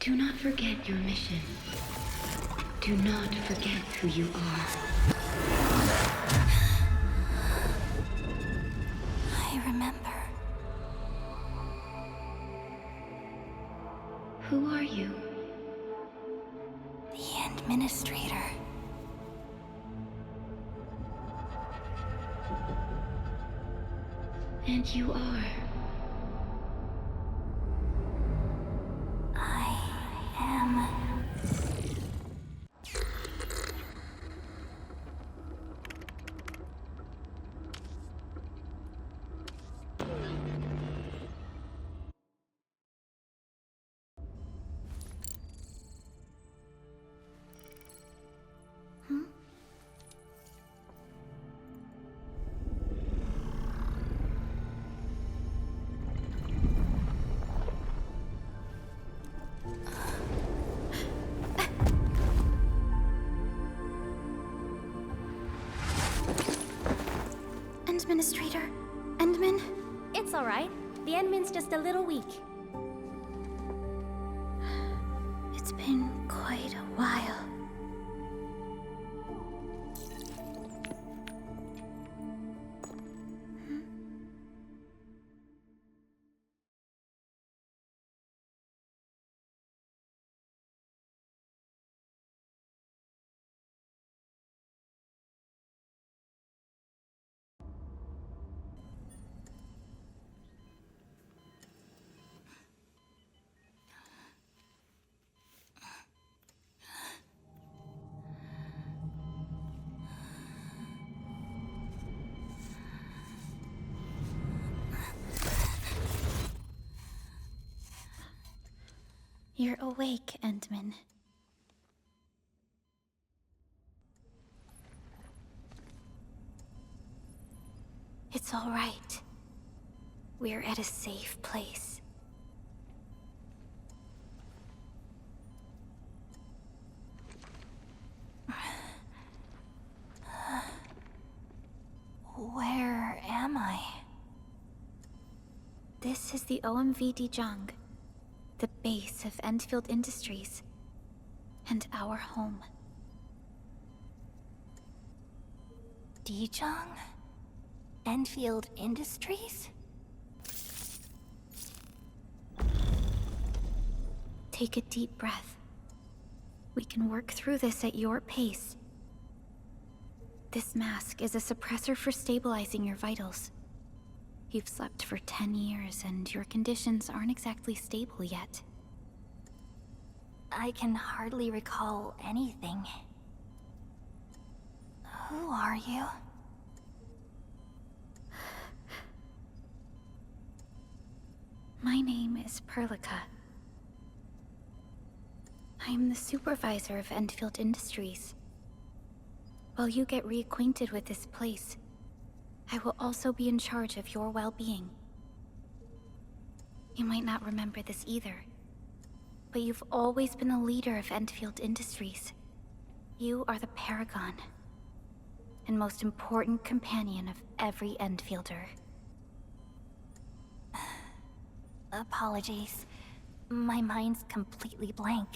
Do not forget your mission. Do not forget who you are. I remember. Who are you? The Administrator. And you are. I am. Administrator, Endman? It's alright. The Endman's just a little weak. It's been quite a while. You're awake, Endman. It's all right. We're at a safe place. Where am I? This is the OMV Dijang, the base of Endfield Industries, and our home. Dijang? Endfield Industries? Take a deep breath. We can work through this at your pace. This mask is a suppressor for stabilizing your vitals. You've slept for 10 years, and your conditions aren't exactly stable yet. I can hardly recall anything. Who are you? My name is Perlica. I am the supervisor of Endfield Industries. While you get reacquainted with this place, I will also be in charge of your well-being. You might not remember this either, but you've always been the leader of Endfield Industries. You are the paragon, and most important companion of every Endfielder. Apologies. My mind's completely blank.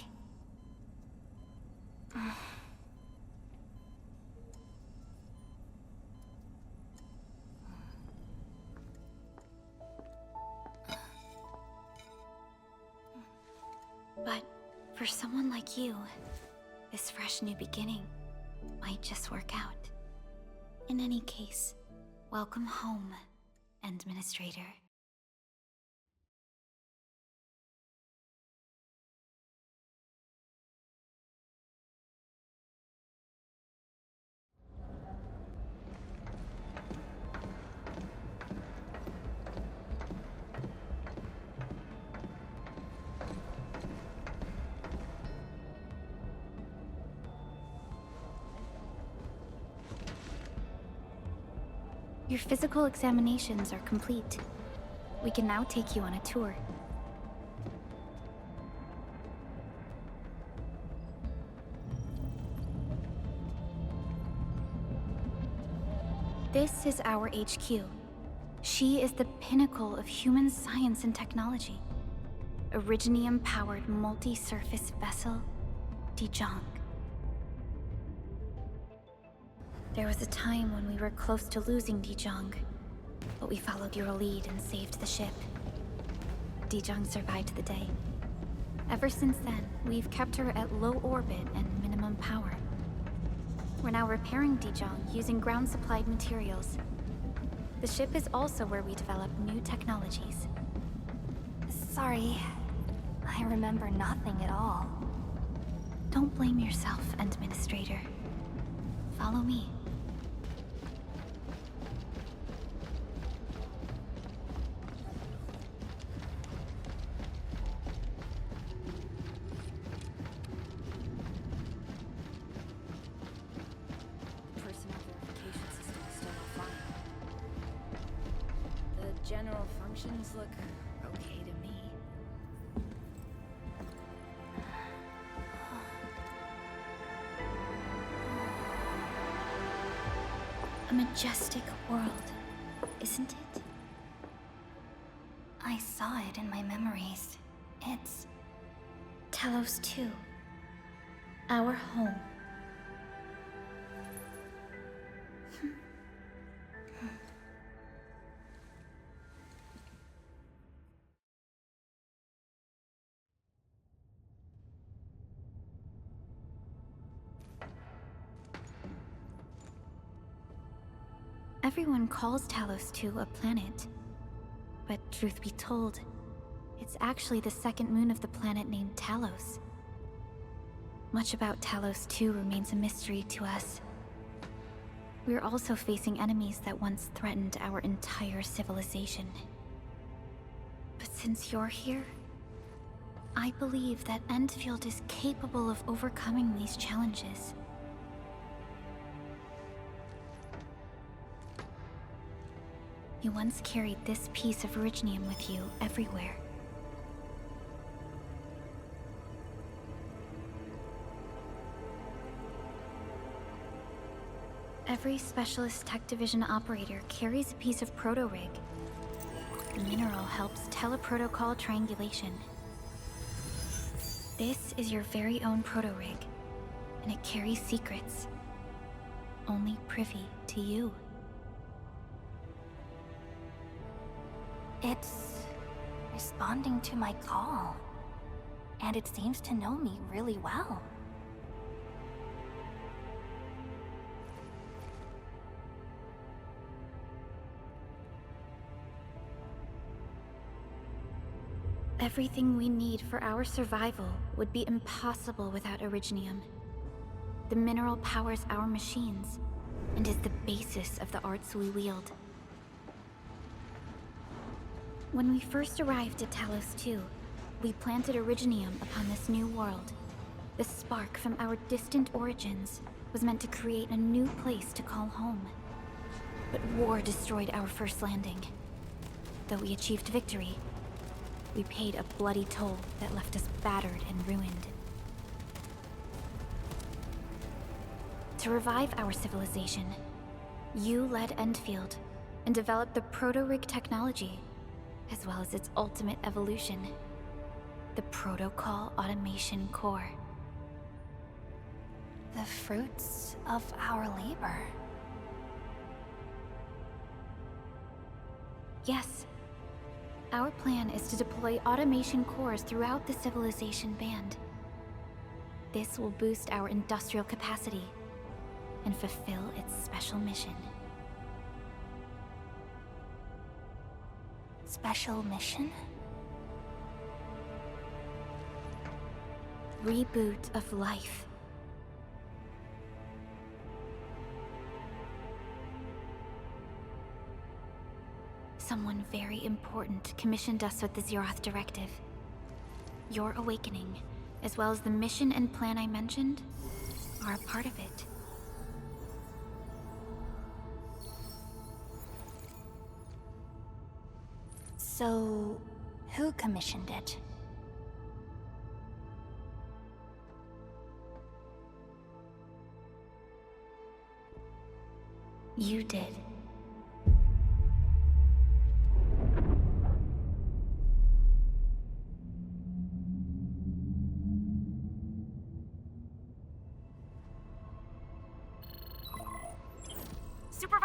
But for someone like you, this fresh new beginning might just work out. In any case, welcome home, Administrator. Your physical examinations are complete. We can now take you on a tour. This is our HQ. She is the pinnacle of human science and technology. Originium-powered multi-surface vessel, daesz. There was a time when we were close to losing daesz, but we followed your lead and saved the ship. Daesz survived the day. Ever since then, we've kept her at low orbit and minimum power. We're now repairing daesz using ground-supplied materials. The ship is also where we develop new technologies. Sorry, I remember nothing at all. Don't blame yourself, Administrator. Follow me. Personnel verification system is still offline. The general functions look okay to me. A majestic world, isn't it? I saw it in my memories. It's Talos 2. Our home. Everyone calls Talos 2 a planet. But truth be told, it's actually the second moon of the planet named Talos. Much about Talos 2 remains a mystery to us. We're also facing enemies that once threatened our entire civilization. But since you're here, I believe that Endfield is capable of overcoming these challenges. You once carried this piece of Originium with you everywhere. Every Specialist Tech Division operator carries a piece of proto-rig. The mineral helps teleprotocol triangulation. This is your very own proto-rig, and it carries secrets. Only privy to you. It's responding to my call. And it seems to know me really well. Everything we need for our survival would be impossible without Originium. The mineral powers our machines, and is the basis of the arts we wield. When we first arrived at Talos 2, we planted Originium upon this new world. The spark from our distant origins was meant to create a new place to call home. But war destroyed our first landing. Though we achieved victory, we paid a bloody toll that left us battered and ruined. To revive our civilization, you led Endfield and developed the proto-rig technology, as well as its ultimate evolution, the Protocol Automation Core. The fruits of our labor. Yes. Our plan is to deploy automation cores throughout the civilization band. This will boost our industrial capacity and fulfill its special mission. Special mission? Reboot of life. Someone very important commissioned us with the Zeroth Directive. Your awakening, as well as the mission and plan I mentioned, are a part of it. So, who commissioned it? You did.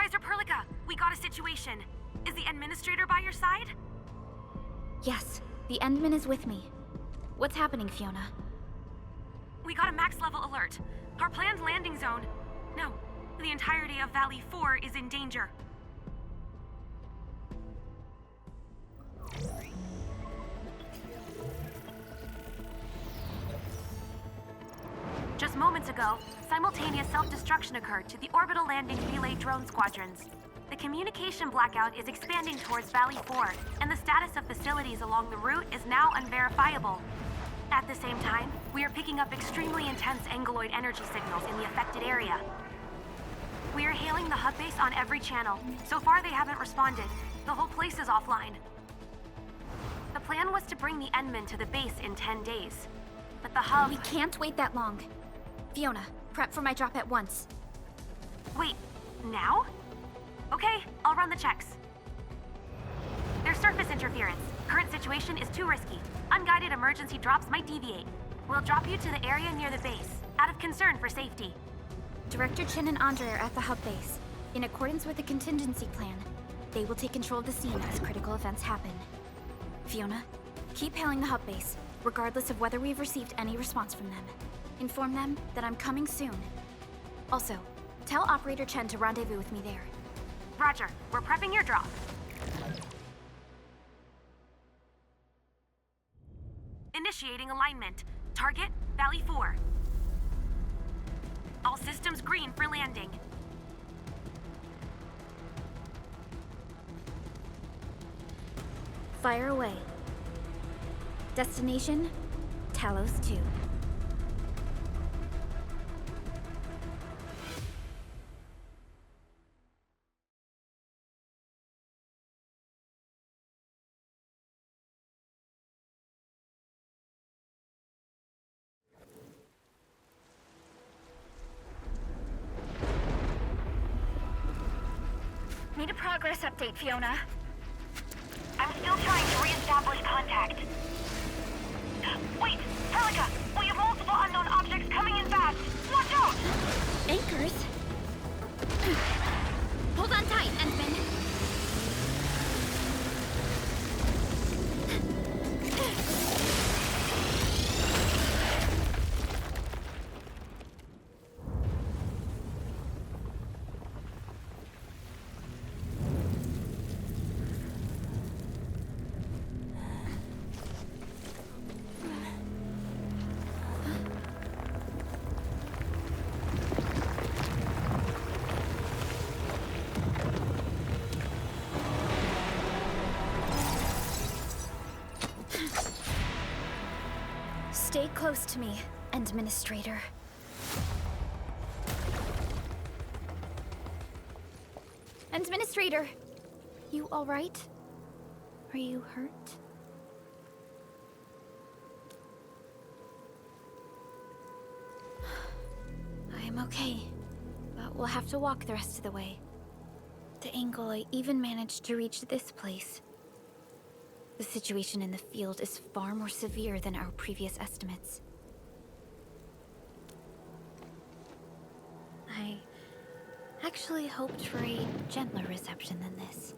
Supervisor Perlica, we got a situation. Is the administrator by your side? Yes, the Endman is with me. What's happening, Fiona? We got a max level alert. Our planned landing zone... No, the entirety of Valley 4 is in danger. Just moments ago, simultaneous self-destruction occurred to the orbital landing relay drone squadrons. The communication blackout is expanding towards Valley 4, and the status of facilities along the route is now unverifiable. At the same time, we are picking up extremely intense angeloid energy signals in the affected area. We are hailing the hub base on every channel. So far, they haven't responded. The whole place is offline. The plan was to bring the Endman to the base in 10 days. But the hub... We can't wait that long. Fiona, prep for my drop at once. Wait, now? Okay, I'll run the checks. There's surface interference. Current situation is too risky. Unguided emergency drops might deviate. We'll drop you to the area near the base, out of concern for safety. Director Chen and Andre are at the hub base. In accordance with the contingency plan, they will take control of the scene as critical events happen. Fiona, keep hailing the hub base, regardless of whether we've received any response from them. Inform them that I'm coming soon. Also, tell Operator Chen to rendezvous with me there. Roger, we're prepping your drop. Initiating alignment. Target, Valley 4. All systems green for landing. Fire away. Destination, Talos 2. Need a progress update, Fiona. I'm still trying to re-establish contact. Wait, Perlica! We have multiple unknown objects coming in fast! Watch out! Anchors? Hold on tight, Endman. Stay close to me, Administrator. Administrator! You alright? Are you hurt? I'm okay, but we'll have to walk the rest of the way. The angle I even managed to reach this place. The situation in the field is far more severe than our previous estimates. I actually hoped for a gentler reception than this.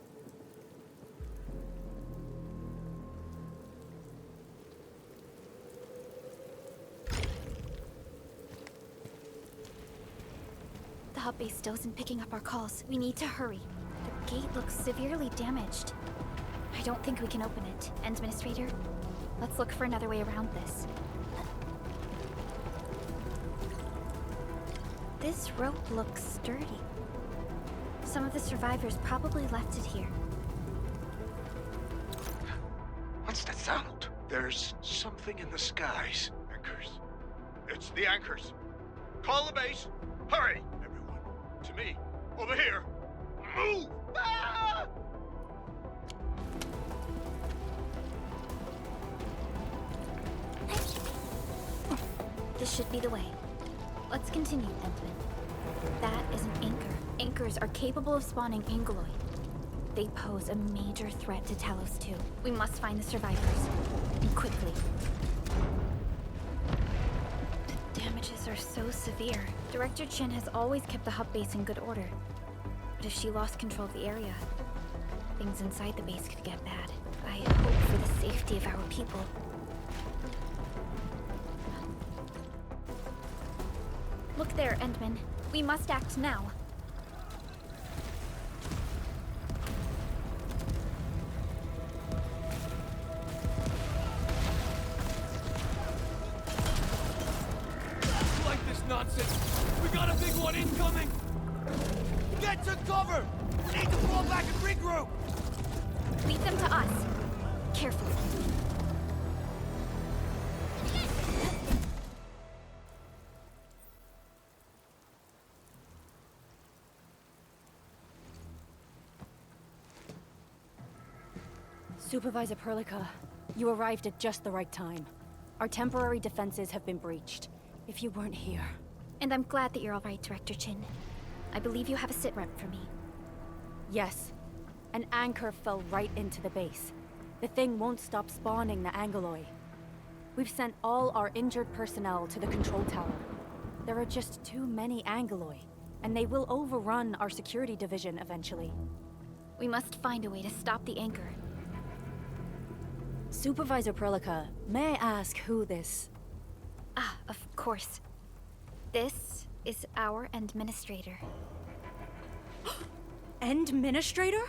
The hub base still isn't picking up our calls. We need to hurry. The gate looks severely damaged. I don't think we can open it. Administrator, let's look for another way around this. This rope looks sturdy. Some of the survivors probably left it here. What's that sound? There's something in the skies. Anchors. It's the anchors. Call the base. Hurry, everyone. To me. Over here. Move! Ah! This should be the way. Let's continue, Endman. That is an anchor. Anchors are capable of spawning angeloid. They pose a major threat to Talos 2. We must find the survivors. And quickly. The damages are so severe. Director Chen has always kept the hub base in good order. But if she lost control of the area, things inside the base could get bad. I hope for the safety of our people. Look there, Endman. We must act now. Like this nonsense! We got a big one incoming! Get to cover! We need to fall back and regroup! Lead them to us. Carefully. Supervisor Perlica, you arrived at just the right time. Our temporary defenses have been breached. If you weren't here... And I'm glad that you're all right, Director Chin. I believe you have a sit-rep for me. Yes. An anchor fell right into the base. The thing won't stop spawning the Angoloi. We've sent all our injured personnel to the control tower. There are just too many Angoloi, and they will overrun our security division eventually. We must find a way to stop the anchor. Supervisor Perlica, may I ask who this... Ah, of course. This is our administrator. Administrator?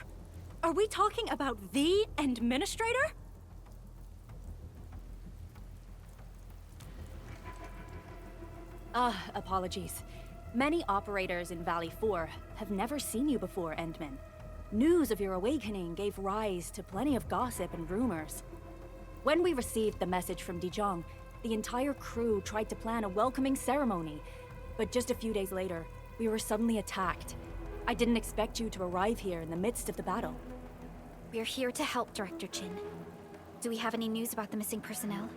Are we talking about the Administrator? Apologies. Many operators in Valley 4 have never seen you before, Endman. News of your awakening gave rise to plenty of gossip and rumors. When we received the message from Dijon, the entire crew tried to plan a welcoming ceremony, but just a few days later, we were suddenly attacked. I didn't expect you to arrive here in the midst of the battle. We're here to help, Director Chin. Do we have any news about the missing personnel?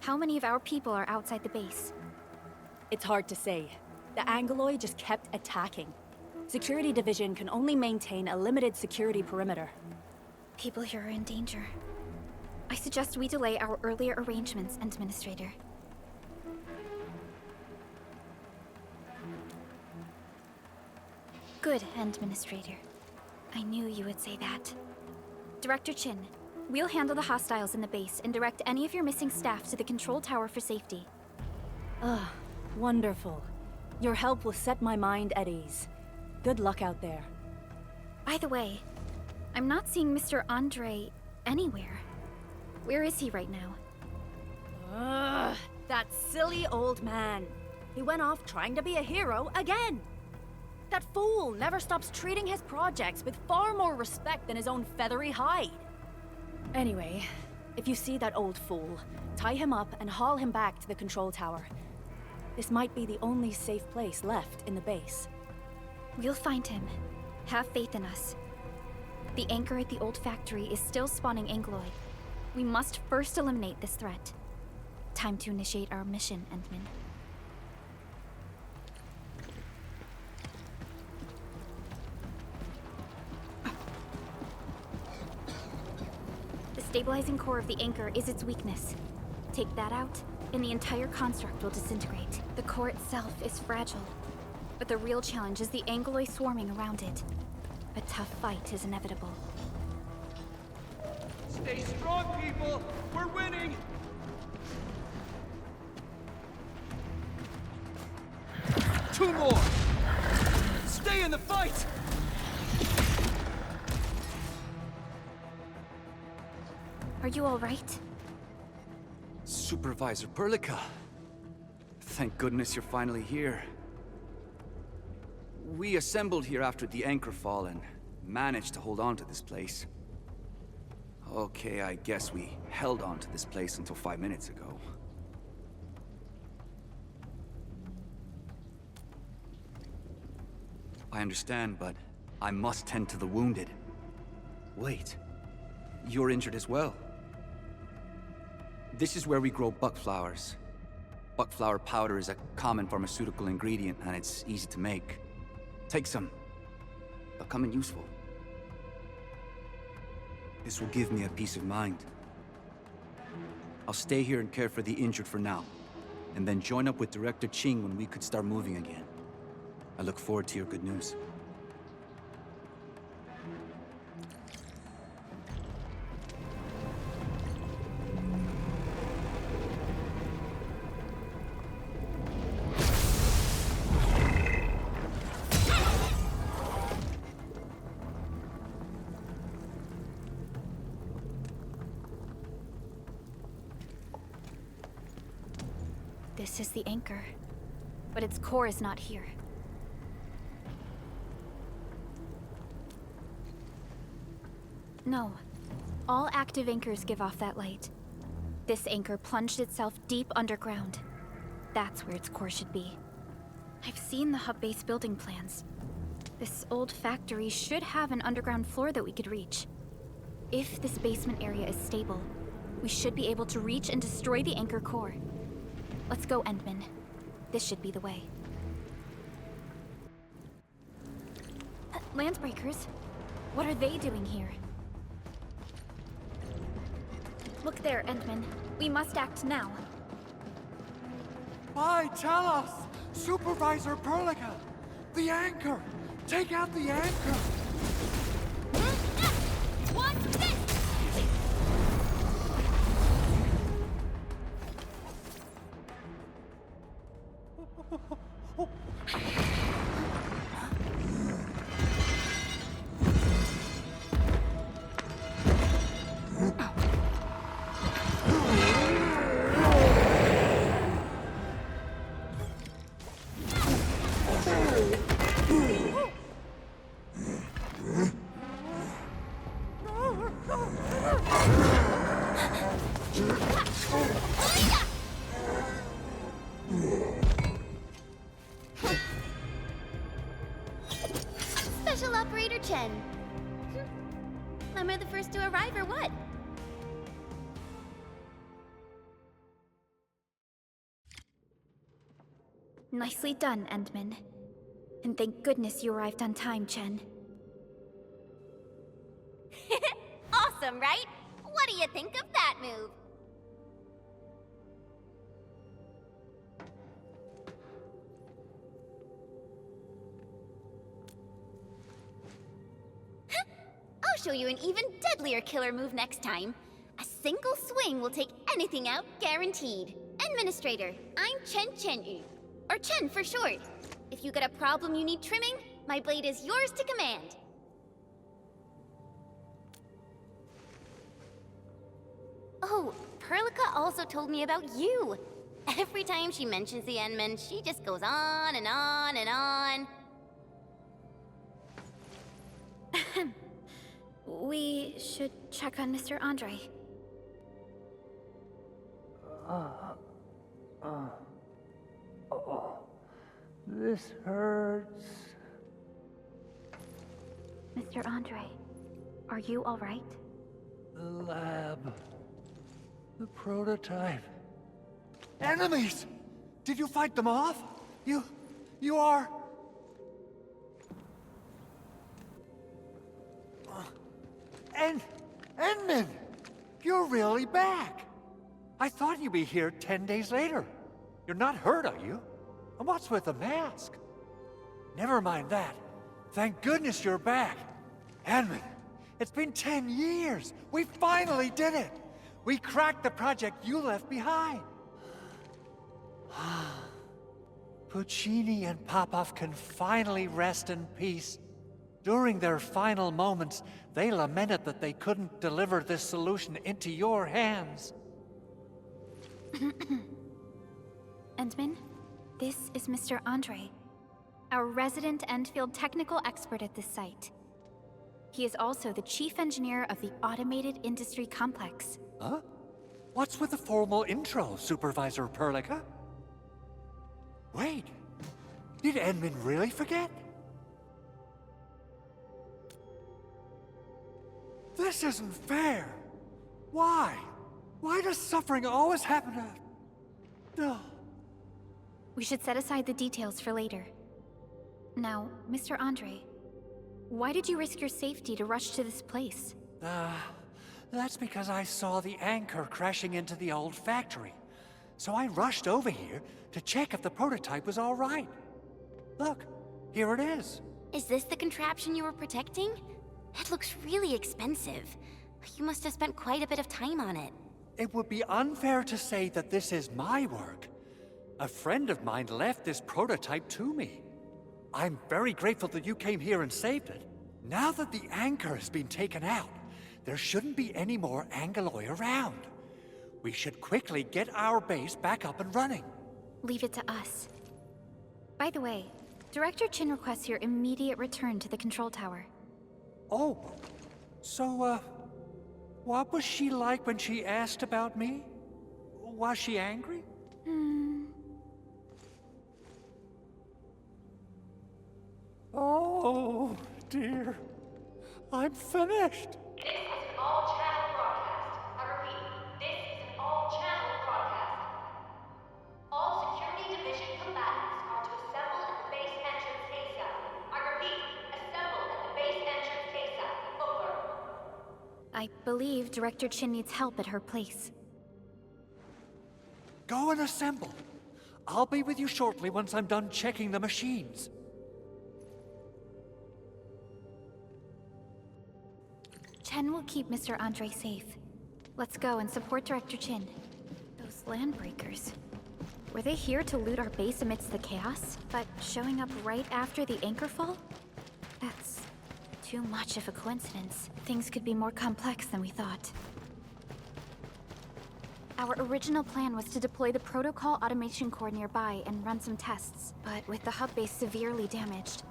How many of our people are outside the base? It's hard to say. The Angoloi just kept attacking. Security Division can only maintain a limited security perimeter. People here are in danger. I suggest we delay our earlier arrangements, Administrator. Good, Administrator. I knew you would say that. Director Chin, we'll handle the hostiles in the base and direct any of your missing staff to the control tower for safety. Wonderful. Your help will set my mind at ease. Good luck out there. By the way, I'm not seeing Mr. Andre anywhere. Where is he right now? That silly old man. He went off trying to be a hero again. That fool never stops treating his projects with far more respect than his own feathery hide. Anyway, if you see that old fool, tie him up and haul him back to the control tower. This might be the only safe place left in the base. We'll find him. Have faith in us. The anchor at the old factory is still spawning Angoloi. We must first eliminate this threat. Time to initiate our mission, Endman. The stabilizing core of the anchor is its weakness. Take that out, and the entire construct will disintegrate. The core itself is fragile, but the real challenge is the Angoloi swarming around it. A tough fight is inevitable. Stay strong, people! We're winning! Two more! Stay in the fight! Are you all right? Supervisor Perlica. Thank goodness you're finally here. We assembled here after the anchor fall and managed to hold on to this place. Okay, I guess we held on to this place until 5 minutes ago. I understand, but I must tend to the wounded. Wait, you're injured as well. This is where we grow buckflowers. Buckflower powder is a common pharmaceutical ingredient, and it's easy to make. Take some. They'll come in useful. This will give me a peace of mind. I'll stay here and care for the injured for now, and then join up with Director Ching when we could start moving again. I look forward to your good news. This is the anchor, but its core is not here. No. All active anchors give off that light. This anchor plunged itself deep underground. That's where its core should be. I've seen the hub base building plans. This old factory should have an underground floor that we could reach. If this basement area is stable, we should be able to reach and destroy the anchor core. Let's go, Endman. This should be the way. Landbreakers? What are they doing here? Look there, Endman. We must act now. Why, tell us! Supervisor Perlica! The anchor! Take out the anchor! What's this? Special Operator Chen. Am I the first to arrive or what? Nicely done, Endman. And thank goodness you arrived on time, Chen. Awesome, right? What do you think of that move? I'll show you an even deadlier killer move next time. A single swing will take anything out, guaranteed. Administrator, I'm Chen Chen-yu. Or Chen for short. If you got a problem you need trimming, my blade is yours to command. Oh, Perlica also told me about you. Every time she mentions the Endman, she just goes on and on and on. We should check on Mr. Andre. This hurts. Mr. Andre, are you all right? The lab. The prototype. Enemies! Did you fight them off? You are... Endman! You're really back! I thought you'd be here 10 days later. You're not hurt, are you? And what's with the mask? Never mind that. Thank goodness you're back. Endman, it's been 10 years. We finally did it. We cracked the project you left behind. Puccini and Popov can finally rest in peace. During their final moments, they lamented that they couldn't deliver this solution into your hands. Endman, this is Mr. Andre, our resident Endfield technical expert at this site. He is also the chief engineer of the Automated Industry Complex. Huh? What's with the formal intro, Supervisor Perlica? Wait, did Endman really forget? This isn't fair. Why? Why does suffering always happen to... No. We should set aside the details for later. Now, Mr. Andre, why did you risk your safety to rush to this place? That's because I saw the anchor crashing into the old factory. So I rushed over here to check if the prototype was all right. Look, here it is. Is this the contraption you were protecting? It looks really expensive. You must have spent quite a bit of time on it. It would be unfair to say that this is my work. A friend of mine left this prototype to me. I'm very grateful that you came here and saved it. Now that the anchor has been taken out, there shouldn't be any more Angaloi around. We should quickly get our base back up and running. leave it to us. By the way, Director Chin requests your immediate return to the control tower. Oh, so, what was she like when she asked about me? Was she angry? Oh, dear. I'm finished. This is an all-channel broadcast. I repeat, this is an all-channel broadcast. All security division combatants are to assemble at the base entrance ASAP. I repeat, assemble at the base entrance ASAP. Over. I believe Director Chin needs help at her place. Go and assemble. I'll be with you shortly once I'm done checking the machines. Chen will keep Mr. Andre safe. Let's go and support Director Chin. Those landbreakers. Were they here to loot our base amidst the chaos, but showing up right after the anchor fall? That's too much of a coincidence. Things could be more complex than we thought. Our original plan was to deploy the protocol automation core nearby and run some tests, but with the hub base severely damaged,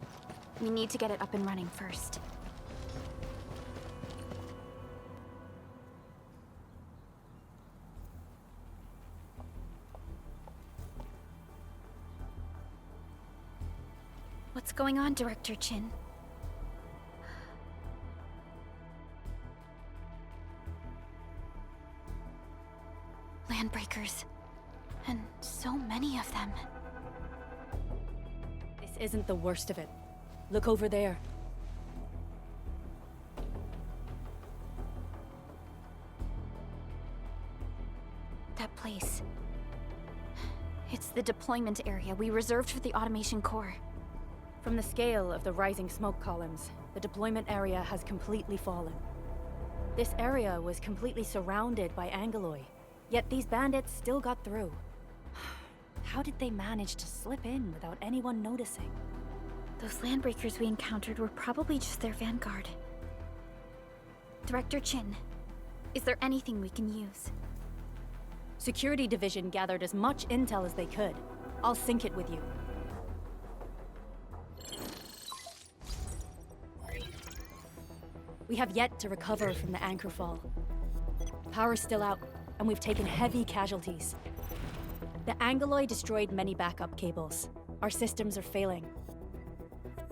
we need to get it up and running first. What's going on, Director Chin? Landbreakers. And so many of them. This isn't the worst of it. Look over there. That place. It's the deployment area we reserved for the automation core. From the scale of the rising smoke columns, the deployment area has completely fallen. This area was completely surrounded by Angeloi, yet these bandits still got through. How did they manage to slip in without anyone noticing? Those landbreakers we encountered were probably just their vanguard. Director Chin, is there anything we can use? Security Division gathered as much intel as they could. I'll sync it with you. We have yet to recover from the anchor fall. Power's still out, and we've taken heavy casualties. The Angeloi destroyed many backup cables. Our systems are failing.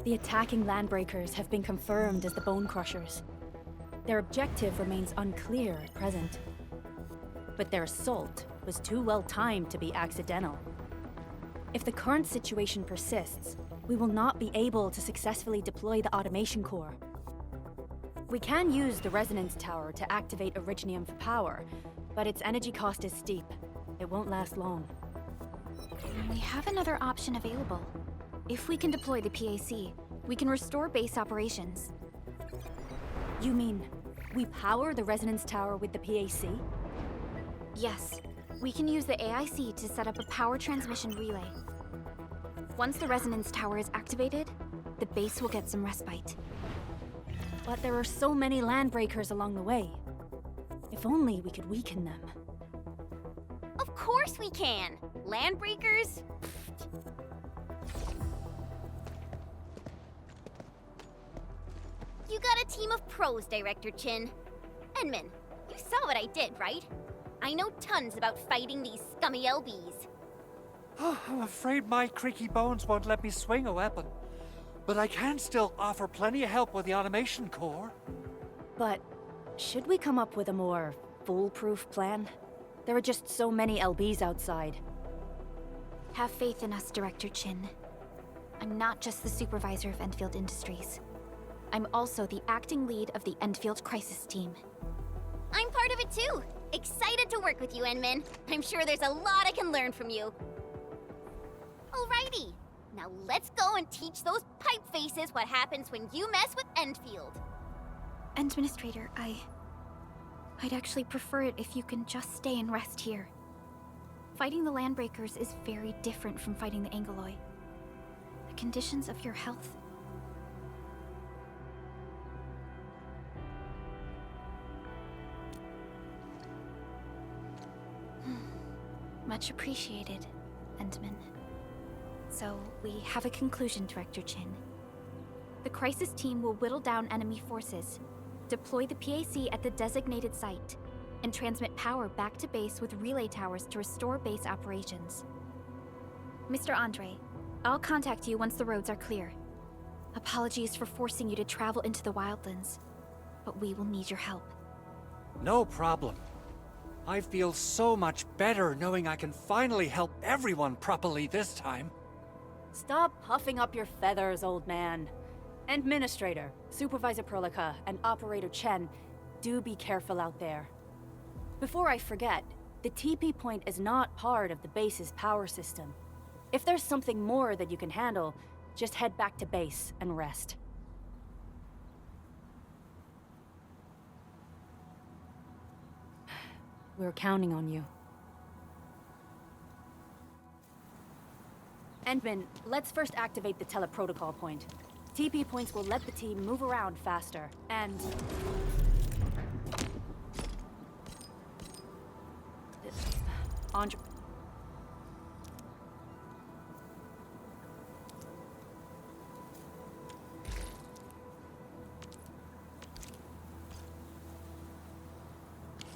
The attacking landbreakers have been confirmed as the Bone Crushers. Their objective remains unclear at present. But their assault was too well timed to be accidental. If the current situation persists, we will not be able to successfully deploy the automation core. We can use the resonance tower to activate Originium for power, but its energy cost is steep. It won't last long. We have another option available. If we can deploy the PAC, we can restore base operations. You mean, we power the resonance tower with the PAC? Yes. We can use the AIC to set up a power transmission relay. Once the resonance tower is activated, the base will get some respite. But there are so many landbreakers along the way. If only we could weaken them. Of course we can! Landbreakers? You got a team of pros, Director Chin. Edmund, you saw what I did, right? I know tons about fighting these scummy LBs. I'm afraid my creaky bones won't let me swing a weapon. But I can still offer plenty of help with the automation core. But should we come up with a more foolproof plan? There are just so many LBs outside. Have faith in us, Director Chin. I'm not just the supervisor of Enfield Industries. I'm also the acting lead of the Enfield Crisis Team. I'm part of it too. Excited to work with you, Enmin. I'm sure there's a lot I can learn from you. Alrighty. Now let's go and teach those pipe faces what happens when you mess with Enfield. Administrator, I'd actually prefer it if you can just stay and rest here. Fighting the Landbreakers is very different from fighting the Angeloi. The conditions of your health... Much appreciated, Enmin. Endman. So, we have a conclusion, Director Chin. The crisis team will whittle down enemy forces, deploy the PAC at the designated site, and transmit power back to base with relay towers to restore base operations. Mr. Andre, I'll contact you once the roads are clear. Apologies for forcing you to travel into the wildlands, but we will need your help. No problem. I feel so much better knowing I can finally help everyone properly this time. Stop puffing up your feathers, old man. Administrator, Supervisor Perlica, and Operator Chen, do be careful out there. Before I forget, the TP point is not part of the base's power system. If there's something more that you can handle, just head back to base and rest. We're counting on you. Endman, let's first activate the teleprotocol point. TP points will let the team move around faster, and... Andre...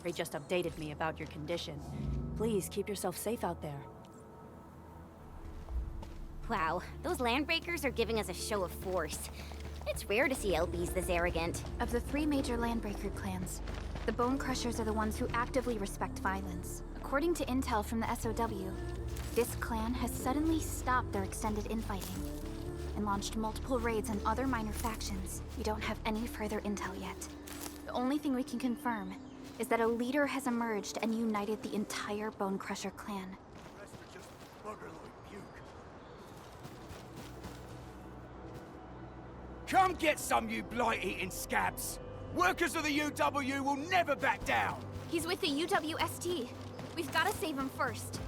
They just updated me about your condition. Please keep yourself safe out there. Wow, those landbreakers are giving us a show of force. It's rare to see LBs this arrogant. Of the 3 major Landbreaker clans, the Bone Crushers are the ones who actively respect violence. According to intel from the SOW, this clan has suddenly stopped their extended infighting and launched multiple raids on other minor factions. We don't have any further intel yet. The only thing we can confirm is that a leader has emerged and united the entire Bone Crusher clan. The rest are just bugger-like puke. Come get some, you blight-eating scabs! Workers of the UW will never back down! He's with the UWST. We've got to save him first.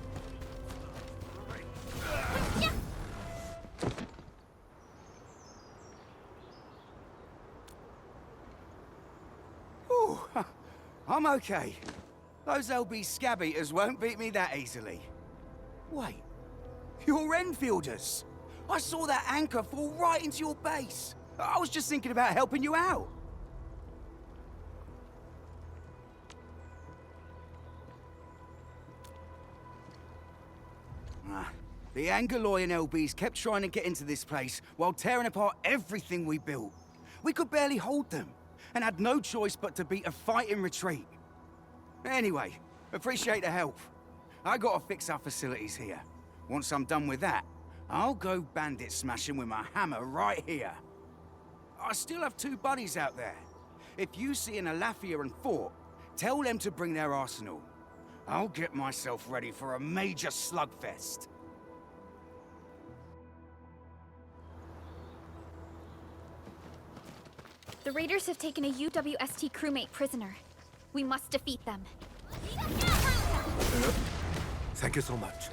Ooh, I'm okay. Those LB scab eaters won't beat me that easily. Wait, you're Enfielders! I saw that anchor fall right into your base. I was just thinking about helping you out. The Angaloyan LBs kept trying to get into this place while tearing apart everything we built. We could barely hold them, and had no choice but to beat a fighting retreat. Anyway, appreciate the help. I gotta fix our facilities here. Once I'm done with that, I'll go bandit smashing with my hammer right here. I still have 2 buddies out there. If you see an Alafia and Fort, tell them to bring their arsenal. I'll get myself ready for a major slugfest. The raiders have taken a UWST crewmate prisoner. We must defeat them. Thank you so much.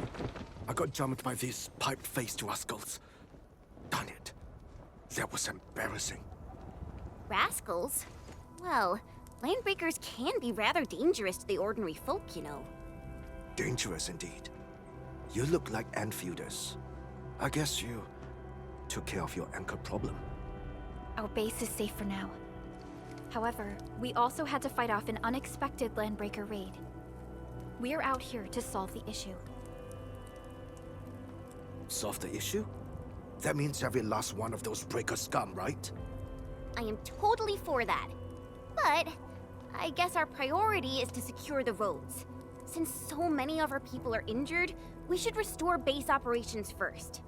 I got jumped by these pipe-faced rascals. Darn it. That was embarrassing. Rascals? Well, landbreakers can be rather dangerous to the ordinary folk, you know. Dangerous indeed. You look like Enfielders. I guess you took care of your anchor problem. Our base is safe for now. However, we also had to fight off an unexpected Landbreaker raid. We're out here to solve the issue. Solve the issue? That means every last one of those breaker scum, right? I am totally for that. But I guess our priority is to secure the roads. Since so many of our people are injured, we should restore base operations first.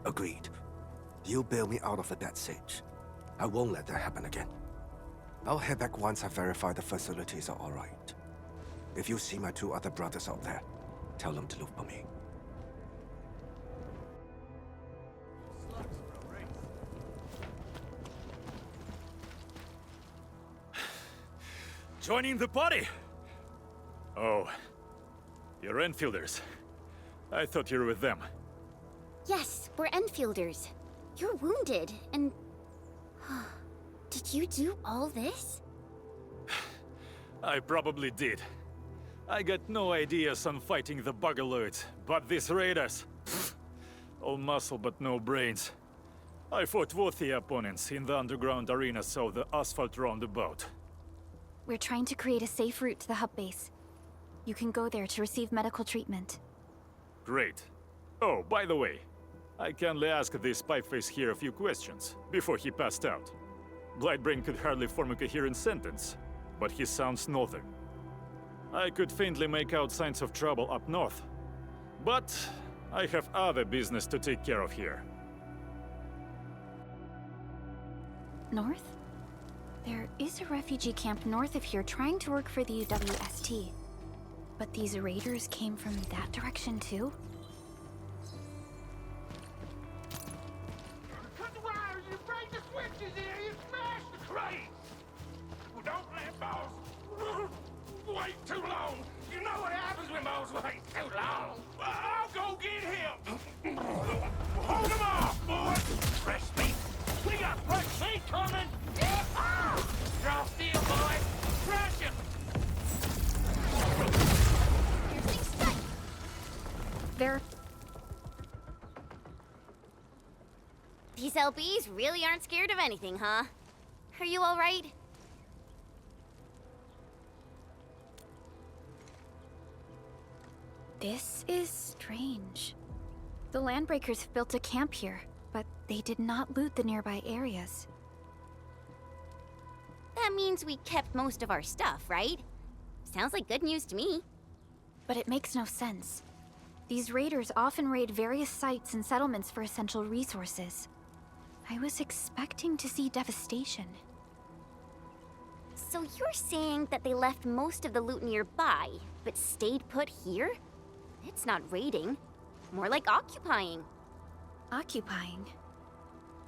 Agreed. You bail me out of a bad sitch. I won't let that happen again. I'll head back once I verify the facilities are all right. If you see my 2 other brothers out there, tell them to look for me. Joining the party? Oh, you're Enfielders. I thought you were with them. Yes, we're Enfielders. You're wounded, and... Did you do all this? I probably did. I got no ideas on fighting the Bugaloids, but these raiders... pfft, all muscle but no brains. I fought worthy opponents in the underground arenas of the asphalt roundabout. We're trying to create a safe route to the hub base. You can go there to receive medical treatment. Great. Oh, by the way, I kindly asked this pipeface here a few questions before he passed out. Blightbrain could hardly form a coherent sentence, but he sounds northern. I could faintly make out signs of trouble up north, but I have other business to take care of here. North? There is a refugee camp north of here trying to work for the UWST. But these raiders came from that direction too? Cut the wires, you break the switches here, you smash the crate! Well, don't let boss wait too long. You know what happens when boss wait too long. I'll go get him. Hold him off, boys! Fresh meat! We got fresh meat coming! Draw steel, boys! Crush him! There... These LBs really aren't scared of anything, huh? Are you all right? This is strange. The Landbreakers built a camp here, but they did not loot the nearby areas. That means we kept most of our stuff, right? Sounds like good news to me. But it makes no sense. These raiders often raid various sites and settlements for essential resources. I was expecting to see devastation. So you're saying that they left most of the loot nearby, but stayed put here? It's not raiding. More like occupying. Occupying?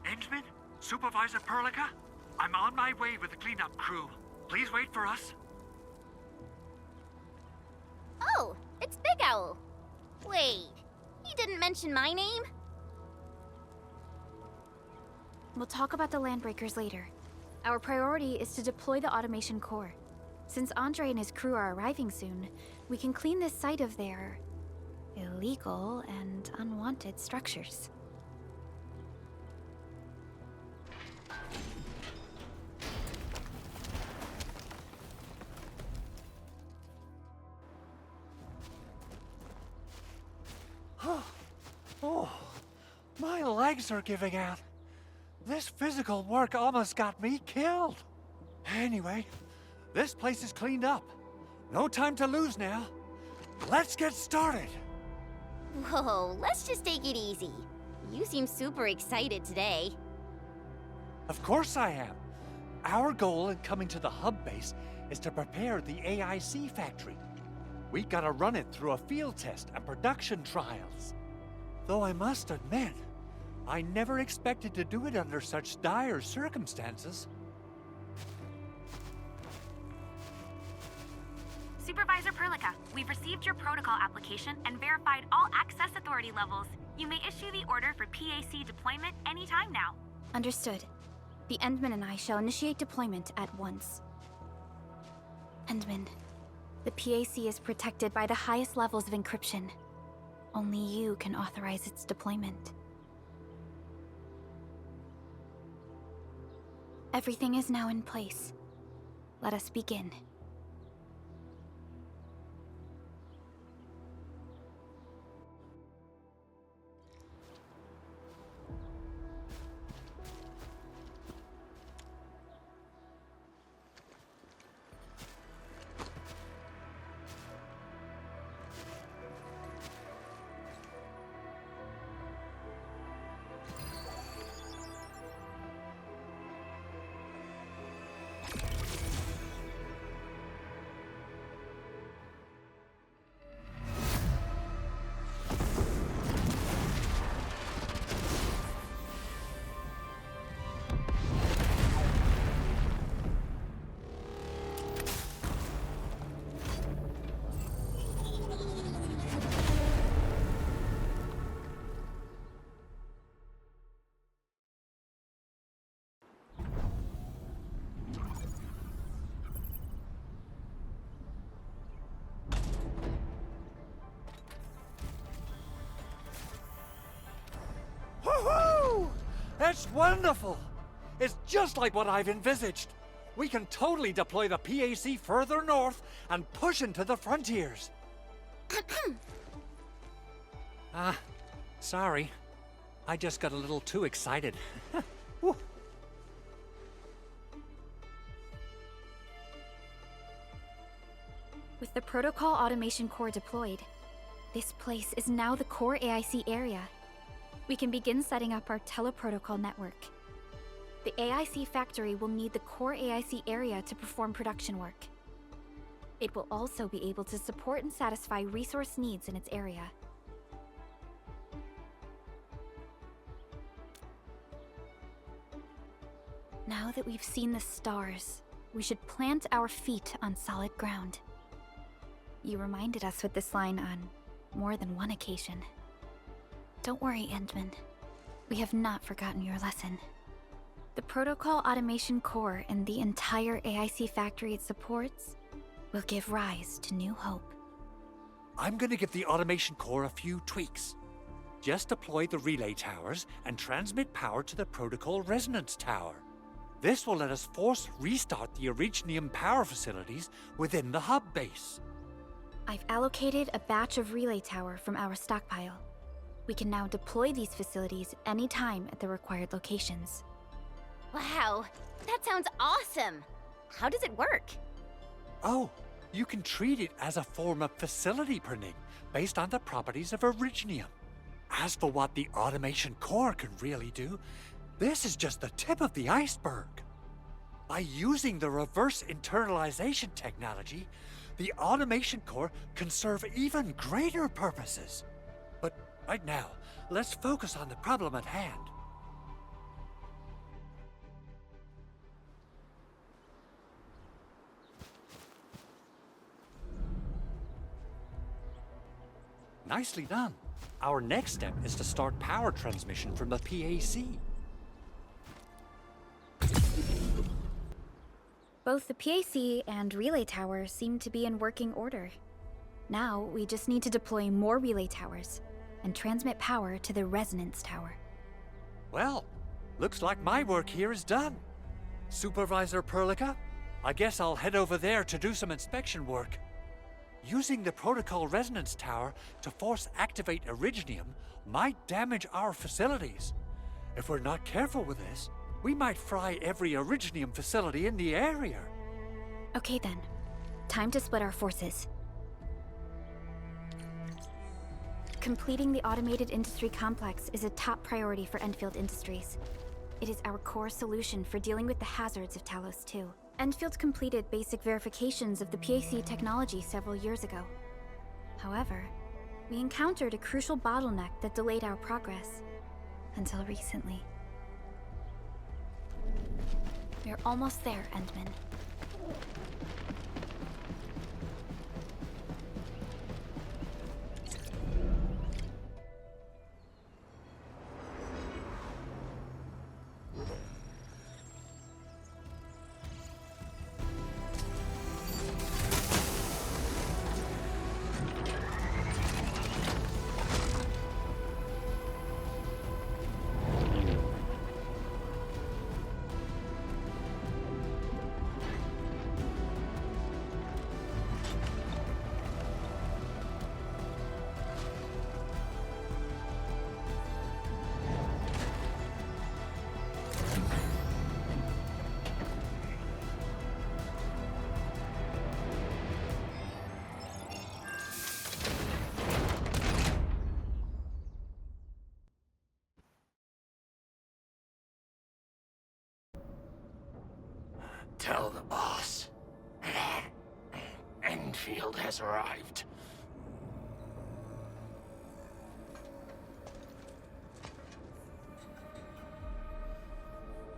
Endman? Supervisor Perlica? I'm on my way with the cleanup crew. Please wait for us. Oh, it's Big Owl. Wait, he didn't mention my name? We'll talk about the Landbreakers later. Our priority is to deploy the automation core. Since Andre and his crew are arriving soon, we can clean this site of their illegal and unwanted structures. Oh, my legs are giving out. This physical work almost got me killed. Anyway, this place is cleaned up. No time to lose now. Let's get started. Whoa, let's just take it easy. You seem super excited today. Of course I am. Our goal in coming to the hub base is to prepare the AIC factory. We gotta run it through a field test and production trials. Though I must admit, I never expected to do it under such dire circumstances. Supervisor Perlica, we've received your protocol application and verified all access authority levels. You may issue the order for PAC deployment anytime now. Understood. The Endman and I shall initiate deployment at once. Endman, the PAC is protected by the highest levels of encryption. Only you can authorize its deployment. Everything is now in place. Let us begin. That's wonderful! It's just like what I've envisaged. We can totally deploy the PAC further north and push into the frontiers. Sorry. I just got a little too excited. Whew. With the Protocol Automation Core deployed, this place is now the core AIC area. We can begin setting up our teleprotocol network. The AIC factory will need the core AIC area to perform production work. It will also be able to support and satisfy resource needs in its area. Now that we've seen the stars, we should plant our feet on solid ground. You reminded us with this line on more than one occasion. Don't worry, Endman. We have not forgotten your lesson. The Protocol Automation Core and the entire AIC factory it supports will give rise to new hope. I'm gonna give the Automation Core a few tweaks. Just deploy the relay towers and transmit power to the Protocol Resonance Tower. This will let us force restart the Originium power facilities within the hub base. I've allocated a batch of relay tower from our stockpile. We can now deploy these facilities anytime at the required locations. Wow, that sounds awesome! How does it work? Oh, you can treat it as a form of facility printing based on the properties of Originium. As for what the Automation Core can really do, this is just the tip of the iceberg. By using the reverse internalization technology, the Automation Core can serve even greater purposes. But right now, let's focus on the problem at hand. Nicely done. Our next step is to start power transmission from the PAC. Both the PAC and relay tower seem to be in working order. Now, we just need to deploy more relay towers and transmit power to the Resonance Tower. Well, looks like my work here is done. Supervisor Perlica, I guess I'll head over there to do some inspection work. Using the Protocol Resonance Tower to force activate Originium might damage our facilities. If we're not careful with this, we might fry every Originium facility in the area. Okay then, time to split our forces. Completing the automated industry complex is a top priority for Endfield Industries. It is our core solution for dealing with the hazards of Talos 2. Endfield completed basic verifications of the PAC technology several years ago. However, we encountered a crucial bottleneck that delayed our progress. Until recently. We're almost there, Endman. Tell the boss. Enfield has arrived.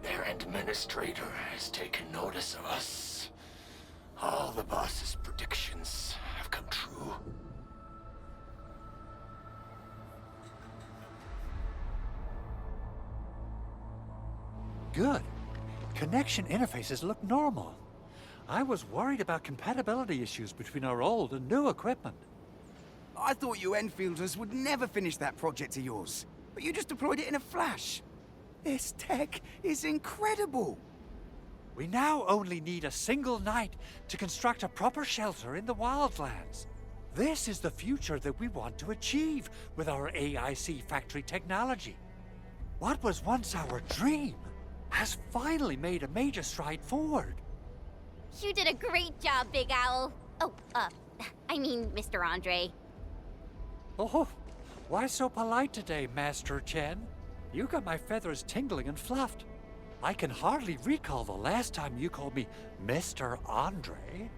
Their administrator has taken notice of us. All the boss's predictions have come true. Good. Connection interfaces look normal. I was worried about compatibility issues between our old and new equipment. I thought you Enfielders would never finish that project of yours, but you just deployed it in a flash. This tech is incredible! We now only need a single night to construct a proper shelter in the wildlands. This is the future that we want to achieve with our AIC factory technology. What was once our dream has finally made a major stride forward. You did a great job, Big Owl. Oh, I mean, Mr. Andre. Oh, why so polite today, Master Chen? You got my feathers tingling and fluffed. I can hardly recall the last time you called me Mr. Andre.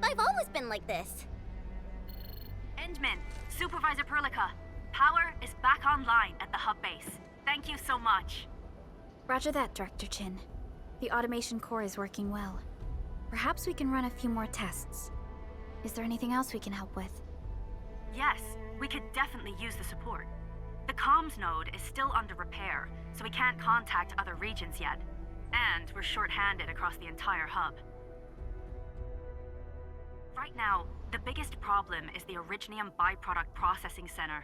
I've always been like this. Endman, Supervisor Perlica, power is back online at the hub base. Thank you so much. Roger that, Director Chin. The automation core is working well. Perhaps we can run a few more tests. Is there anything else we can help with? Yes, we could definitely use the support. The comms node is still under repair, so we can't contact other regions yet. And we're short-handed across the entire hub. Right now, the biggest problem is the Originium byproduct processing center.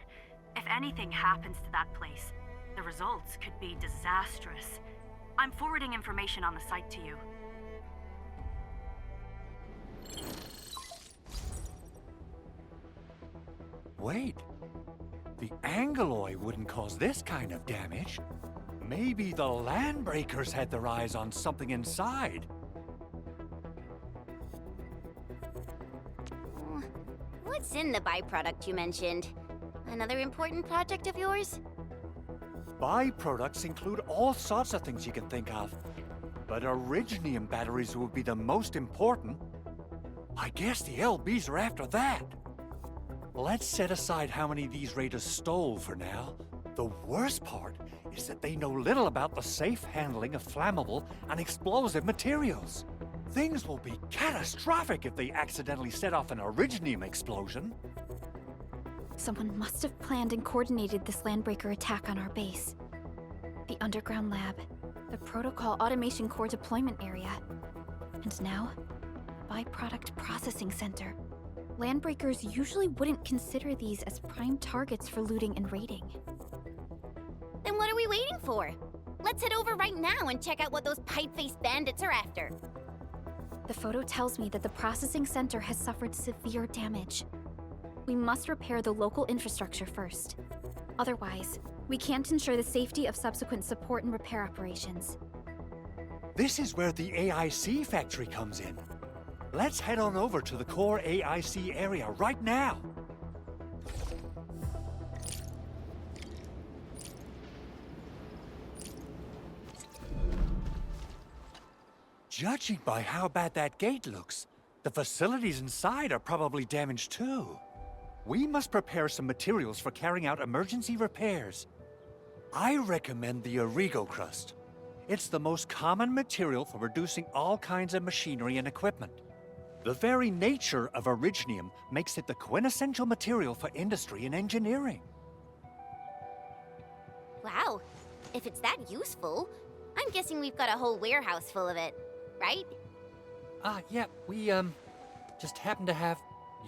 If anything happens to that place, the results could be disastrous. I'm forwarding information on the site to you. Wait. The Angeloy wouldn't cause this kind of damage. Maybe the Landbreakers had their eyes on something inside. What's in the byproduct you mentioned? Another important project of yours? Byproducts include all sorts of things you can think of. But Originium batteries would be the most important. I guess the LBs are after that. Let's set aside how many these raiders stole for now. The worst part is that they know little about the safe handling of flammable and explosive materials. Things will be catastrophic if they accidentally set off an Originium explosion. Someone must have planned and coordinated this Landbreaker attack on our base. The underground lab, the protocol automation core deployment area, and now, byproduct processing center. Landbreakers usually wouldn't consider these as prime targets for looting and raiding. Then what are we waiting for? Let's head over right now and check out what those pipe-faced bandits are after. The photo tells me that the processing center has suffered severe damage. We must repair the local infrastructure first. Otherwise, we can't ensure the safety of subsequent support and repair operations. This is where the AIC factory comes in. Let's head on over to the core AIC area right now. Judging by how bad that gate looks, the facilities inside are probably damaged too. We must prepare some materials for carrying out emergency repairs. I recommend the Origo crust. It's the most common material for producing all kinds of machinery and equipment. The very nature of Originium makes it the quintessential material for industry and engineering. Wow, if it's that useful, I'm guessing we've got a whole warehouse full of it, right? Yeah, we, just happen to have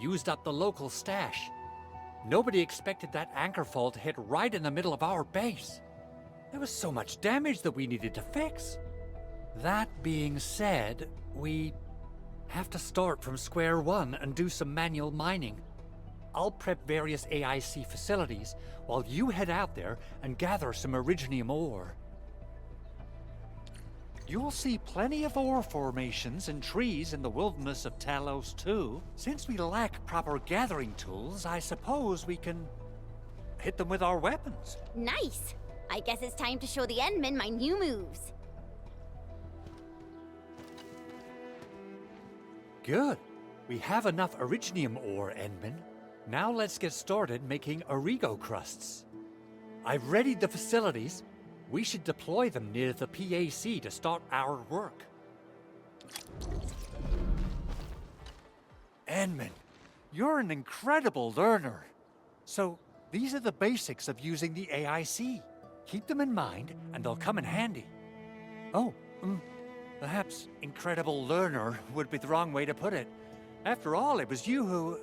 used up the local stash. Nobody expected that anchor fall to hit right in the middle of our base. There was so much damage that we needed to fix. That being said, we have to start from square one and do some manual mining. I'll prep various AIC facilities while you head out there and gather some Originium ore. You'll see plenty of ore formations and trees in the wilderness of Talos too. Since we lack proper gathering tools, I suppose we can hit them with our weapons. Nice! I guess it's time to show the Endmen my new moves. Good. We have enough Originium ore, Endman. Now let's get started making Origo crusts. I've readied the facilities. We should deploy them near the PAC to start our work. Endman, you're an incredible learner. So, these are the basics of using the AIC. Keep them in mind, and they'll come in handy. Oh, perhaps incredible learner would be the wrong way to put it. After all, it was you who...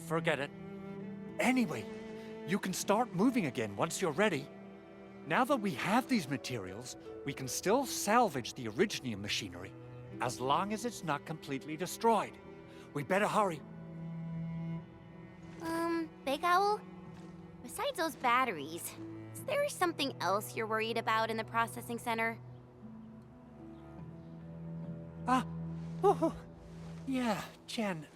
forget it. Anyway, You can start moving again once you're ready. Now that we have these materials, we can still salvage the Originium machinery, as long as it's not completely destroyed. We better hurry. Big Owl? Besides those batteries, is there something else you're worried about in the processing center? Yeah, Chen.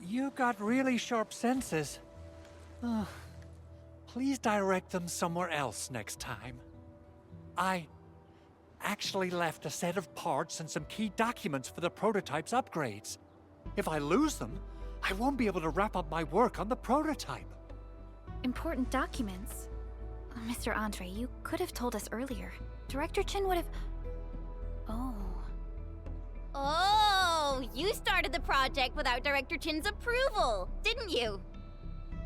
You got really sharp senses. Please direct them somewhere else next time. I actually left a set of parts and some key documents for the prototype's upgrades. If I lose them, I won't be able to wrap up my work on the prototype. Important documents? Mr. Andre, you could have told us earlier. Director Chen would have... Oh, you started the project without Director Chin's approval, didn't you?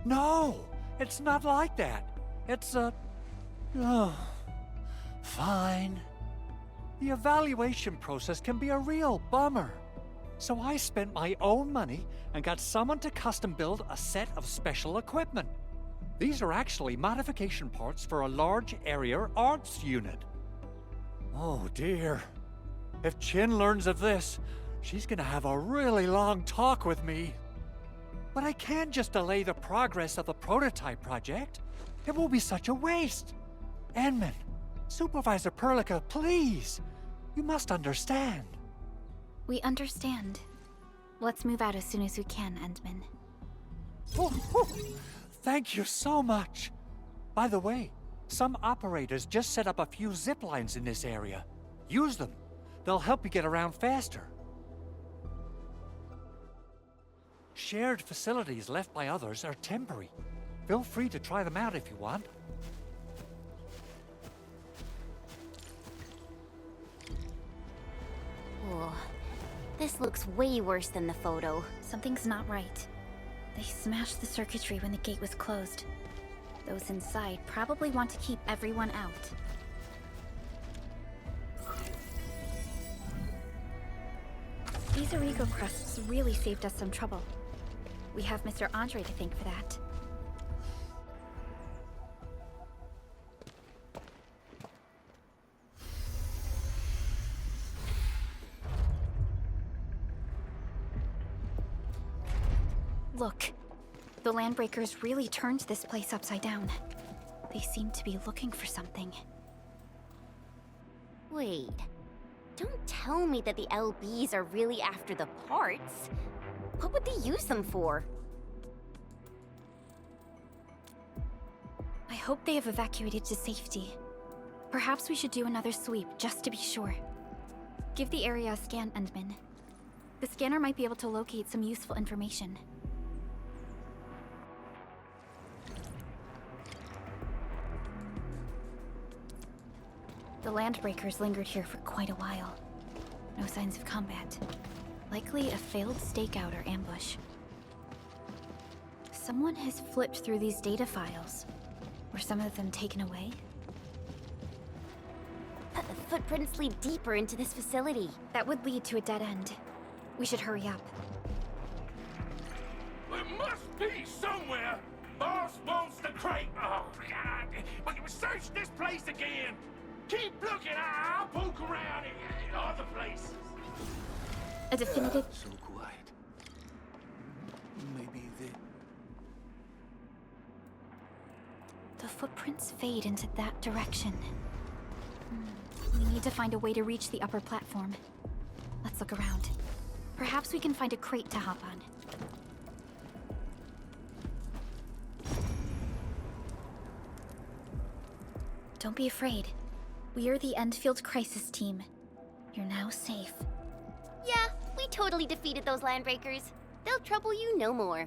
No, it's not like that. It's fine. The evaluation process can be a real bummer. So I spent my own money and got someone to custom build a set of special equipment. These are actually modification parts for a large area arts unit. Oh dear. If Chin learns of this, she's gonna have a really long talk with me. But I can't just delay the progress of the prototype project. It will be such a waste. Enman, Supervisor Perlica, please. You must understand. We understand. Let's move out as soon as we can, Endman. Thank you so much. By the way, some operators just set up a few zip lines in this area. Use them. They'll help you get around faster. Shared facilities left by others are temporary. Feel free to try them out if you want. Oh, this looks way worse than the photo. Something's not right. They smashed the circuitry when the gate was closed. Those inside probably want to keep everyone out. These Origo crusts really saved us some trouble. We have Mr. Andre to thank for that. Look, the Landbreakers really turned this place upside down. They seem to be looking for something. Wait, don't tell me that the LBs are really after the parts. What would they use them for? I hope they have evacuated to safety. Perhaps we should do another sweep, just to be sure. Give the area a scan, Endman. The scanner might be able to locate some useful information. The Landbreakers lingered here for quite a while. No signs of combat. Likely a failed stakeout or ambush. Someone has flipped through these data files. Were some of them taken away? The footprints lead deeper into this facility. That would lead to a dead end. We should hurry up. There must be somewhere. Boss wants the crate. Oh, God. We can search this place again. Keep looking. I'll poke around in other places. A definitive... So quiet. Maybe The footprints fade into that direction. We need to find a way to reach the upper platform. Let's look around. Perhaps we can find a crate to hop on. Don't be afraid. We are the Endfield Crisis Team. You're now safe. Yeah, we totally defeated those Landbreakers. They'll trouble you no more.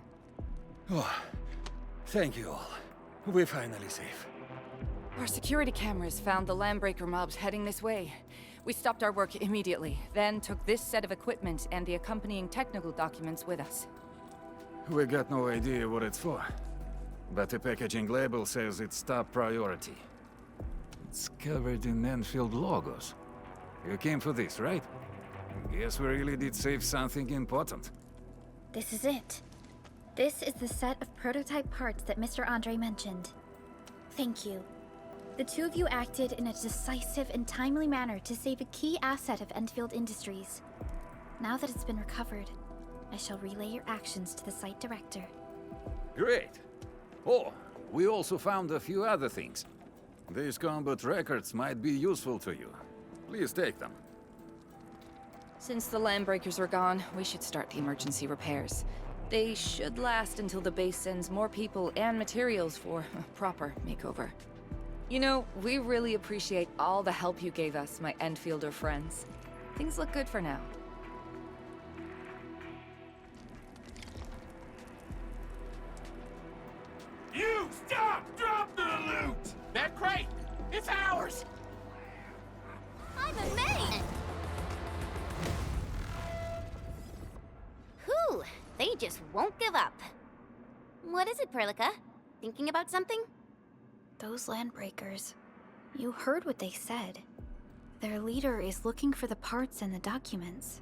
Oh, thank you all. We're finally safe. Our security cameras found the Landbreaker mobs heading this way. We stopped our work immediately, then took this set of equipment and the accompanying technical documents with us. We got no idea what it's for, but the packaging label says it's top priority. It's covered in Enfield logos. You came for this, right? Guess we really did save something important. This is it. This is the set of prototype parts that Mr. Andre mentioned. Thank you. The two of you acted in a decisive and timely manner to save a key asset of Endfield Industries. Now that it's been recovered, I shall relay your actions to the site director. Great. Oh, we also found a few other things. These combat records might be useful to you. Please take them. Since the Landbreakers are gone, we should start the emergency repairs. They should last until the base sends more people and materials for a proper makeover. You know, we really appreciate all the help you gave us, my Enfielder friends. Things look good for now. You stop! Drop the loot! That crate! It's ours! I'm a man! Whew, they just won't give up. What is it, Perlica? Thinking about something? Those Landbreakers. You heard what they said. Their leader is looking for the parts and the documents.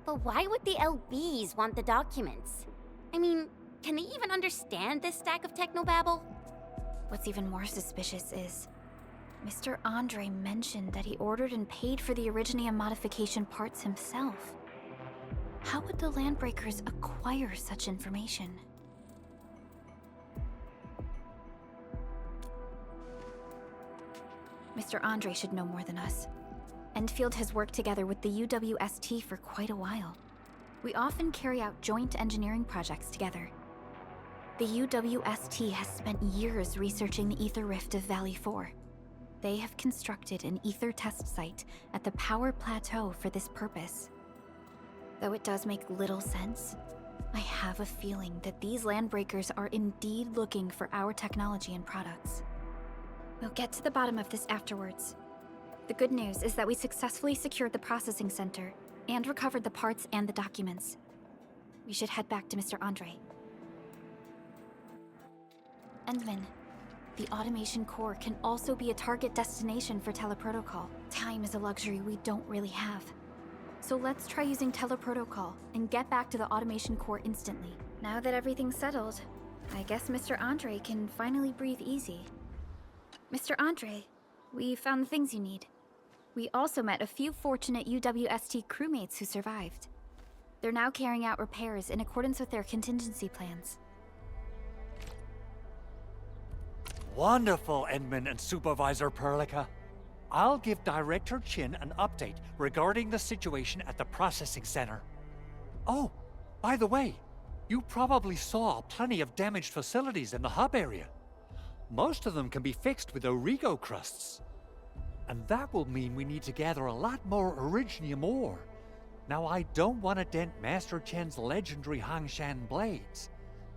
But why would the LBs want the documents? I mean, can they even understand this stack of technobabble? What's even more suspicious is Mr. Andre mentioned that he ordered and paid for the Originium modification parts himself. How would the Landbreakers acquire such information? Mr. Andre should know more than us. Endfield has worked together with the UWST for quite a while. We often carry out joint engineering projects together. The UWST has spent years researching the ether rift of Valley 4. They have constructed an ether test site at the Power Plateau for this purpose. Though it does make little sense, I have a feeling that these Landbreakers are indeed looking for our technology and products. We'll get to the bottom of this afterwards. The good news is that we successfully secured the processing center and recovered the parts and the documents. We should head back to Mr. Andre. Endman, the automation core can also be a target destination for teleprotocol. Time is a luxury we don't really have. So let's try using teleprotocol and get back to the automation core instantly. Now that everything's settled, I guess Mr. Andre can finally breathe easy. Mr. Andre, we found the things you need. We also met a few fortunate UWST crewmates who survived. They're now carrying out repairs in accordance with their contingency plans. Wonderful, Endman and Supervisor Perlica. I'll give Director Chin an update regarding the situation at the processing center. Oh, by the way, you probably saw plenty of damaged facilities in the hub area. Most of them can be fixed with Origo crusts. And that will mean we need to gather a lot more Originium ore. Now, I don't want to dent Master Chen's legendary Hangshan blades,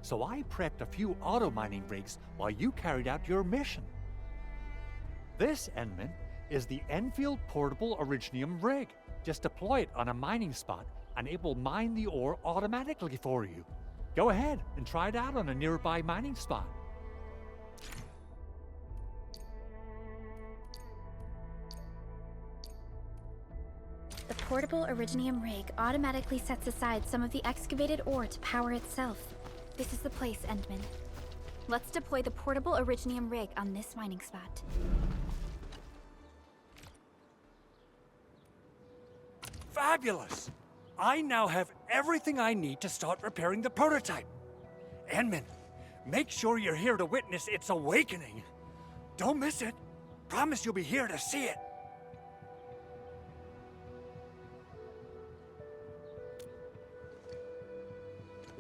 so I prepped a few auto-mining rigs while you carried out your mission. This, Endman, is the Enfield Portable Originium rig. Just deploy it on a mining spot and it will mine the ore automatically for you. Go ahead and try it out on a nearby mining spot. The portable Originium rig automatically sets aside some of the excavated ore to power itself. This is the place, Endman. Let's deploy the portable Originium rig on this mining spot. Fabulous! I now have everything I need to start repairing the prototype. Endman, make sure you're here to witness its awakening. Don't miss it. Promise you'll be here to see it.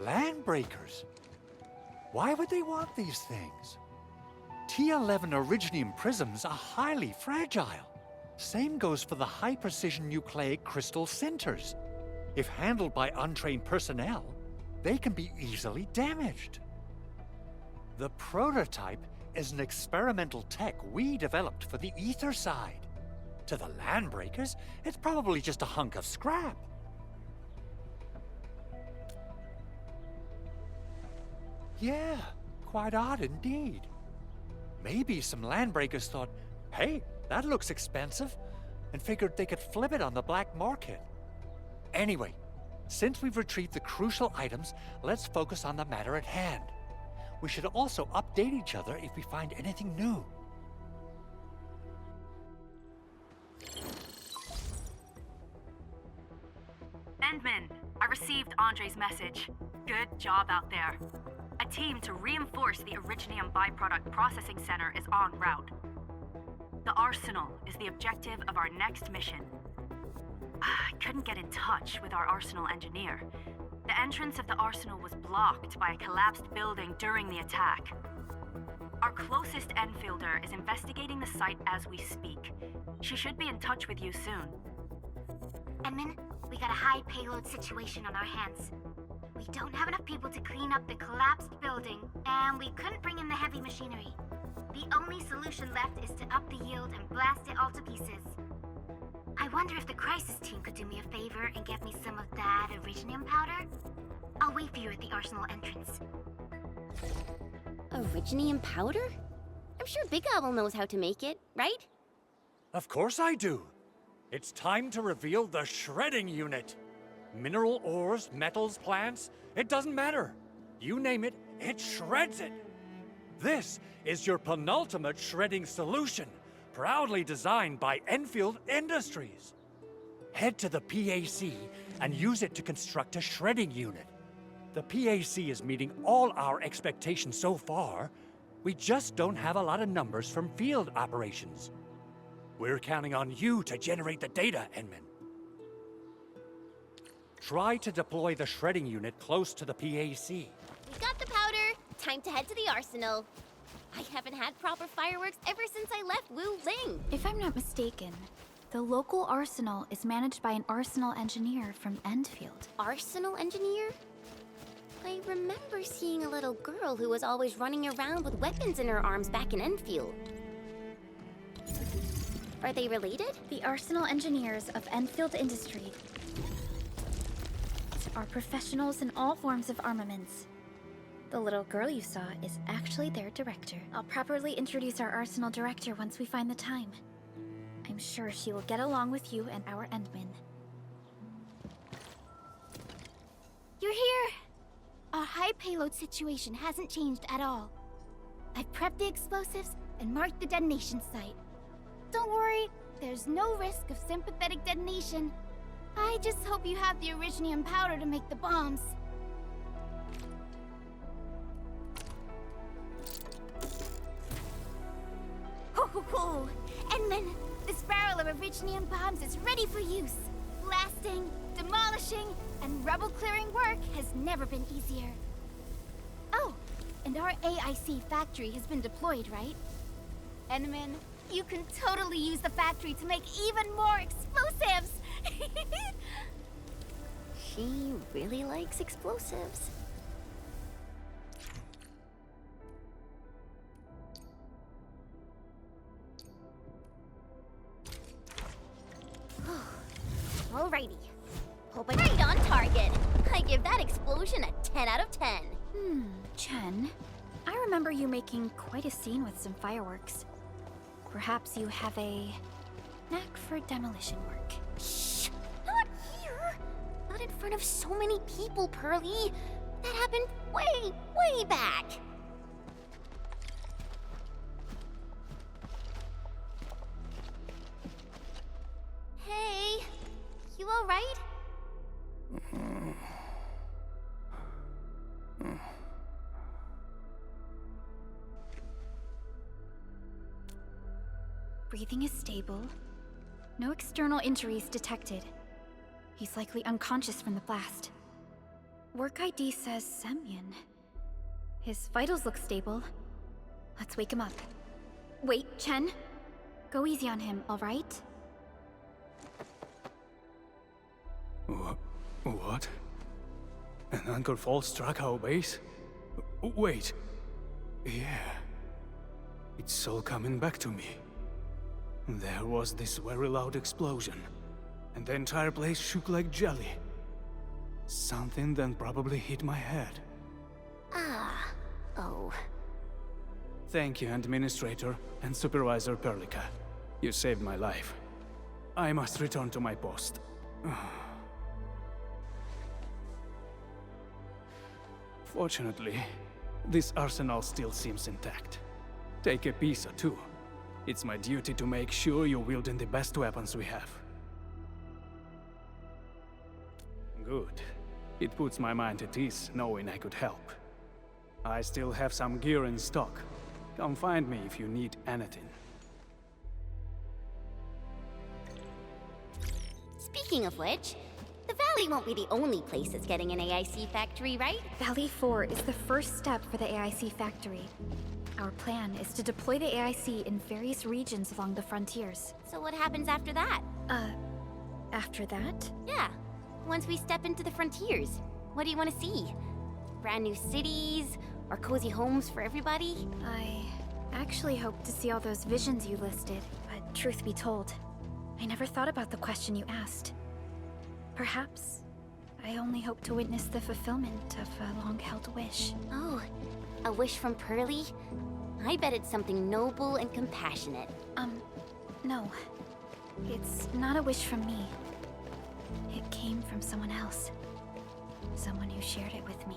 Landbreakers? Why would they want these things? T11 Originium prisms are highly fragile. Same goes for the high-precision nucleic crystal centers. If handled by untrained personnel, they can be easily damaged. The prototype is an experimental tech we developed for the ether side. To the Landbreakers, it's probably just a hunk of scrap. Yeah, quite odd indeed. Maybe some Landbreakers thought, hey, that looks expensive, and figured they could flip it on the black market. Anyway, Since we've retrieved the crucial items, let's focus on the matter at hand. We should also update each other if we find anything new. Endman, I received Andre's message. Good job out there. A team to reinforce the Originium byproduct processing center is en route. The Arsenal is the objective of our next mission. I couldn't get in touch with our Arsenal engineer. The entrance of the Arsenal was blocked by a collapsed building during the attack. Our closest Enfielder is investigating the site as we speak. She should be in touch with you soon. Edmund, we got a high payload situation on our hands. We don't have enough people to clean up the collapsed building, and we couldn't bring in the heavy machinery. The only solution left is to up the yield and blast it all to pieces. I wonder if the crisis team could do me a favor and get me some of that Originium powder? I'll wait for you at the Arsenal entrance. Originium powder? I'm sure Big Owl knows how to make it, right? Of course I do. It's time to reveal the shredding unit. Mineral ores, metals, plants, it doesn't matter. You name it, it shreds it. This is your penultimate shredding solution, proudly designed by Enfield Industries. Head to the PAC and use it to construct a shredding unit. The PAC is meeting all our expectations so far. We just don't have a lot of numbers from field operations. We're counting on you to generate the data, Enman. Try to deploy the shredding unit close to the PAC. We got the powder. Time to head to the Arsenal. I haven't had proper fireworks ever since I left Wu Ling. If I'm not mistaken, the local arsenal is managed by an arsenal engineer from Endfield. Arsenal engineer? I remember seeing a little girl who was always running around with weapons in her arms back in Enfield. Are they related? The arsenal engineers of Enfield Industry are professionals in all forms of armaments. The little girl you saw is actually their director. I'll properly introduce our arsenal director once we find the time. I'm sure she will get along with you and our Endman. You're here! Our high payload situation hasn't changed at all. I've prepped the explosives and marked the detonation site. Don't worry, there's no risk of sympathetic detonation. I just hope you have the Originium powder to make the bombs. Ho ho ho! Edmund, this barrel of Originium bombs is ready for use. Blasting, demolishing, and rubble-clearing work has never been easier. Oh, and our AIC factory has been deployed, right? Edmund, you can totally use the factory to make even more explosives! She really likes explosives. Alrighty. Hope I'm right on target. I give that explosion a 10 out of 10. Chen, I remember you making quite a scene with some fireworks. Perhaps you have a knack for demolition work. Shh! Not here! Not in front of so many people, Pearly. That happened way, way back. Hey, you alright? Breathing is stable. No external injuries detected. He's likely unconscious from the blast. Work ID says Semyon. His vitals look stable. Let's wake him up. Wait, Chen. Go easy on him, all right? What? An anchor fault struck our base? Wait. Yeah. It's all coming back to me. There was this very loud explosion, and the entire place shook like jelly. Something then probably hit my head. Oh. Thank you, Administrator and Supervisor Perlica. You saved my life. I must return to my post. Fortunately, this arsenal still seems intact. Take a piece or two. It's my duty to make sure you're wielding the best weapons we have. Good. It puts my mind at ease knowing I could help. I still have some gear in stock. Come find me if you need anything. Speaking of which, the Valley won't be the only place that's getting an AIC factory, right? Valley 4 is the first step for the AIC factory. Our plan is to deploy the AIC in various regions along the frontiers. So what happens after that? After that? Yeah. Once we step into the frontiers, what do you want to see? Brand new cities? Or cozy homes for everybody? I actually hoped to see all those visions you listed, but truth be told, I never thought about the question you asked. Perhaps I only hope to witness the fulfillment of a long-held wish. Oh, a wish from Pearly? I bet it's something noble and compassionate. No. It's not a wish from me. It came from someone else. Someone who shared it with me.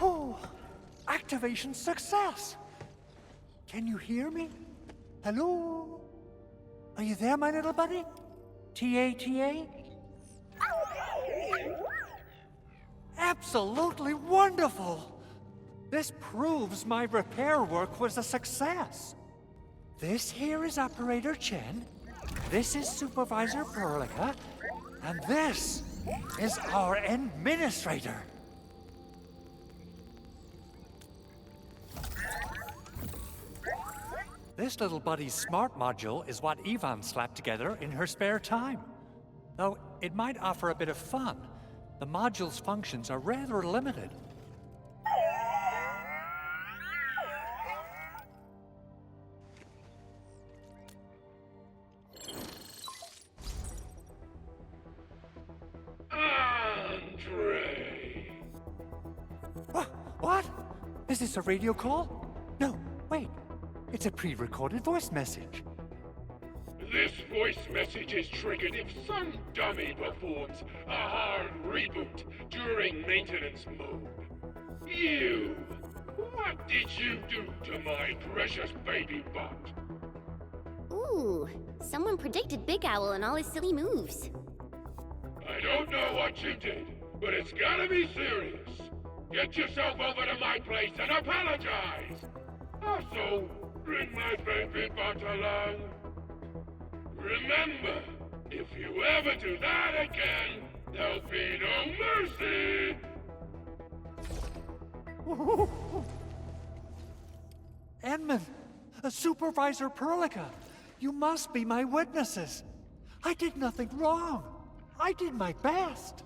Oh, activation success! Can you hear me? Hello? Are you there, my little buddy? T-A-T-A? Absolutely wonderful! This proves my repair work was a success. This here is Operator Chen, this is Supervisor Perlica, and this is our Administrator. This little buddy's smart module is what Yvonne slapped together in her spare time. Though it might offer a bit of fun, the module's functions are rather limited. Andre! What? Is this a radio call? No, wait. It's a pre-recorded voice message. This voice message is triggered if some dummy performs a hard reboot during maintenance mode. You! What did you do to my precious baby bot? Ooh, someone predicted Big Owl and all his silly moves. I don't know what you did, but it's gotta be serious. Get yourself over to my place and apologize! Also, bring my baby bot along. Remember, if you ever do that again, there'll be no mercy! Edmund, Supervisor Perlica, you must be my witnesses. I did nothing wrong. I did my best.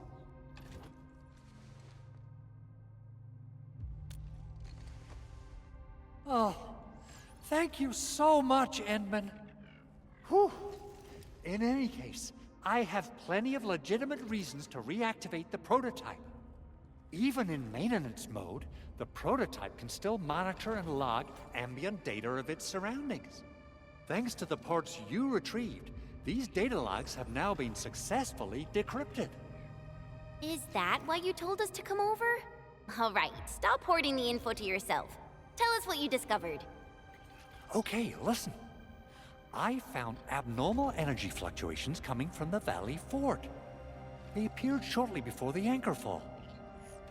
Oh, thank you so much, Edmund. Whew. In any case, I have plenty of legitimate reasons to reactivate the prototype. Even in maintenance mode, the prototype can still monitor and log ambient data of its surroundings. Thanks to the ports you retrieved, these data logs have now been successfully decrypted. Is that why you told us to come over? All right, stop hoarding the info to yourself. Tell us what you discovered. Okay, listen. I found abnormal energy fluctuations coming from the Valley Fort. They appeared shortly before the anchor fall.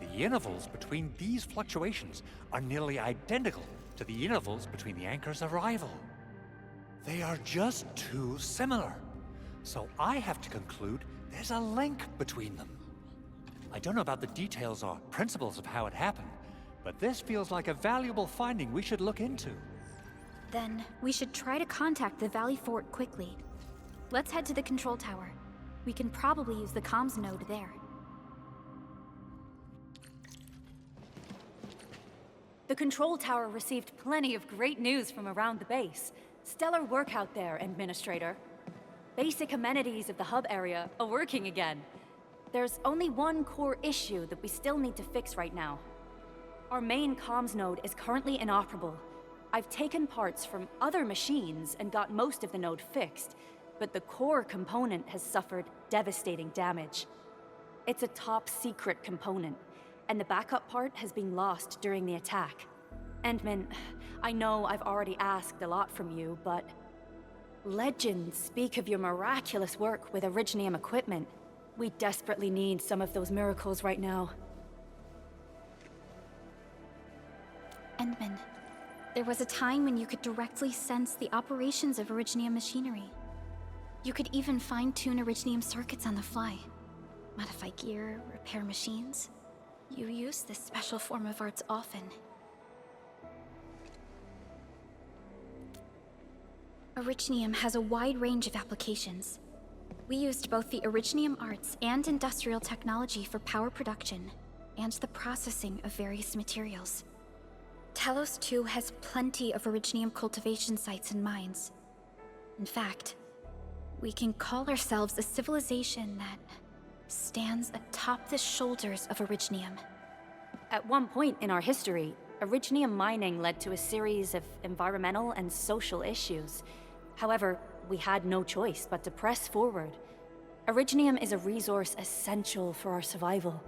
The intervals between these fluctuations are nearly identical to the intervals between the anchor's arrival. They are just too similar. So I have to conclude there's a link between them. I don't know about the details or principles of how it happened, but this feels like a valuable finding we should look into. Then we should try to contact the Valley Fort quickly. Let's head to the control tower. We can probably use the comms node there. The control tower received plenty of great news from around the base. Stellar work out there, Administrator. Basic amenities of the hub area are working again. There's only one core issue that we still need to fix right now. Our main comms node is currently inoperable. I've taken parts from other machines and got most of the node fixed, but the core component has suffered devastating damage. It's a top-secret component, and the backup part has been lost during the attack. Endman, I know I've already asked a lot from you, but legends speak of your miraculous work with Originium equipment. We desperately need some of those miracles right now. Endman, there was a time when you could directly sense the operations of Originium machinery. You could even fine-tune Originium circuits on the fly. Modify gear, repair machines. You use this special form of arts often. Originium has a wide range of applications. We used both the Originium arts and industrial technology for power production, and the processing of various materials. Talos 2 has plenty of Originium cultivation sites and mines. In fact, we can call ourselves a civilization that stands atop the shoulders of Originium. At one point in our history, Originium mining led to a series of environmental and social issues. However, we had no choice but to press forward. Originium is a resource essential for our survival.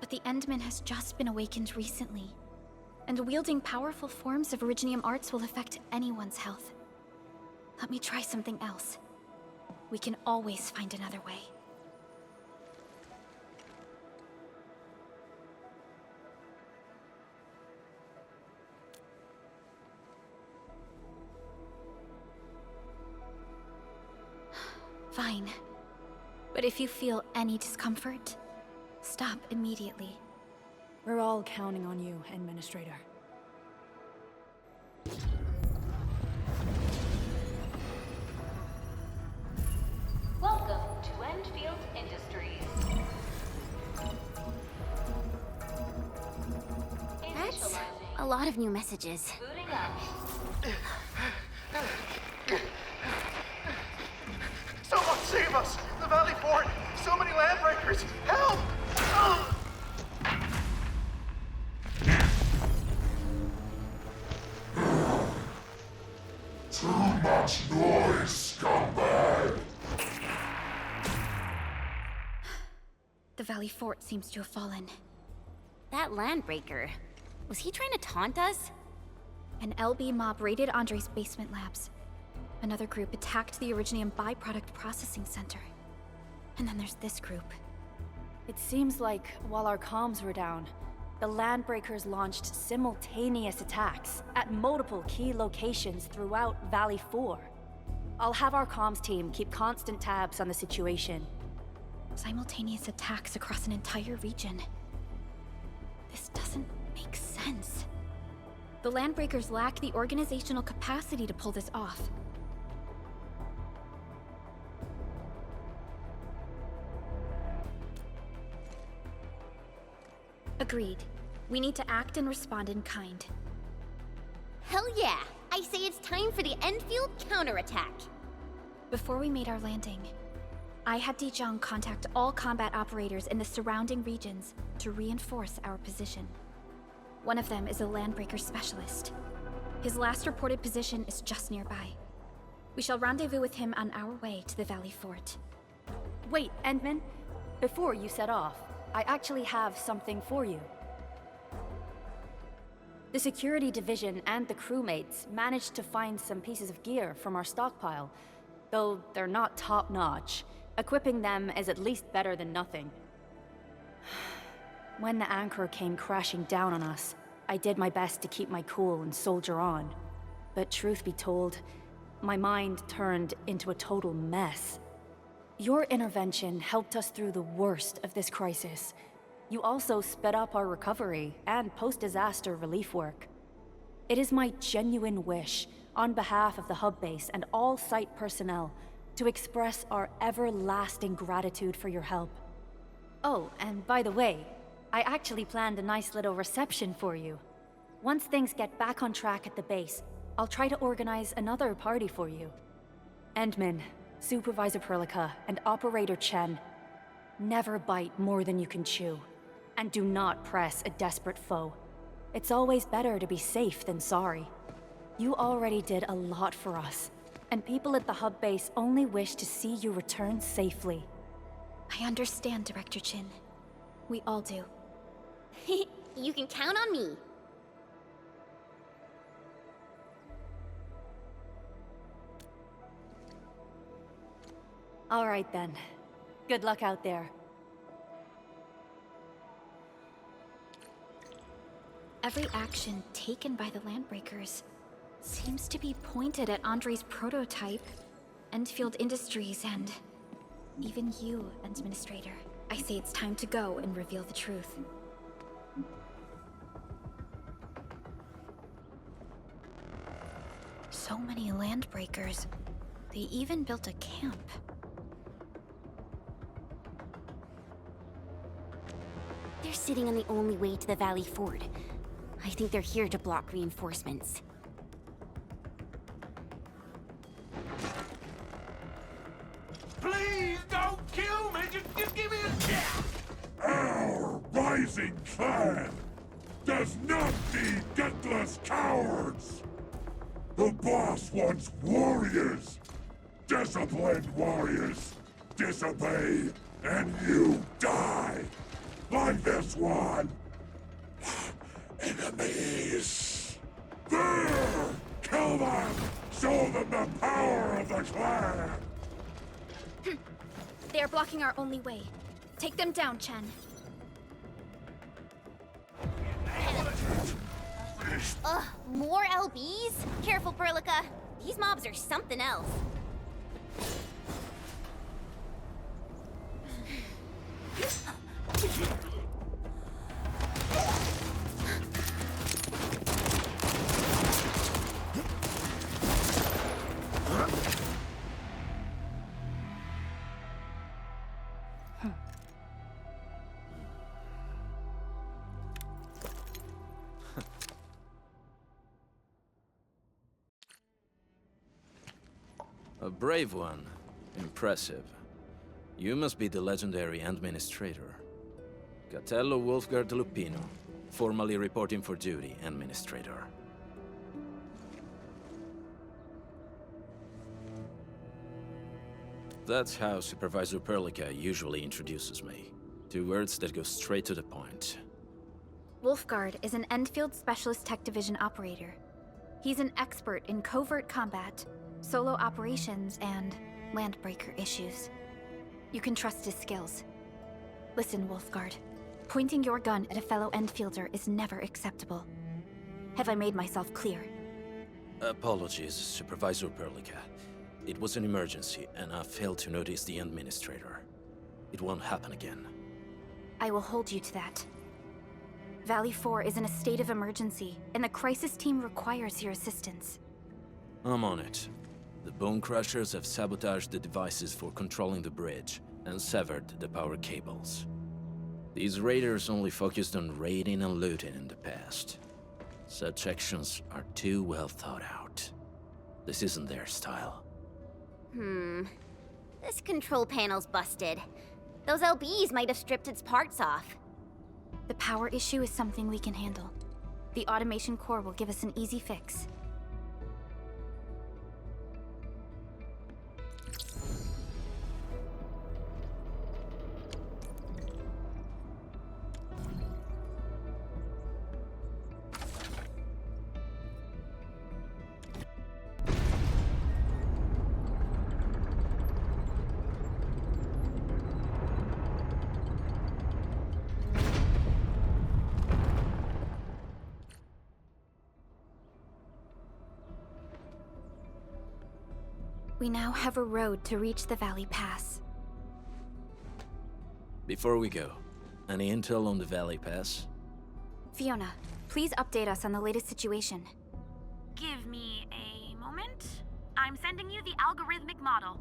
But the Endman has just been awakened recently, and wielding powerful forms of Originium arts will affect anyone's health. Let me try something else. We can always find another way. Fine. But if you feel any discomfort, stop immediately. We're all counting on you, Administrator. Welcome to Endfield Industries. That's a lot of new messages. Booting up. Someone save us! The Valley Fort! So many landbreakers! Help! Too much noise, scumbag! The Valley Fort seems to have fallen. That landbreaker, was he trying to taunt us? An LB mob raided Andre's basement labs. Another group attacked the Originium byproduct processing center. And then there's this group. It seems like while our comms were down, the Landbreakers launched simultaneous attacks at multiple key locations throughout Valley 4. I'll have our comms team keep constant tabs on the situation. Simultaneous attacks across an entire region. This doesn't make sense. The Landbreakers lack the organizational capacity to pull this off. Agreed. We need to act and respond in kind. Hell yeah! I say it's time for the Endfield counterattack! Before we made our landing, I had Dijong contact all combat operators in the surrounding regions to reinforce our position. One of them is a Landbreaker specialist. His last reported position is just nearby. We shall rendezvous with him on our way to the Valley Fort. Wait, Endman. Before you set off, I actually have something for you. The security division and the crewmates managed to find some pieces of gear from our stockpile, though they're not top-notch. Equipping them is at least better than nothing. When the anchor came crashing down on us, I did my best to keep my cool and soldier on. But truth be told, my mind turned into a total mess. Your intervention helped us through the worst of this crisis. You also sped up our recovery and post-disaster relief work. It is my genuine wish, on behalf of the hub base and all site personnel, to express our everlasting gratitude for your help. Oh, and by the way, I actually planned a nice little reception for you. Once things get back on track at the base, I'll try to organize another party for you. Endman, Supervisor Perlica, and Operator Chen, never bite more than you can chew. And do not press a desperate foe. It's always better to be safe than sorry. You already did a lot for us, and people at the hub base only wish to see you return safely. I understand, Director Chin. We all do. You can count on me. All right then. Good luck out there. Every action taken by the Landbreakers seems to be pointed at Andre's prototype, Endfield Industries, and even you, Administrator. I say it's time to go and reveal the truth. So many Landbreakers. They even built a camp. They're sitting on the only way to the Valley Ford. I think they're here to block reinforcements. Please don't kill me! Just give me a chance! Our rising clan does not need gutless cowards! The boss wants warriors! Disciplined warriors! Disobey, and you die! Like this one! Enemies! There! Kill them! Show them the power of the clan! They are blocking our only way. Take them down, Chen. Ugh, more LBs? Careful, Perlica. These mobs are something else. A brave one. Impressive. You must be the legendary Administrator. Catello Wolfgard Lupino, formally reporting for duty, Administrator. That's how Supervisor Perlica usually introduces me. 2 words that go straight to the point. Wolfgard is an Endfield Specialist Tech Division operator. He's an expert in covert combat, solo operations, and Landbreaker issues. You can trust his skills. Listen, Wolfgard. Pointing your gun at a fellow Endfielder is never acceptable. Have I made myself clear? Apologies, Supervisor Perlica. It was an emergency, and I failed to notice the Administrator. It won't happen again. I will hold you to that. Valley 4 is in a state of emergency, and the crisis team requires your assistance. I'm on it. The Bone Crushers have sabotaged the devices for controlling the bridge, and severed the power cables. These raiders only focused on raiding and looting in the past. Such actions are too well thought out. This isn't their style. This control panel's busted. Those LBs might have stripped its parts off. The power issue is something we can handle. The automation core will give us an easy fix. We now have a road to reach the Valley Pass. Before we go, any intel on the Valley Pass? Fiona, please update us on the latest situation. Give me a moment. I'm sending you the algorithmic model.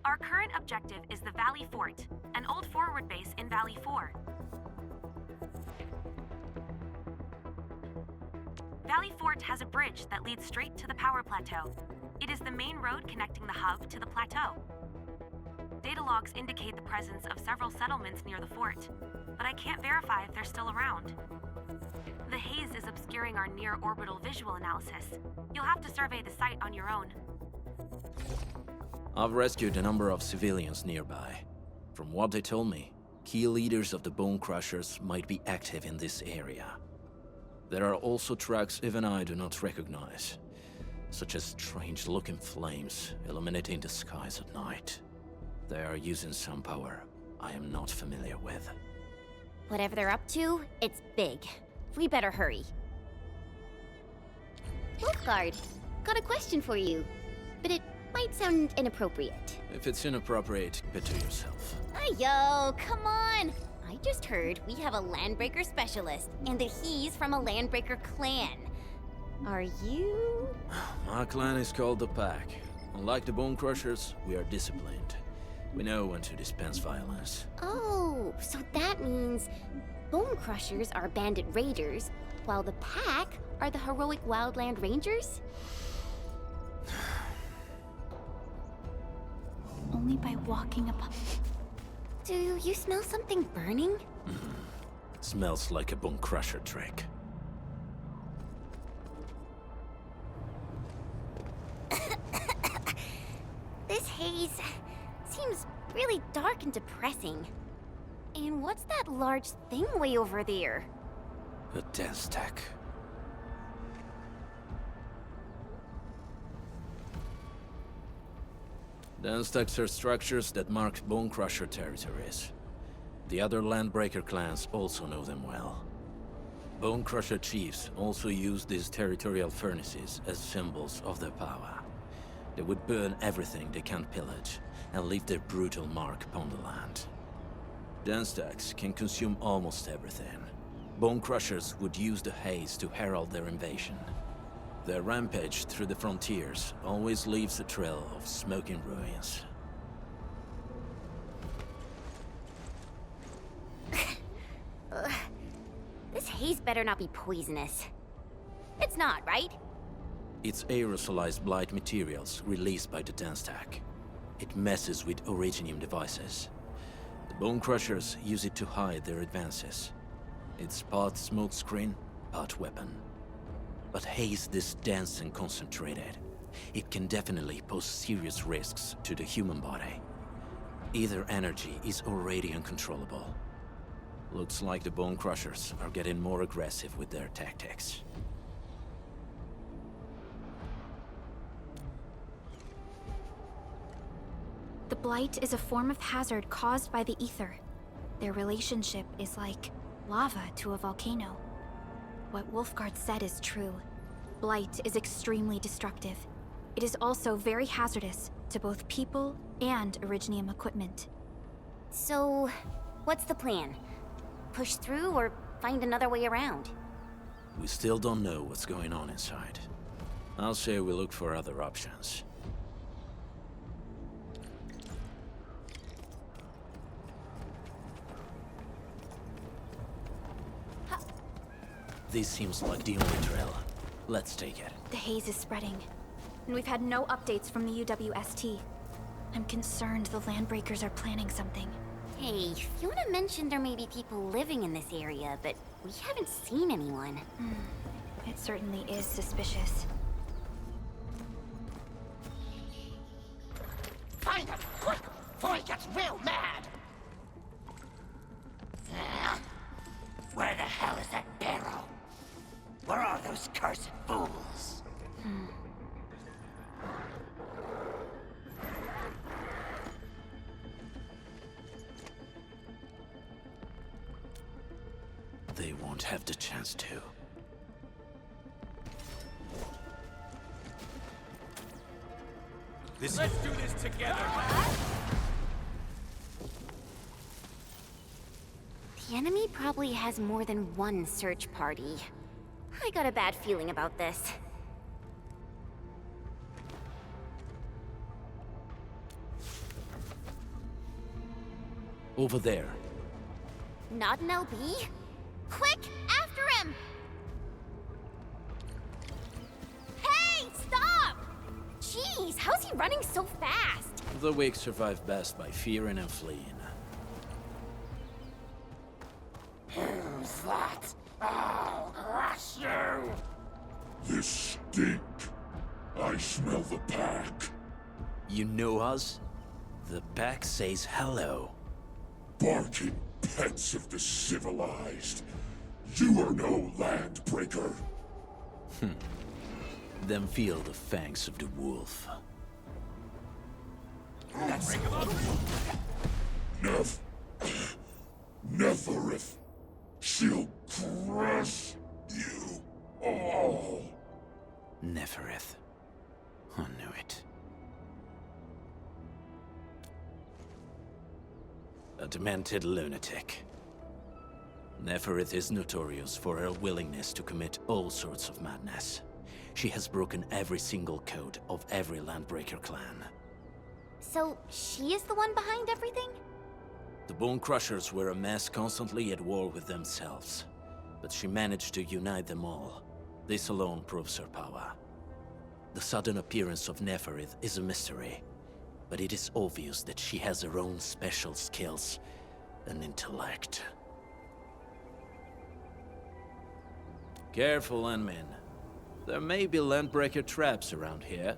Our current objective is the Valley Fort, an old forward base in Valley 4. Valley Fort has a bridge that leads straight to the power plateau. It is the main road connecting the hub to the plateau. Data logs indicate the presence of several settlements near the fort, but I can't verify if they're still around. The haze is obscuring our near-orbital visual analysis. You'll have to survey the site on your own. I've rescued a number of civilians nearby. From what they told me, key leaders of the Bone Crushers might be active in this area. There are also tracks even I do not recognize, such as strange-looking flames illuminating the skies at night. They are using some power I am not familiar with. Whatever they're up to, it's big. We better hurry. Wolfguard, got a question for you, but it might sound inappropriate. If it's inappropriate, keep it to yourself. Yo, come on! I just heard we have a Landbreaker specialist, and that he's from a Landbreaker clan. Are you? My clan is called the Pack. Unlike the Bone Crushers, we are disciplined. We know when to dispense violence. Oh, so that means Bone Crushers are bandit raiders, while the Pack are the heroic Wildland Rangers? Only by walking upon... Do you smell something burning? Smells like a Bone Crusher trick. This haze seems really dark and depressing. And what's that large thing way over there? A daesz tech. Daesz techs are structures that mark Bone Crusher territories. The other Landbreaker clans also know them well. Bone Crusher chiefs also use these territorial furnaces as symbols of their power. They would burn everything they can't pillage, and leave their brutal mark upon the land. Daesz techs can consume almost everything. Bone Crushers would use the haze to herald their invasion. Their rampage through the frontiers always leaves a trail of smoking ruins. This haze better not be poisonous. It's not, right? It's aerosolized blight materials released by the daesz tech. It messes with Originium devices. The Bone Crushers use it to hide their advances. It's part smokescreen, part weapon. But haze this dense and concentrated. It can definitely pose serious risks to the human body. Either energy is already uncontrollable. Looks like the Bone Crushers are getting more aggressive with their tactics. The Blight is a form of hazard caused by the ether. Their relationship is like lava to a volcano. What Wolfguard said is true. Blight is extremely destructive. It is also very hazardous to both people and Originium equipment. So, what's the plan? Push through or find another way around? We still don't know what's going on inside. I'll say we look for other options. This seems like the only trail. Let's take it. The haze is spreading, and we've had no updates from the UWST. I'm concerned the Landbreakers are planning something. Hey, Fiona mentioned there may be people living in this area, but we haven't seen anyone. It certainly is suspicious. Find him, quick, before he gets real mad! Where the hell is that barrel? Where are those cursed fools? They won't have the chance to. Let's do this together! The enemy probably has more than one search party. I got a bad feeling about this. Over there. Not an LB? Quick, after him! Hey, stop! Jeez! how's he running so fast? The weak survive best by fearing and fleeing. Who's that? I'll crush you! This stink. I smell the pack. You know us? The pack says hello. Barking pets of the civilized. You are no landbreaker. Then feel the fangs of the wolf. Neferith. She'll crush you all. Neferith. I knew it. A demented lunatic. Neferith is notorious for her willingness to commit all sorts of madness. She has broken every single code of every Landbreaker clan. So, she is the one behind everything? The Bone Crushers were a mess constantly at war with themselves. But she managed to unite them all. This alone proves her power. The sudden appearance of Neferith is a mystery, but it is obvious that she has her own special skills and intellect. Careful, Unmin. There may be Landbreaker traps around here.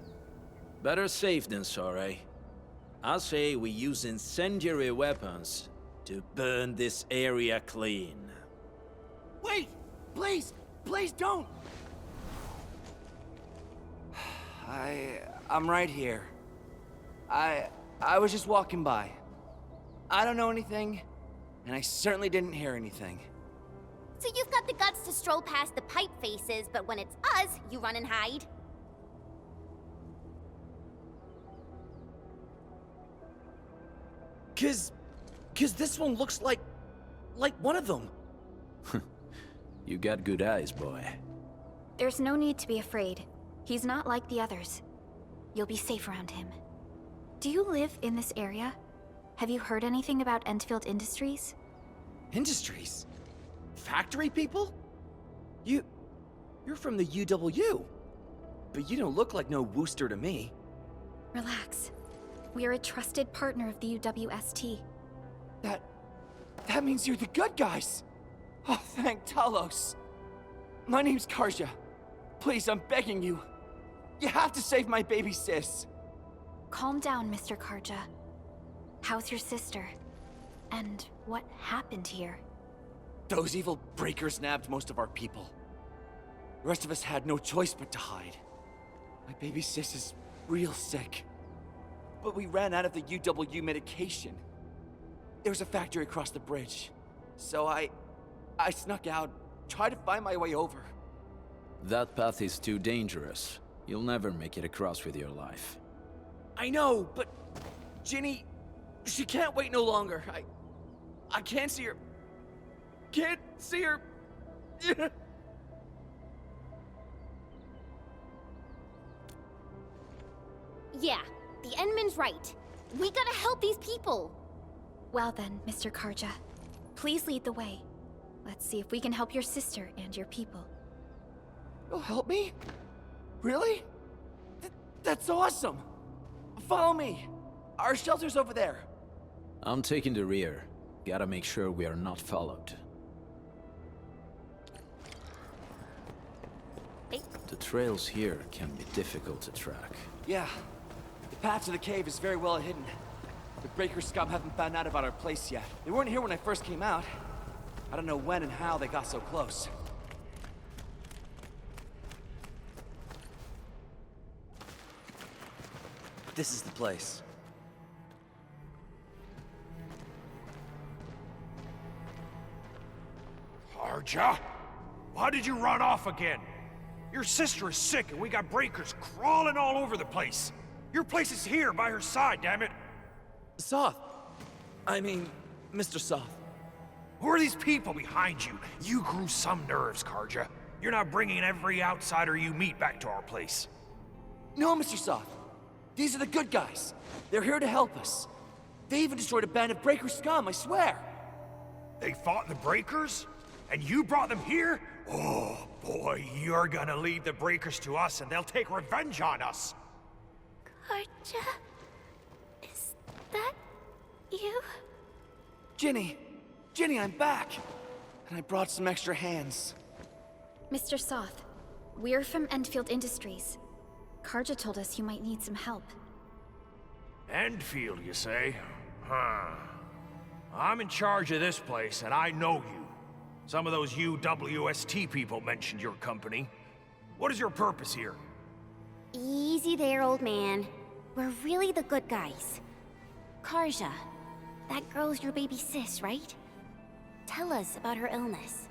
Better safe than sorry. I say we use incendiary weapons to burn this area clean. Wait! Please! Please don't! I'm right here. I was just walking by. I don't know anything, and I certainly didn't hear anything. So you've got the guts to stroll past the pipe faces, but when it's us, you run and hide? Cause this one looks like one of them. You got good eyes, boy. There's no need to be afraid. He's not like the others. You'll be safe around him. Do you live in this area? Have you heard anything about Endfield Industries? Industries? Factory people? You're from the UW. But you don't look like no Wooster to me. Relax. We are a trusted partner of the UWST. That means you're the good guys! Oh, thank Talos. My name's Karja. Please, I'm begging you. You have to save my baby sis. Calm down, Mr. Karja. How's your sister? And what happened here? Those evil breakers nabbed most of our people. The rest of us had no choice but to hide. My baby sis is real sick. But we ran out of the UW medication. There was a factory across the bridge. So I snuck out, tried to find my way over. That path is too dangerous. You'll never make it across with your life. I know, but Ginny, she can't wait no longer. I can't see her. Can't see her. Yeah, the Endman's right. We gotta help these people. Well then, Mr. Karja, please lead the way. Let's see if we can help your sister and your people. You'll help me? Really? That's awesome! Follow me! Our shelter's over there. I'm taking the rear. Gotta make sure we are not followed. The trails here can be difficult to track. Yeah. The path to the cave is very well hidden. The Breaker scum haven't found out about our place yet. They weren't here when I first came out. I don't know when and how they got so close. This is the place. Karja? Why did you run off again? Your sister is sick and we got breakers crawling all over the place. Your place is here by her side, damn it. Soth. I mean, Mr. Soth. Who are these people behind you? You grew some nerves, Karja. You're not bringing every outsider you meet back to our place. No, Mr. Soth. These are the good guys. They're here to help us. They even destroyed a band of Breaker scum, I swear. They fought the Breakers? And you brought them here? Oh, boy, you're gonna lead the Breakers to us and they'll take revenge on us. Karja. Karja? Is that you? Ginny! Ginny, I'm back! And I brought some extra hands. Mr. Soth, we're from Endfield Industries. Karja told us you might need some help. Endfield, you say? Huh. I'm in charge of this place, and I know you. Some of those UWST people mentioned your company. What is your purpose here? Easy there, old man. We're really the good guys. Karja, that girl's your baby sis, right? Tell us about her illness.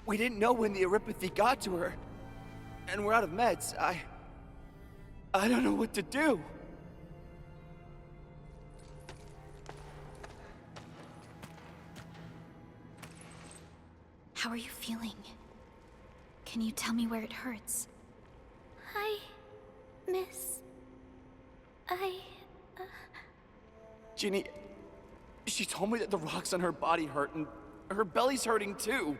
We didn't know when the Eurypathy got to her. And we're out of meds. I don't know what to do. How are you feeling? Can you tell me where it hurts? Hi, miss. Ginny, she told me that the rocks on her body hurt, and her belly's hurting too.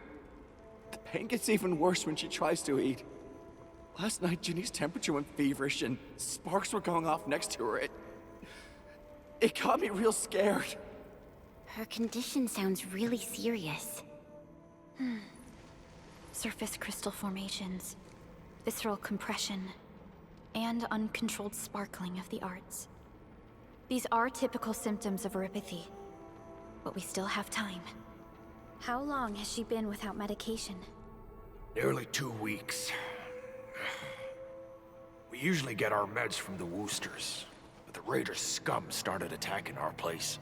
The pain gets even worse when she tries to eat. Last night, Ginny's temperature went feverish, and sparks were going off next to her. It got me real scared. Her condition sounds really serious. Surface crystal formations, visceral compression, and uncontrolled sparkling of the arts. These are typical symptoms of Eurypathy, but we still have time. How long has she been without medication? Nearly 2 weeks. We usually get our meds from the Woosters, but the Raiders' scum started attacking our place.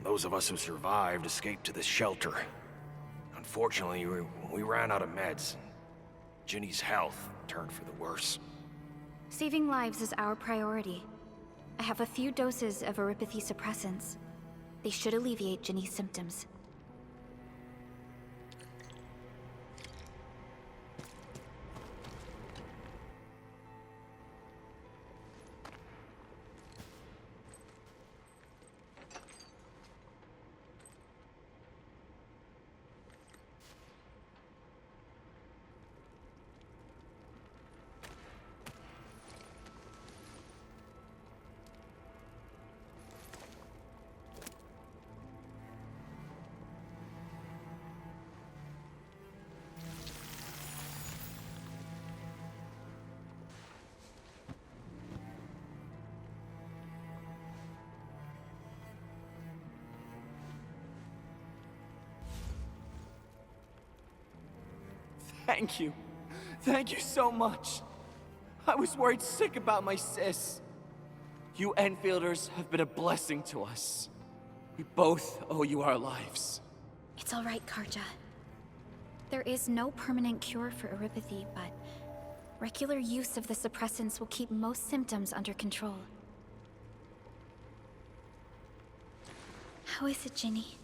Those of us who survived escaped to this shelter. Unfortunately, we ran out of meds. Ginny's health turned for the worse. Saving lives is our priority. I have a few doses of Eurypathy suppressants. They should alleviate Ginny's symptoms. Thank you. Thank you so much. I was worried sick about my sis. You Enfielders have been a blessing to us. We both owe you our lives. It's all right, Karja. There is no permanent cure for Eurypathy, but regular use of the suppressants will keep most symptoms under control. How is it, Ginny?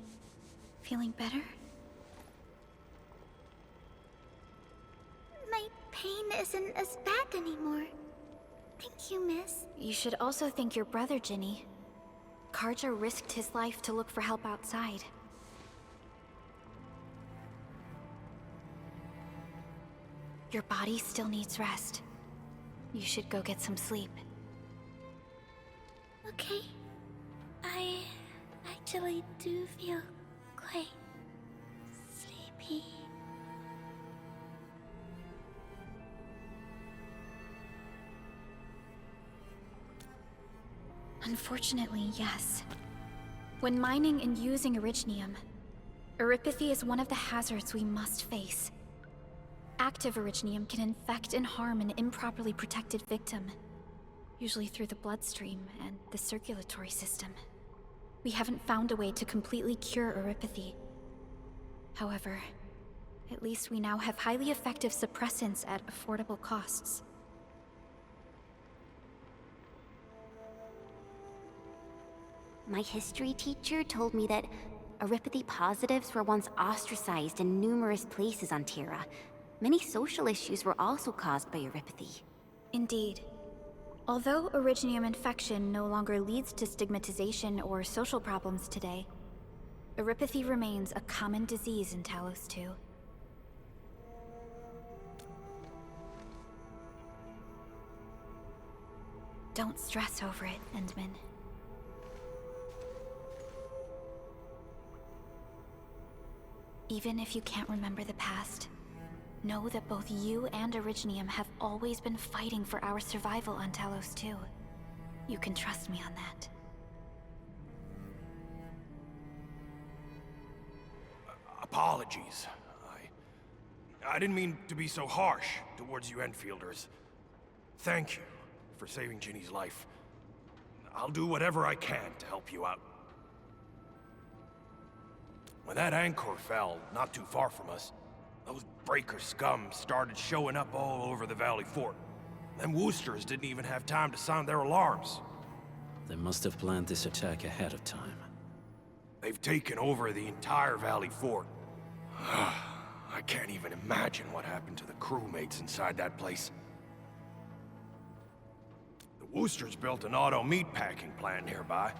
Feeling better? My pain isn't as bad anymore. Thank you, miss. You should also thank your brother, Ginny. Karja risked his life to look for help outside. Your body still needs rest. You should go get some sleep. Okay. I actually do feel quite sleepy. Unfortunately, yes. When mining and using Originium, Eurypathy is one of the hazards we must face. Active Originium can infect and harm an improperly protected victim, usually through the bloodstream and the circulatory system. We haven't found a way to completely cure Eurypathy. However, at least we now have highly effective suppressants at affordable costs. My history teacher told me that Eurypathy positives were once ostracized in numerous places on Terra. Many social issues were also caused by Eurypathy. Indeed. Although Originium infection no longer leads to stigmatization or social problems today, Eurypathy remains a common disease in Talos 2. Don't stress over it, Endman. Even if you can't remember the past, know that both you and Originium have always been fighting for our survival on Talos too. You can trust me on that. Apologies. I didn't mean to be so harsh towards you Enfielders. Thank you for saving Ginny's life. I'll do whatever I can to help you out. When that anchor fell not too far from us, those breaker scum started showing up all over the Valley Fort. Them Woosters didn't even have time to sound their alarms. They must have planned this attack ahead of time. They've taken over the entire Valley Fort. I can't even imagine what happened to the crewmates inside that place. The Woosters built an auto meatpacking plant nearby.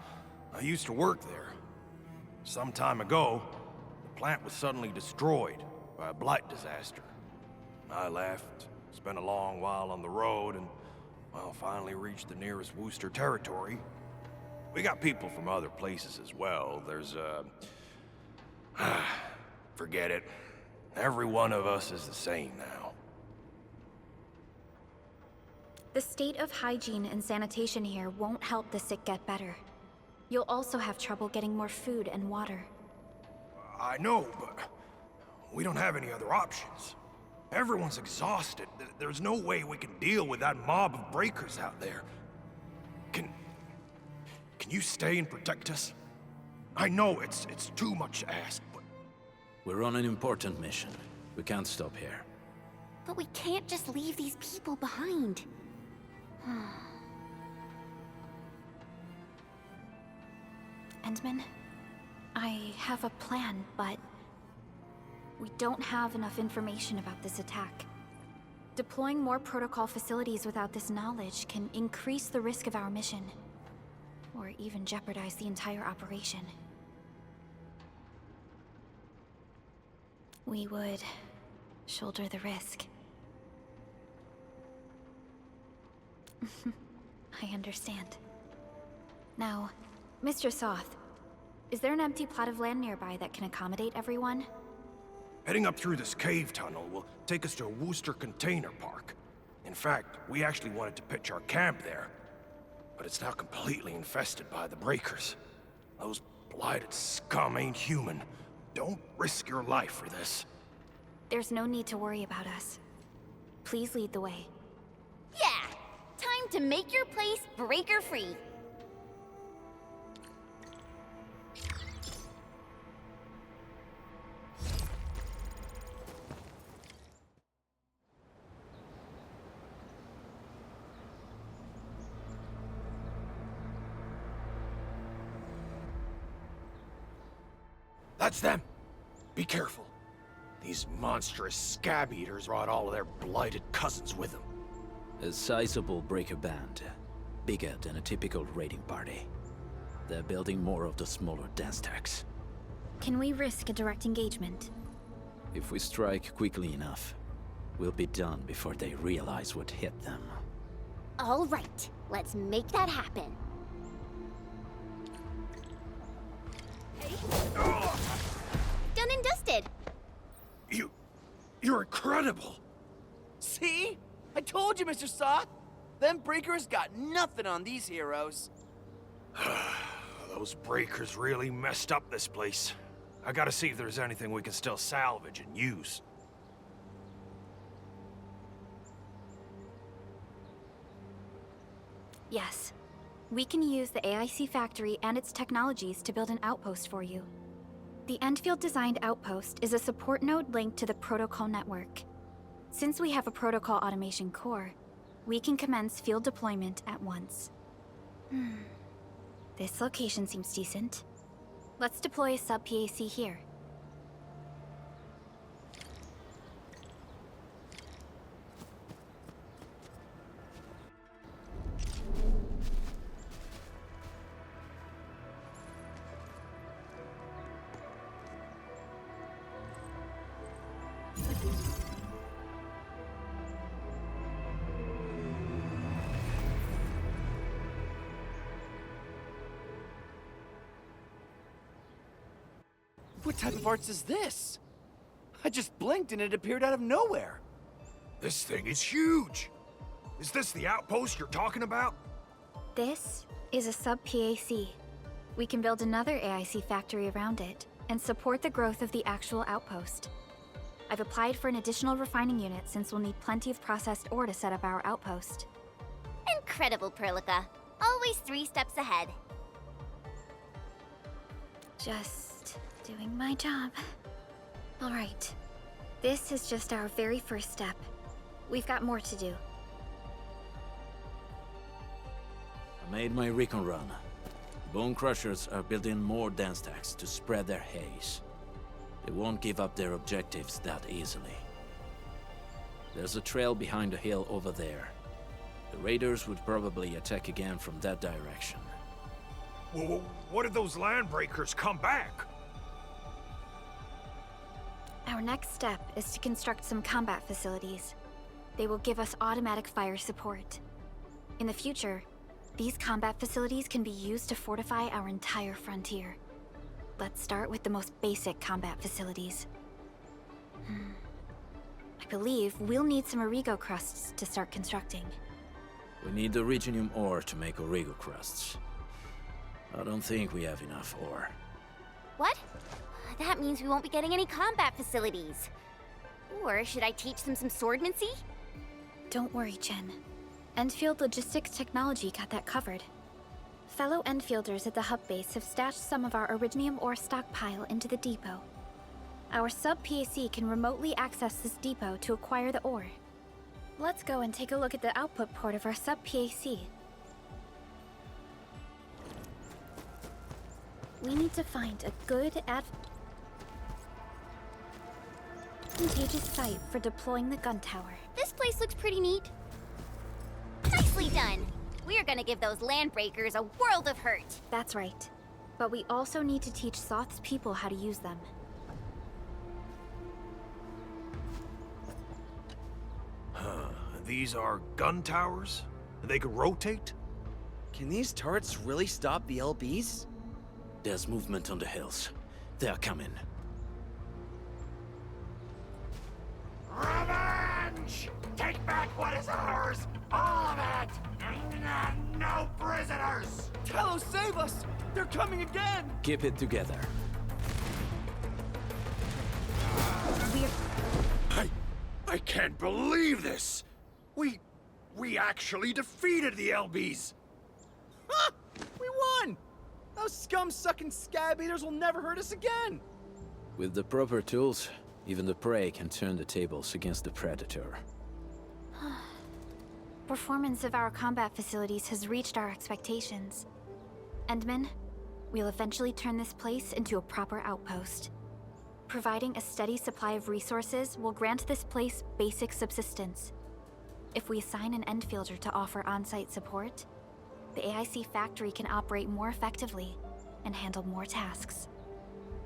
I used to work there. Some time ago, the plant was suddenly destroyed by a blight disaster. I left, spent a long while on the road, and, well, finally reached the nearest Wooster territory. We got people from other places as well. There's, forget it. Every one of us is the same now. The state of hygiene and sanitation here won't help the sick get better. You'll also have trouble getting more food and water. I know, but we don't have any other options. Everyone's exhausted. There's no way we can deal with that mob of breakers out there. Can you stay and protect us? I know it's too much to ask, but... We're on an important mission. We can't stop here. But we can't just leave these people behind. Endman, I have a plan, but we don't have enough information about this attack. Deploying more protocol facilities without this knowledge can increase the risk of our mission, or even jeopardize the entire operation. We would shoulder the risk. I understand. Now, Mr. Soth, is there an empty plot of land nearby that can accommodate everyone? Heading up through this cave tunnel will take us to a Wooster container park. In fact, we actually wanted to pitch our camp there. But it's now completely infested by the breakers. Those blighted scum ain't human. Don't risk your life for this. There's no need to worry about us. Please lead the way. Yeah! Time to make your place breaker-free. That's them! Be careful. These monstrous scab eaters brought all of their blighted cousins with them. A sizable breaker band. Bigger than a typical raiding party. They're building more of the smaller dance tags. Can we risk a direct engagement? If we strike quickly enough, we'll be done before they realize what hit them. All right, let's make that happen. Done and dusted. You're incredible. See? I told you, Mr. Soth. Them breakers got nothing on these heroes. Those breakers really messed up this place. I gotta see if there's anything we can still salvage and use. Yes. We can use the AIC factory and its technologies to build an outpost for you. The Endfield designed outpost is a support node linked to the protocol network. Since we have a protocol automation core, we can commence field deployment at once. This location seems decent. Let's deploy a sub-PAC here. What type of arts is this? I just blinked and it appeared out of nowhere. This thing is huge! Is this the outpost you're talking about? This is a sub-PAC. We can build another AIC factory around it and support the growth of the actual outpost. I've applied for an additional refining unit since we'll need plenty of processed ore to set up our outpost. Incredible, Perlica. Always 3 steps ahead. Just doing my job. All right. This is just our very first step. We've got more to do. I made my recon run. Bone Crushers are building more dance stacks to spread their haze. They won't give up their objectives that easily. There's a trail behind the hill over there. The raiders would probably attack again from that direction. Well, what if those landbreakers come back? Our next step is to construct some combat facilities. They will give us automatic fire support. In the future, these combat facilities can be used to fortify our entire frontier. Let's start with the most basic combat facilities. I believe we'll need some Origo crusts to start constructing. We need the Reginium ore to make Origo crusts. I don't think we have enough ore. What? That means we won't be getting any combat facilities. Or should I teach them some swordmancy? Don't worry, Chen. Endfield Logistics Technology got that covered. Fellow Enfielders at the hub base have stashed some of our Originium ore stockpile into the depot. Our sub-PAC can remotely access this depot to acquire the ore. Let's go and take a look at the output port of our sub-PAC. We need to find a good advantageous site for deploying the gun tower. This place looks pretty neat. Nicely done! We are gonna give those landbreakers a world of hurt. That's right. But we also need to teach Soth's people how to use them. These are gun towers? They could rotate? Can these turrets really stop the LBs? There's movement on the hills. They're coming. Revenge! Take back what is ours! All of it! No prisoners! Talos, save us! They're coming again! Keep it together. I can't believe this! We actually defeated the LBs! Ha! We won! Those scum-sucking scab eaters will never hurt us again! With the proper tools, even the prey can turn the tables against the predator. Performance of our combat facilities has reached our expectations. Endman, we'll eventually turn this place into a proper outpost. Providing a steady supply of resources will grant this place basic subsistence. If we assign an Endfielder to offer on-site support, the AIC factory can operate more effectively and handle more tasks.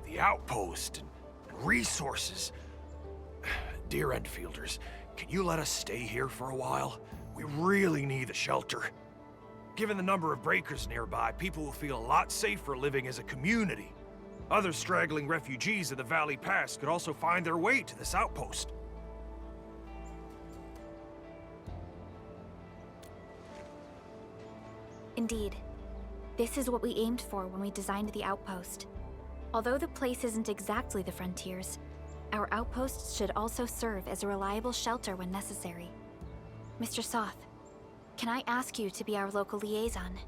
The outpost and resources. Dear Endfielders, can you let us stay here for a while? We really need the shelter. Given the number of breakers nearby, people will feel a lot safer living as a community. Other straggling refugees of the Valley Pass could also find their way to this outpost. Indeed. This is what we aimed for when we designed the outpost. Although the place isn't exactly the frontiers, our outposts should also serve as a reliable shelter when necessary. Mr. Soth, can I ask you to be our local liaison?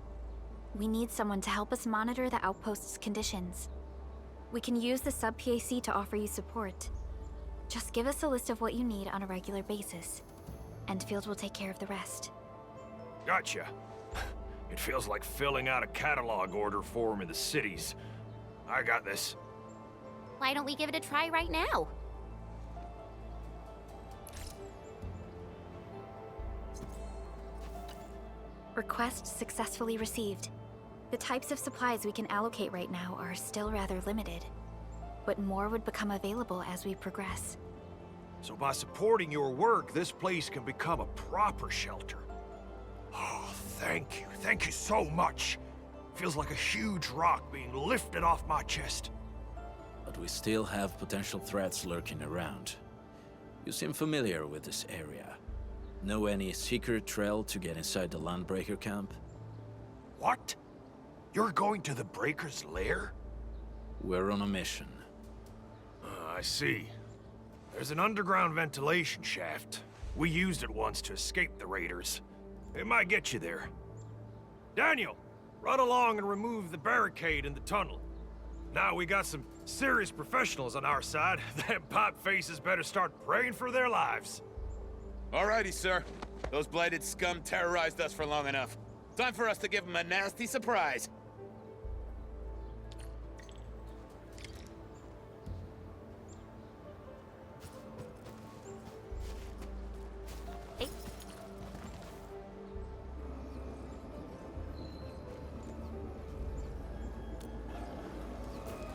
We need someone to help us monitor the outpost's conditions. We can use the sub-PAC to offer you support. Just give us a list of what you need on a regular basis. Endfield will take care of the rest. Gotcha. It feels like filling out a catalog order form in the cities. I got this. Why don't we give it a try right now? Request successfully received. The types of supplies we can allocate right now are still rather limited, but more would become available as we progress. So by supporting your work, this place can become a proper shelter. Oh, thank you. Thank you so much. Feels like a huge rock being lifted off my chest. but we still have potential threats lurking around. You seem familiar with this area. Know any secret trail to get inside the Landbreaker camp? What? You're going to the Breaker's lair? We're on a mission. I see. There's an underground ventilation shaft. We used it once to escape the raiders. It might get you there. Daniel, run along and remove the barricade in the tunnel. Now we got some serious professionals on our side. Them pipe faces better start praying for their lives. Alrighty, sir. Those blighted scum terrorized us for long enough. Time for us to give them a nasty surprise.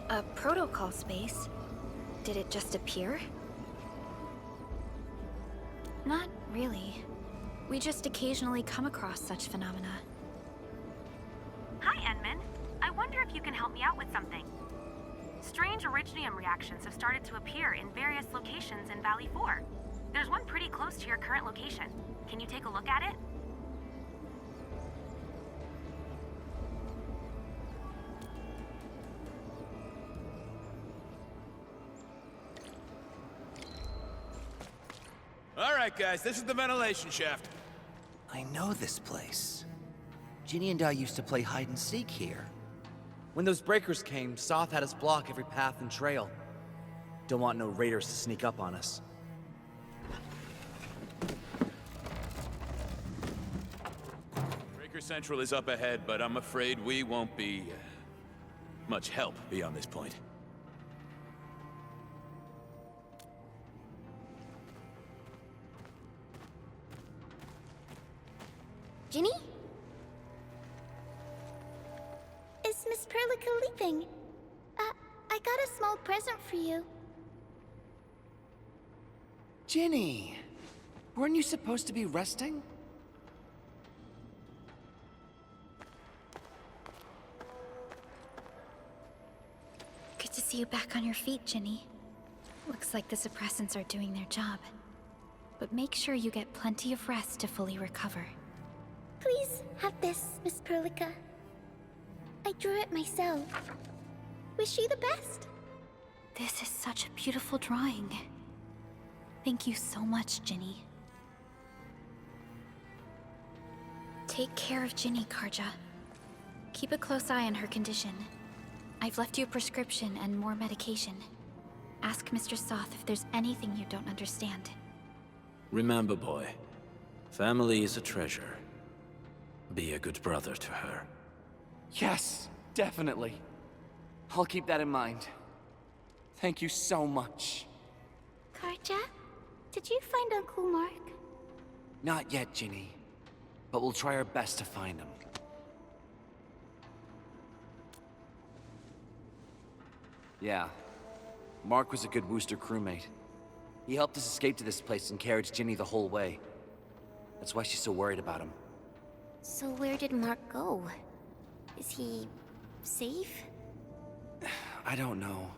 A protocol space? Did it just appear? Not really. We just occasionally come across such phenomena. Hi, Enman. I wonder if you can help me out with something. Strange originium reactions have started to appear in various locations in Valley 4. There's one pretty close to your current location. Can you take a look at it? Alright, guys, this is the ventilation shaft. I know this place. Ginny and I used to play hide and seek here. When those breakers came, Soth had us block every path and trail. Don't want no raiders to sneak up on us. Breaker Central is up ahead, but I'm afraid we won't be much help beyond this point. Ginny? Is Miss Perlica leaving? I got a small present for you. Ginny! Weren't you supposed to be resting? Good to see you back on your feet, Ginny. Looks like the suppressants are doing their job. But make sure you get plenty of rest to fully recover. Please have this, Miss Perlica. I drew it myself. Wish you the best. This is such a beautiful drawing. Thank you so much, Ginny. Take care of Ginny, Karja. Keep a close eye on her condition. I've left you a prescription and more medication. Ask Mr. Soth if there's anything you don't understand. Remember, boy, family is a treasure. Be a good brother to her. Yes, definitely. I'll keep that in mind. Thank you so much. Karja, did you find Uncle Mark? Not yet, Ginny. But we'll try our best to find him. Yeah. Mark was a good Wooster crewmate. He helped us escape to this place and carried Ginny the whole way. That's why she's so worried about him. So where did Mark go? Is he safe? I don't know.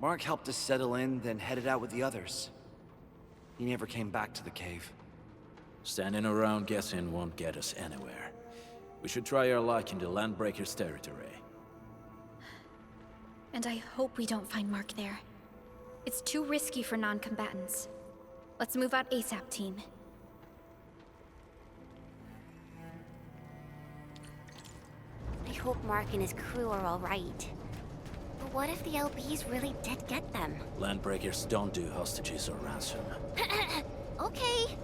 Mark helped us settle in, then headed out with the others. He never came back to the cave. Standing around guessing won't get us anywhere. We should try our luck in the Landbreaker's territory. And I hope we don't find Mark there. It's too risky for non-combatants. Let's move out ASAP, team. I hope Mark and his crew are all right. But what if the LBs really did get them? Landbreakers don't do hostages or ransom. Okay.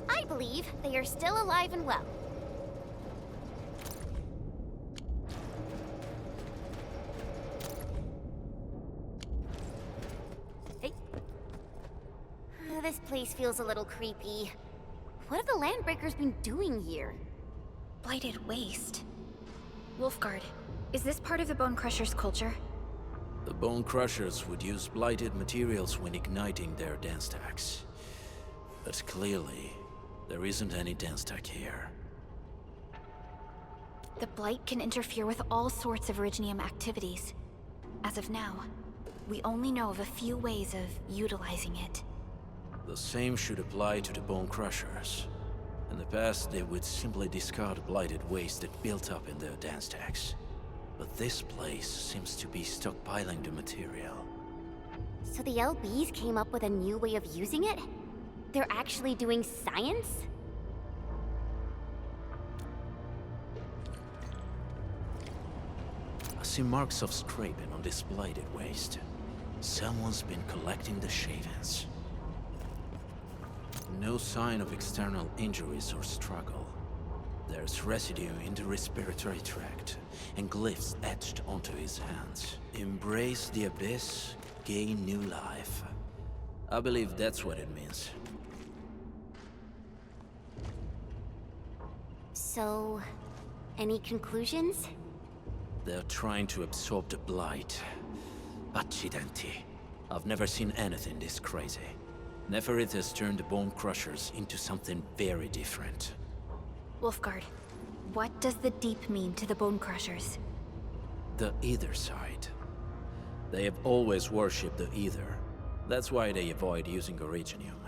I believe they are still alive and well. Hey. This place feels a little creepy. What have the Landbreakers been doing here? Blighted waste. Wolfguard, is this part of the Bone Crusher's culture? The Bone Crushers would use blighted materials when igniting their dance stacks. But clearly, there isn't any dance stack here. The Blight can interfere with all sorts of Originium activities. As of now, we only know of a few ways of utilizing it. The same should apply to the Bone Crushers. In the past, they would simply discard blighted waste that built up in their dance stacks. But this place seems to be stockpiling the material. So the LBs came up with a new way of using it? They're actually doing science? I see marks of scraping on this blighted waste. Someone's been collecting the shavings. No sign of external injuries or struggle. There's residue in the respiratory tract, and glyphs etched onto his hands. Embrace the abyss, gain new life. I believe that's what it means. So, any conclusions? They're trying to absorb the blight. Accidenti. I've never seen anything this crazy. Neferith has turned the Bone Crushers into something very different. Wolfguard, what does the Deep mean to the Bone Crushers? The Ether side. They have always worshipped the Ether. That's why they avoid using Originium.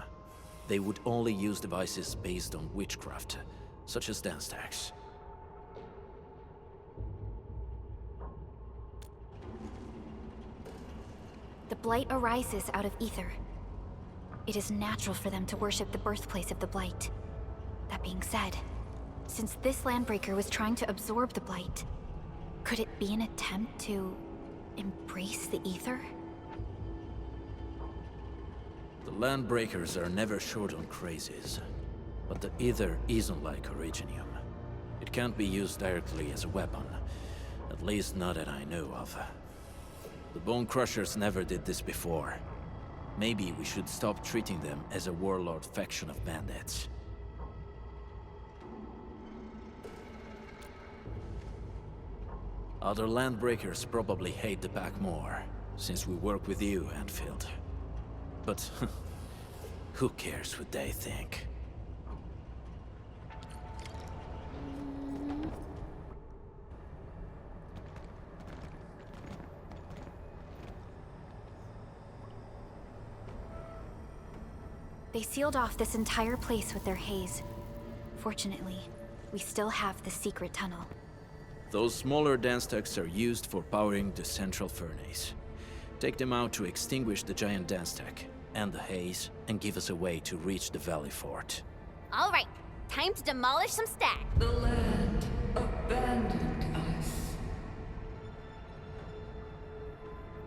They would only use devices based on witchcraft, such as dance stacks. The Blight arises out of Ether. It is natural for them to worship the birthplace of the Blight. That being said, since this Landbreaker was trying to absorb the Blight, could it be an attempt to embrace the Ether? The Landbreakers are never short on crazes, but the Ether isn't like Originium. It can't be used directly as a weapon, at least not that I know of. The Bone Crushers never did this before. Maybe we should stop treating them as a warlord faction of bandits. Other Landbreakers probably hate the pack more, since we work with you, Endfield. But who cares what they think? They sealed off this entire place with their haze. Fortunately, we still have the secret tunnel. Those smaller dance stacks are used for powering the central furnace. Take them out to extinguish the giant dance stack and the haze, and give us a way to reach the Valley Fort. All right, time to demolish some stacks. The land abandoned us.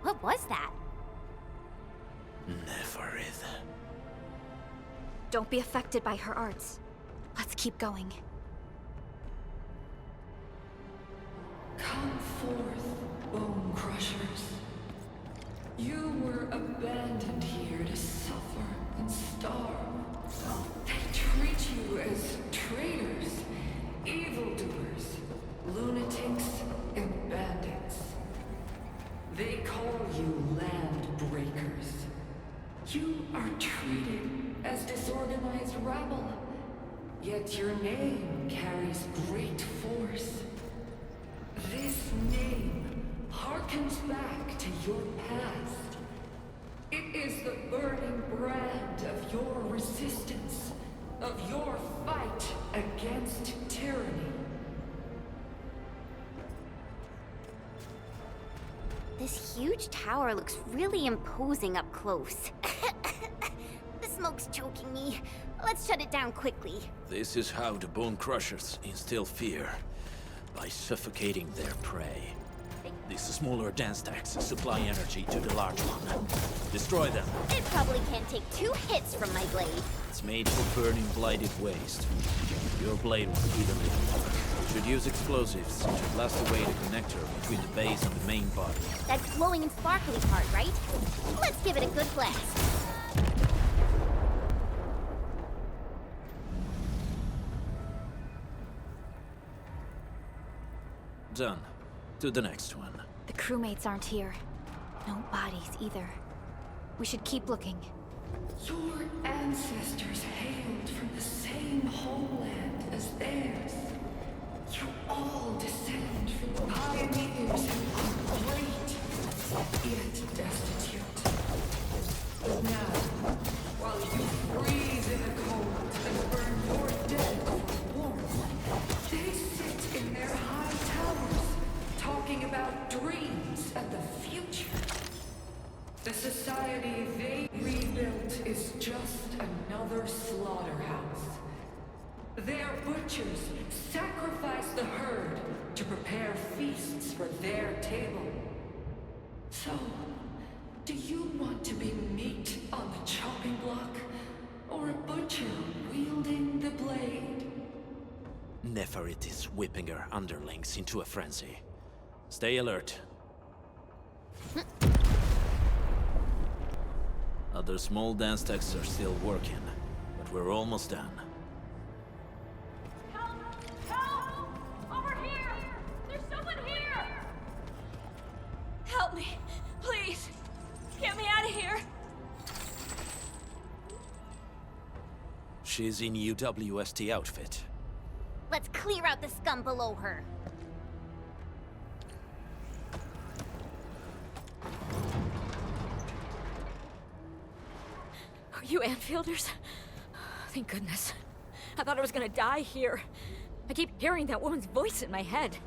What was that? Neferith. Don't be affected by her arts. Let's keep going. Come forth, Bone Crushers. You were abandoned here to suffer and starve. They treat you as traitors, evildoers, lunatics, and bandits. They call you Landbreakers. You are treated as disorganized rabble, yet your name carries great force. This name harkens back to your past. It is the burning brand of your resistance, of your fight against tyranny. This huge tower looks really imposing up close. The smoke's choking me. Let's shut it down quickly. This is how the Bone Crushers instill fear, by suffocating their prey. These smaller dance stacks supply energy to the large one. Destroy them. It probably can't take 2 hits from my blade. It's made for burning blighted waste. Your blade won't either. Should use explosives to blast away the connector between the base and the main body. That glowing and sparkly part, right? Let's give it a good blast. Done. To the next one. The crewmates aren't here. No bodies either. We should keep looking. Your ancestors hailed from the same homeland as theirs. You all descend from pioneers who are great, yet destitute. talking about dreams and the future. The society they rebuilt is just another slaughterhouse. Their butchers sacrifice the herd to prepare feasts for their table. So, do you want to be meat on the chopping block, or a butcher wielding the blade? Neferit is whipping her underlings into a frenzy. Stay alert. Other small dance techs are still working, but we're almost done. Help! Help! Over here! There's someone here! Help me, please. Get me out of here. She's in UWST outfit. Let's clear out the scum below her. Are you Anfielders? Thank goodness. I thought I was gonna die here. I keep hearing that woman's voice in my head.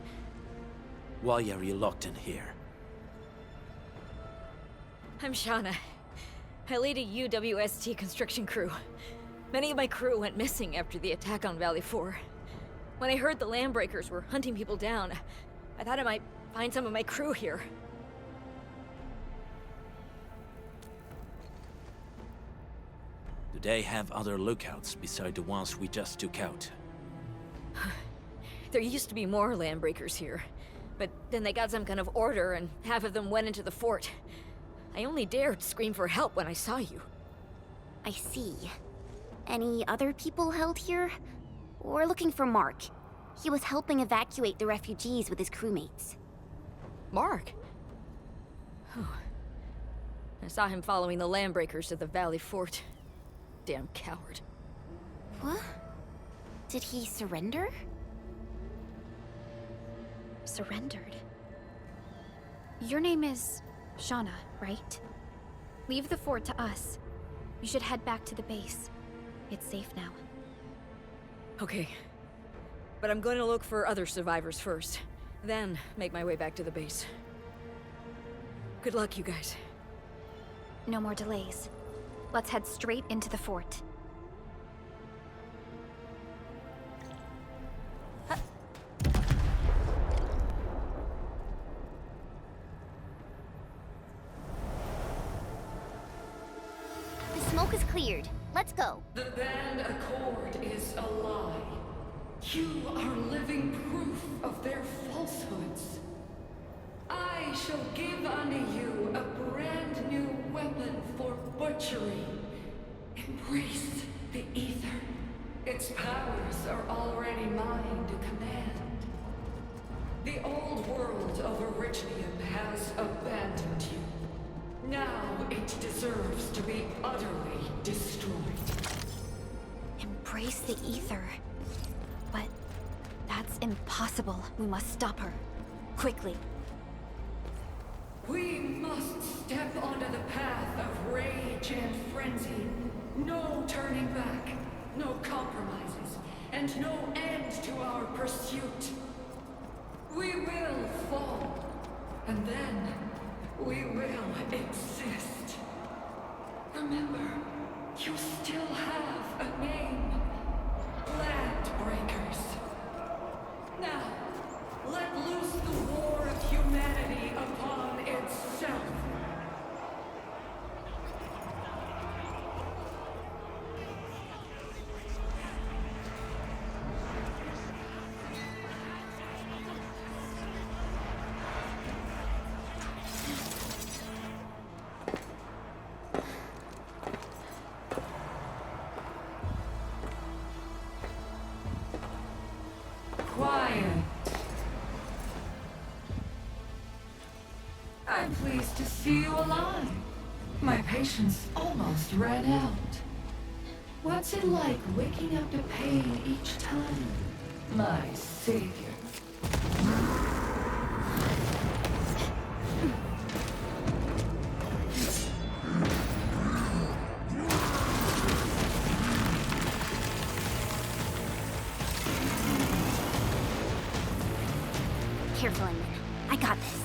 Why are you locked in here? I'm Shauna. I lead a UWST construction crew. Many of my crew went missing after the attack on Valley 4. When I heard the Landbreakers were hunting people down, I thought I might find some of my crew here. Do they have other lookouts beside the ones we just took out? There used to be more Landbreakers here, but then they got some kind of order and half of them went into the fort. I only dared scream for help when I saw you. I see. Any other people held here? We're looking for Mark. He was helping evacuate the refugees with his crewmates. Mark? I saw him following the Landbreakers to the Valley Fort. Damn coward. What? Did he surrender? Surrendered? Your name is Shauna, right? Leave the fort to us. You should head back to the base. It's safe now. Okay. But I'm going to look for other survivors first. Then make my way back to the base. Good luck, you guys. No more delays. Let's head straight into the fort. The smoke is cleared. Let's go. The band accord is a lie. You are living proof of their falsehoods. I shall give unto you a brand new weapon for butchery. Embrace the ether. Its powers are already mine to command. The old world of Arichnium has abandoned you. Now it deserves to be utterly destroyed. Embrace the ether. But that's impossible. We must stop her. Quickly. We must step onto the path of rage and frenzy. No turning back, no compromises, and no end to our pursuit. We will fall, and then we will exist. Remember, you still have a name. Landbreakers. Now, let loose the war of humanity upon itself. Quiet. I'm pleased to see you alive. My patience almost ran out. What's it like waking up to pain each time, my savior? Careful, Inman. I got this.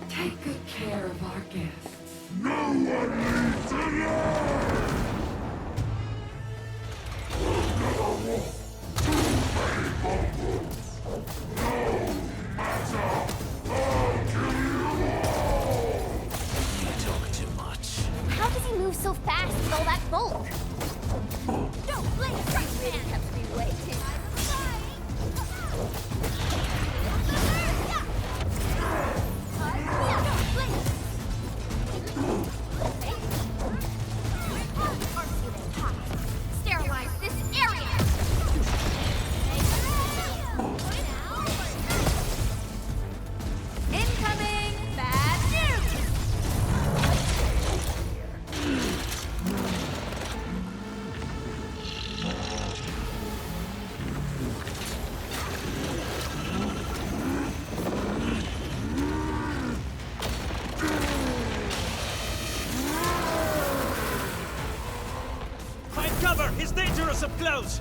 Take good care of our guests. No one needs to learn! Never walk too many bumbles. No matter, I'll kill you all! You talk too much. How does he move so fast with all that bulk? Don't blink! You really kept me waiting. Sterilize this area! Incoming bad news! Find cover! He's dangerous up close!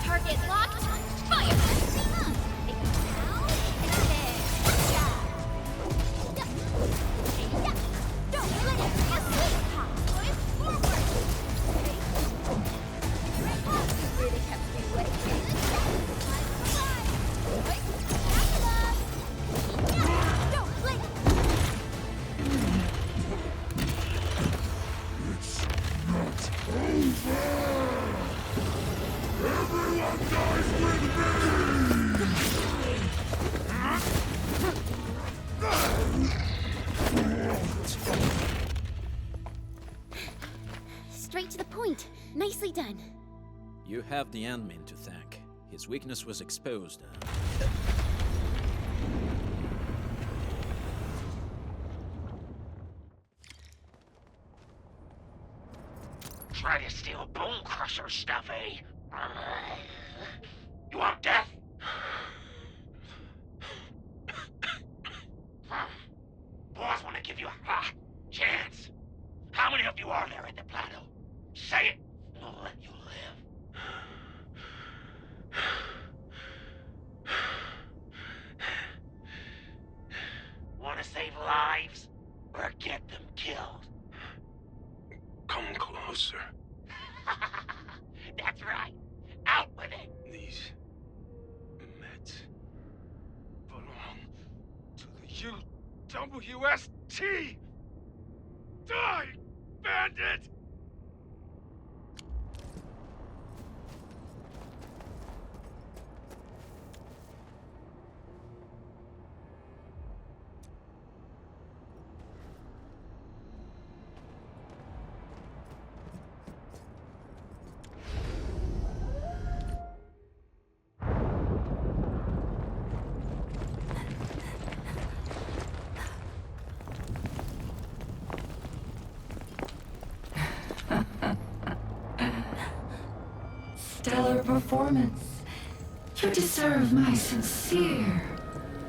Target locked. Fire! Don't let it be asleep! Forward! You really kept me waiting. Don't blink! Everyone dies with me! Straight to the point. Nicely done. You have the Endmin to thank. His weakness was exposed. Try to steal Bone Crusher stuff, eh? You want death? Boss want to give you a chance. How many of you are there at the plateau? Say it, and I'll let you live. Want to save lives, or get them killed? Come closer. That's right. Out with it. These meds belong to the UWST! Die, bandit! Stellar performance. You deserve my sincere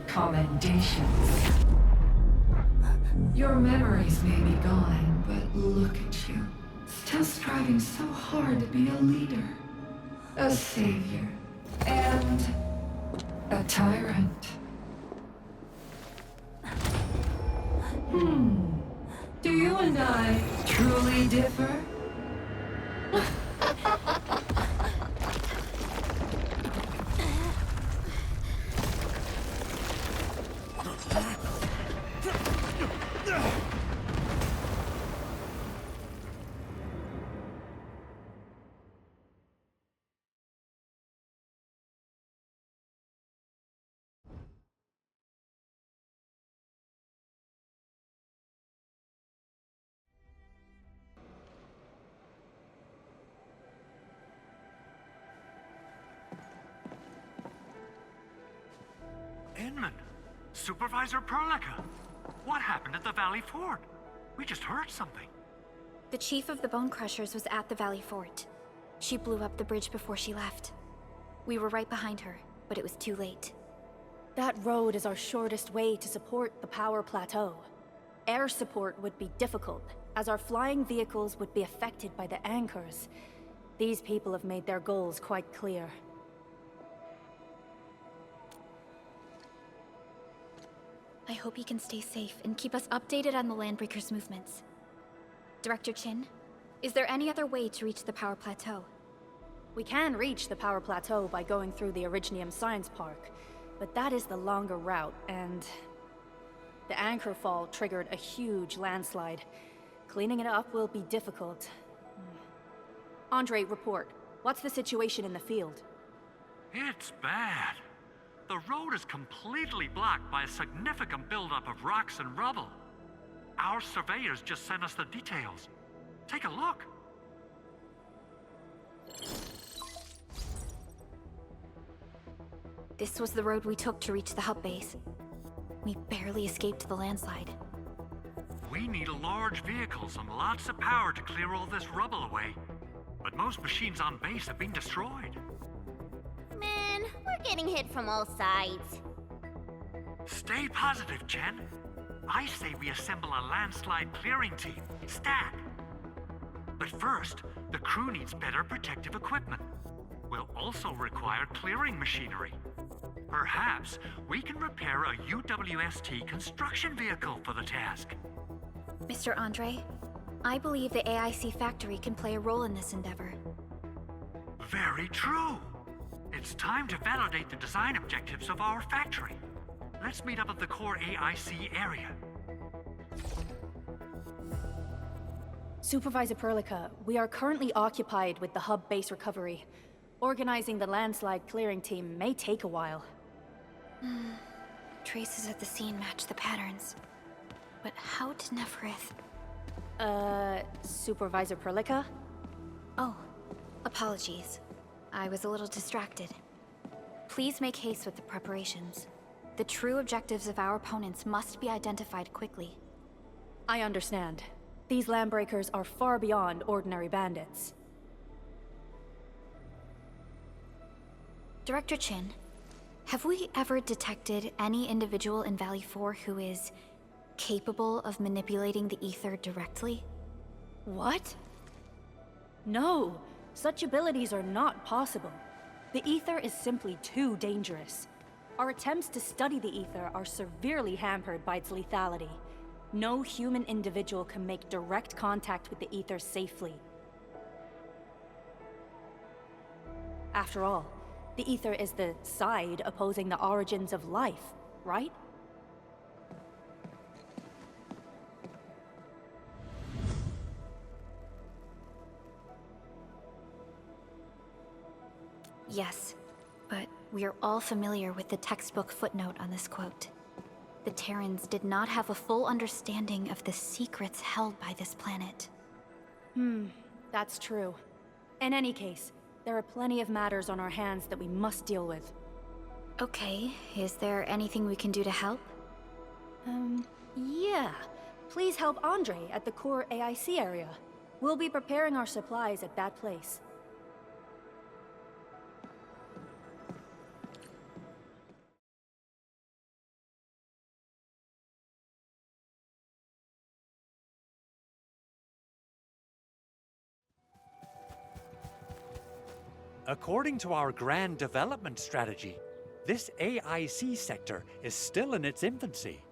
commendations. Your memories may be gone, but look at you. Still striving so hard to be a leader, a savior, and a tyrant. Do you and I truly differ? Endman! Supervisor Perlica! What happened at the Valley Fort? We just heard something. The chief of the Bone Crushers was at the Valley Fort. She blew up the bridge before she left. We were right behind her, but it was too late. That road is our shortest way to support the power plateau. Air support would be difficult, as our flying vehicles would be affected by the anchors. These people have made their goals quite clear. I hope he can stay safe and keep us updated on the Landbreakers' movements. Director Chin, is there any other way to reach the power plateau? We can reach the power plateau by going through the Originium Science Park, but that is the longer route, and the anchor fall triggered a huge landslide. Cleaning it up will be difficult. Andre, report. What's the situation in the field? It's bad. The road is completely blocked by a significant buildup of rocks and rubble. Our surveyors just sent us the details. Take a look. This was the road we took to reach the hub base. We barely escaped the landslide. We need large vehicles and lots of power to clear all this rubble away. But most machines on base have been destroyed. Man, we're getting hit from all sides. Stay positive, Chen. I say we assemble a landslide clearing team, stat. But first, the crew needs better protective equipment. We'll also require clearing machinery. Perhaps we can repair a UWST construction vehicle for the task. Mr. Andre, I believe the AIC factory can play a role in this endeavor. Very true. It's time to validate the design objectives of our factory. Let's meet up at the core AIC area. Supervisor Perlica, we are currently occupied with the hub base recovery. Organizing the landslide clearing team may take a while. Traces at the scene match the patterns. But how did Neferith... Supervisor Perlica? Oh, apologies. I was a little distracted. Please make haste with the preparations. The true objectives of our opponents must be identified quickly. I understand. These Landbreakers are far beyond ordinary bandits. Director Chin, have we ever detected any individual in Valley 4 who is capable of manipulating the ether directly? What? No, such abilities are not possible. The ether is simply too dangerous. Our attempts to study the ether are severely hampered by its lethality. No human individual can make direct contact with the ether safely. After all, the ether is the side opposing the origins of life, right? Yes, but we are all familiar with the textbook footnote on this quote. The Terrans did not have a full understanding of the secrets held by this planet. That's true. In any case, there are plenty of matters on our hands that we must deal with. Okay, is there anything we can do to help? Yeah. Please help Andre at the core AIC area. We'll be preparing our supplies at that place. According to our grand development strategy, this AIC sector is still in its infancy.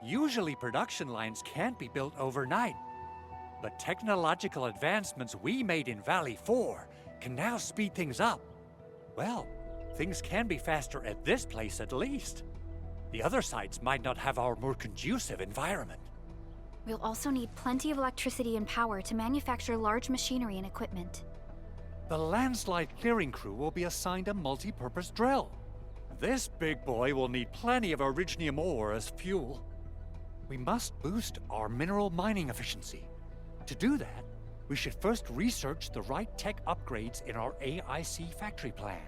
Usually production lines can't be built overnight, but technological advancements we made in Valley 4 can now speed things up. Well, things can be faster at this place at least. The other sites might not have our more conducive environment. We'll also need plenty of electricity and power to manufacture large machinery and equipment. The landslide clearing crew will be assigned a multi-purpose drill. This big boy will need plenty of Originium ore as fuel. We must boost our mineral mining efficiency. To do that, we should first research the right tech upgrades in our AIC factory plan.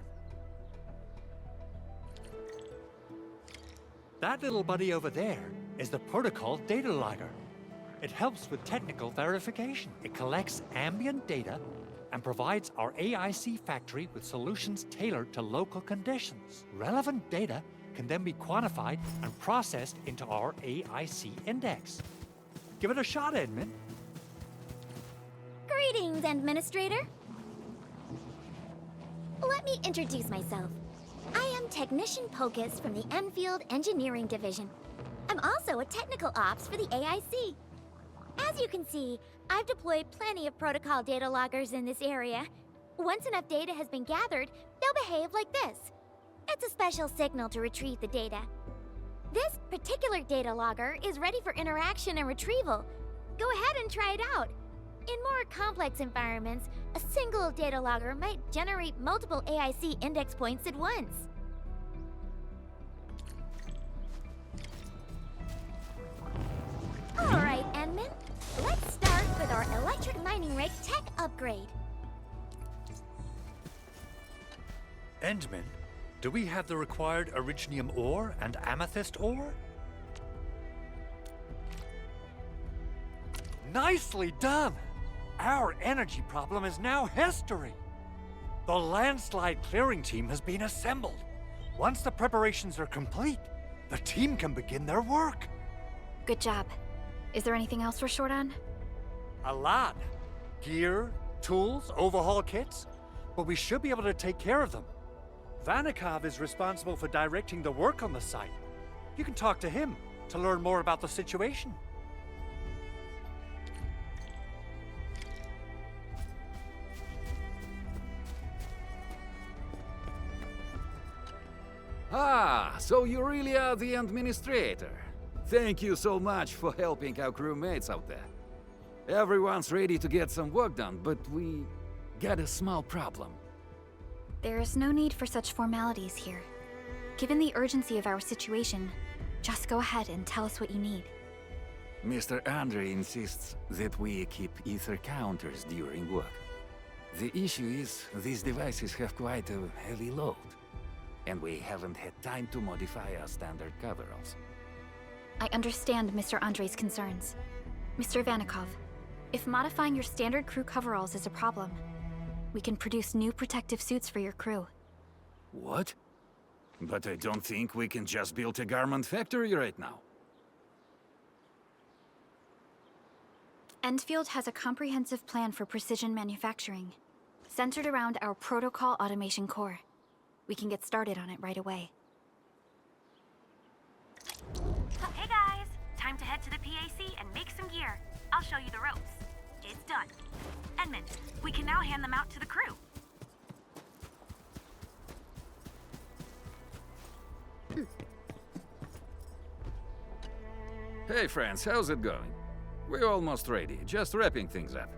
That little buddy over there is the protocol data logger. It helps with technical verification. It collects ambient data and provides our AIC factory with solutions tailored to local conditions. Relevant data can then be quantified and processed into our AIC index. Give it a shot, Edmund. Greetings, Administrator. Let me introduce myself. I am Technician Pocus from the Enfield Engineering Division. I'm also a technical ops for the AIC. As you can see, I've deployed plenty of protocol data loggers in this area. Once enough data has been gathered, they'll behave like this. It's a special signal to retrieve the data. This particular data logger is ready for interaction and retrieval. Go ahead and try it out. In more complex environments, a single data logger might generate multiple AIC index points at once. Alright, Enman. Let's start with our electric mining rig tech upgrade. Endman, do we have the required originium ore and amethyst ore? Nicely done! Our energy problem is now history. The landslide clearing team has been assembled. Once the preparations are complete, the team can begin their work. Good job. Is there anything else we're short on? A lot. Gear, tools, overhaul kits. But we should be able to take care of them. Vanikov is responsible for directing the work on the site. You can talk to him to learn more about the situation. Ah, so you really are the administrator. Thank you so much for helping our crewmates out there. Everyone's ready to get some work done, but we got a small problem. There is no need for such formalities here. Given the urgency of our situation, just go ahead and tell us what you need. Mr. Andre insists that we keep ether counters during work. The issue is, these devices have quite a heavy load, and we haven't had time to modify our standard coveralls. I understand Mr. Andre's concerns. Mr. Vanikov, if modifying your standard crew coveralls is a problem, we can produce new protective suits for your crew. What? But I don't think we can just build a garment factory right now. Endfield has a comprehensive plan for precision manufacturing, centered around our protocol automation core. We can get started on it right away. Hey guys! Time to head to the PAC and make some gear. I'll show you the ropes. It's done. Edmund, we can now hand them out to the crew. Hey friends, how's it going? We're almost ready, just wrapping things up.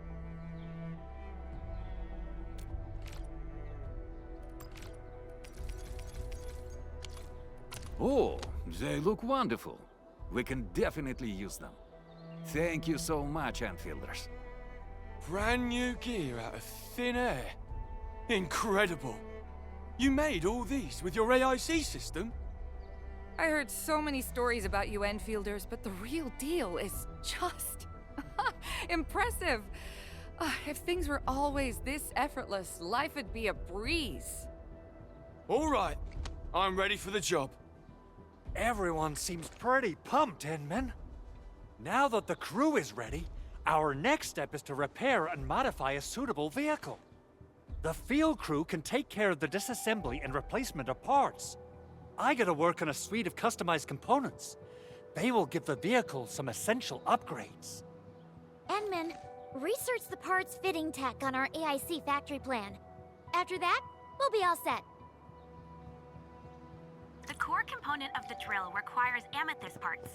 Oh, they look wonderful. We can definitely use them. Thank you so much, Enfielders. Brand new gear out of thin air. Incredible. You made all these with your AIC system? I heard so many stories about you Enfielders, but the real deal is just impressive. If things were always this effortless, life would be a breeze. All right, I'm ready for the job. Everyone seems pretty pumped, Inman. Now that the crew is ready, our next step is to repair and modify a suitable vehicle. The field crew can take care of the disassembly and replacement of parts. I gotta work on a suite of customized components. They will give the vehicle some essential upgrades. Enman, research the parts fitting tech on our AIC factory plan. After that, we'll be all set. The core component of the drill requires amethyst parts.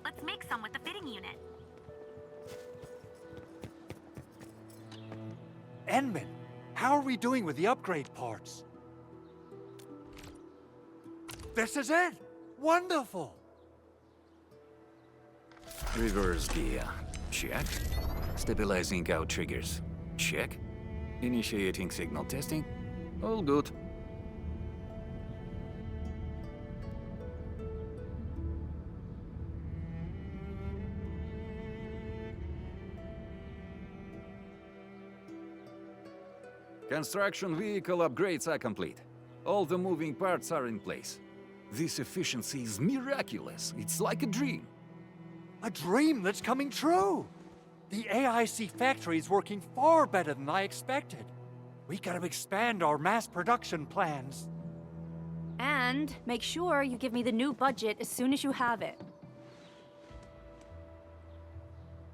Let's make some with the fitting unit. Enman, how are we doing with the upgrade parts? This is it! Wonderful! Reverse gear. Check. Stabilizing out triggers. Check. Initiating signal testing. All good. Construction vehicle upgrades are complete. All the moving parts are in place. This efficiency is miraculous. It's like a dream. A dream that's coming true! The AIC factory is working far better than I expected. We gotta expand our mass production plans. And make sure you give me the new budget as soon as you have it.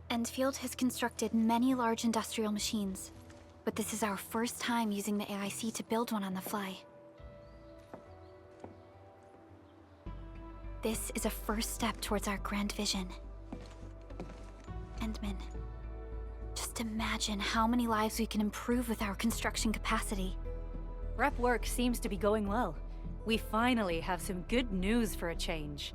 Endfield has constructed many large industrial machines, but this is our first time using the AIC to build one on the fly. This is a first step towards our grand vision. Endman, just imagine how many lives we can improve with our construction capacity. Rep work seems to be going well. We finally have some good news for a change.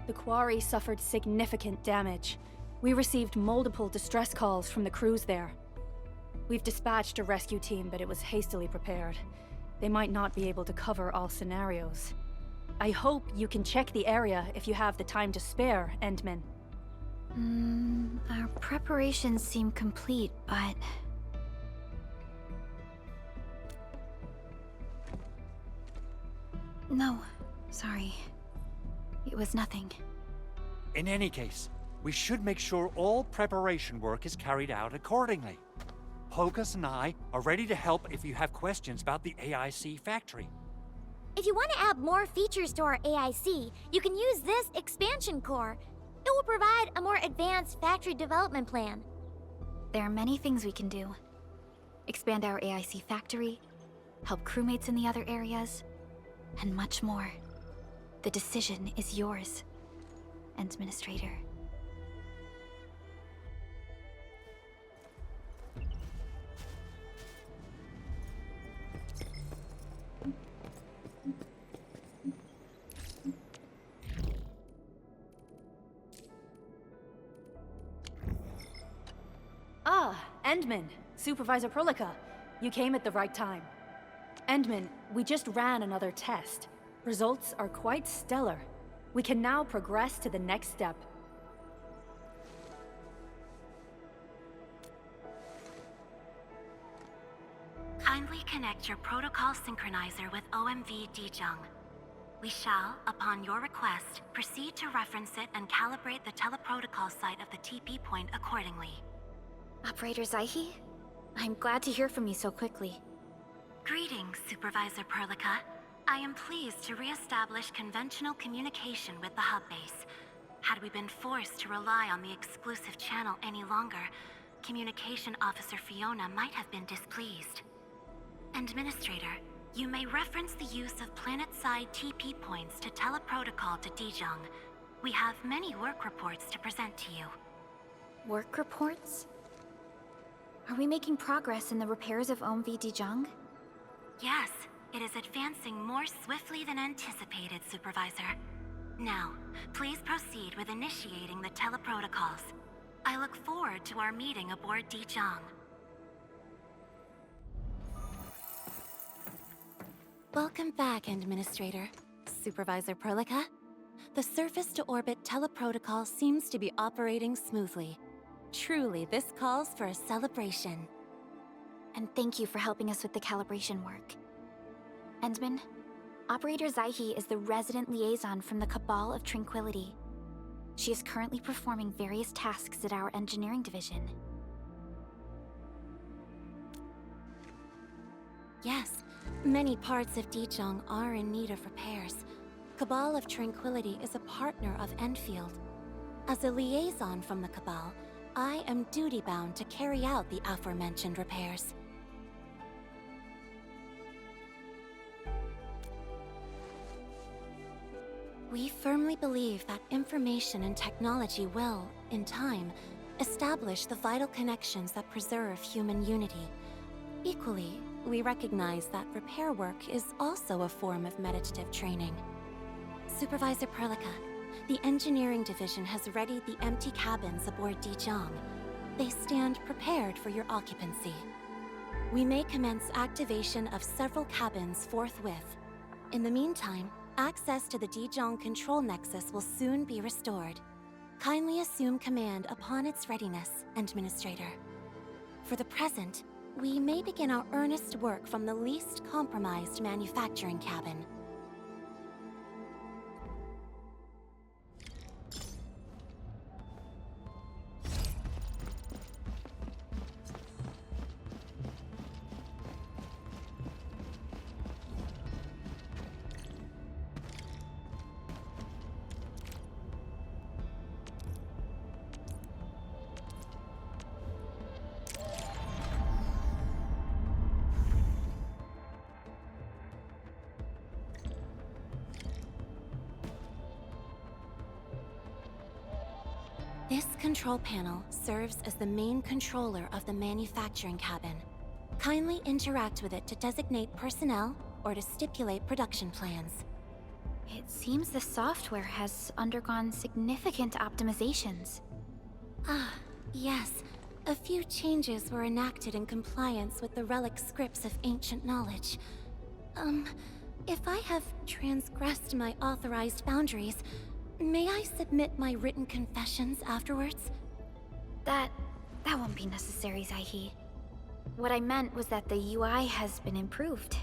The quarry suffered significant damage. We received multiple distress calls from the crews there. We've dispatched a rescue team, but it was hastily prepared. They might not be able to cover all scenarios. I hope you can check the area if you have the time to spare, Endman. Our preparations seem complete, but... No, sorry. It was nothing. In any case, we should make sure all preparation work is carried out accordingly. Hokus and I are ready to help if you have questions about the AIC factory. If you want to add more features to our AIC, you can use this expansion core. It will provide a more advanced factory development plan. There are many things we can do. Expand our AIC factory, help crewmates in the other areas, and much more. The decision is yours, Administrator. Ah, Endman, Supervisor Prolica. You came at the right time. Endman, we just ran another test. Results are quite stellar. We can now progress to the next step. Kindly connect your protocol synchronizer with OMV Dijong. We shall, upon your request, proceed to reference it and calibrate the teleprotocol site of the TP point accordingly. Operator Zaihi? I'm glad to hear from you so quickly. Greetings, Supervisor Prolica. I am pleased to re-establish conventional communication with the hub base. Had we been forced to rely on the exclusive channel any longer, Communication Officer Fiona might have been displeased. Administrator, you may reference the use of planet-side TP points to teleprotocol to Dijong. We have many work reports to present to you. Work reports? Are we making progress in the repairs of OMV Dijong? Yes, it is advancing more swiftly than anticipated, Supervisor. Now, please proceed with initiating the teleprotocols. I look forward to our meeting aboard Dijong. Welcome back, Administrator. Supervisor Prolica. The surface-to-orbit teleprotocol seems to be operating smoothly. Truly, this calls for a celebration. And thank you for helping us with the calibration work. Endman, Operator Zaihi is the resident liaison from the Cabal of Tranquility. She is currently performing various tasks at our engineering division. Yes, many parts of Dijong are in need of repairs. Cabal of Tranquility is a partner of Endfield. As a liaison from the Cabal, I am duty-bound to carry out the aforementioned repairs. We firmly believe that information and technology will, in time, establish the vital connections that preserve human unity. Equally, we recognize that repair work is also a form of meditative training. Supervisor Prolica, the engineering division has readied the empty cabins aboard Dijong. They stand prepared for your occupancy. We may commence activation of several cabins forthwith. In the meantime, Access to the Dijon Control Nexus will soon be restored. Kindly assume command upon its readiness, Administrator. For the present, we may begin our earnest work from the least compromised manufacturing cabin. This control panel serves as the main controller of the manufacturing cabin. Kindly interact with it to designate personnel or to stipulate production plans. It seems the software has undergone significant optimizations. Ah, yes. A few changes were enacted in compliance with the relic scripts of ancient knowledge. If I have transgressed my authorized boundaries, may I submit my written confessions afterwards? That won't be necessary, Zaihi. What I meant was that the UI has been improved.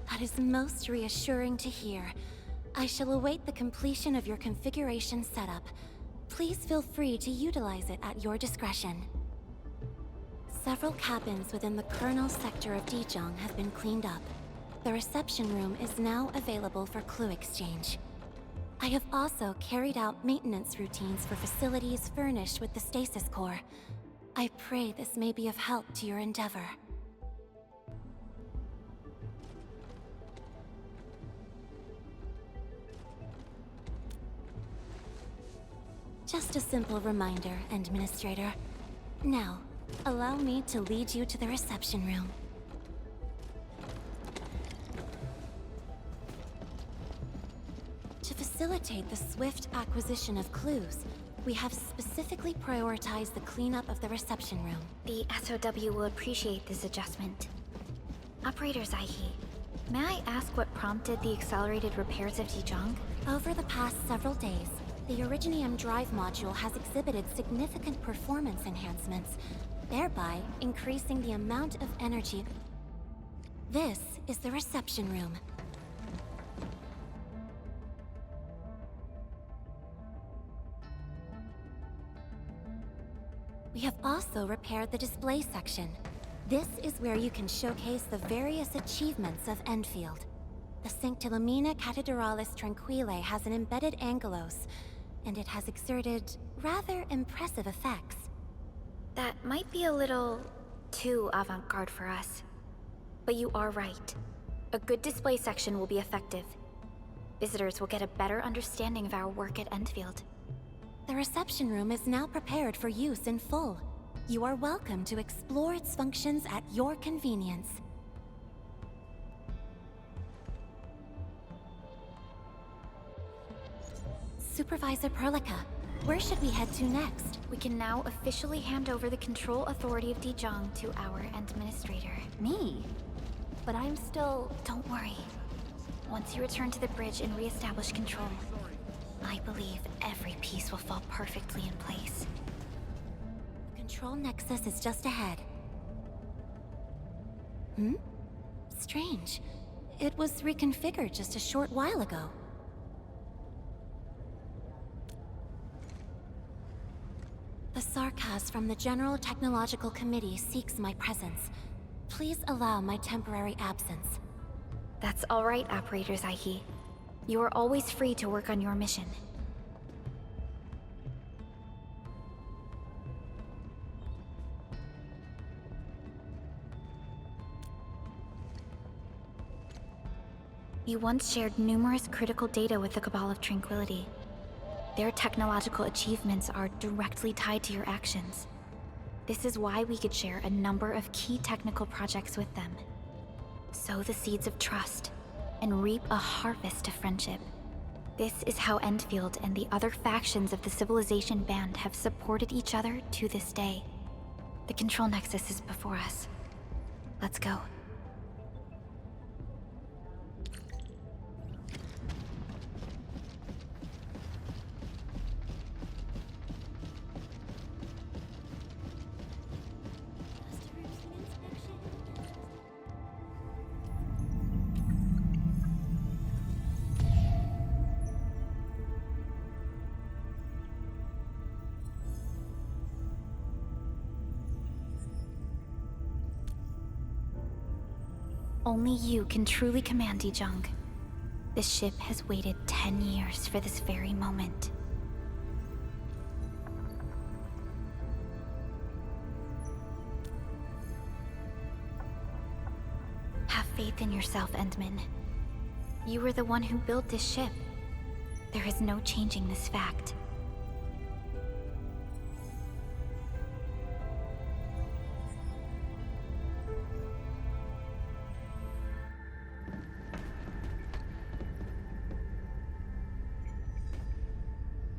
That is most reassuring to hear. I shall await the completion of your configuration setup. Please feel free to utilize it at your discretion. Several cabins within the kernel sector of Dijon have been cleaned up. The reception room is now available for clue exchange. I have also carried out maintenance routines for facilities furnished with the stasis core. I pray this may be of help to your endeavor. Just a simple reminder, Administrator. Now, allow me to lead you to the reception room. To facilitate the swift acquisition of clues, we have specifically prioritized the cleanup of the reception room. The SOW will appreciate this adjustment. Operator Zaihi, may I ask what prompted the accelerated repairs of Dijon? Over the past several days, the Originium drive module has exhibited significant performance enhancements, thereby increasing the amount of energy. This is the reception room. We have also repaired the display section. This is where you can showcase the various achievements of Endfield. The Sanctilumina Cathedralis Tranquille has an embedded angelos, and it has exerted rather impressive effects. That might be a little too avant-garde for us. But you are right. A good display section will be effective. Visitors will get a better understanding of our work at Endfield. The reception room is now prepared for use in full. You are welcome to explore its functions at your convenience. Supervisor Perlica, where should we head to next? We can now officially hand over the control authority of Dijon to our administrator. Me? But I'm still... Don't worry. Once you return to the bridge and re-establish control, I believe every piece will fall perfectly in place. The control nexus is just ahead. Strange. It was reconfigured just a short while ago. The Sarkaz from the General Technological Committee seeks my presence. Please allow my temporary absence. That's all right, Operator Zaihi. You are always free to work on your mission. You once shared numerous critical data with the Cabal of Tranquility. Their technological achievements are directly tied to your actions. This is why we could share a number of key technical projects with them. Sow the seeds of trust, and reap a harvest of friendship. This is how Endfield and the other factions of the Civilization Band have supported each other to this day. The Control Nexus is before us. Let's go. Only you can truly command Dijong. This ship has waited 10 years for this very moment. Have faith in yourself, Endman. You were the one who built this ship. There is no changing this fact.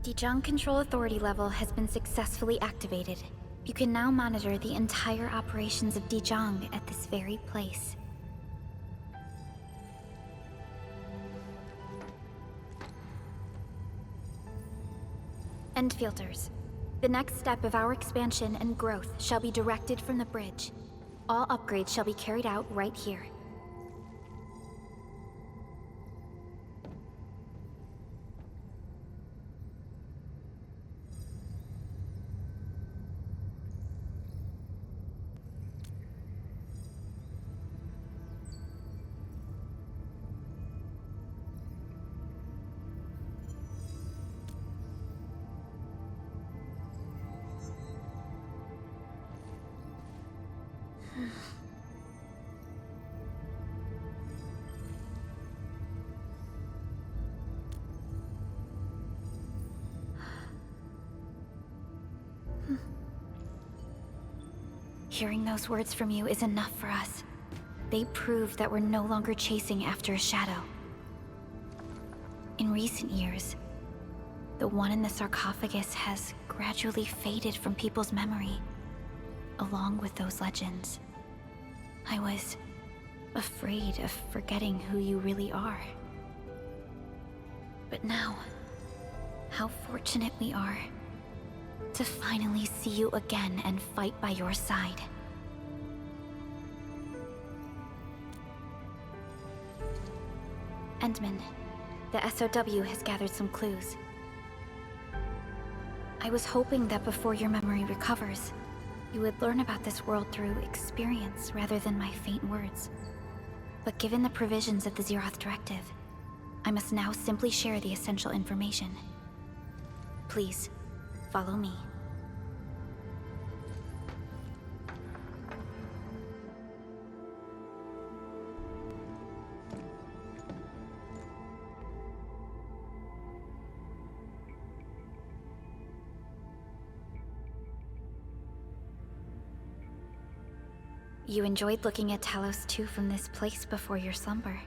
Dijong Control Authority level has been successfully activated. You can now monitor the entire operations of Dijong at this very place. Endfielders, the next step of our expansion and growth shall be directed from the bridge. All upgrades shall be carried out right here. Hearing those words from you is enough for us. They prove that we're no longer chasing after a shadow. In recent years, the one in the sarcophagus has gradually faded from people's memory, along with those legends. I was afraid of forgetting who you really are. But now, how fortunate we are to finally see you again and fight by your side. Endman, the SOW has gathered some clues. I was hoping that before your memory recovers, you would learn about this world through experience rather than my faint words. But given the provisions of the Zeroth Directive, I must now simply share the essential information. Please, follow me. You enjoyed looking at Talos 2 from this place before your slumber.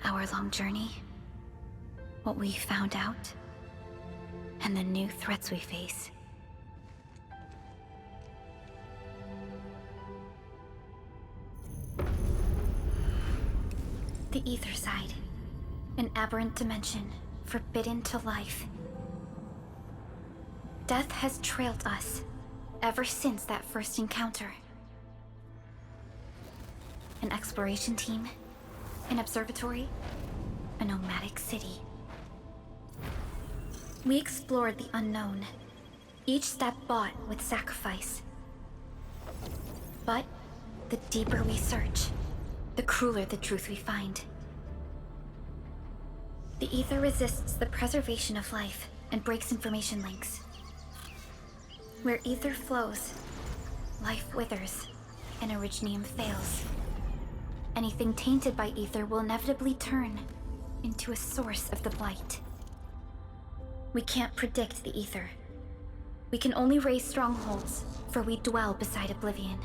Our long journey, what we found out, and the new threats we face. The Ether Side, an aberrant dimension, forbidden to life. Death has trailed us ever since that first encounter. An exploration team, an observatory, a nomadic city. We explored the unknown, each step bought with sacrifice. But the deeper we search, the crueler the truth we find. The Ether resists the preservation of life and breaks information links. Where Ether flows, life withers, and Originium fails. Anything tainted by Ether will inevitably turn into a source of the Blight. We can't predict the Ether. We can only raise strongholds, for we dwell beside Oblivion.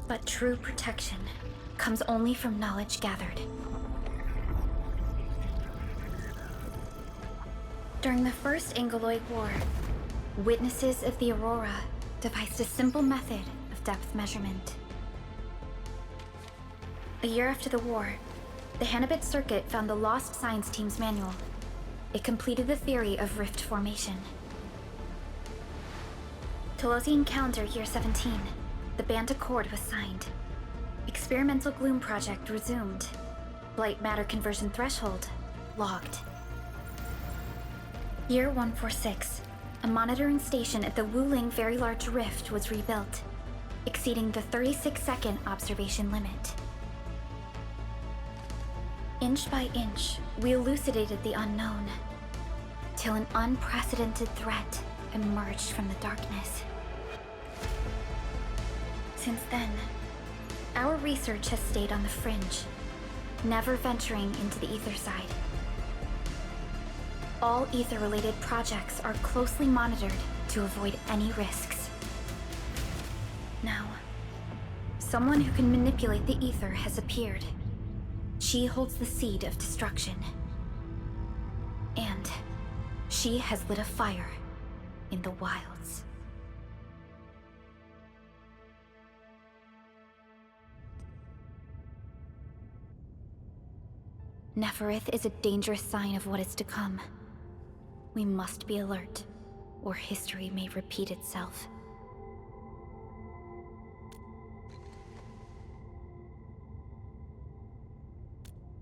But true protection comes only from knowledge gathered. During the First Angoloid War, witnesses of the Aurora devised a simple method of depth measurement. A year after the war, the Hannibit Circuit found the lost science team's manual. It completed the theory of rift formation. Telosian calendar year 17, the Band Accord was signed. Experimental Gloom project resumed. Blight matter conversion threshold logged. Year 146, A monitoring station at the Wuling Very Large Rift was rebuilt, exceeding the 36-second observation limit. Inch by inch, we elucidated the unknown, till an unprecedented threat emerged from the darkness. Since then, our research has stayed on the fringe, never venturing into the ether side. All ether-related projects are closely monitored to avoid any risks. Now, someone who can manipulate the ether has appeared. She holds the seed of destruction. And she has lit a fire in the wilds. Neferith is a dangerous sign of what is to come. We must be alert, or history may repeat itself.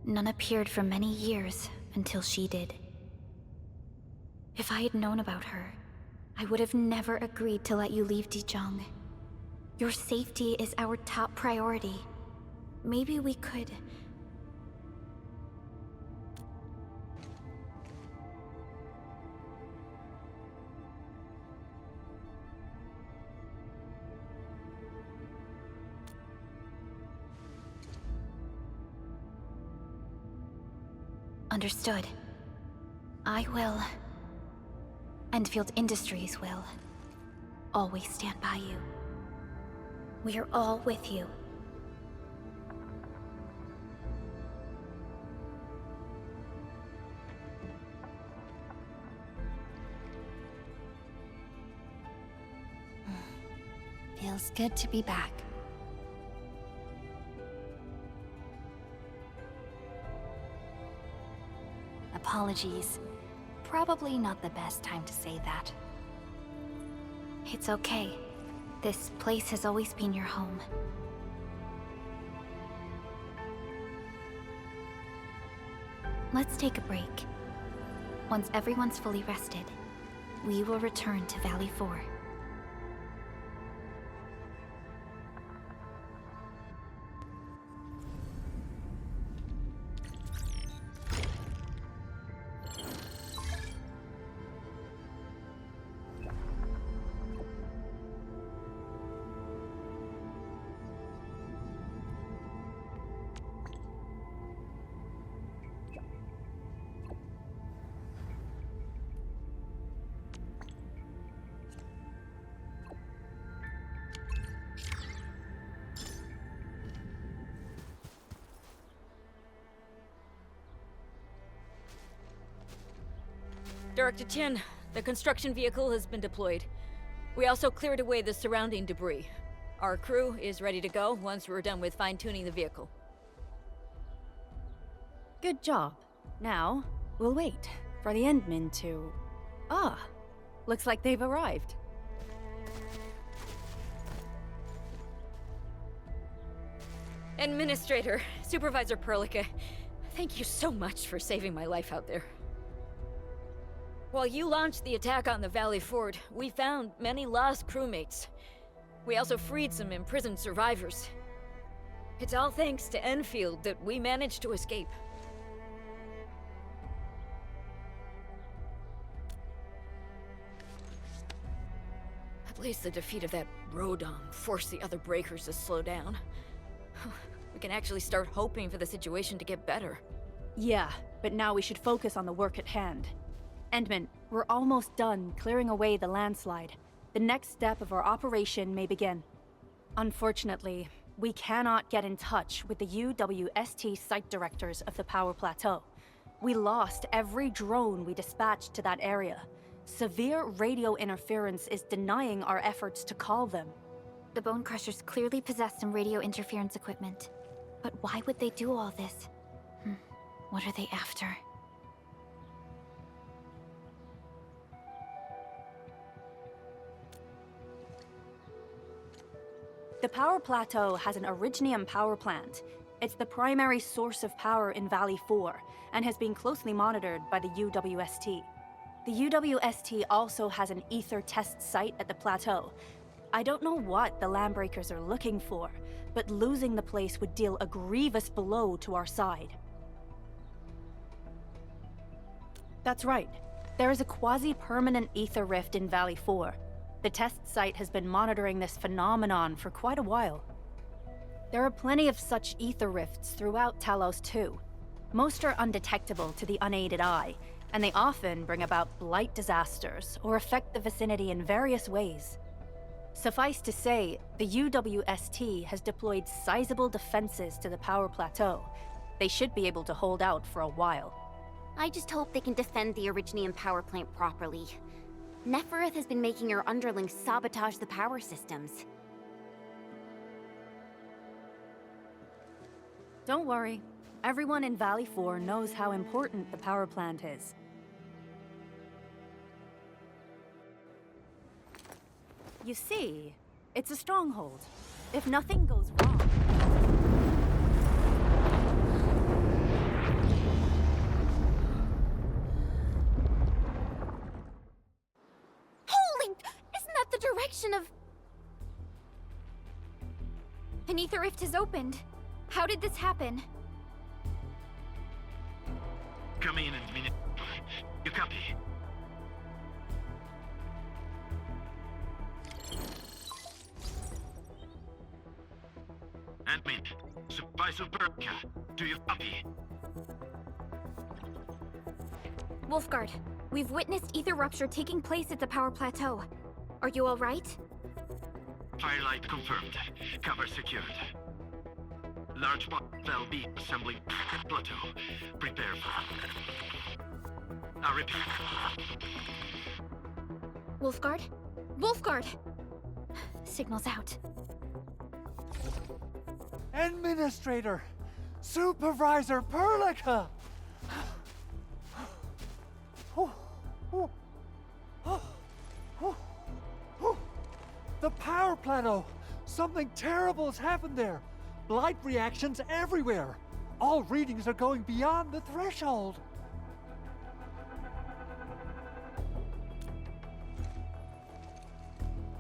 None appeared for many years until she did. If I had known about her, I would have never agreed to let you leave Dijon. Your safety is our top priority. Maybe we could... Understood. I will. Endfield Industries will. Always stand by you. We are all with you. Feels good to be back. Apologies. Probably not the best time to say that. It's okay. This place has always been your home. Let's take a break. Once everyone's fully rested, we will return to Valley 4. Director Chen, the construction vehicle has been deployed. We also cleared away the surrounding debris. Our crew is ready to go once we're done with fine-tuning the vehicle. Good job. Now, we'll wait for the Endmen to... Ah, looks like they've arrived. Administrator, Supervisor Perlica, thank you so much for saving my life out there. While you launched the attack on the Valley Fort, we found many lost crewmates. We also freed some imprisoned survivors. It's all thanks to Enfield that we managed to escape. At least the defeat of that Rodom forced the other breakers to slow down. We can actually start hoping for the situation to get better. Yeah, but now we should focus on the work at hand. Endman, we're almost done clearing away the landslide. The next step of our operation may begin. Unfortunately, we cannot get in touch with the UWST site directors of the Power Plateau. We lost every drone we dispatched to that area. Severe radio interference is denying our efforts to call them. The Bone Crushers clearly possess some radio interference equipment. But why would they do all this? What are they after? The Power Plateau has an Originium power plant. It's the primary source of power in Valley 4, and has been closely monitored by the UWST. The UWST also has an ether test site at the plateau. I don't know what the Landbreakers are looking for, but losing the place would deal a grievous blow to our side. That's right. There is a quasi-permanent ether rift in Valley 4. The test site has been monitoring this phenomenon for quite a while. There are plenty of such ether rifts throughout Talos too. Most are undetectable to the unaided eye, and they often bring about blight disasters or affect the vicinity in various ways. Suffice to say, the UWST has deployed sizable defenses to the power plateau. They should be able to hold out for a while. I just hope they can defend the Originium power plant properly. Nefereth has been making her underlings sabotage the power systems. Don't worry. Everyone in Valley 4 knows how important the power plant is. You see, it's a stronghold. If nothing goes wrong... Holy! Isn't that the direction of... An ether rift has opened. How did this happen? Come in and minute. You copy? Admin, Supervisor Burka, do you copy? Wolfguard, we've witnessed ether rupture taking place at the power plateau. Are you all right? Firelight confirmed. Cover secured. Large will be assembling plateau. Prepare for... I repeat. Wolfguard? Wolfguard! Signal's out. Administrator! Supervisor Perlica! The power plateau! Something terrible's happened there! Blight reactions everywhere! All readings are going beyond the threshold!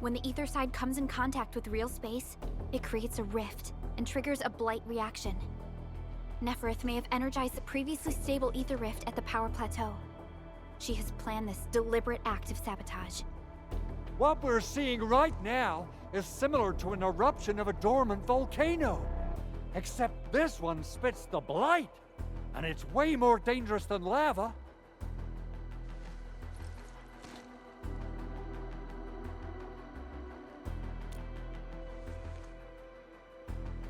When the ether side comes in contact with real space, it creates a rift and triggers a blight reaction. Nefereth may have energized the previously stable ether rift at the power plateau. She has planned this deliberate act of sabotage. What we're seeing right now is similar to an eruption of a dormant volcano. Except this one spits the blight, and it's way more dangerous than lava.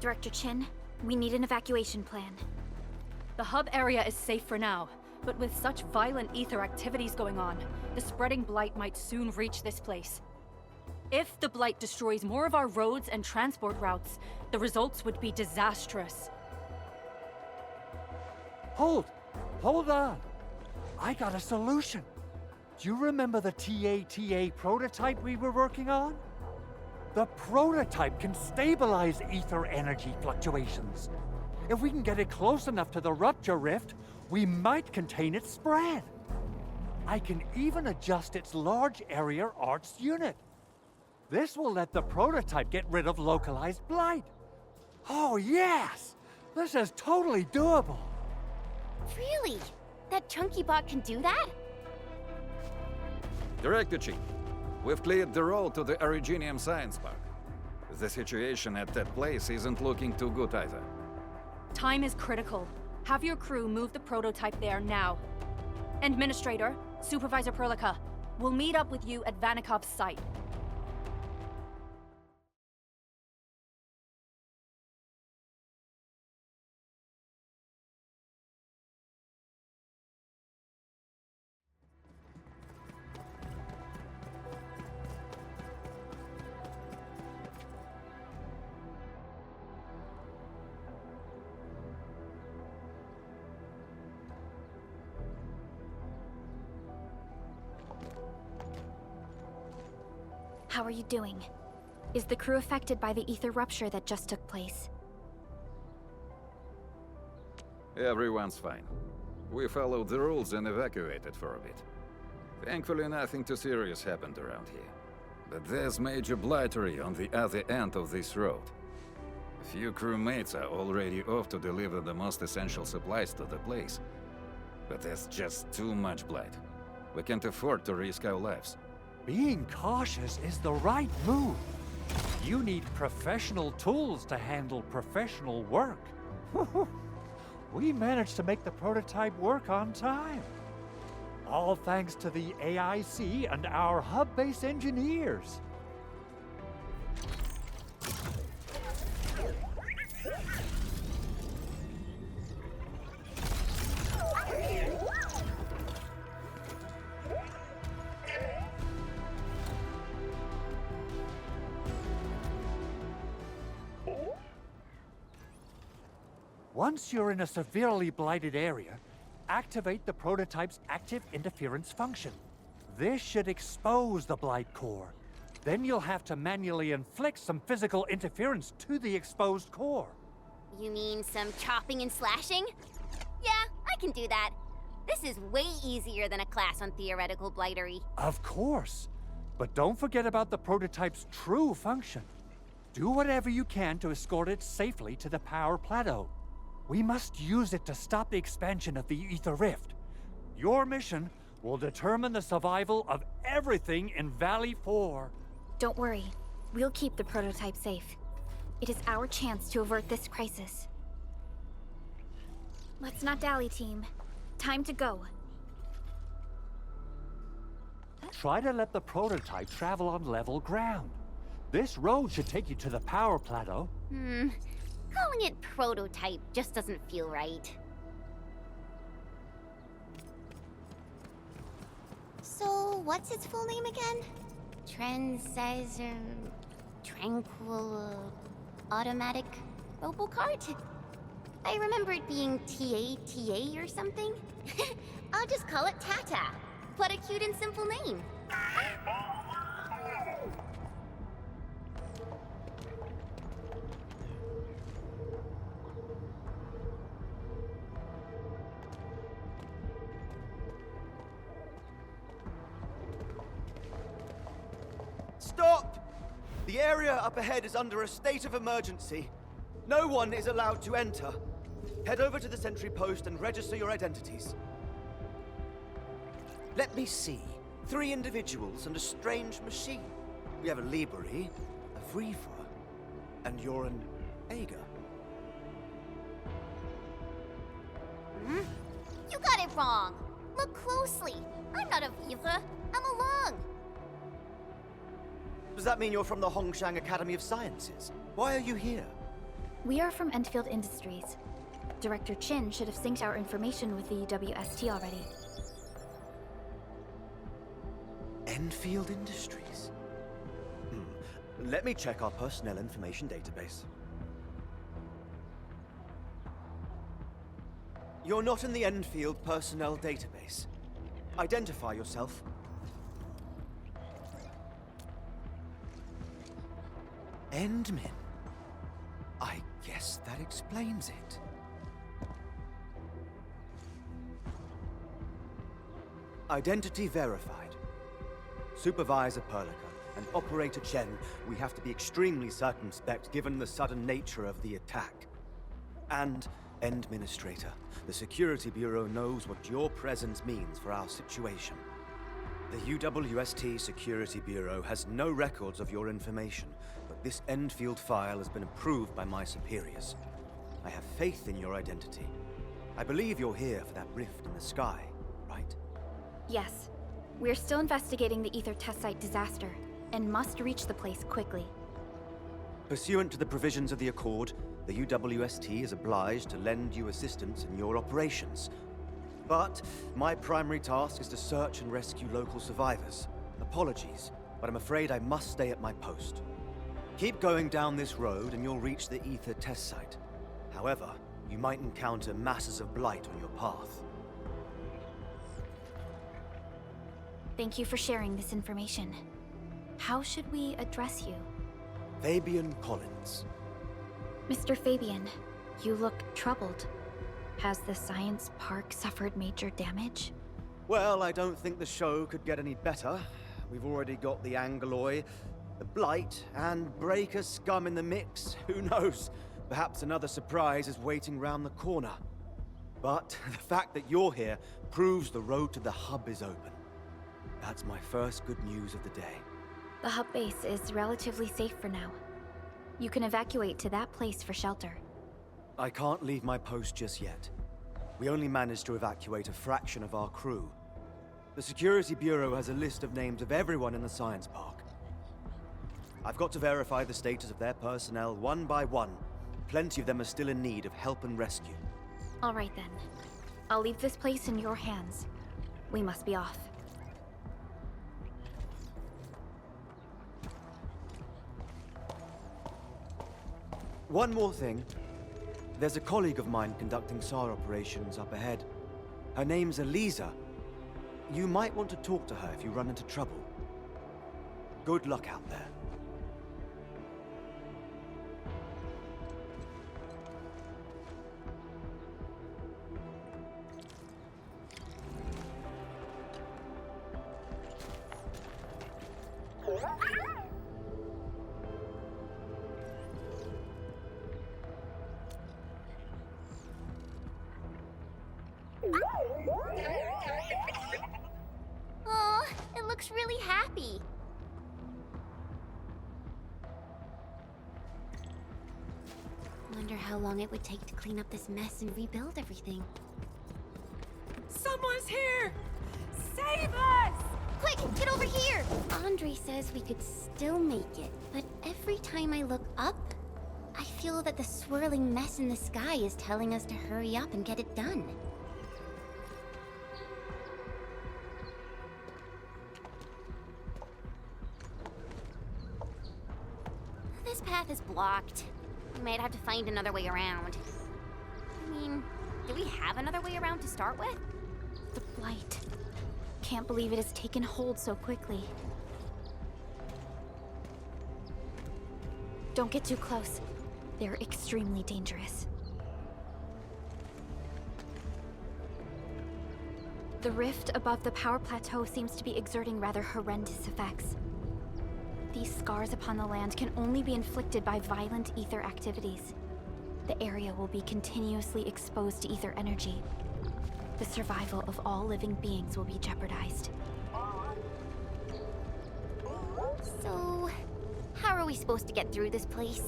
Director Chin, we need an evacuation plan. The hub area is safe for now, but with such violent ether activities going on, the spreading blight might soon reach this place. If the blight destroys more of our roads and transport routes, the results would be disastrous. Hold on. I got a solution. Do you remember the TATA prototype we were working on? The prototype can stabilize ether energy fluctuations. If we can get it close enough to the rupture rift, we might contain its spread. I can even adjust its large area arts unit. This will let the prototype get rid of localized blight. Oh yes! This is totally doable. Really? That chunky bot can do that? Director Chief, we've cleared the road to the Originium Science Park. The situation at that place isn't looking too good either. Time is critical. Have your crew move the prototype there now. Administrator, Supervisor Perlica, we'll meet up with you at Vanikov's site. How are you doing? Is the crew affected by the ether rupture that just took place? Everyone's fine. We followed the rules and evacuated for a bit. Thankfully, nothing too serious happened around here. But there's major blightery on the other end of this road. A few crewmates are already off to deliver the most essential supplies to the place. But there's just too much blight. We can't afford to risk our lives. Being cautious is the right move. You need professional tools to handle professional work. We managed to make the prototype work on time. All thanks to the AIC and our hub-base engineers. Once you're in a severely blighted area, activate the prototype's active interference function. This should expose the blight core. Then you'll have to manually inflict some physical interference to the exposed core. You mean some chopping and slashing? Yeah, I can do that. This is way easier than a class on theoretical blightery. Of course. But don't forget about the prototype's true function. Do whatever you can to escort it safely to the power plateau. We must use it to stop the expansion of the Ether Rift. Your mission will determine the survival of everything in Valley 4. Don't worry. We'll keep the prototype safe. It is our chance to avert this crisis. Let's not dally, team. Time to go. Try to let the prototype travel on level ground. This road should take you to the power plateau. Calling it prototype just doesn't feel right. So, what's its full name again? Tranquil... Automatic Robocart? I remember it being TA or something. I'll just call it Tata. What a cute and simple name. Stop! The area up ahead is under a state of emergency. No one is allowed to enter. Head over to the sentry post and register your identities. Let me see. 3 individuals and a strange machine. We have a Liberi, a Vriever, and you're an Ager. You got it wrong. Look closely. I'm not a Viva. I'm a Lung. Does that mean you're from the Hongshang Academy of Sciences? Why are you here? We are from Endfield Industries. Director Chin should have synced our information with the WST already. Endfield Industries? Let me check our personnel information database. You're not in the Endfield personnel database. Identify yourself. Endmin. I guess that explains it. Identity verified. Supervisor Perlica and Operator Chen, we have to be extremely circumspect given the sudden nature of the attack. And Administrator, the Security Bureau knows what your presence means for our situation. The UWST Security Bureau has no records of your information, but this Endfield file has been approved by my superiors. I have faith in your identity. I believe you're here for that rift in the sky, right? Yes. We're still investigating the Ether test site disaster, and must reach the place quickly. Pursuant to the provisions of the Accord, the UWST is obliged to lend you assistance in your operations. But my primary task is to search and rescue local survivors. Apologies, but I'm afraid I must stay at my post. Keep going down this road and you'll reach the Ether test site. However, you might encounter masses of blight on your path. Thank you for sharing this information. How should we address you? Fabian Collins. Mr. Fabian, you look troubled. Has the science park suffered major damage? Well, I don't think the show could get any better. We've already got the Angeloi, the Blight, and Breaker scum in the mix. Who knows? Perhaps another surprise is waiting round the corner. But the fact that you're here proves the road to the hub is open. That's my first good news of the day. The hub base is relatively safe for now. You can evacuate to that place for shelter. I can't leave my post just yet. We only managed to evacuate a fraction of our crew. The Security Bureau has a list of names of everyone in the science park. I've got to verify the status of their personnel one by one. Plenty of them are still in need of help and rescue. All right then. I'll leave this place in your hands. We must be off. One more thing. There's a colleague of mine conducting SAR operations up ahead. Her name's Eliza. You might want to talk to her if you run into trouble. Good luck out there. Oh, it looks really happy. Wonder how long it would take to clean up this mess and rebuild everything. Someone's here! Save us! Quick, get over here! Andre says we could still make it, but every time I look up, I feel that the swirling mess in the sky is telling us to hurry up and get it done. This path is blocked. We might have to find another way around. I mean, do we have another way around to start with? The Blight. Can't believe it has taken hold so quickly. Don't get too close. They're extremely dangerous. The rift above the power plateau seems to be exerting rather horrendous effects. These scars upon the land can only be inflicted by violent ether activities. The area will be continuously exposed to ether energy. The survival of all living beings will be jeopardized. So, how are we supposed to get through this place?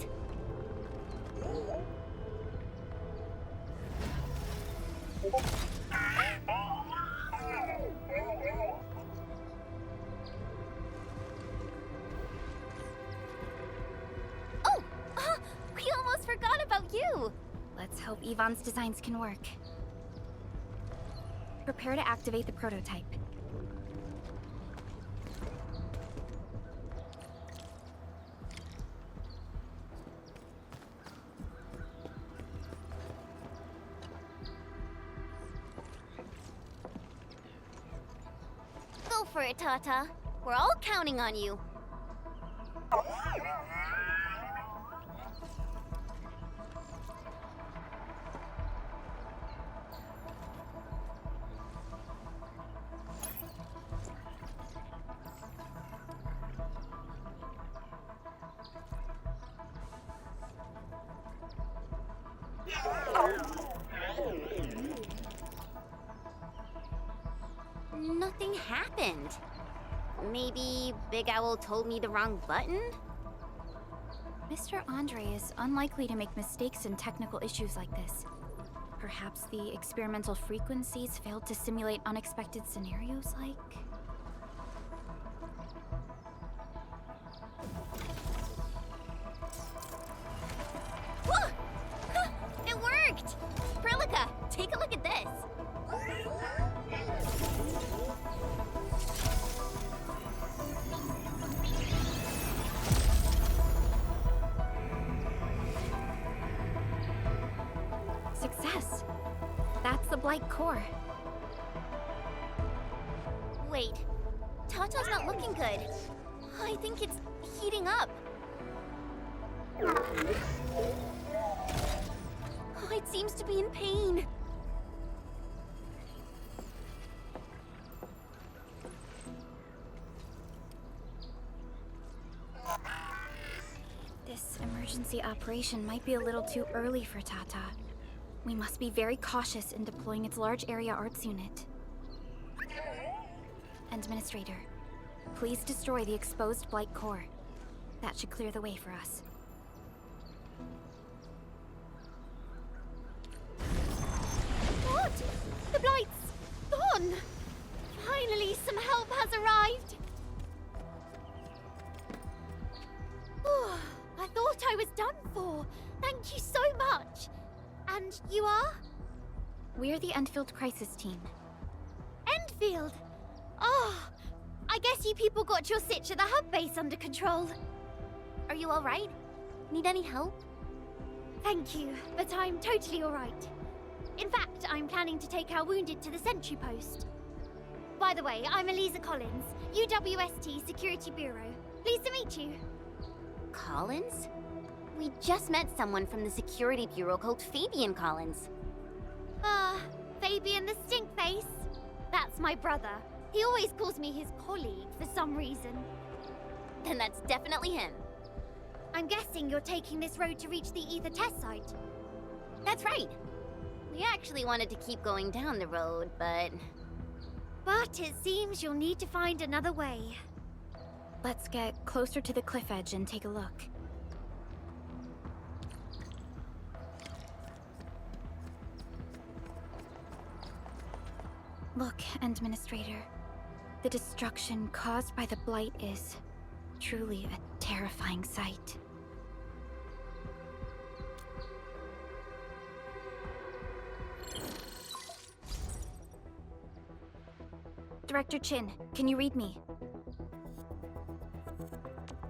We almost forgot about you! Let's hope Yvonne's designs can work. Prepare to activate the prototype. Go for it, Tata. We're all counting on you. Nothing happened. Maybe Big Owl told me the wrong button? Mr. Andre is unlikely to make mistakes in technical issues like this. Perhaps the experimental frequencies failed to simulate unexpected scenarios like... It worked! Perlica, take a look at this! Success! That's the Blight core. Wait, Tata's not looking good. I think it's heating up. It seems to be in pain. This emergency operation might be a little too early for Tata. We must be very cautious in deploying its large area arts unit. Administrator, please destroy the exposed Blight core. That should clear the way for us. What? The Blight's gone! Finally, some help has arrived! Oh, I thought I was done for. Thank you so much. And you are? We're the Endfield Crisis Team. Endfield? Oh, I guess you people got your sitch at the hub base under control. Are you alright? Need any help? Thank you, but I'm totally alright. In fact, I'm planning to take our wounded to the sentry post. By the way, I'm Eliza Collins, UWST Security Bureau. Pleased to meet you. Collins? We just met someone from the Security Bureau called Fabian Collins. Fabian the Stinkface. That's my brother. He always calls me his colleague for some reason. Then that's definitely him. I'm guessing you're taking this road to reach the Ether test site. That's right. We actually wanted to keep going down the road, but it seems you'll need to find another way. Let's get closer to the cliff edge and take a look. Look, Administrator. The destruction caused by the Blight is truly a terrifying sight. Director Chin, can you read me?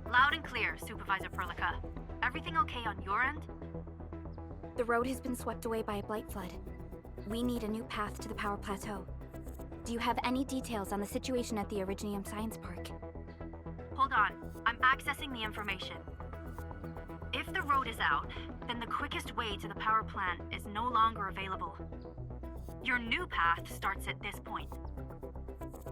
Loud and clear, Supervisor Perlica. Everything okay on your end? The road has been swept away by a Blight flood. We need a new path to the power plateau. Do you have any details on the situation at the Originium Science Park? Hold on, I'm accessing the information. If the road is out, then the quickest way to the power plant is no longer available. Your new path starts at this point.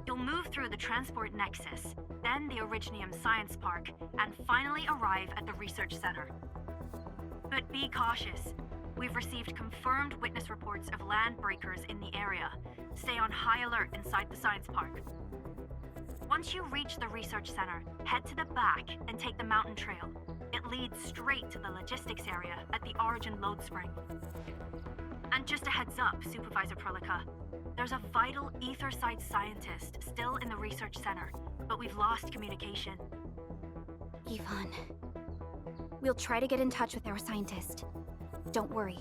You'll move through the Transport Nexus, then the Originium Science Park, and finally arrive at the Research Center. But be cautious. We've received confirmed witness reports of land breakers in the area. Stay on high alert inside the Science Park. Once you reach the Research Center, head to the back and take the mountain trail. It leads straight to the logistics area at the Origin Load Spring. And just a heads up, Supervisor Perlica. There's a vital Ether-side scientist still in the Research Center, but we've lost communication. Yvonne. We'll try to get in touch with our scientist. Don't worry.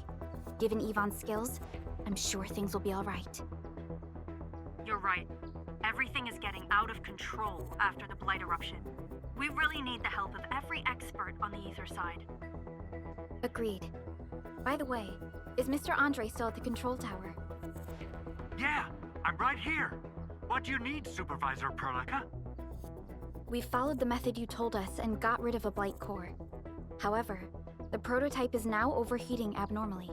Given Yvonne's skills, I'm sure things will be all right. You're right. Everything is getting out of control after the Blight eruption. We really need the help of every expert on the Ether side. Agreed. By the way, is Mr. Andre still at the control tower? Yeah, I'm right here. What do you need, Supervisor Perlica? We followed the method you told us and got rid of a Blight core. However, the prototype is now overheating abnormally.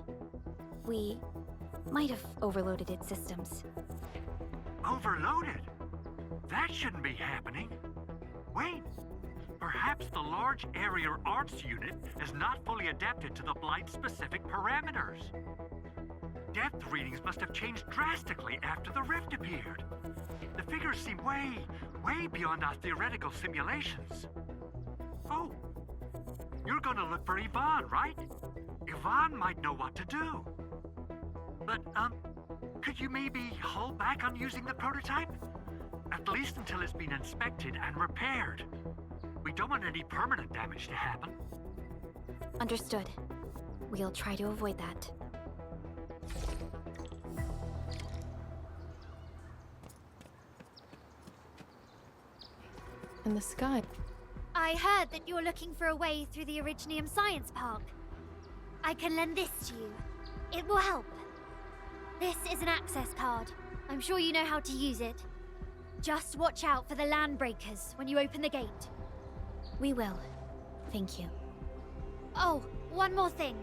We might have overloaded its systems. Overloaded? That shouldn't be happening. Wait, perhaps the large area arts unit is not fully adapted to the Blight-specific parameters. Depth readings must have changed drastically after the rift appeared. The figures seem way beyond our theoretical simulations. Oh, you're gonna look for Yvonne, right? Yvonne might know what to do. But, could you maybe hold back on using the prototype? At least until it's been inspected and repaired. We don't want any permanent damage to happen. Understood. We'll try to avoid that. In the sky. I heard that you're looking for a way through the Originium Science Park. I can lend this to you. It will help. This is an access card. I'm sure you know how to use it. Just watch out for the land breakers when you open the gate. We will. Thank you. Oh, one more thing.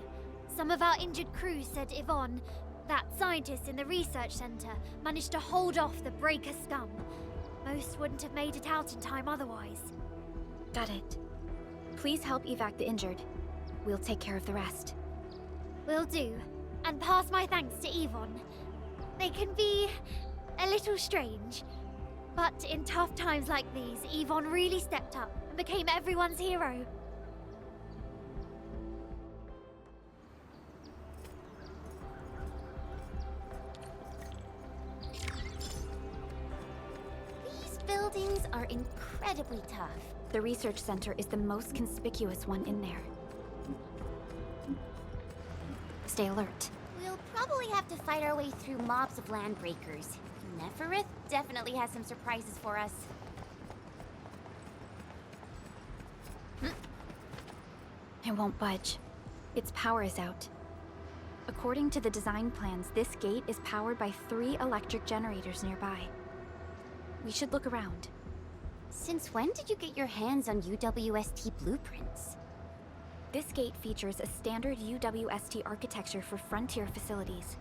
Some of our injured crew said Yvonne, that scientist in the research center, managed to hold off the breaker scum. Most wouldn't have made it out in time otherwise. Got it. Please help evac the injured. We'll take care of the rest. Will do. And pass my thanks to Yvonne. They can be a little strange. But in tough times like these, Yvonne really stepped up and became everyone's hero. These buildings are incredibly tough. The research center is the most conspicuous one in there. Stay alert. We'll probably have to fight our way through mobs of landbreakers. Neferith definitely has some surprises for us. It won't budge. Its power is out. According to the design plans, this gate is powered by 3 electric generators nearby. We should look around. Since when did you get your hands on UWST blueprints? This gate features a standard UWST architecture for frontier facilities.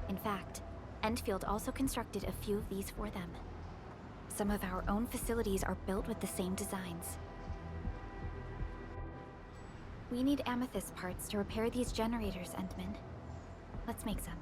In fact, Endfield also constructed a few of these for them. Some of our own facilities are built with the same designs. We need amethyst parts to repair these generators, Endman. Let's make some.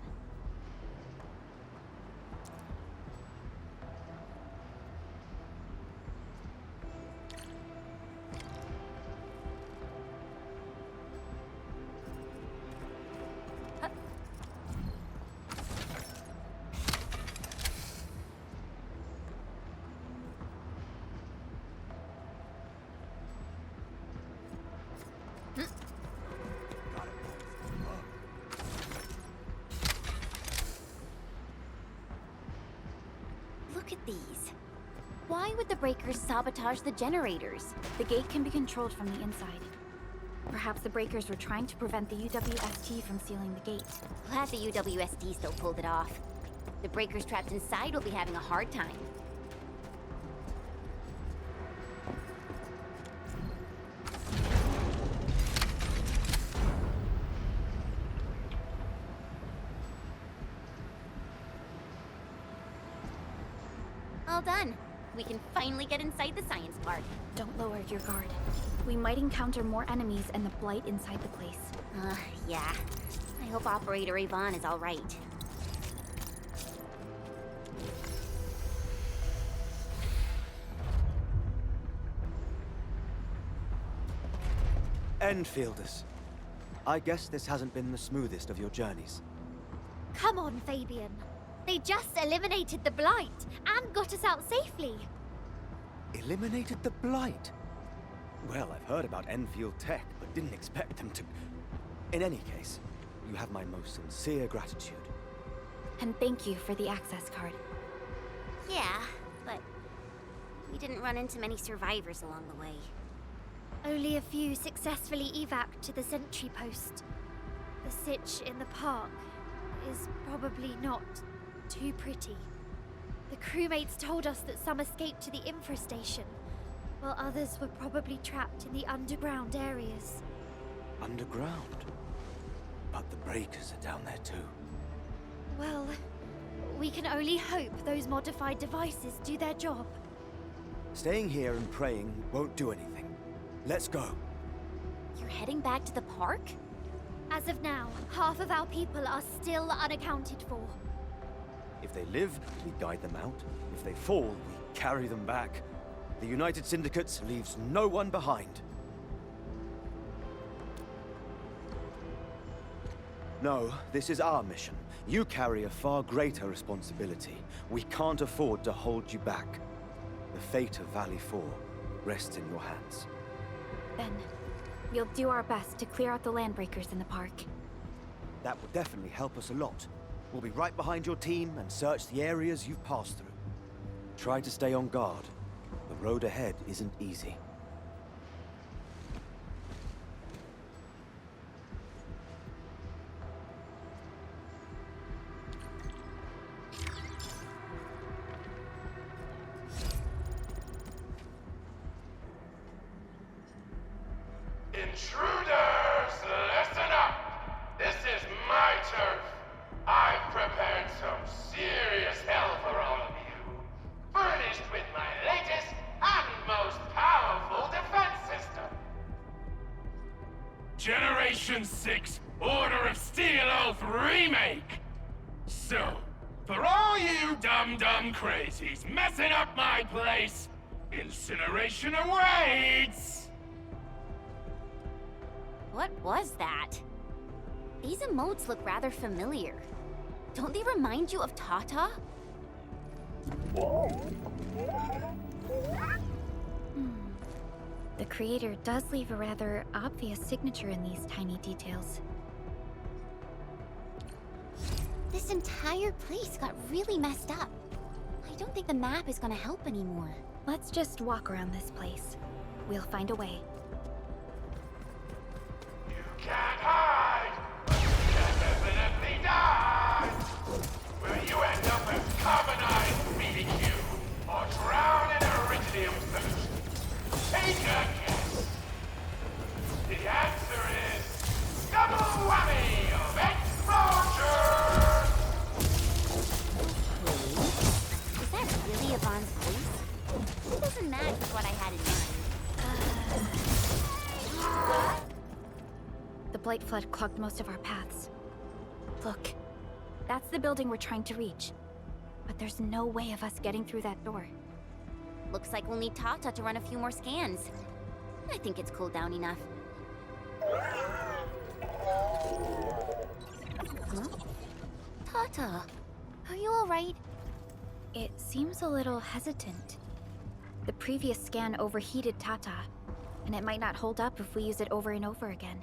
Look at these. Why would the breakers sabotage the generators? The gate can be controlled from the inside. Perhaps the breakers were trying to prevent the UWST from sealing the gate. Glad the UWST still pulled it off. The breakers trapped inside will be having a hard time. All done. We can finally get inside the science park. Don't lower your guard. We might encounter more enemies and the Blight inside the place. Yeah. I hope Operator Yvonne is all right. Enfielders. I guess this hasn't been the smoothest of your journeys. Come on, Fabian. They just eliminated the Blight and got us out safely. Eliminated the Blight? Well, I've heard about Enfield tech, but didn't expect them to... In any case, you have my most sincere gratitude. And thank you for the access card. Yeah, but we didn't run into many survivors along the way. Only a few successfully evac'd to the sentry post. The sitch in the park is probably not too pretty. The crewmates told us that some escaped to the infrastation, while others were probably trapped in the underground areas. Underground? But the breakers are down there too. Well, we can only hope those modified devices do their job. Staying here and praying won't do anything. Let's go. You're heading back to the park? As of now, half of our people are still unaccounted for. If they live, we guide them out. If they fall, we carry them back. The United Syndicate leaves no one behind. No, this is our mission. You carry a far greater responsibility. We can't afford to hold you back. The fate of Valley 4 rests in your hands. Then, we'll do our best to clear out the landbreakers in the park. That will definitely help us a lot. We'll be right behind your team and search the areas you've passed through. Try to stay on guard. The road ahead isn't easy. Intruders, listen up! This is my turf. I've prepared some serious hell for all of you. Furnished with my latest and most powerful defense system. Generation 6 Order of Steel Oath Remake! So, for all you dumb crazies messing up my place, incineration awaits! What was that? These emotes look rather familiar. Don't they remind you of Tata? The creator does leave a rather obvious signature in these tiny details. This entire place got really messed up. I don't think the map is gonna help anymore. Let's just walk around this place. We'll find a way. Can't hide, but you can definitely die! Where you end up as carbonized BBQ, or drown in iridium thirst. Take a guess. The answer is double whammy of exposure! Is that really Yvonne's voice? It doesn't match with what I had in mind. The Blight Flood clogged most of our paths. Look, that's the building we're trying to reach. But there's no way of us getting through that door. Looks like we'll need Tata to run a few more scans. I think it's cooled down enough. Huh? Tata, are you alright? It seems a little hesitant. The previous scan overheated Tata, and it might not hold up if we use it over and over again.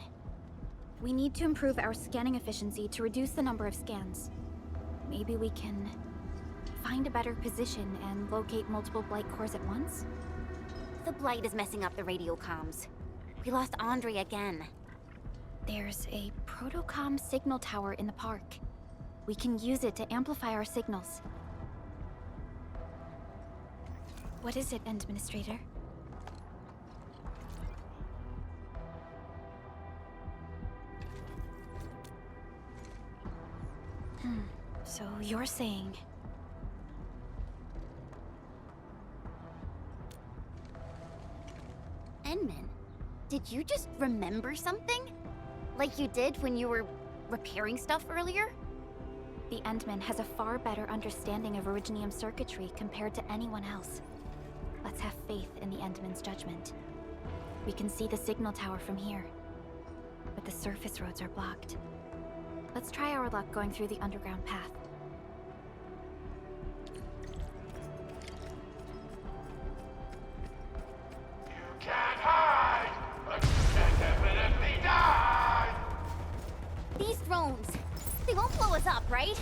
We need to improve our scanning efficiency to reduce the number of scans. Maybe we can find a better position and locate multiple Blight cores at once? The Blight is messing up the radio comms. We lost Andre again. There's a protocom signal tower in the park. We can use it to amplify our signals. What is it, Administrator? So you're saying... Endman, did you just remember something? Like you did when you were repairing stuff earlier? The Endman has a far better understanding of Originium circuitry compared to anyone else. Let's have faith in the Endman's judgment. We can see the signal tower from here, but the surface roads are blocked. Let's try our luck going through the underground path. Can't hide, but you can definitely die! These drones, they won't blow us up, right?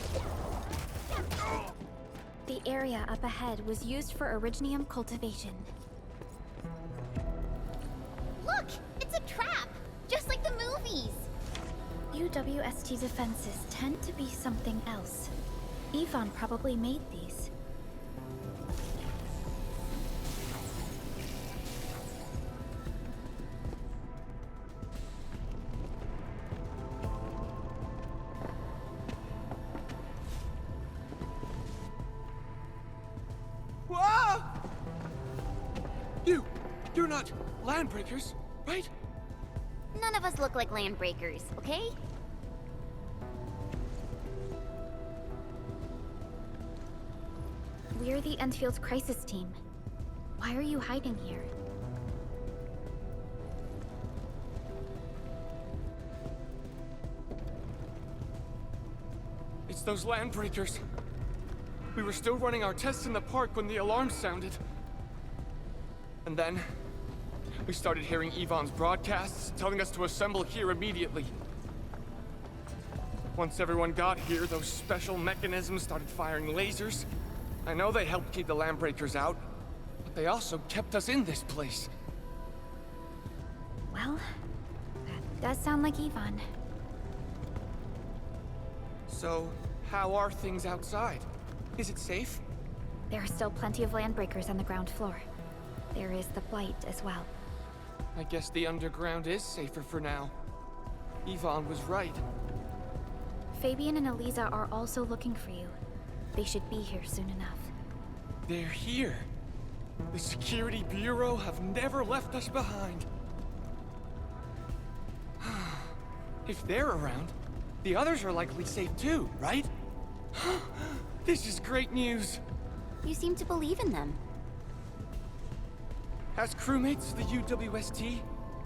The area up ahead was used for Originium cultivation. Look! It's a trap! Just like the movies! UWST defenses tend to be something else. Yvonne probably made these. Whoa! You're not landbreakers, right? None of us look like landbreakers, okay? We're the Endfield's crisis team. Why are you hiding here? It's those landbreakers. We were still running our tests in the park when the alarm sounded. And then, we started hearing Yvonne's broadcasts telling us to assemble here immediately. Once everyone got here, those special mechanisms started firing lasers. I know they helped keep the landbreakers out, but they also kept us in this place. Well, that does sound like Yvonne. So, how are things outside? Is it safe? There are still plenty of landbreakers on the ground floor. There is the Blight as well. I guess the underground is safer for now. Yvonne was right. Fabian and Eliza are also looking for you. They should be here soon enough. They're here. The Security Bureau have never left us behind. If they're around, the others are likely safe too, right? This is great news. You seem to believe in them. As crewmates of the UWST,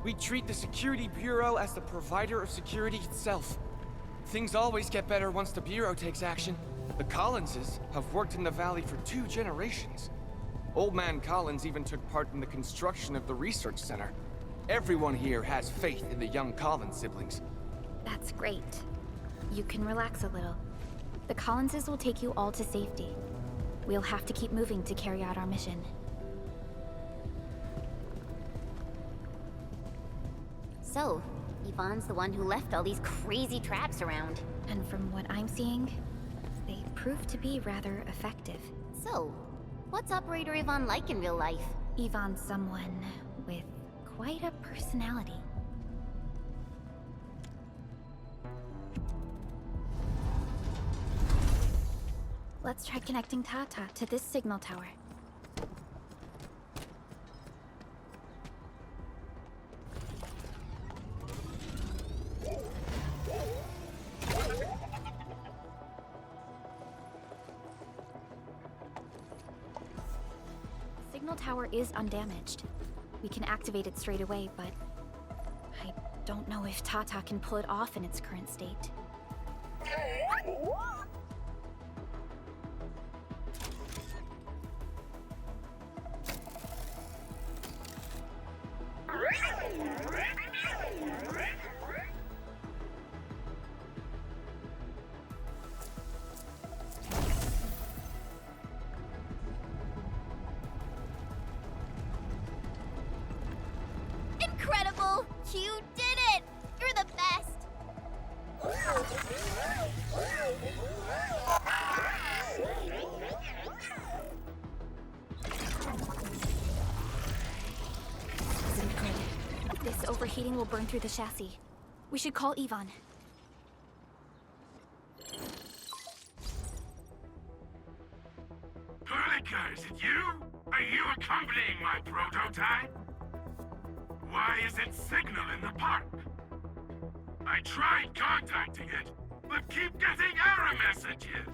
we treat the Security Bureau as the provider of security itself. Things always get better once the Bureau takes action. The Collinses have worked in the Valley for 2 generations. Old Man Collins even took part in the construction of the research center. Everyone here has faith in the young Collins siblings. That's great. You can relax a little. The Collinses will take you all to safety. We'll have to keep moving to carry out our mission. So, Yvonne's the one who left all these crazy traps around. And from what I'm seeing, they prove to be rather effective. So, what's Operator Yvonne like in real life? Yvonne's someone with quite a personality. Let's try connecting Tata to this signal tower. Signal tower is undamaged. We can activate it straight away, but I don't know if Tata can pull it off in its current state. Incredible! You did it! You're the best! Isn't good. This overheating will burn through the chassis. We should call Yvonne. Perlica, is it you? Are you accompanying my prototype? Why is it signal in the park? I tried contacting it, but keep getting error messages.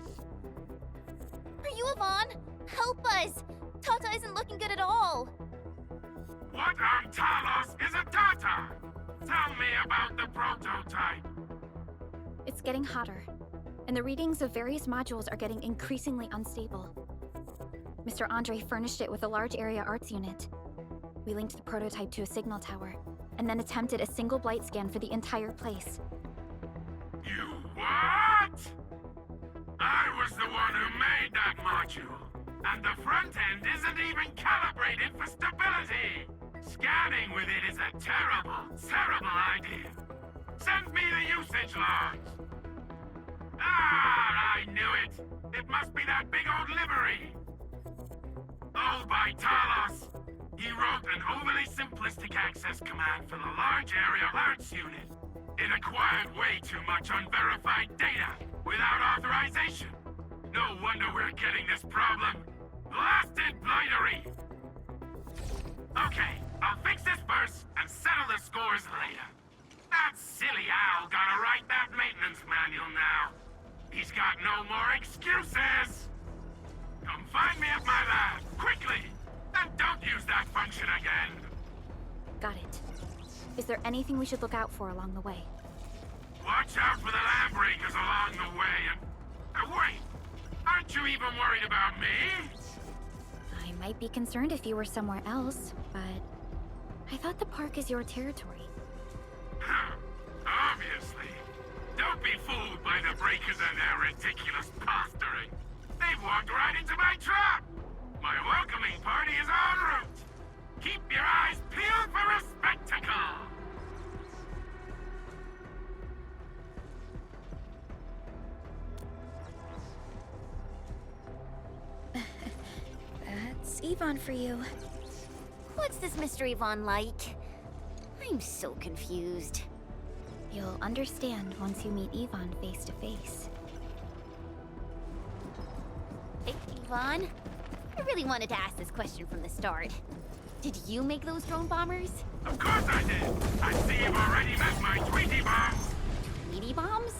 Are you Yvonne? Help us! Tata isn't looking good at all. What on Talos is a Tata? Tell me about the prototype. It's getting hotter, and the readings of various modules are getting increasingly unstable. Mr. Andre furnished it with a large area arts unit. We linked the prototype to a signal tower, and then attempted a single blight scan for the entire place. You what? I was the one who made that module, and the front end isn't even calibrated for stability. Scanning with it is a terrible, terrible idea. Send me the usage logs. Ah, I knew it. It must be that big old livery. Owned by Talos. He wrote an overly simplistic access command for the large area arts unit. It acquired way too much unverified data without authorization. No wonder we're getting this problem. Blasted blightery! Okay, I'll fix this first and settle the scores later. That silly owl gotta write that maintenance manual now. He's got no more excuses! Come find me at my lab, quickly! And don't use that function again! Got it. Is there anything we should look out for along the way? Watch out for the land breakers along the way and... wait! Aren't you even worried about me? I might be concerned if you were somewhere else, but I thought the park is your territory. Obviously. Don't be fooled by the breakers and their ridiculous posturing. They've walked right into my trap! My welcoming party is en route! Keep your eyes peeled for a spectacle! That's Yvonne for you. What's this Mr. Yvonne like? I'm so confused. You'll understand once you meet Yvonne face to face. Hey, Yvonne. I really wanted to ask this question from the start. Did you make those drone bombers? Of course I did! I see you've already met my Tweety bombs! PD bombs?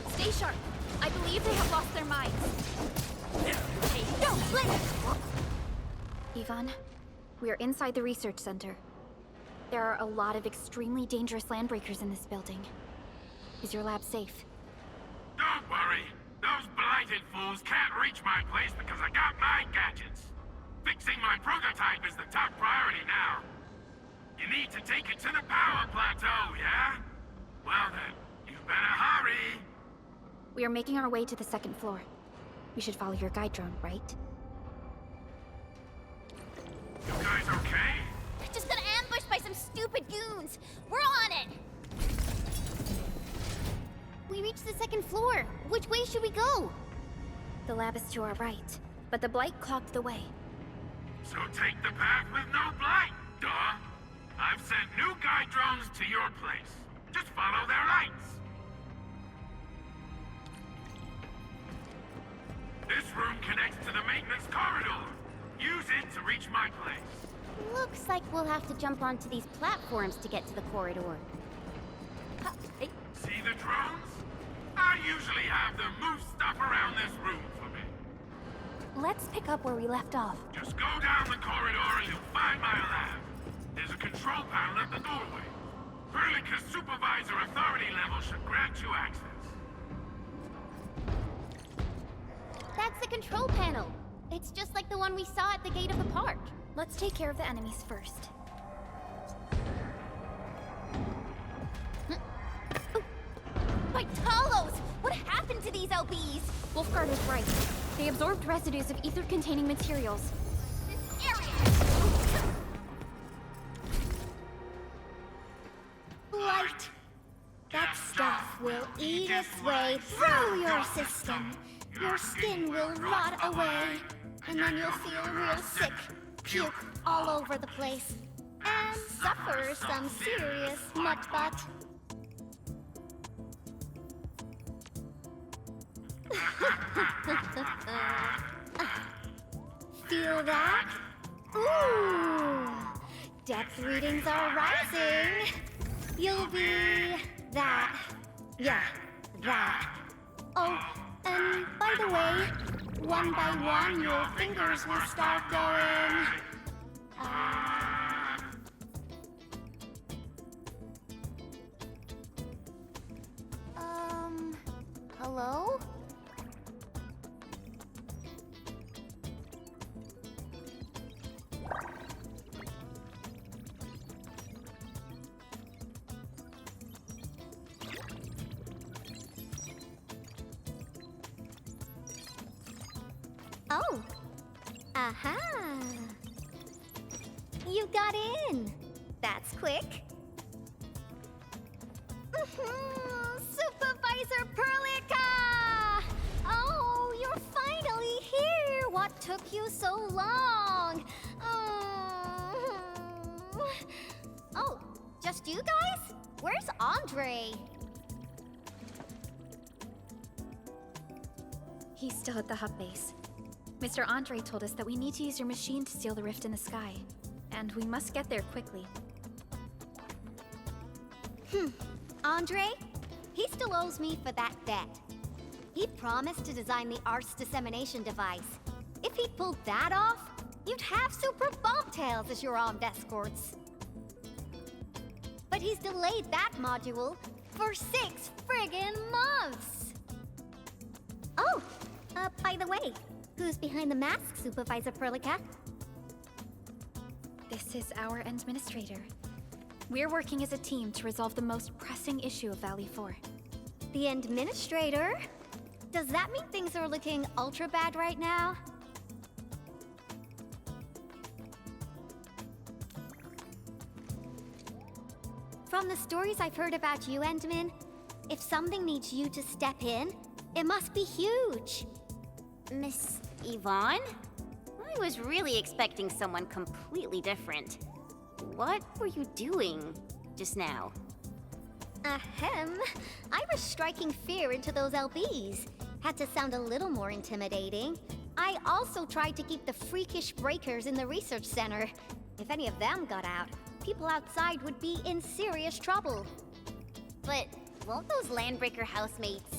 Stay sharp. I believe they have lost their minds. Hey, no, let Yvonne, we are inside the research center. There are a lot of extremely dangerous landbreakers in this building. Is your lab safe? Don't worry. Those blighted fools can't reach my place because I got my gadgets. Fixing my prototype is the top priority now. You need to take it to the power plateau, yeah? Well then, you better hurry. We are making our way to the second floor. We should follow your guide drone, right? You guys okay? Just got ambushed by some stupid goons. We're on it. We reached the second floor. Which way should we go? The lab is to our right, but the blight clogged the way. So take the path with no blight, duh. I've sent new guide drones to your place. Just follow their lights. This room connects to the maintenance corridor. Use it to reach my place. Looks like we'll have to jump onto these platforms to get to the corridor. See the drones? I usually have them move stuff around this room for me. Let's pick up where we left off. Just go down the corridor and you'll find my lab. There's a control panel at the doorway. Perlica's supervisor authority level should grant you access. That's the control panel. It's just like the one we saw at the gate of the park. Let's take care of the enemies first. My Talos! What happened to these LBs? Wolfguard was right. They absorbed residues of ether-containing materials. This area! Light. That stuff will eat its way through your system. Your skin will rot away. And then you'll feel real sick. Puke all over the place. And suffer some serious mud butt. Feel that? Ooh! Depth readings are rising. You'll be that. Yeah, that. Oh, and by the way, one by one your fingers will start going. Hello? Oh. Aha. You got in. That's quick. Supervisor Perlica! Oh, you're finally here! What took you so long? Oh, just you guys? Where's Andre? He's still at the hub base. Mr. Andre told us that we need to use your machine to seal the rift in the sky. And we must get there quickly. Andre? He still owes me for that debt. He promised to design the Art's dissemination device. If he pulled that off, you'd have super bobtails as your armed escorts. But he's delayed that module for 6 friggin' months! Oh, by the way, who's behind the mask, Supervisor Perlica? This is our administrator. We're working as a team to resolve the most pressing issue of Valley 4. The administrator? Does that mean things are looking ultra bad right now? From the stories I've heard about you, Endman, if something needs you to step in, It must be huge. Miss Yvonne? I was really expecting someone completely different. What were you doing just now? Ahem. I was striking fear into those LBs. Had to sound a little more intimidating. I also tried to keep the freakish breakers in the research center. If any of them got out, people outside would be in serious trouble. But won't those Landbreaker housemates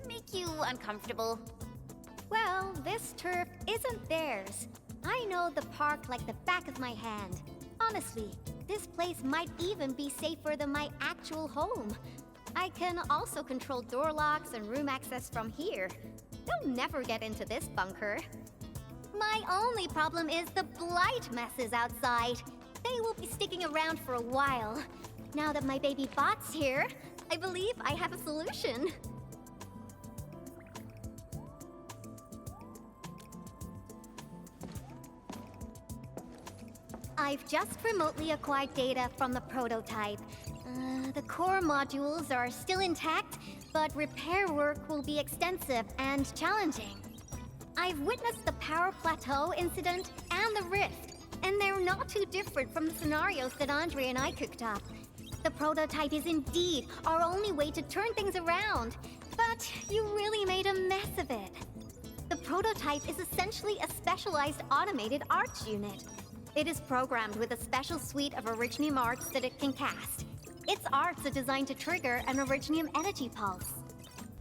make you uncomfortable? Well, this turf isn't theirs. I know the park like the back of my hand. Honestly, this place might even be safer than my actual home. I can also control door locks and room access from here. They'll never get into this bunker. My only problem is the blight messes outside. They will be sticking around for a while. Now that my baby bot's here, I believe I have a solution. I've just remotely acquired data from the prototype. The core modules are still intact, but repair work will be extensive and challenging. I've witnessed the power plateau incident and the rift, and they're not too different from the scenarios that Andre and I cooked up. The prototype is indeed our only way to turn things around, but you really made a mess of it. The prototype is essentially a specialized automated arts unit. It is programmed with a special suite of Originium arts that it can cast. Its arts are designed to trigger an Originium energy pulse.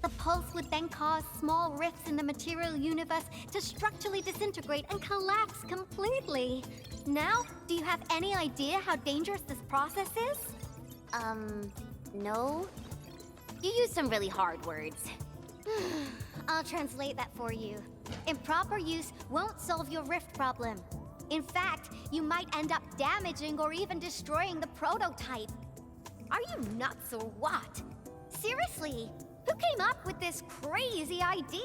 The pulse would then cause small rifts in the material universe to structurally disintegrate and collapse completely. Now, do you have any idea how dangerous this process is? No. You use some really hard words. I'll translate that for you. Improper use won't solve your rift problem. In fact, you might end up damaging or even destroying the prototype. Are you nuts or what? Seriously, who came up with this crazy idea?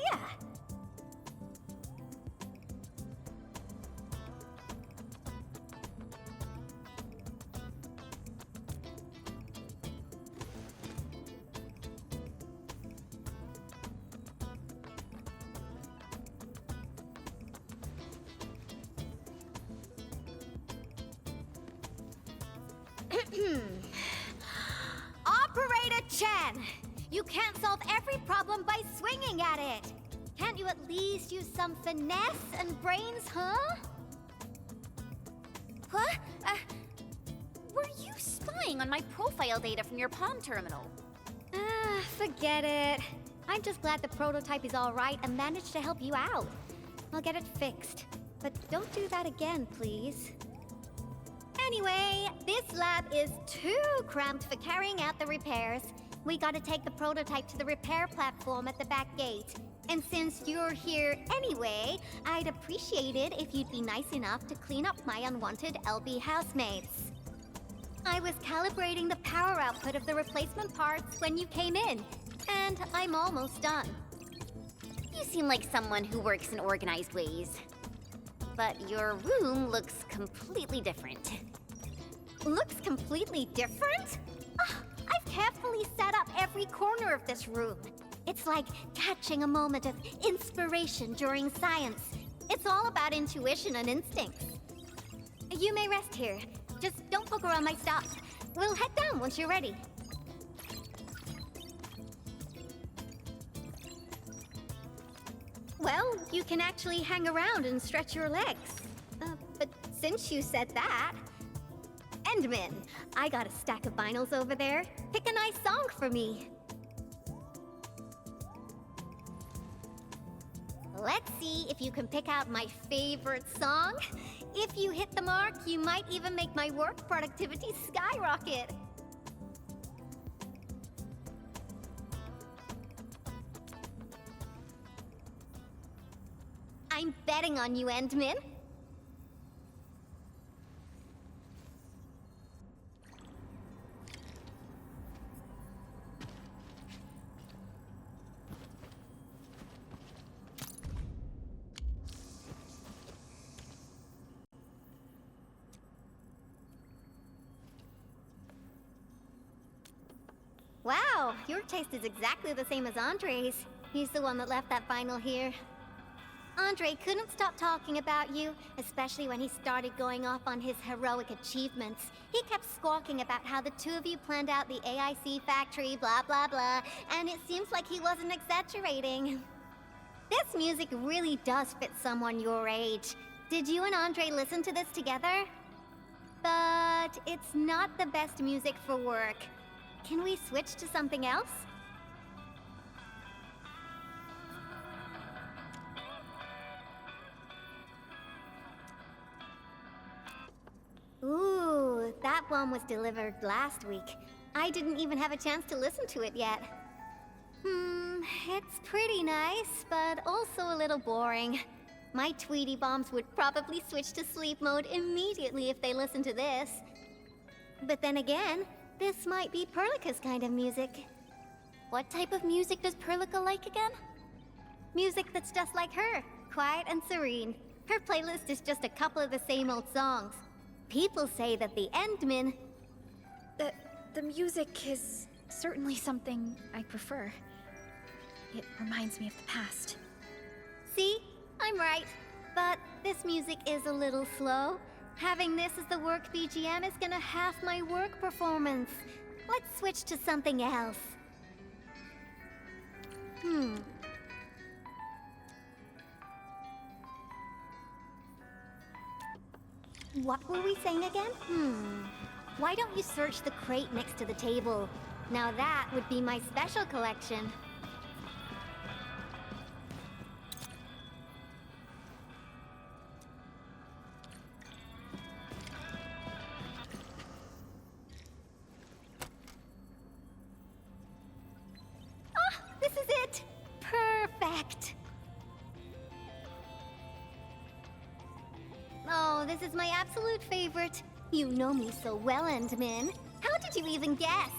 Operator Chen! You can't solve every problem by swinging at it! Can't you at least use some finesse and brains, huh? What? Were you spying on my profile data from your Palm terminal? Forget it. I'm just glad the prototype is all right and managed to help you out. I'll get it fixed. But don't do that again, please. Anyway, this lab is too cramped for carrying out the repairs. We gotta take the prototype to the repair platform at the back gate. And since you're here anyway, I'd appreciate it if you'd be nice enough to clean up my unwanted LB housemates. I was calibrating the power output of the replacement parts when you came in, and I'm almost done. You seem like someone who works in organized ways. But your room looks completely different. Looks completely different? I've carefully set up every corner of this room. It's like catching a moment of inspiration during science. It's all about intuition and instincts. You may rest here. Just don't poke around my stuff. We'll head down once you're ready. Well, you can actually hang around and stretch your legs. But since you said that... Endman, I got a stack of vinyls over there. Pick a nice song for me. Let's see if you can pick out my favorite song. If you hit the mark, you might even make my work productivity skyrocket. I'm betting on you, Endman. Wow, your taste is exactly the same as Andre's. He's the one that left that vinyl here. Andre couldn't stop talking about you, especially when he started going off on his heroic achievements. He kept squawking about how the two of you planned out the AIC factory, blah blah blah, and it seems like he wasn't exaggerating. This music really does fit someone your age. Did you and Andre listen to this together? But it's not the best music for work. Can we switch to something else? Ooh, that one was delivered last week. I didn't even have a chance to listen to it yet. It's pretty nice, but also a little boring. My Tweety Bombs would probably switch to sleep mode immediately if they listened to this. But then again, this might be Perlica's kind of music. What type of music does Perlica like again? Music that's just like her, quiet and serene. Her playlist is just a couple of the same old songs. People say that the Endmen... The music is certainly something I prefer. It reminds me of the past. See? I'm right. But this music is a little slow. Having this as the work BGM is gonna half my work performance. Let's switch to something else. What were we saying again? Why don't you search the crate next to the table? Now that would be my special collection. Ah, this is it! Perfect! Oh, this is my absolute favorite. You know me so well, Endman. How did you even guess?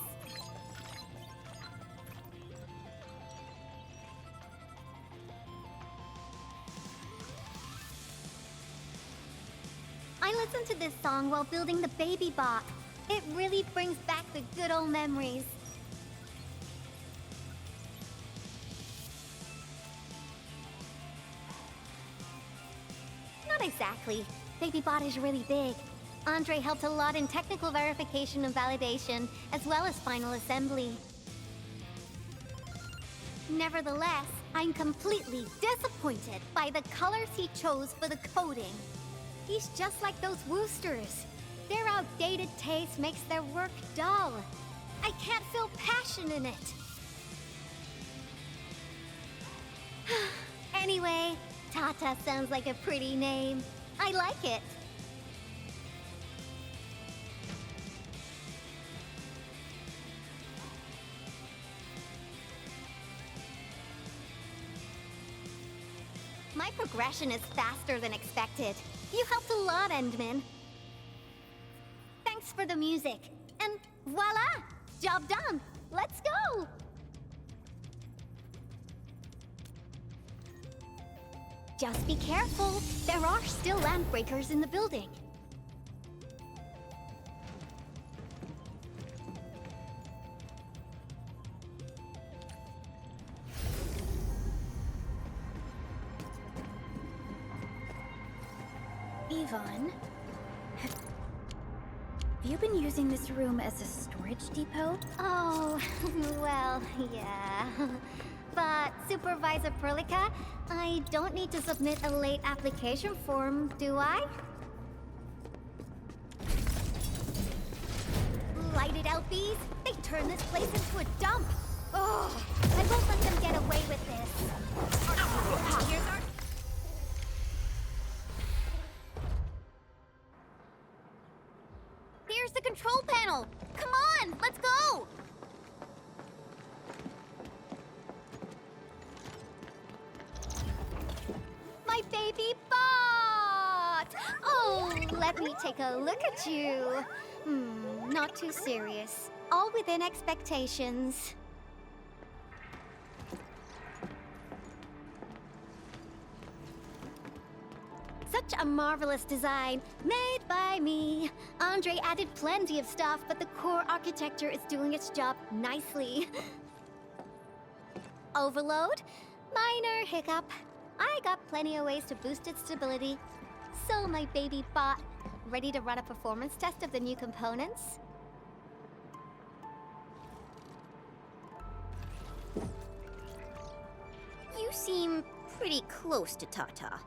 I listened to this song while building the baby bot. It really brings back the good old memories. Not exactly. Baby bot is really big. Andre helped a lot in technical verification and validation, as well as final assembly. Nevertheless, I'm completely disappointed by the colors he chose for the coding. He's just like those Woosters. Their outdated taste makes their work dull. I can't feel passion in it. Anyway, Tata sounds like a pretty name. I like it. My progression is faster than expected. You helped a lot, Endman. Thanks for the music. And voila! Job done! Let's go! Just be careful. There are still lamp breakers in the building. Yvonne, have you been using this room as a storage depot? Oh, well, yeah. But, Supervisor Perlica, I don't need to submit a late application form, do I? Lighted LBs? They turn this place into a dump! Oh, I won't let them get away with this. Here's our... Here's the control panel! Come on, let's go! My baby bot! Oh, let me take a look at you. Not too serious. All within expectations. Such a marvelous design, made by me. Andre added plenty of stuff, but the core architecture is doing its job nicely. Overload? Minor hiccup. I got plenty of ways to boost its stability. So, my baby bot, ready to run a performance test of the new components? You seem pretty close to Tata.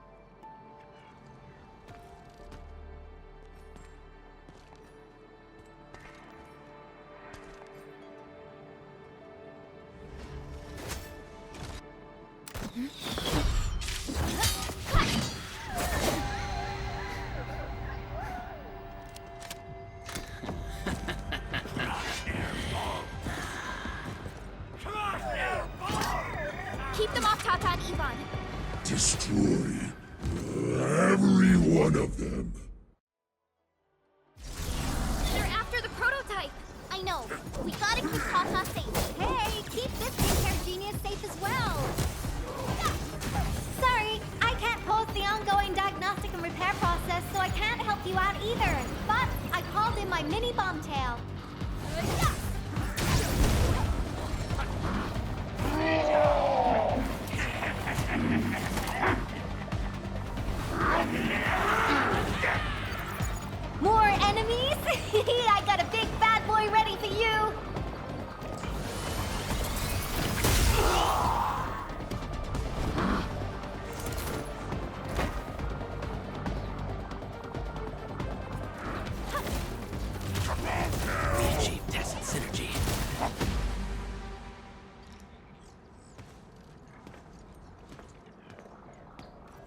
Keep them off Tata and Ivan. Destroy every one of them. They're after the prototype. I know. We gotta keep Tata safe. Hey, keep this skincare genius safe as well. Sorry, I can't pause the ongoing diagnostic and repair process, so I can't help you out either. But I called in my mini bomb tail. More enemies? I got a big bad boy ready for you! We achieved tacit synergy.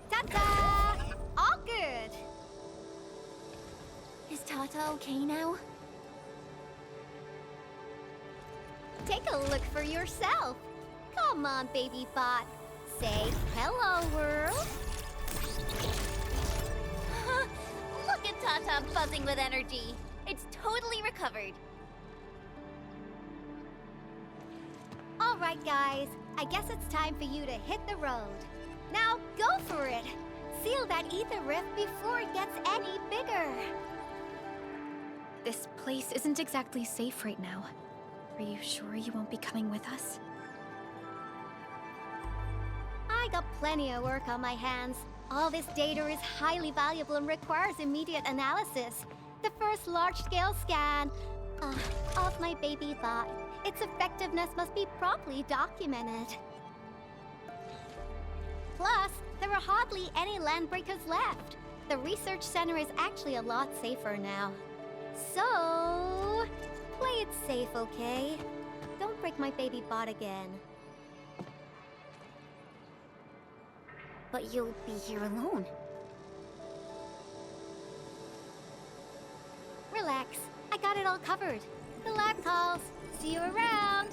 Ta-da! All good! Is Tata okay now? Take a look for yourself. Come on, baby bot. Say hello, world. Look at Tata buzzing with energy. It's totally recovered. All right, guys. I guess it's time for you to hit the road. Now, go for it. Seal that ether rift before it gets any bigger. This place isn't exactly safe right now. Are you sure you won't be coming with us? I got plenty of work on my hands. All this data is highly valuable and requires immediate analysis. The first large-scale scan of my baby bot. Its effectiveness must be properly documented. Plus, there are hardly any landbreakers left. The research center is actually a lot safer now. So, play it safe, okay? Don't break my baby bot again. But you'll be here alone. Relax, I got it all covered. The lab calls. See you around.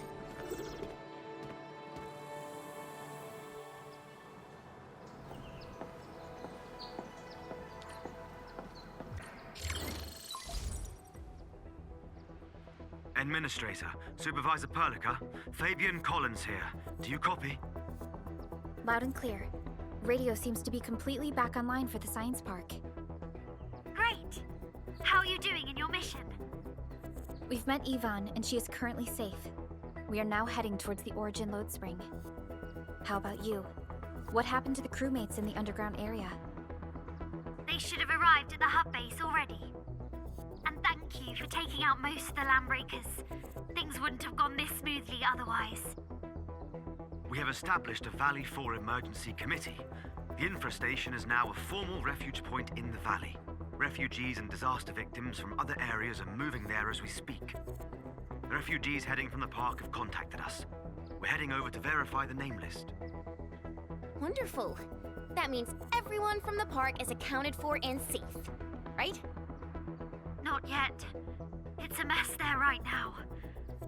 Administrator, Supervisor Perlica, Fabian Collins here. Do you copy? Loud and clear. Radio seems to be completely back online for the science park. Great! How are you doing in your mission? We've met Ivan, and she is currently safe. We are now heading towards the Origin load spring. How about you? What happened to the crewmates in the underground area? They should have arrived at the hub base already. And thank you for taking out most of the landbreakers. Things wouldn't have gone this smoothly otherwise. We have established a Valley 4 emergency committee. The infrastation is now a formal refuge point in the valley. Refugees and disaster victims from other areas are moving there as we speak. The refugees heading from the park have contacted us. We're heading over to verify the name list. Wonderful. That means everyone from the park is accounted for and safe, right? Not yet. It's a mess there right now.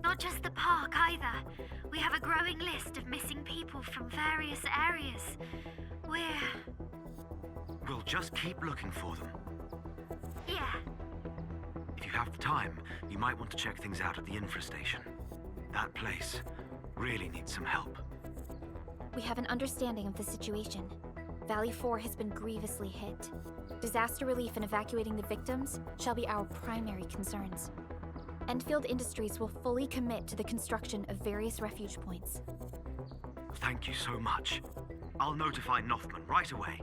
Not just the park either. We have a growing list of missing people from various areas. We'll just keep looking for them. Yeah. If you have the time, you might want to check things out at the infrastation. That place really needs some help. We have an understanding of the situation. Valley 4 has been grievously hit. Disaster relief and evacuating the victims shall be our primary concerns. Endfield Industries will fully commit to the construction of various refuge points. Thank you so much. I'll notify Nothman right away.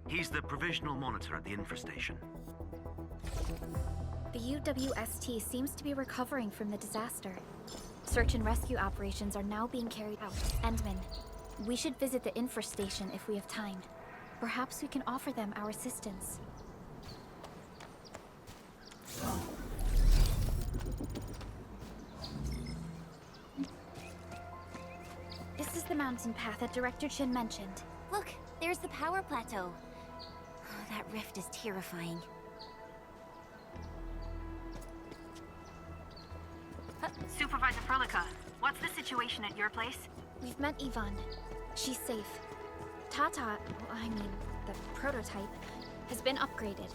He's the provisional monitor at the infrastation. The UWST seems to be recovering from the disaster. Search and rescue operations are now being carried out. Endman, we should visit the infrastation if we have time. Perhaps we can offer them our assistance. This is the mountain path that Director Chin mentioned. Look, there's the power plateau. Oh, that rift is terrifying. Supervisor Perlica, what's the situation at your place? We've met Yvonne. She's safe. Tata, the prototype, has been upgraded.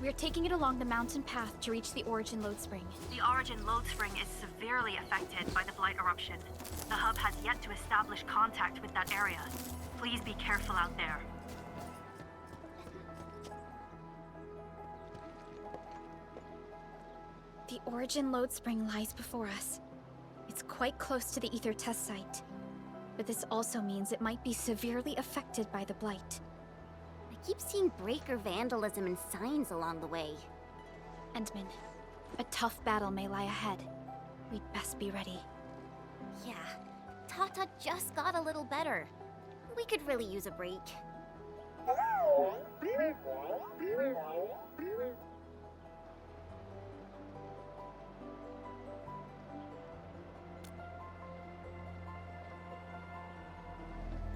We're taking it along the mountain path to reach the Origin Load Spring. The Origin Load Spring is severely affected by the Blight eruption. The hub has yet to establish contact with that area. Please be careful out there. The Origin Load Spring lies before us. It's quite close to the Ether test site. But this also means it might be severely affected by the Blight. I keep seeing breaker vandalism and signs along the way. Endman, a tough battle may lie ahead. We'd best be ready. Yeah, Tata just got a little better. We could really use a break.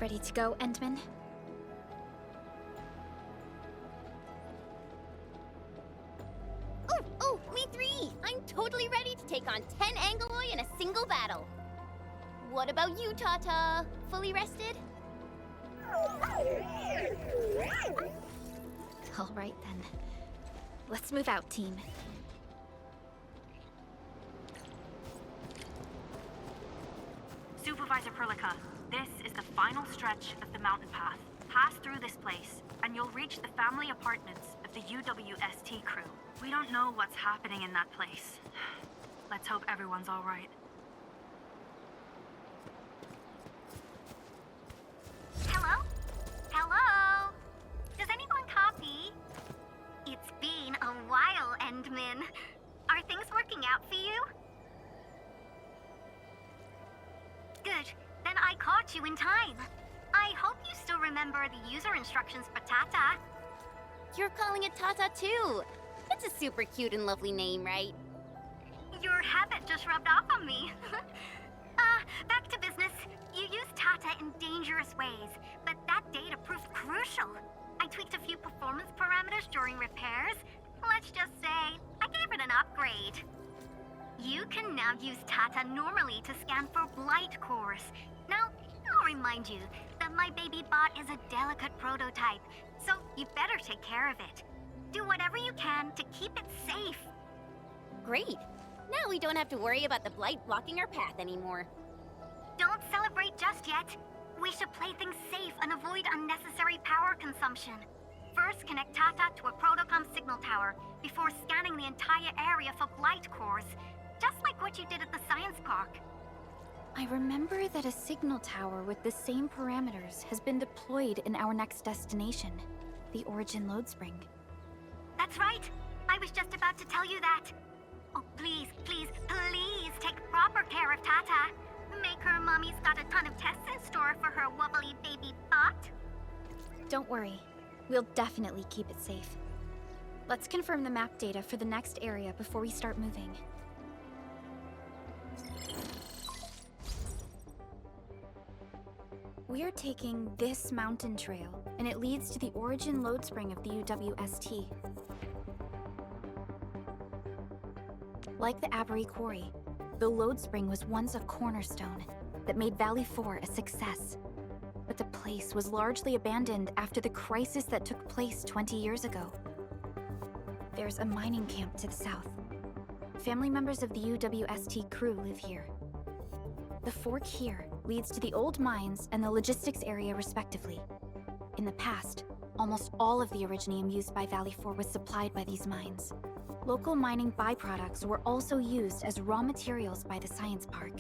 Ready to go, Endman? Oh, me three! I'm totally ready to take on 10 Angoloi in a single battle. What about you, Tata? Fully rested? All right, then. Let's move out, team. Supervisor Perlica, this is the final stretch of the mountain path. Pass through this place, and you'll reach the family apartments of the UWST crew. We don't know what's happening in that place. Let's hope everyone's all right. Hello? Hello? Does anyone copy? It's been a while, Endman. Are things working out for you? Good. Then I caught you in time. I hope you still remember the user instructions for Tata. You're calling it Tata too. It's a super cute and lovely name, right? Your habit just rubbed off on me. Back to business. You used Tata in dangerous ways, but that data proved crucial. I tweaked a few performance parameters during repairs. Let's just say, I gave it an upgrade. You can now use Tata normally to scan for blight cores. Now, I'll remind you that my baby bot is a delicate prototype, so you better take care of it. Do whatever you can to keep it safe. Great. Now we don't have to worry about the blight blocking our path anymore. Don't celebrate just yet. We should play things safe and avoid unnecessary power consumption. First, connect Tata to a Protocom signal tower before scanning the entire area for blight cores, just like what you did at the science park. I remember that a signal tower with the same parameters has been deployed in our next destination, the Origin Load Spring. That's right. I was just about to tell you that. Oh, please, please, please take proper care of Tata. Make her mommy's got a ton of tests in store for her wobbly baby bot. Don't worry. We'll definitely keep it safe. Let's confirm the map data for the next area before we start moving. We're taking this mountain trail, and it leads to the Origin Load Spring of the UWST. Like the Abery Quarry, the Load Spring was once a cornerstone that made Valley 4 a success. But the place was largely abandoned after the crisis that took place 20 years ago. There's a mining camp to the south. Family members of the UWST crew live here. The fork here leads to the old mines and the logistics area respectively. In the past, almost all of the Originium used by Valley 4 was supplied by these mines. Local mining byproducts were also used as raw materials by the science park.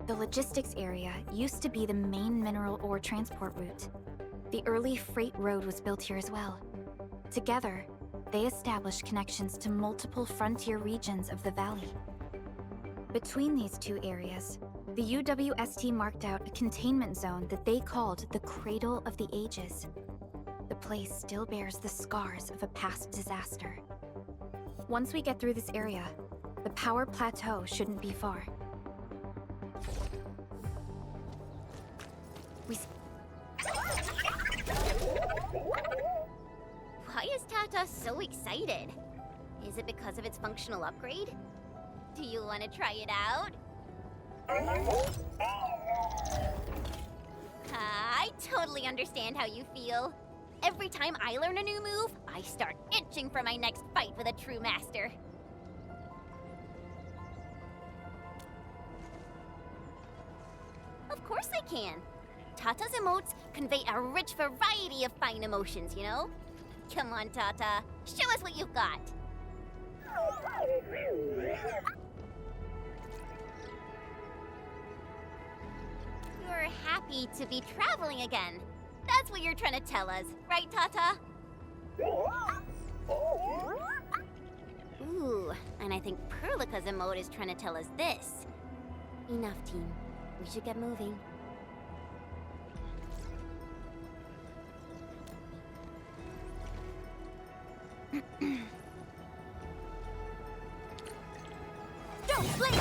The logistics area used to be the main mineral ore transport route. The early freight road was built here as well. Together, they established connections to multiple frontier regions of the valley. Between these two areas, the UWST marked out a containment zone that they called the Cradle of the Ages. The place still bears the scars of a past disaster. Once we get through this area, the power plateau shouldn't be far. Why is Tata so excited? Is it because of its functional upgrade? Do you want to try it out? I totally understand how you feel. Every time I learn a new move, I start itching for my next fight with a true master. Of course I can. Tata's emotes convey a rich variety of fine emotions, you know? Come on, Tata. Show us what you've got. You're happy to be traveling again. That's what you're trying to tell us, right, Tata? Ooh, and I think Perlica's emote is trying to tell us this. Enough, team. We should get moving. Don't blink!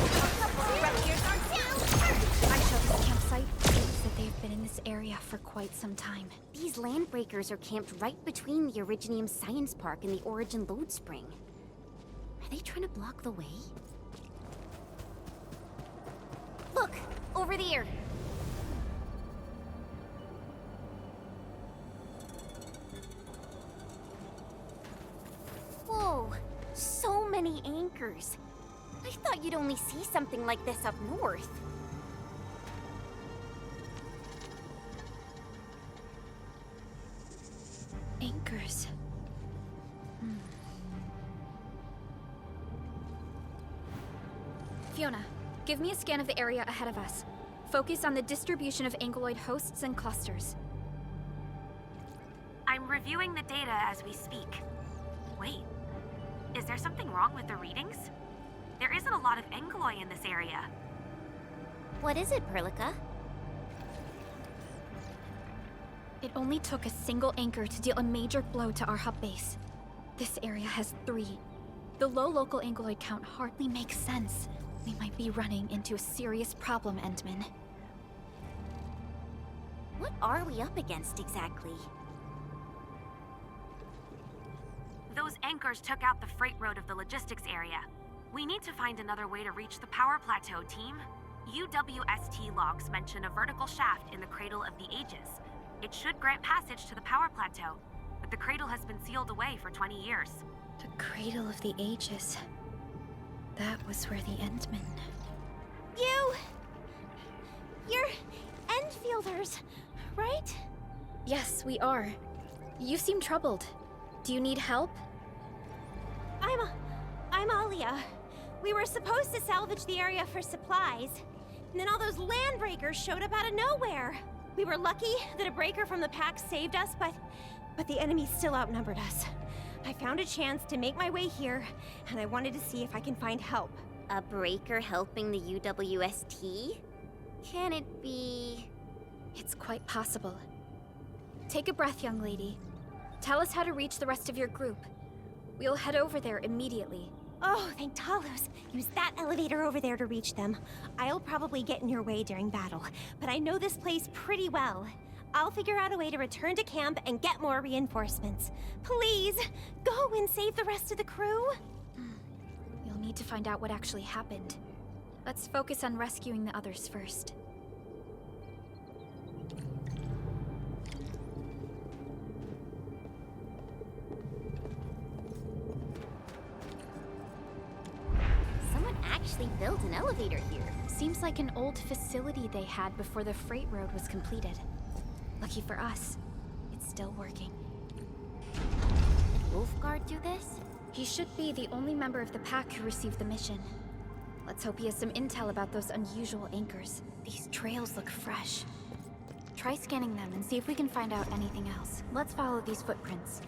I showed this campsite proves that they've been in this area for quite some time. These landbreakers are camped right between the Originium Science Park and the Origin Load Spring. Are they trying to block the way? Look! Over there! Whoa! So many anchors! I thought you'd only see something like this up north. Anchors. Fiona, give me a scan of the area ahead of us. Focus on the distribution of ankyloid hosts and clusters. I'm reviewing the data as we speak. Wait, is there something wrong with the readings? There isn't a lot of ankyloid in this area. What is it, Perlica? It only took a single anchor to deal a major blow to our hub base. This area has 3. The low local ankyloid count hardly makes sense. We might be running into a serious problem, Endman. What are we up against exactly? Those anchors took out the freight road of the logistics area. We need to find another way to reach the power plateau, team. UWST logs mention a vertical shaft in the Cradle of the Ages. It should grant passage to the power plateau, but the cradle has been sealed away for 20 years. The Cradle of the Ages. That was where the Endmen... You're Endfielders, right? Yes, we are. You seem troubled. Do you need help? I'm Alia. We were supposed to salvage the area for supplies, and then all those landbreakers showed up out of nowhere. We were lucky that a breaker from the pack saved us, but the enemy still outnumbered us. I found a chance to make my way here, and I wanted to see if I can find help. A breaker helping the UWST? Can it be... It's quite possible. Take a breath, young lady. Tell us how to reach the rest of your group. We'll head over there immediately. Oh, thank Talos. Use that elevator over there to reach them. I'll probably get in your way during battle, but I know this place pretty well. I'll figure out a way to return to camp and get more reinforcements. Please, go and save the rest of the crew. You'll need to find out what actually happened. Let's focus on rescuing the others first. Someone actually built an elevator here. Seems like an old facility they had before the freight road was completed. Lucky for us, it's still working. Did Wolfguard do this? He should be the only member of the pack who received the mission. Let's hope he has some intel about those unusual anchors. These trails look fresh. Try scanning them and see if we can find out anything else. Let's follow these footprints.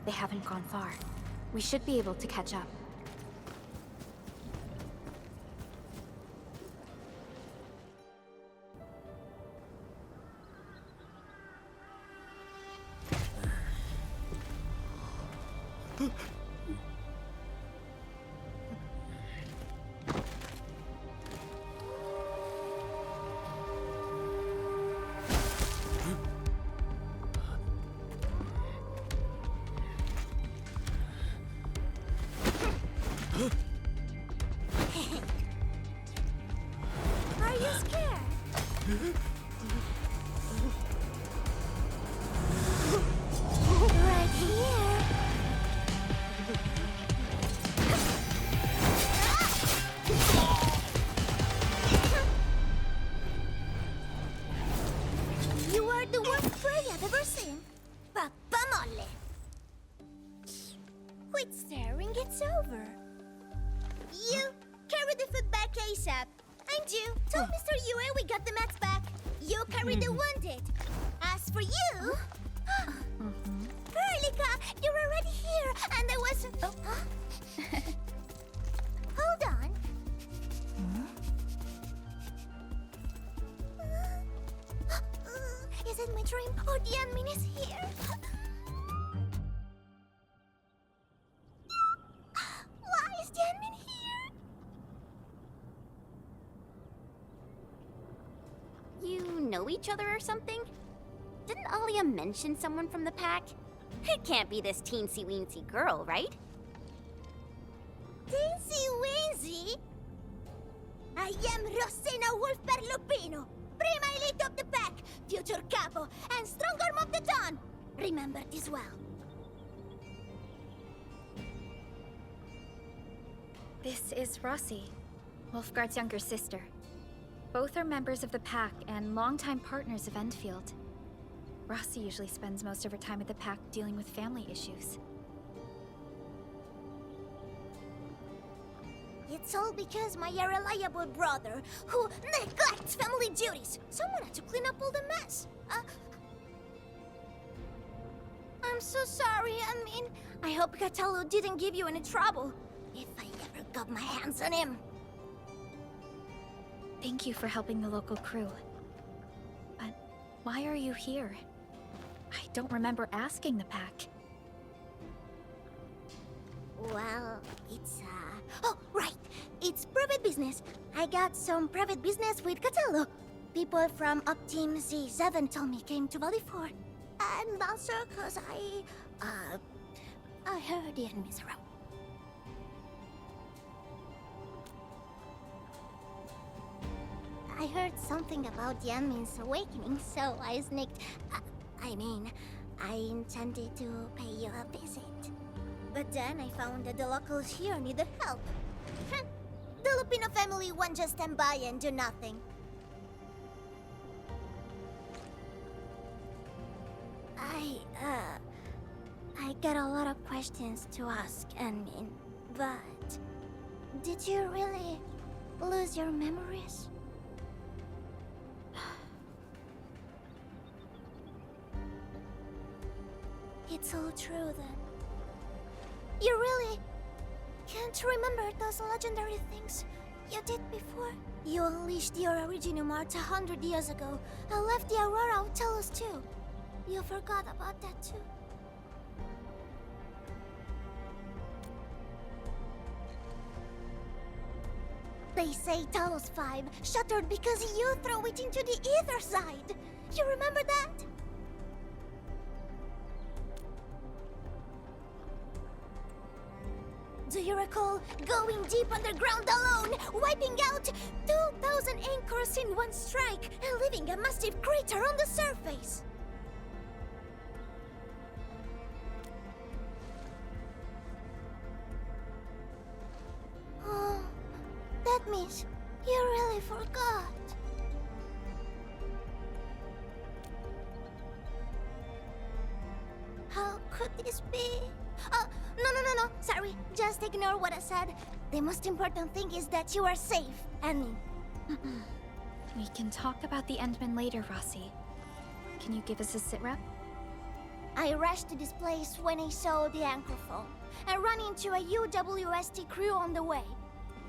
They haven't gone far. We should be able to catch up. Are you scared? Right here. You are the worst prey I've ever seen. Papa Molle. Quit staring, it's over. You carry the food back ASAP. And you, tell Mr. Yue we got the mats back. You carry the wounded. As for you... Perlica, you're already here, and I was... Hold on. Is it my dream, or the admin is here? Why is the admin here? You know each other or something? Didn't Alia mention someone from the pack? It can't be this teensy-weensy girl, right? Teensy-weensy? I am Rosina Wolfberg-Lupino, prima elite of the pack, future capo, and strong arm of the dawn. Remember this well. This is Rossi, Wolfgard's younger sister. Both are members of the pack and longtime partners of Endfield. Rossi usually spends most of her time at the pack dealing with family issues. It's all because my irreliable brother, who neglects family duties. Someone had to clean up all the mess. I'm so sorry, I hope Catalu didn't give you any trouble. If I ever got my hands on him. Thank you for helping the local crew. But why are you here? I don't remember asking the pack. Well, it's, Oh, right! It's private business. I got some private business with Catalu. People from Up Team Z7 told me came to Valley 4. And also cause I heard the enemies around. I heard something about the admin's awakening, so I sneaked... I intended to pay you a visit. But then I found that the locals here needed help. The Lupino family won't just stand by and do nothing. I got a lot of questions to ask, admin, but... Did you really lose your memories? It's all true, then. You really can't remember those legendary things you did before? You unleashed your Originum Art 100 years ago and left the Aurora of Telos too. You forgot about that too. They say Talos 5 shattered because you threw it into the ether side. You remember that? Do you recall going deep underground alone, wiping out 2,000 anchors in one strike, and leaving a massive crater on the surface? Oh, that means you really forgot. How could this be? No. Sorry, just ignore what I said. The most important thing is that you are safe. We can talk about the Endmen later, Rossi. Can you give us a sitrep? I rushed to this place when I saw the anchor fall. I ran into a UWST crew on the way.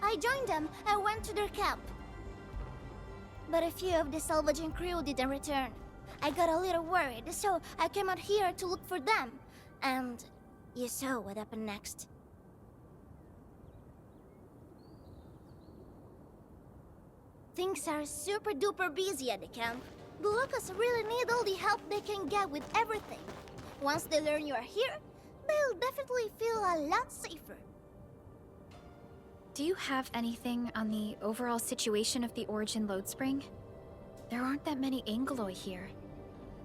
I joined them and went to their camp. But a few of the salvaging crew didn't return. I got a little worried, so I came out here to look for them. And you saw what happened next. Things are super duper busy at the camp. The locals really need all the help they can get with everything. Once they learn you are here, they'll definitely feel a lot safer. Do you have anything on the overall situation of the Origin load spring? There aren't that many Angeloi here.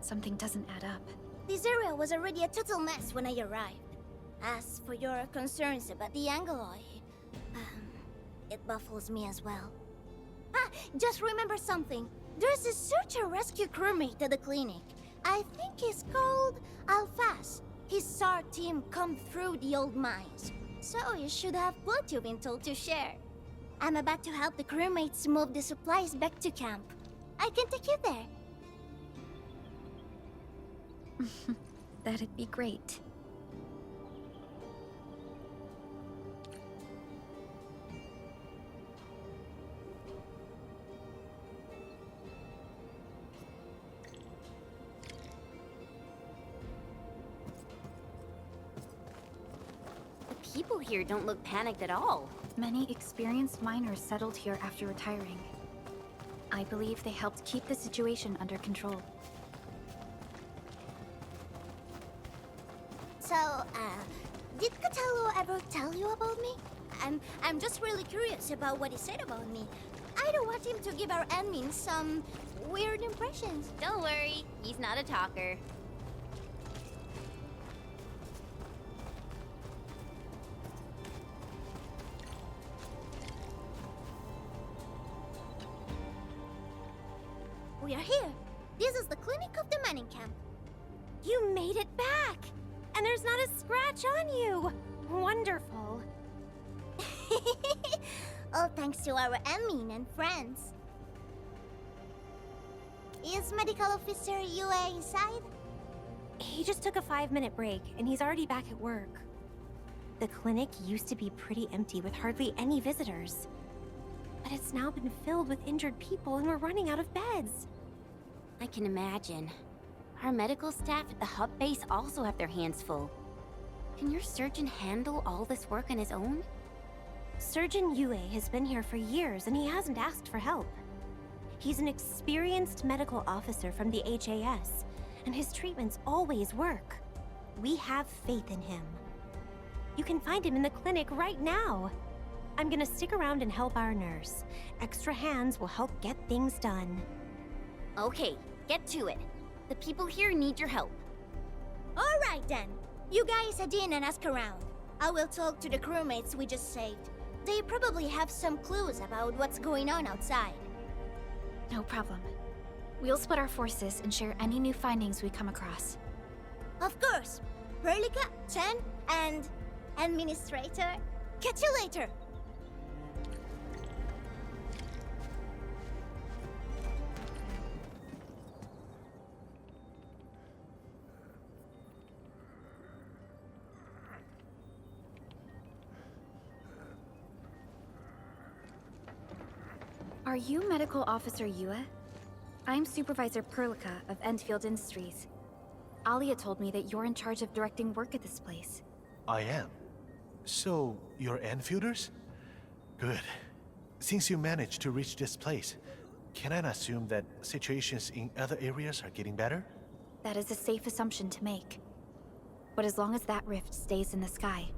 Something doesn't add up. This area was already a total mess when I arrived. As for your concerns about the Angeloi, it baffles me as well. Just remember something. There's a search and rescue crewmate at the clinic. I think he's called Alphas. His SAR team combed through the old mines. So you should have what you've been told to share. I'm about to help the crewmates move the supplies back to camp. I can take you there. That'd be great. People here don't look panicked at all. Many experienced miners settled here after retiring. I believe they helped keep the situation under control. So, did Catello ever tell you about me? I'm just really curious about what he said about me. I don't want him to give our admin some weird impressions. Don't worry, he's not a talker. We are here. This is the clinic of the mining camp. You made it back! And there's not a scratch on you! Wonderful. All thanks to our admin and friends. Is Medical Officer UA inside? He just took a 5-minute break, and he's already back at work. The clinic used to be pretty empty with hardly any visitors. But it's now been filled with injured people, and we're running out of beds. I can imagine. Our medical staff at the hub base also have their hands full. Can your surgeon handle all this work on his own? Surgeon Yue has been here for years, and he hasn't asked for help. He's an experienced medical officer from the HAS, and his treatments always work. We have faith in him. You can find him in the clinic right now. I'm gonna stick around and help our nurse. Extra hands will help get things done. Okay, get to it. The people here need your help. All right then. You guys head in and ask around. I will talk to the crewmates we just saved. They probably have some clues about what's going on outside. No problem. We'll split our forces and share any new findings we come across. Of course. Perlica, Chen, and Administrator. Catch you later. Are you Medical Officer Yue? I'm Supervisor Perlica of Endfield Industries. Alia told me that you're in charge of directing work at this place. I am. So, you're Enfielders? Good. Since you managed to reach this place, can I assume that situations in other areas are getting better? That is a safe assumption to make. But as long as that rift stays in the sky,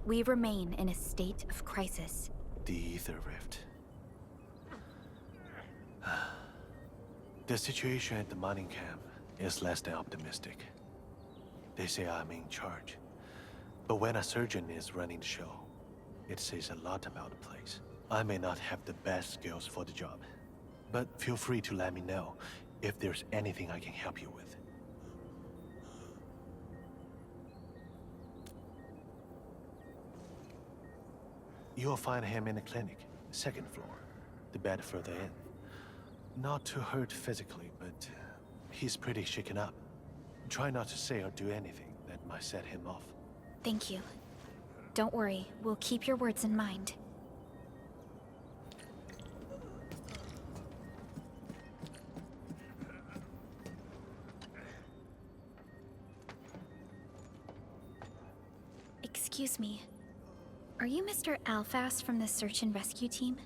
we remain in a state of crisis. The Ether Rift. The situation at the mining camp is less than optimistic. They say I'm in charge. But when a surgeon is running the show, it says a lot about the place. I may not have the best skills for the job, but feel free to let me know if there's anything I can help you with. You'll find him in the clinic, second floor, the bed further in. Not too hurt physically, but he's pretty shaken up. Try not to say or do anything that might set him off. Thank you. Don't worry, we'll keep your words in mind. Excuse me. Are you Mr. Alfast from the search and rescue team?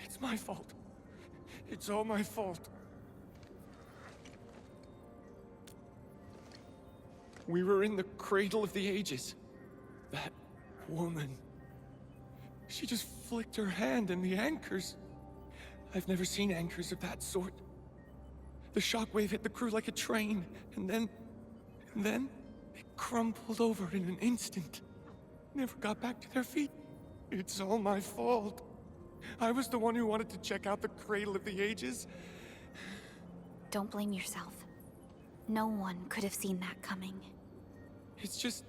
It's my fault. It's all my fault. We were in the cradle of the ages. That woman. She just flicked her hand and the anchors. I've never seen anchors of that sort. The shockwave hit the crew like a train, and then it crumpled over in an instant. Never got back to their feet. It's all my fault. I was the one who wanted to check out the cradle of the ages. Don't blame yourself. No one could have seen that coming. It's just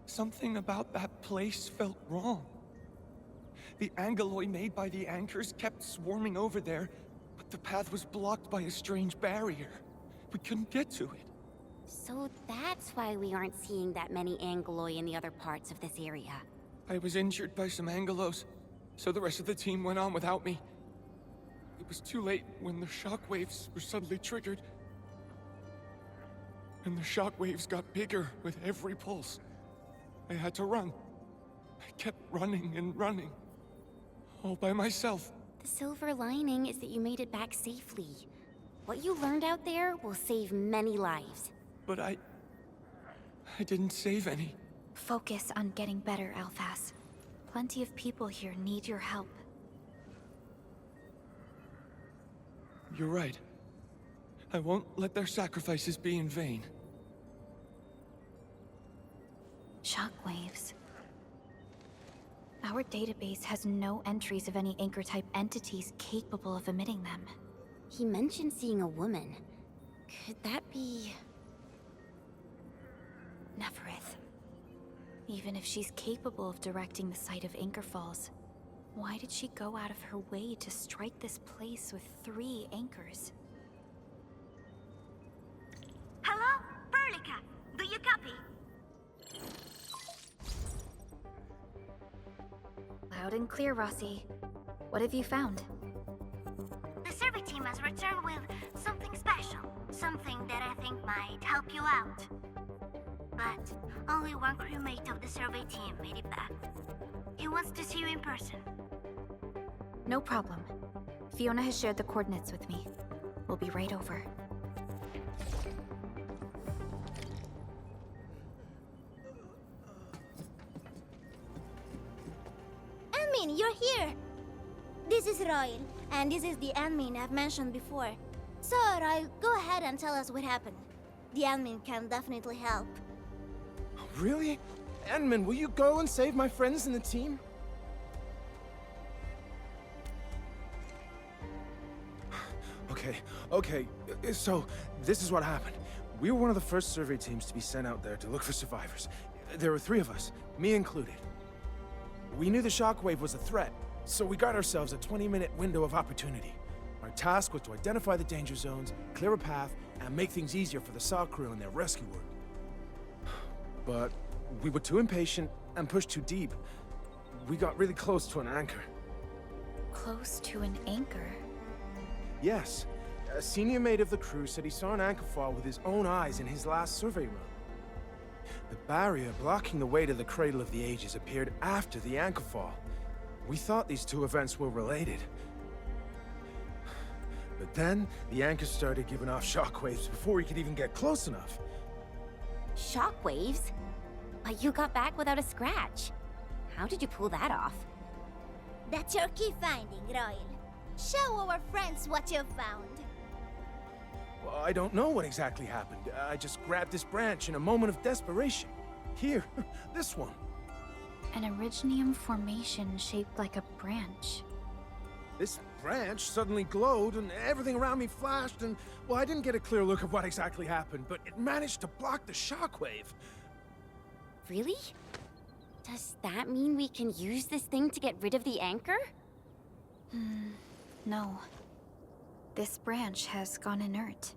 something about that place felt wrong. The angeloi made by the anchors kept swarming over there, but the path was blocked by a strange barrier. We couldn't get to it. So that's why we aren't seeing that many angeloi in the other parts of this area. I was injured by some angelos, so the rest of the team went on without me. It was too late when the shockwaves were suddenly triggered. And the shockwaves got bigger with every pulse. I had to run. I kept running and running. All by myself. The silver lining is that you made it back safely. What you learned out there will save many lives. But I didn't save any. Focus on getting better, Alfast. Plenty of people here need your help. You're right. I won't let their sacrifices be in vain. Shockwaves. Our database has no entries of any anchor-type entities capable of emitting them. He mentioned seeing a woman. Could that be... Neferith. Even if she's capable of directing the site of anchor falls, why did she go out of her way to strike this place with 3 anchors? Hello? Perlica, do you copy? Loud and clear, Rossi. What have you found? The survey team has returned with something special. Something that I think might help you out. But only one crewmate of the survey team made it back. He wants to see you in person. No problem. Fiona has shared the coordinates with me. We'll be right over. Admin, you're here! This is Royal, and this is the admin I've mentioned before. So, Royal, go ahead and tell us what happened. The admin can definitely help. Really? Enman, will you go and save my friends in the team? Okay, so this is what happened. We were one of the first survey teams to be sent out there to look for survivors. There were 3 of us, me included. We knew the shockwave was a threat, so we got ourselves a 20-minute window of opportunity. Our task was to identify the danger zones, clear a path, and make things easier for the SAW crew and their rescue work. But we were too impatient and pushed too deep. We got really close to an anchor. Close to an anchor? Yes. A senior mate of the crew said he saw an anchor fall with his own eyes in his last survey run. The barrier blocking the way to the Cradle of the Ages appeared after the anchor fall. We thought these 2 events were related. But then, the anchor started giving off shockwaves before we could even get close enough. Shockwaves? But you got back without a scratch. How did you pull that off? That's your key finding, Royal. Show our friends what you've found. Well, I don't know what exactly happened. I just grabbed this branch in a moment of desperation. Here, this one. An originium formation shaped like a branch. This branch suddenly glowed and everything around me flashed and, well, I didn't get a clear look of what exactly happened, but it managed to block the shockwave. Really? Does that mean we can use this thing to get rid of the anchor? No. This branch has gone inert.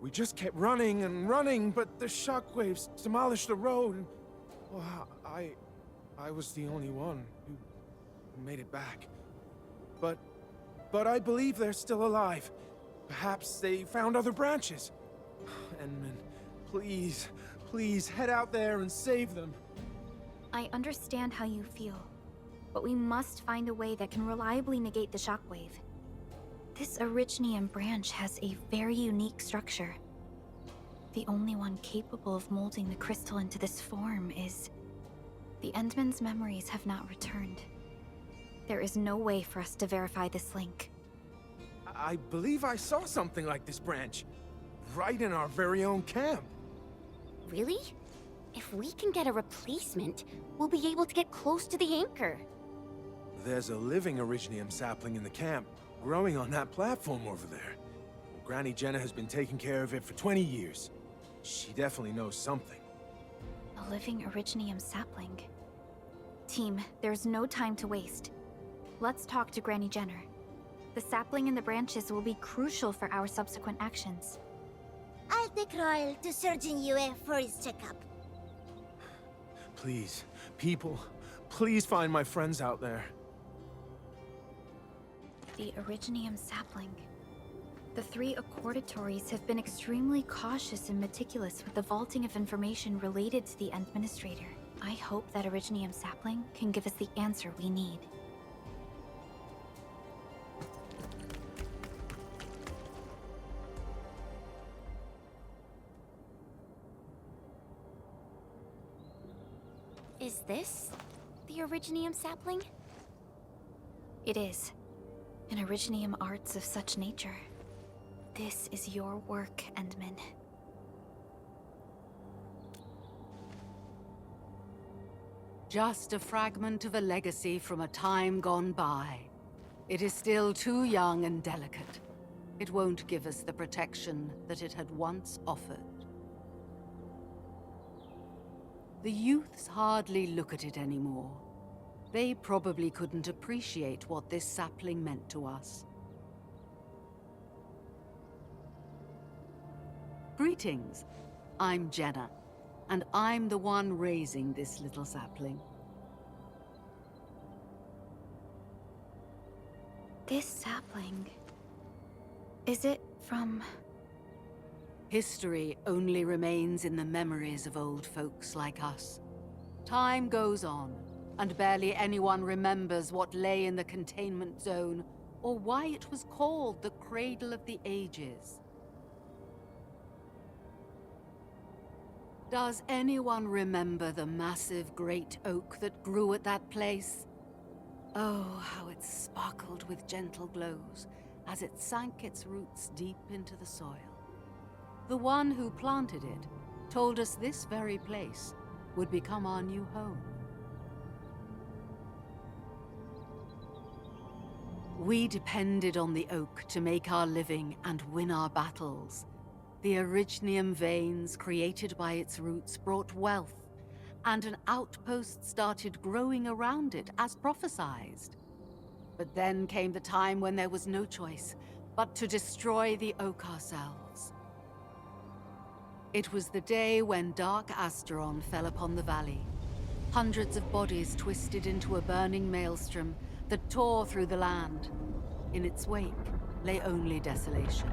We just kept running and running, but the shockwaves demolished the road. And, well, I was the only one who made it back. But I believe they're still alive. Perhaps they found other branches. Endman, please head out there and save them. I understand how you feel, but we must find a way that can reliably negate the shockwave. This Originium branch has a very unique structure. The only one capable of molding the crystal into this form is... The Endman's memories have not returned. There is no way for us to verify this link. I believe I saw something like this branch, right in our very own camp. Really? If we can get a replacement, we'll be able to get close to the anchor. There's a living Originium sapling in the camp, growing on that platform over there. Granny Jenna has been taking care of it for 20 years. She definitely knows something. A living Originium sapling. Team, there's no time to waste. Let's talk to Granny Jenner. The sapling in the branches will be crucial for our subsequent actions. I'll take Royal to Surgeon Yue for his checkup. Please, people, please find my friends out there. The Originium sapling. The 3 accordatories have been extremely cautious and meticulous with the vaulting of information related to the Administrator. I hope that Originium sapling can give us the answer we need. Is this the Originium sapling? It is. An Originium arts of such nature. This is your work, Endman. Just a fragment of a legacy from a time gone by. It is still too young and delicate. It won't give us the protection that it had once offered. The youths hardly look at it anymore. They probably couldn't appreciate what this sapling meant to us. Greetings. I'm Jenna, and I'm the one raising this little sapling. This sapling... is it from... History only remains in the memories of old folks like us. Time goes on, and barely anyone remembers what lay in the containment zone, or why it was called the Cradle of the Ages. Does anyone remember the massive great oak that grew at that place? Oh, how it sparkled with gentle glows as it sank its roots deep into the soil. The one who planted it told us this very place would become our new home. We depended on the oak to make our living and win our battles. The Originium veins created by its roots brought wealth, and an outpost started growing around it as prophesized. But then came the time when there was no choice but to destroy the oak ourselves. It was the day when Dark Asteron fell upon the valley. Hundreds of bodies twisted into a burning maelstrom that tore through the land. In its wake lay only desolation.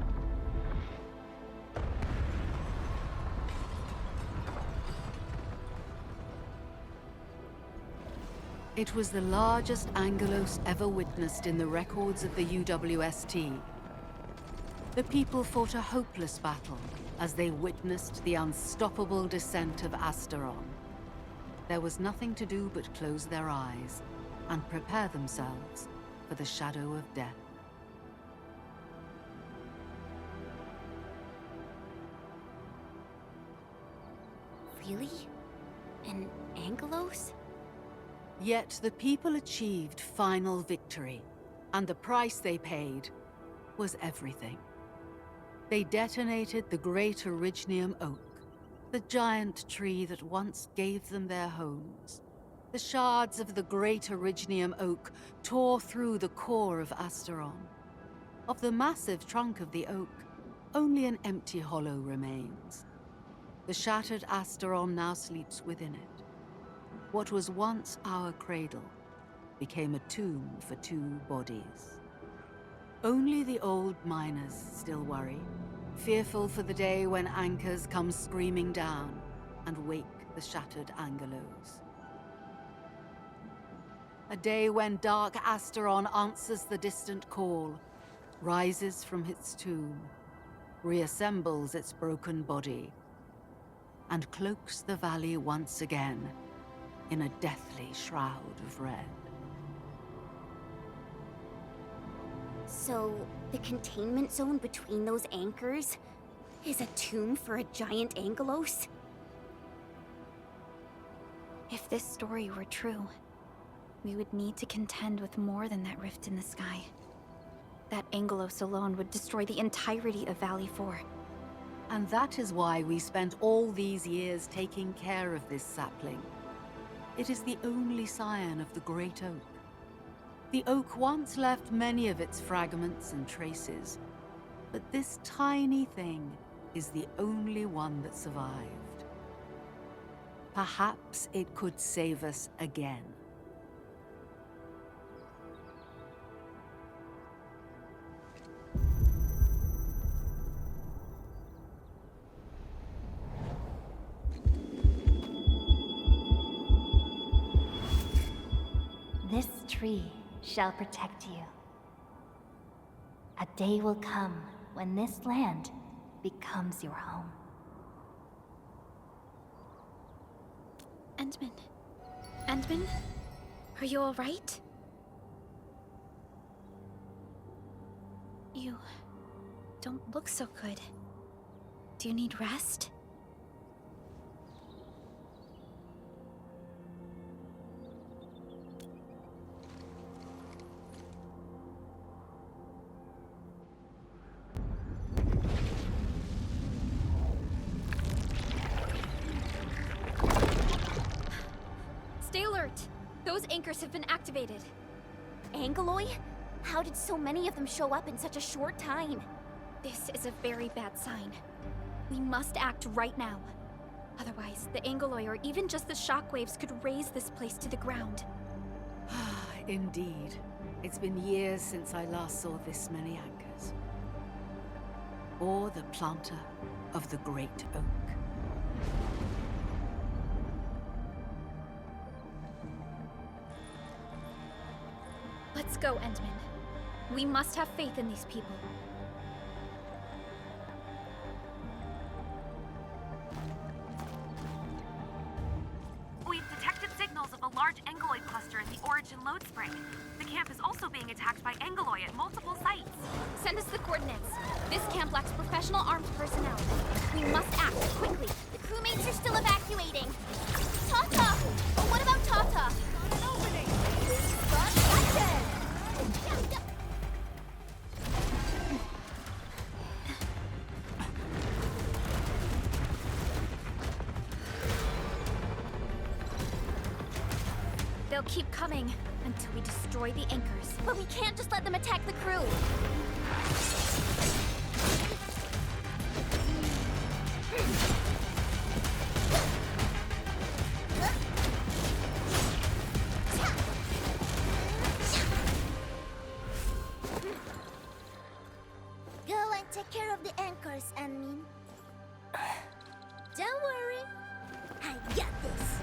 It was the largest Angelos ever witnessed in the records of the UWST. The people fought a hopeless battle as they witnessed the unstoppable descent of Asteron. There was nothing to do but close their eyes and prepare themselves for the shadow of death. Really? An Angelos? Yet the people achieved final victory, and the price they paid was everything. They detonated the great Originium oak, the giant tree that once gave them their homes. The shards of the great Originium oak tore through the core of Asteron. Of the massive trunk of the oak, only an empty hollow remains. The shattered Asteron now sleeps within it. What was once our cradle became a tomb for 2 bodies. Only the old miners still worry, fearful for the day when anchors come screaming down and wake the shattered Angelos. A day when dark Asteron answers the distant call, rises from its tomb, reassembles its broken body, and cloaks the valley once again in a deathly shroud of red. So, the containment zone between those anchors is a tomb for a giant Angelos? If this story were true, we would need to contend with more than that rift in the sky. That Angelos alone would destroy the entirety of Valley 4. And that is why we spent all these years taking care of this sapling. It is the only scion of the Great Oak. The oak once left many of its fragments and traces, but this tiny thing is the only one that survived. Perhaps it could save us again. This tree shall protect you. A day will come when this land becomes your home. Endman? Endman? Are you all right? You don't look so good. Do you need rest? Stay alert! Those anchors have been activated. Angeloi? How did so many of them show up in such a short time? This is a very bad sign. We must act right now. Otherwise, the Angeloi or even just the shockwaves could raze this place to the ground. Indeed. It's been years since I last saw this many anchors. Or the planter of the Great Oak. Let's go, Endman. We must have faith in these people. We've detected signals of a large Angeloid cluster in the Origin load spring. The camp is also being attacked by Angeloi at multiple sites. Send us the coordinates. This camp lacks professional armed personnel. We must act quickly. The crewmates are still evacuating. Tata! Oh, what about Tata? An opening! They'll keep coming until we destroy the anchors. But we can't just let them attack the crew. Go and take care of the anchors, Anmin. Don't worry. I got this.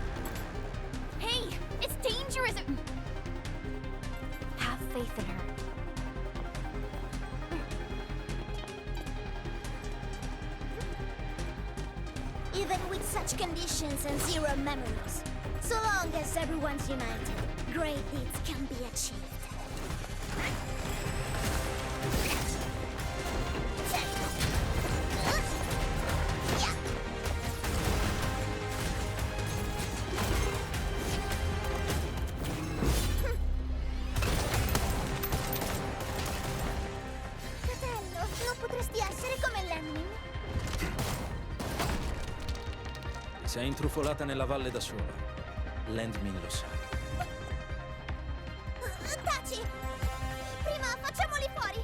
Hey, it's dangerous! Have faith in her. Even with such conditions and zero memories, so long as everyone's united, great deeds can be achieved. Fratello, non potresti essere come Lemming? Sei intrufolata nella valle da sola. Lend me lo sai. Taci! Prima facciamoli fuori!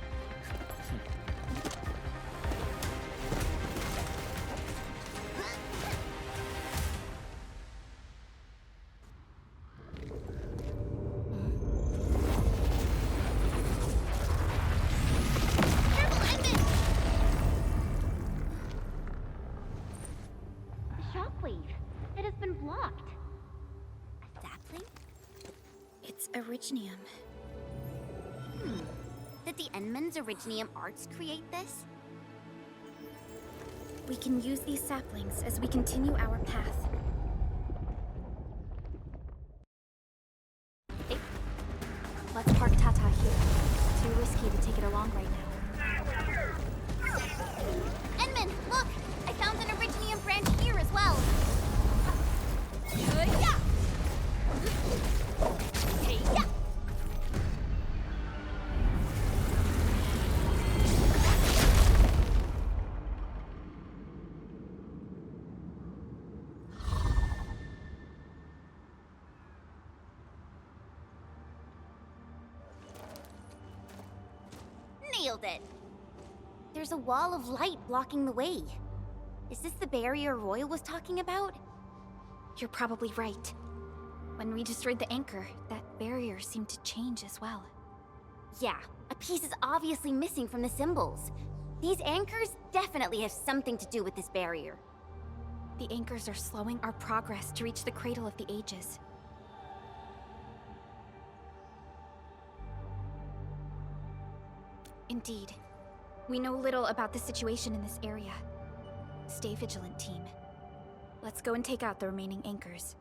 It's Originium. Did the Endman's Originium arts create this? We can use these saplings as we continue our path. Let's park Tata here. Too risky to take it along right now. Endman, look! I found an Originium branch here as well. Yeah! Hey-ya! Nailed it! There's a wall of light blocking the way. Is this the barrier Royal was talking about? You're probably right. When we destroyed the anchor, that barrier seemed to change as well. Yeah, a piece is obviously missing from the symbols. These anchors definitely have something to do with this barrier. The anchors are slowing our progress to reach the Cradle of the Ages. Indeed. We know little about the situation in this area. Stay vigilant, team. Let's go and take out the remaining anchors.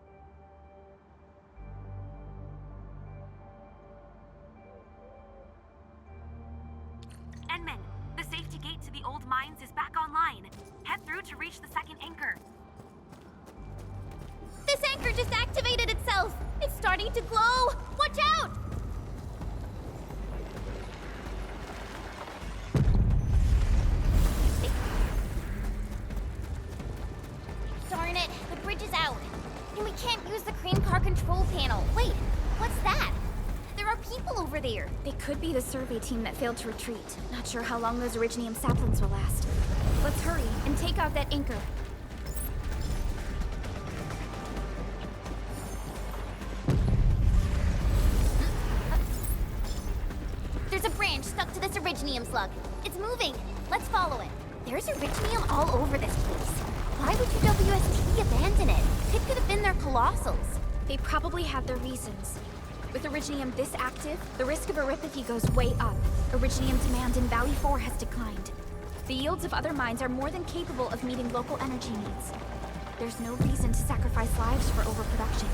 Endman, the safety gate to the old mines is back online. Head through to reach the second anchor. This anchor just activated itself! It's starting to glow! Watch out! Darn it, the bridge is out. And we can't use the crane car control panel. Wait, what's that? There are people over there. They could be the survey team that failed to retreat. Not sure how long those Originium saplings will last. Let's hurry and take out that anchor. There's a branch stuck to this Originium slug. It's moving. Let's follow it. There's Originium all over this place. Why would UWST abandon it? It could have been their colossals. They probably had their reasons. With Originium this active, the risk of eripathy goes way up. Originium demand in Valley 4 has declined. The yields of other mines are more than capable of meeting local energy needs. There's no reason to sacrifice lives for overproduction.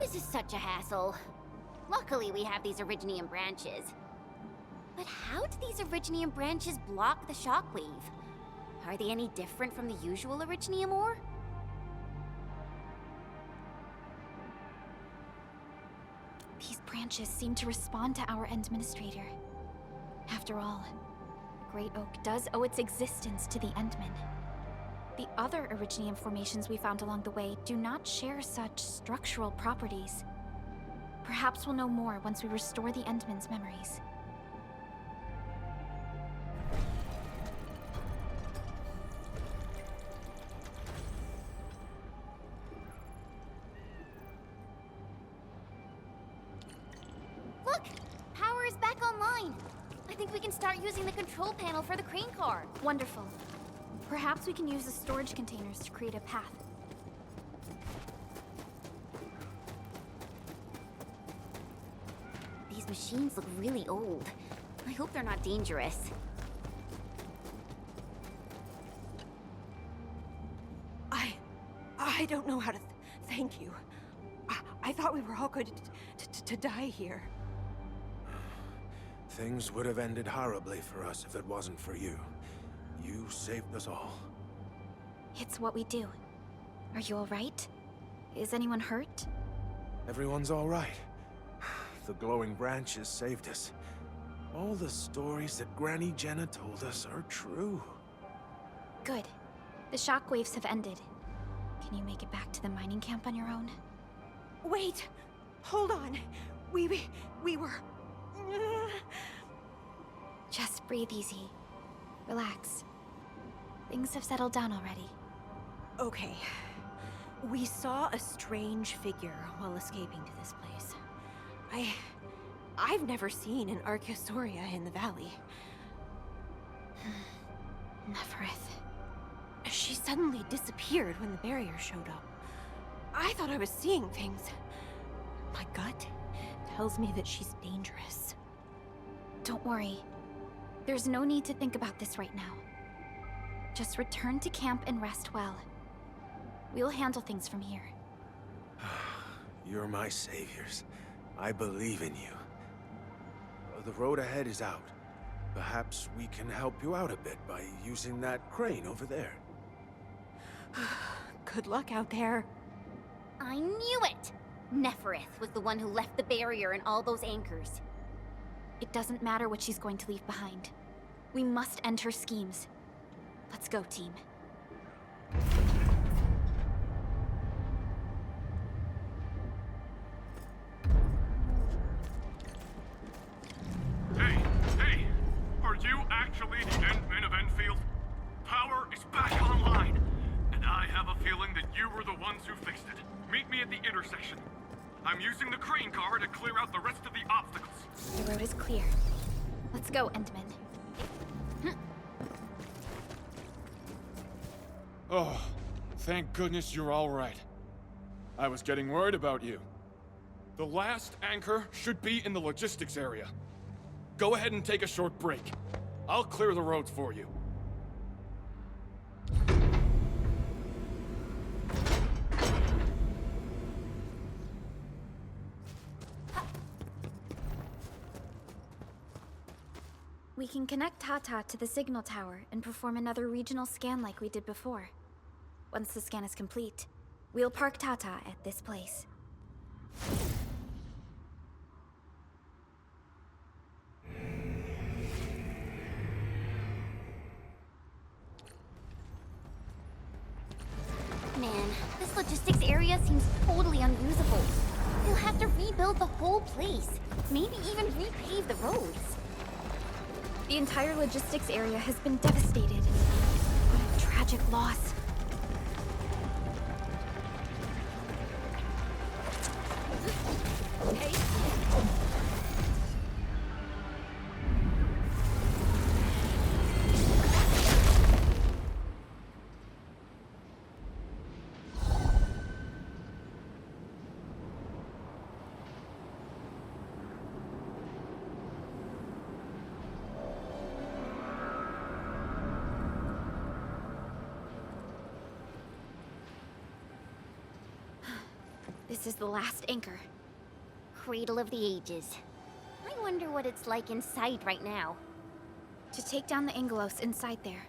This is such a hassle. Luckily, we have these Originium branches. But how do these Originium branches block the shockwave? Are they any different from the usual Originium ore? These branches seem to respond to our Endministrator. After all, the Great Oak does owe its existence to the Endmen. The other Originium formations we found along the way do not share such structural properties. Perhaps we'll know more once we restore the Endmen's memories. Look! Power is back online! I think we can start using the control panel for the crane car. Wonderful. Perhaps we can use the storage containers to create a path. These machines look really old. I hope they're not dangerous. I don't know how to thank you. I thought we were all going to die here. Things would have ended horribly for us if it wasn't for you. You saved us all. It's what we do. Are you alright? Is anyone hurt? Everyone's all right. The glowing branches saved us. All the stories that Granny Jenna told us are true. Good. The shockwaves have ended. Can you make it back to the mining camp on your own? Wait! Hold on! We were... Just breathe easy. Relax. Things have settled down already. Okay. We saw a strange figure while escaping to this place. I've never seen an Archosauria in the valley. Nefereth. She suddenly disappeared when the barrier showed up. I thought I was seeing things. My gut tells me that she's dangerous. Don't worry. There's no need to think about this right now. Just return to camp and rest well. We'll handle things from here. You're my saviors. I believe in you. The road ahead is out. Perhaps we can help you out a bit by using that crane over there. Good luck out there. I knew it! Nefereth was the one who left the barrier and all those anchors. It doesn't matter what she's going to leave behind. We must end her schemes. Let's go, team. Hey! Are you actually the Endmen of Enfield? Power is back online, and I have a feeling that you were the ones who fixed it. Meet me at the intersection. I'm using the crane car to clear out the rest of the obstacles. The road is clear. Let's go, Endmen. Oh, thank goodness you're all right. I was getting worried about you. The last anchor should be in the logistics area. Go ahead and take a short break. I'll clear the roads for you. We can connect Tata to the signal tower and perform another regional scan like we did before. Once the scan is complete, we'll park Tata at this place. Man, this logistics area seems totally unusable. We'll have to rebuild the whole place. Maybe even repave the roads. The entire logistics area has been devastated. What a tragic loss. Hey! This is the last anchor. Cradle of the Ages. I wonder what it's like inside right now. To take down the Angelos inside there,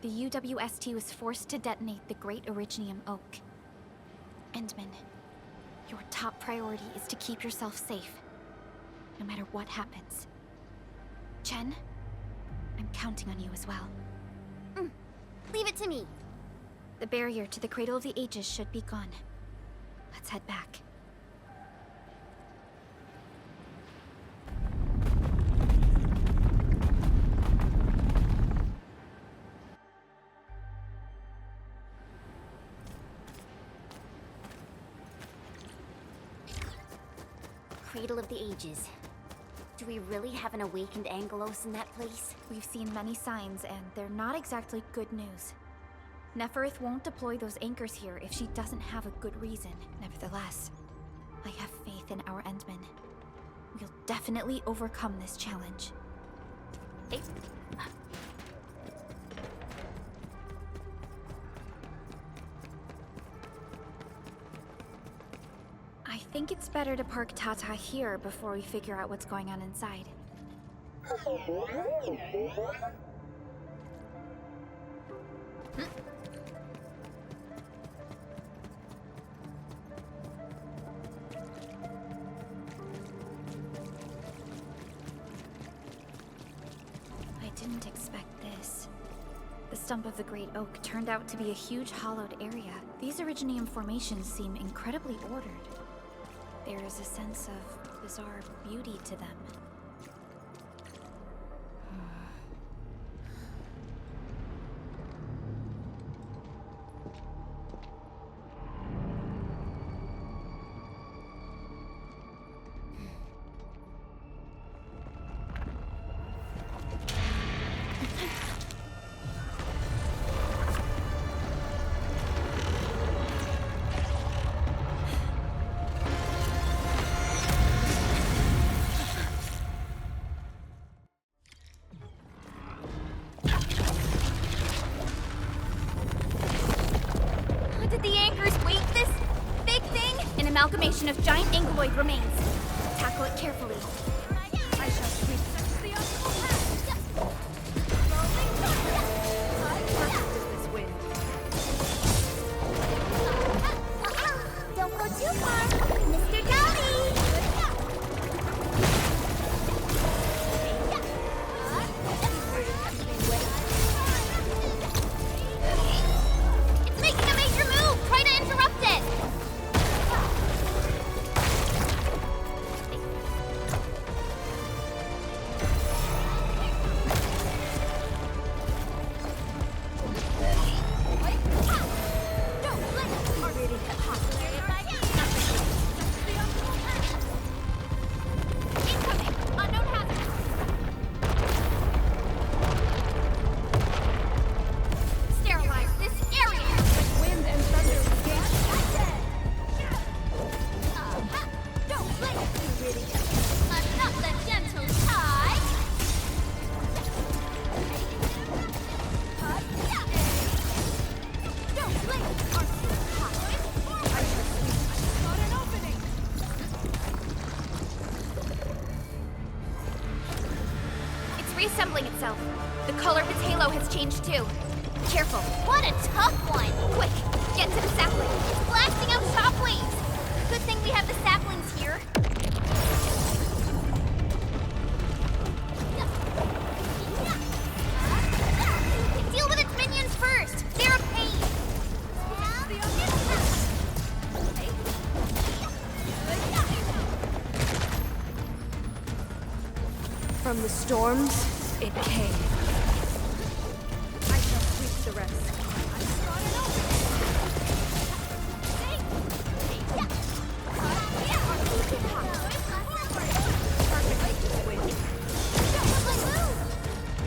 the UWST was forced to detonate the Great Originium Oak. Endman, your top priority is to keep yourself safe, no matter what happens. Chen, I'm counting on you as well. Leave it to me. The barrier to the Cradle of the Ages should be gone. Let's head back. Cradle of the Ages. Do we really have an awakened Angelos in that place? We've seen many signs, and they're not exactly good news. Nefereth won't deploy those anchors here if she doesn't have a good reason. Nevertheless, I have faith in our Endmen. We'll definitely overcome this challenge. Hey. I think it's better to park Tata here before we figure out what's going on inside. stump of the Great Oak turned out to be a huge hollowed area. These Originium formations seem incredibly ordered. There is a sense of bizarre beauty to them. Did the anchors weight this big thing? An amalgamation of giant anguloid remains. Tackle it carefully. I shall sweep the optimal path. Perfect is this wind. Don't go too far, Mr. Dolly! It's making a major move! Try to interrupt it! Incoming! Unknown hazard! Sterilize this area! With wind and thunder Don't blink, you idiot! Not the gentle tide! Don't blink, I spot an opening! It's reassembling itself. The color of its halo has changed too. Careful. What a tough one! Quick, get to the sapling. It's blasting out shockwaves! Good thing we have the saplings here. Deal with its minions first! They're a pain! From the storms, it came. I shall sweep the rest.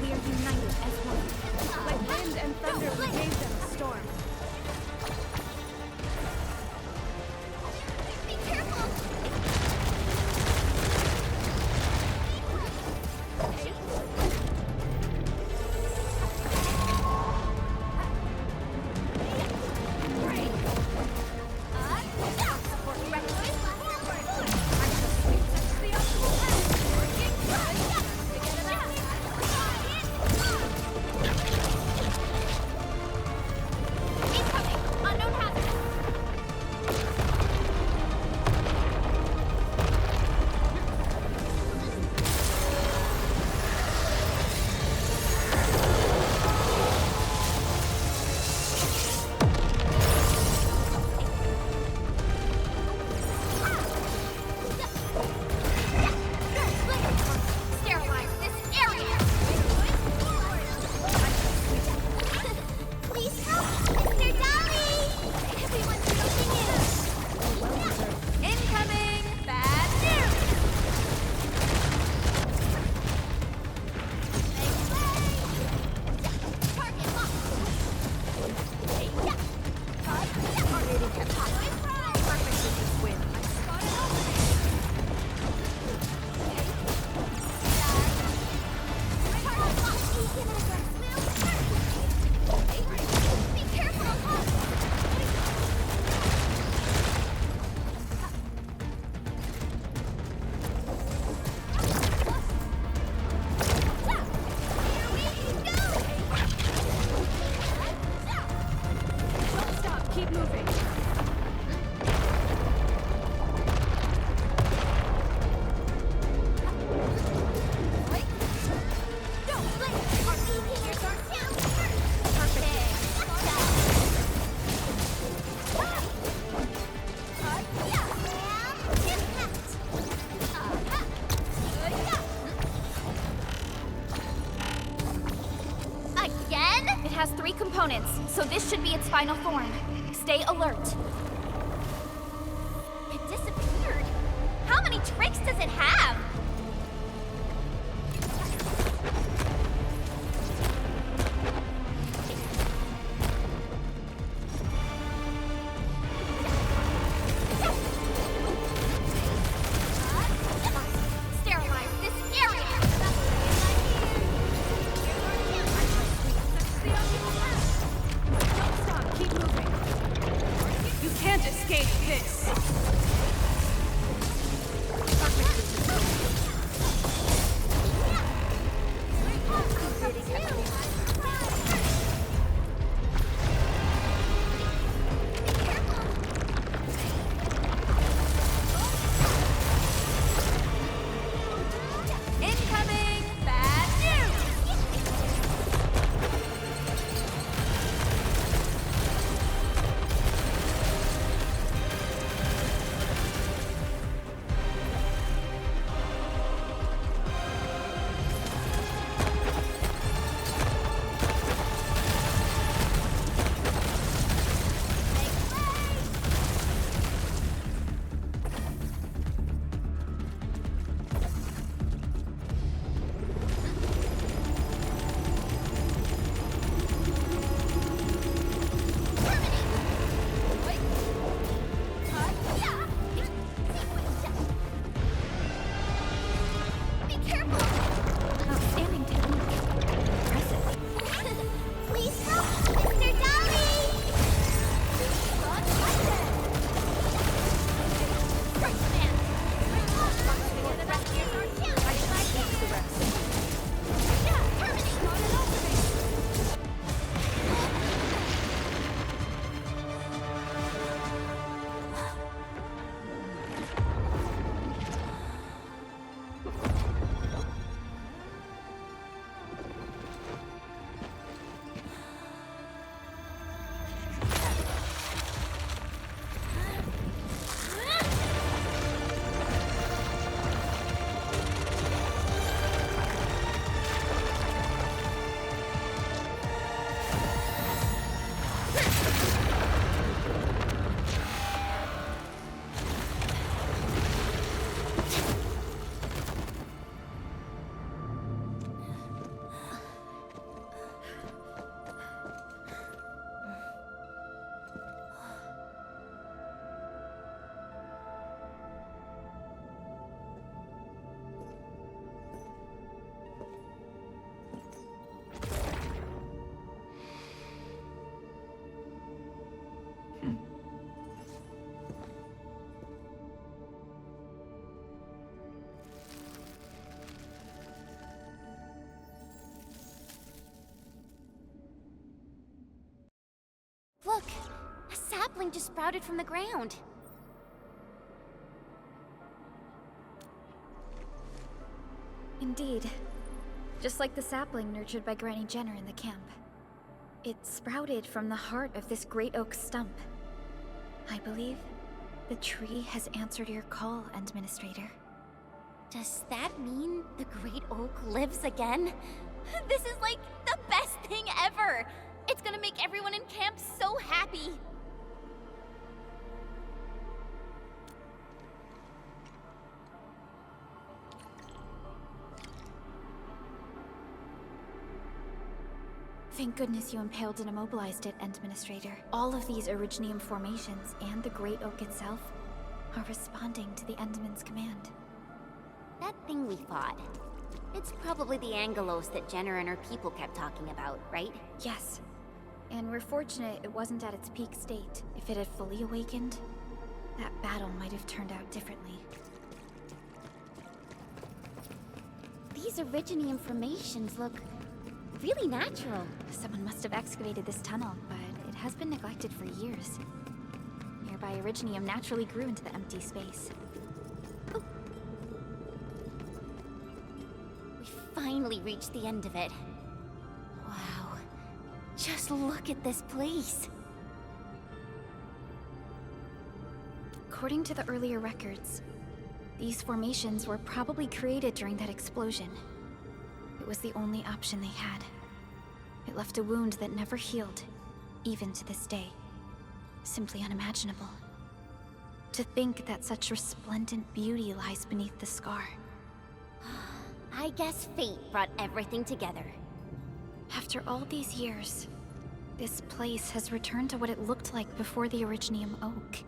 We are united as one. Like wind and thunder, we gave them a storm. Be careful! has 3 components, so this should be its final form. Stay alert. It disappeared. How many tricks does it have? Sterilize this area. Don't stop, keep moving. You can't escape this. Incoming bad news! Be careful! Outstanding technique. Impressive. Please help, Mr. Dolly! Right, man! The rescuers are too! Yeah, Look! A sapling just sprouted from the ground. Indeed. Just like the sapling nurtured by Granny Jenner in the camp. It sprouted from the heart of this great oak stump. I believe the tree has answered your call, Administrator. Does that mean the Great Oak lives again? This is like the best thing ever! It's gonna make everyone in camp so happy! Thank goodness you impaled and immobilized it, Administrator. All of these Originium formations and the Great Oak itself are responding to the Endman's command. That thing we fought. It's probably the Angelos that Jenner and her people kept talking about, right? Yes. And we're fortunate it wasn't at its peak state. If it had fully awakened, that battle might have turned out differently. These Originium formations look really natural. Someone must have excavated this tunnel, but it has been neglected for years. Nearby Originium naturally grew into the empty space. Oh. We finally reached the end of it. Wow. Just look at this place. According to the earlier records, these formations were probably created during that explosion. It was the only option they had. It It left a wound that never healed, even to this day. Simply unimaginable. To think that such resplendent beauty lies beneath the scar. I guess fate brought everything together. After all these years, this place has returned to what it looked like before the Originium Oak.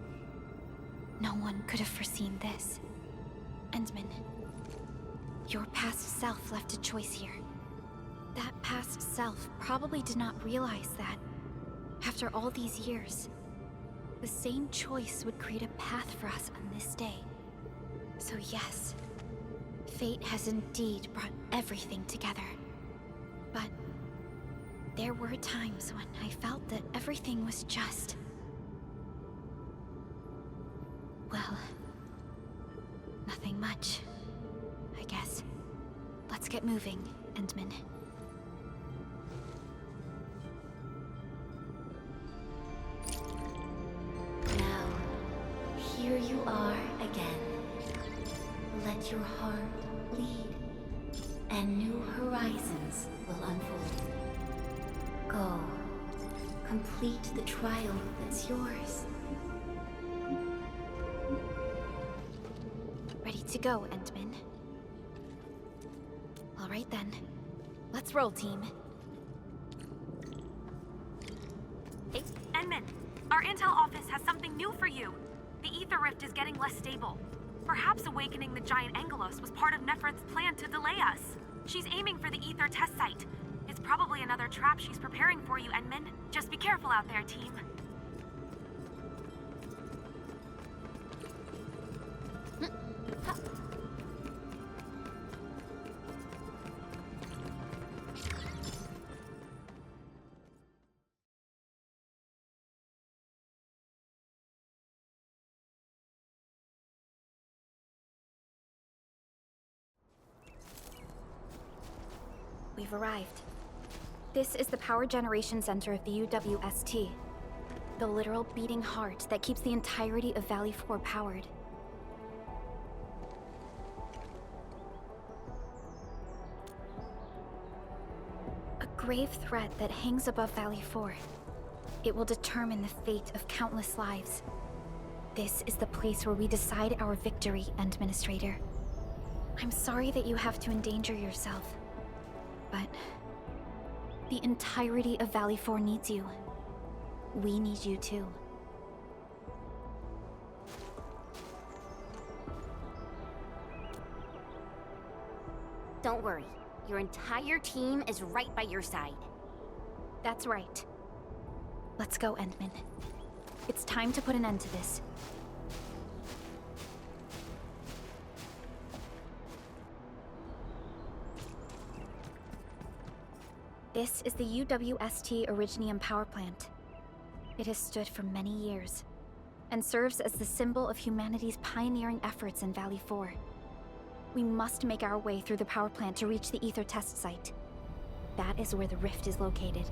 No one could have foreseen this. Endman, your past self left a choice here. That past self probably did not realize that, after all these years, the same choice would create a path for us on this day. So yes, fate has indeed brought everything together. But there were times when I felt that everything was just... well, nothing much, I guess. Let's get moving, Endman. Now, here you are again. Let your heart lead, and new horizons will unfold. Go, complete the trial that's yours. Ready to go, Endman. All right then. Let's roll, team. Hey, Endman, our intel office has something new for you. The Ether Rift is getting less stable. Perhaps awakening the giant Angelos was part of Neferth's plan to delay us. She's aiming for the Ether test site. It's probably another trap she's preparing for you, Endman. Just be careful out there, team. We've arrived. This is the power generation center of the UWST. The literal beating heart that keeps the entirety of Valley 4 powered. A grave threat that hangs above Valley 4. It will determine the fate of countless lives. This is the place where we decide our victory, Administrator. I'm sorry that you have to endanger yourself. But the entirety of Valley 4 needs you. We need you too. Don't worry. Your entire team is right by your side. That's right. Let's go, Endman. It's time to put an end to this. This is the UWST Originium power plant. It has stood for many years, and serves as the symbol of humanity's pioneering efforts in Valley 4. We must make our way through the power plant to reach the Ether test site. That is where the rift is located.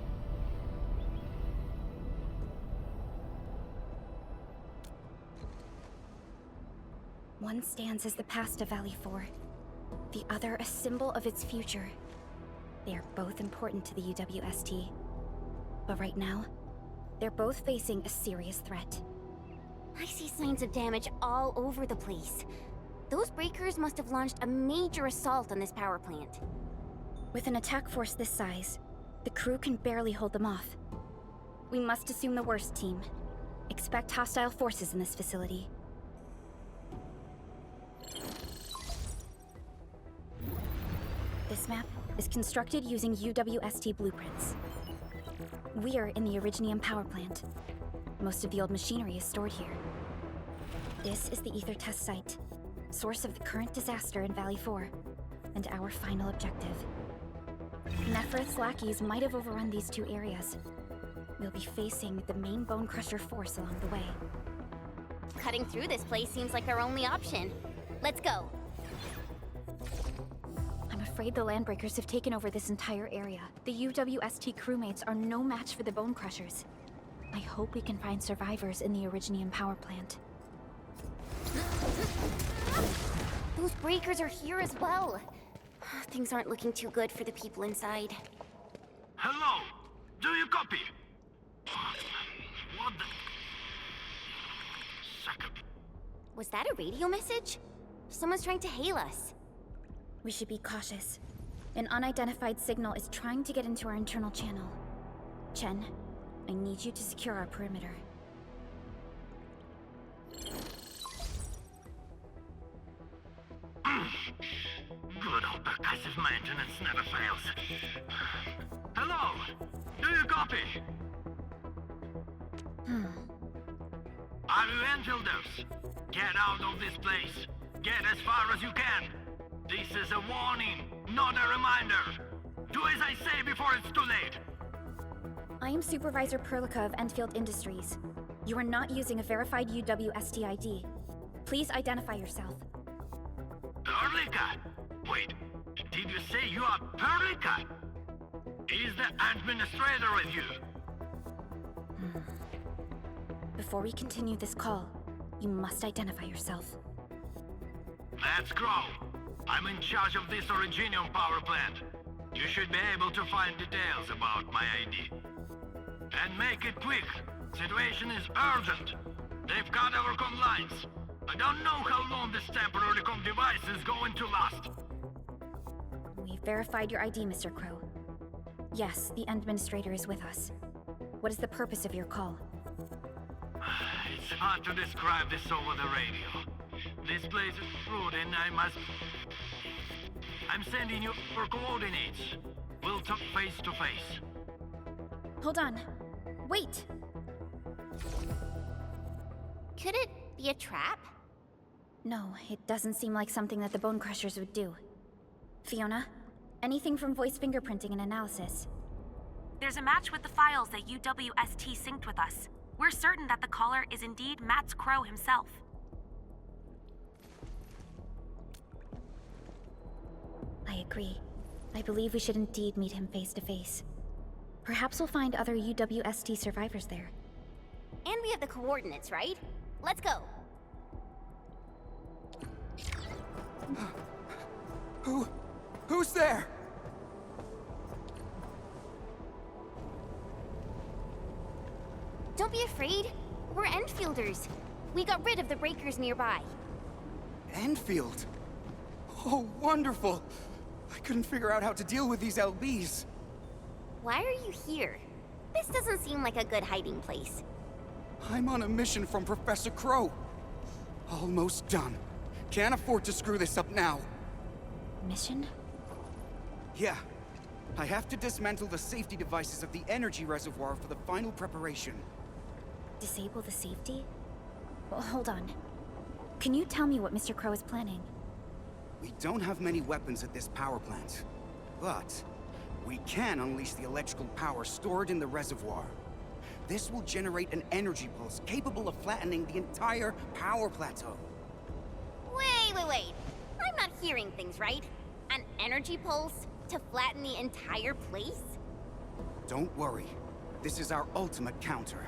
One stands as the past of Valley 4, the other a symbol of its future. They are both important to the UWST. But right now, they're both facing a serious threat. I see signs of damage all over the place. Those breakers must have launched a major assault on this power plant. With an attack force this size, the crew can barely hold them off. We must assume the worst, team. Expect hostile forces in this facility. This map is constructed using UWST blueprints. We're in the Originium power plant. Most of the old machinery is stored here. This is the Ether test site, source of the current disaster in Valley 4, and our final objective. Neferth's lackeys might have overrun these two areas. We'll be facing the main Bone Crusher force along the way. Cutting through this place seems like our only option. Let's go. I'm afraid the Landbreakers have taken over this entire area. The UWST crewmates are no match for the Bone Crushers. I hope we can find survivors in the Originium power plant. Those breakers are here as well. Things aren't looking too good for the people inside. Hello! Do you copy? What the... Sucker. Was that a radio message? Someone's trying to hail us. We should be cautious. An unidentified signal is trying to get into our internal channel. Chen, I need you to secure our perimeter. Good old percussive maintenance never fails. Hello? Do you copy? Are you Enfielders? Get out of this place. Get as far as you can. This is a warning, not a reminder. Do as I say before it's too late. I am Supervisor Perlica of Endfield Industries. You are not using a verified UWST ID. Please identify yourself. Perlica? Wait, did you say you are Perlica? Is the administrator with you? Before we continue this call, you must identify yourself. Let's go. I'm in charge of this Originium power plant. You should be able to find details about my ID. And make it quick. Situation is urgent. They've cut our comm lines. I don't know how long this temporary comm device is going to last. We've verified your ID, Mr. Crow. Yes, the administrator is with us. What is the purpose of your call? It's hard to describe this over the radio. This place is rude and I'm sending you for coordinates. We'll talk face to face. Hold on. Wait! Could it be a trap? No, it doesn't seem like something that the Bone Crushers would do. Fiona, anything from voice fingerprinting and analysis? There's a match with the files that UWST synced with us. We're certain that the caller is indeed Matt Crow himself. I agree. I believe we should indeed meet him face to face. Perhaps we'll find other UWST survivors there. And we have the coordinates, right? Let's go. Who's there? Don't be afraid. We're Enfielders. We got rid of the breakers nearby. Enfield? Oh, wonderful! I couldn't figure out how to deal with these LBs. Why are you here? This doesn't seem like a good hiding place. I'm on a mission from Professor Crow. Almost done. Can't afford to screw this up now. Mission? Yeah. I have to dismantle the safety devices of the energy reservoir for the final preparation. Disable the safety? Well, hold on. Can you tell me what Mr. Crow is planning? We don't have many weapons at this power plant, but we can unleash the electrical power stored in the reservoir. This will generate an energy pulse capable of flattening the entire power plateau. Wait. I'm not hearing things right. An energy pulse to flatten the entire place? Don't worry. This is our ultimate counter.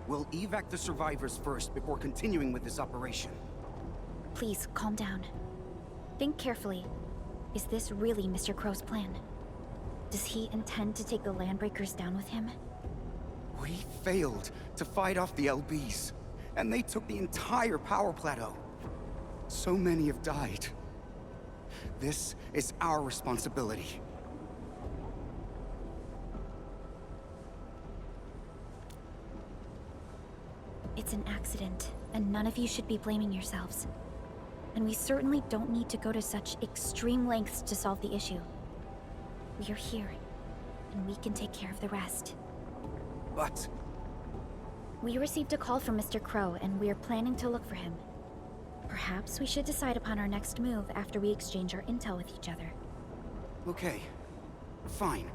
We'll evac the survivors first before continuing with this operation. Please, calm down. Think carefully. Is this really Mr. Crow's plan? Does he intend to take the Landbreakers down with him? We failed to fight off the LBs, and they took the entire power plateau. So many have died. This is our responsibility. It's an accident, and none of you should be blaming yourselves. And we certainly don't need to go to such extreme lengths to solve the issue. We are here, and we can take care of the rest. But... We received a call from Mr. Crow, and we are planning to look for him. Perhaps we should decide upon our next move after we exchange our intel with each other. Okay. Fine.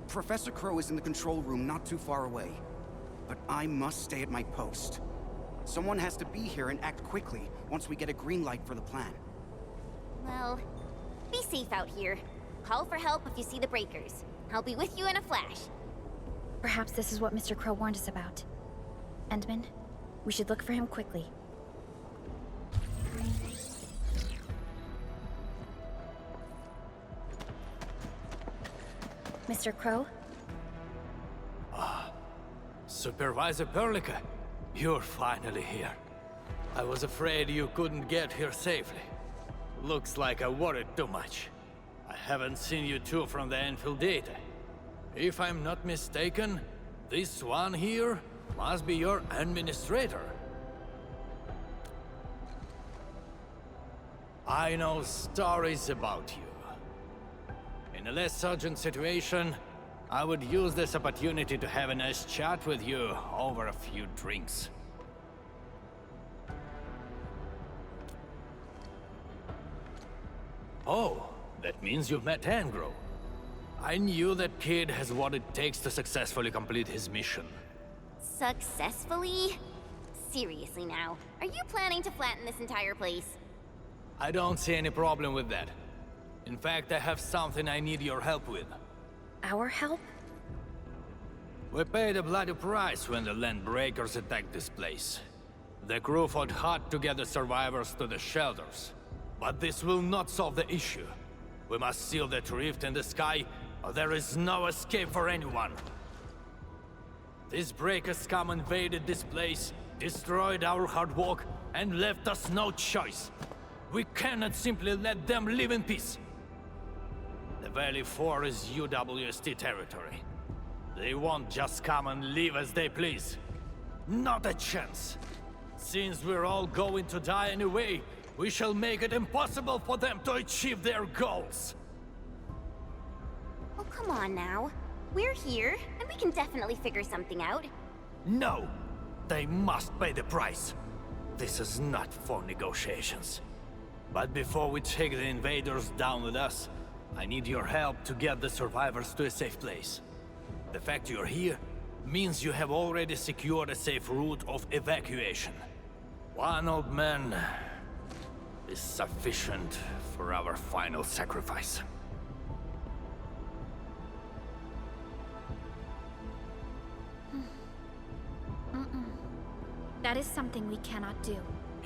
Professor Crow is in the control room not too far away. But I must stay at my post. Someone has to be here and act quickly once we get a green light for the plan. Well, be safe out here. Call for help if you see the breakers. I'll be with you in a flash. Perhaps this is what Mr. Crow warned us about. Endman, we should look for him quickly. Mr. Crow, Supervisor Perlica, you're finally here. I was afraid you couldn't get here safely. Looks like I worried too much. I haven't seen you two from the Enfield data. If I'm not mistaken, this one here must be your administrator. I know stories about you. In a less urgent situation, I would use this opportunity to have a nice chat with you over a few drinks. Oh, that means you've met Angro. I knew that kid has what it takes to successfully complete his mission. Successfully? Seriously now, are you planning to flatten this entire place? I don't see any problem with that. In fact, I have something I need your help with. Our help? We paid a bloody price when the Landbreakers attacked this place. The crew fought hard to get the survivors to the shelters. But this will not solve the issue. We must seal that rift in the sky, or there is no escape for anyone. These breakers scum invaded this place, destroyed our hard work, and left us no choice. We cannot simply let them live in peace. The Valley 4 is UWST territory. They won't just come and live as they please. Not a chance. Since we're all going to die anyway, we shall make it impossible for them to achieve their goals. Oh, come on now. We're here, and we can definitely figure something out. No! They must pay the price. This is not for negotiations. But before we take the invaders down with us, I need your help to get the survivors to a safe place. The fact you're here means you have already secured a safe route of evacuation. One old man is sufficient for our final sacrifice. That is something we cannot do.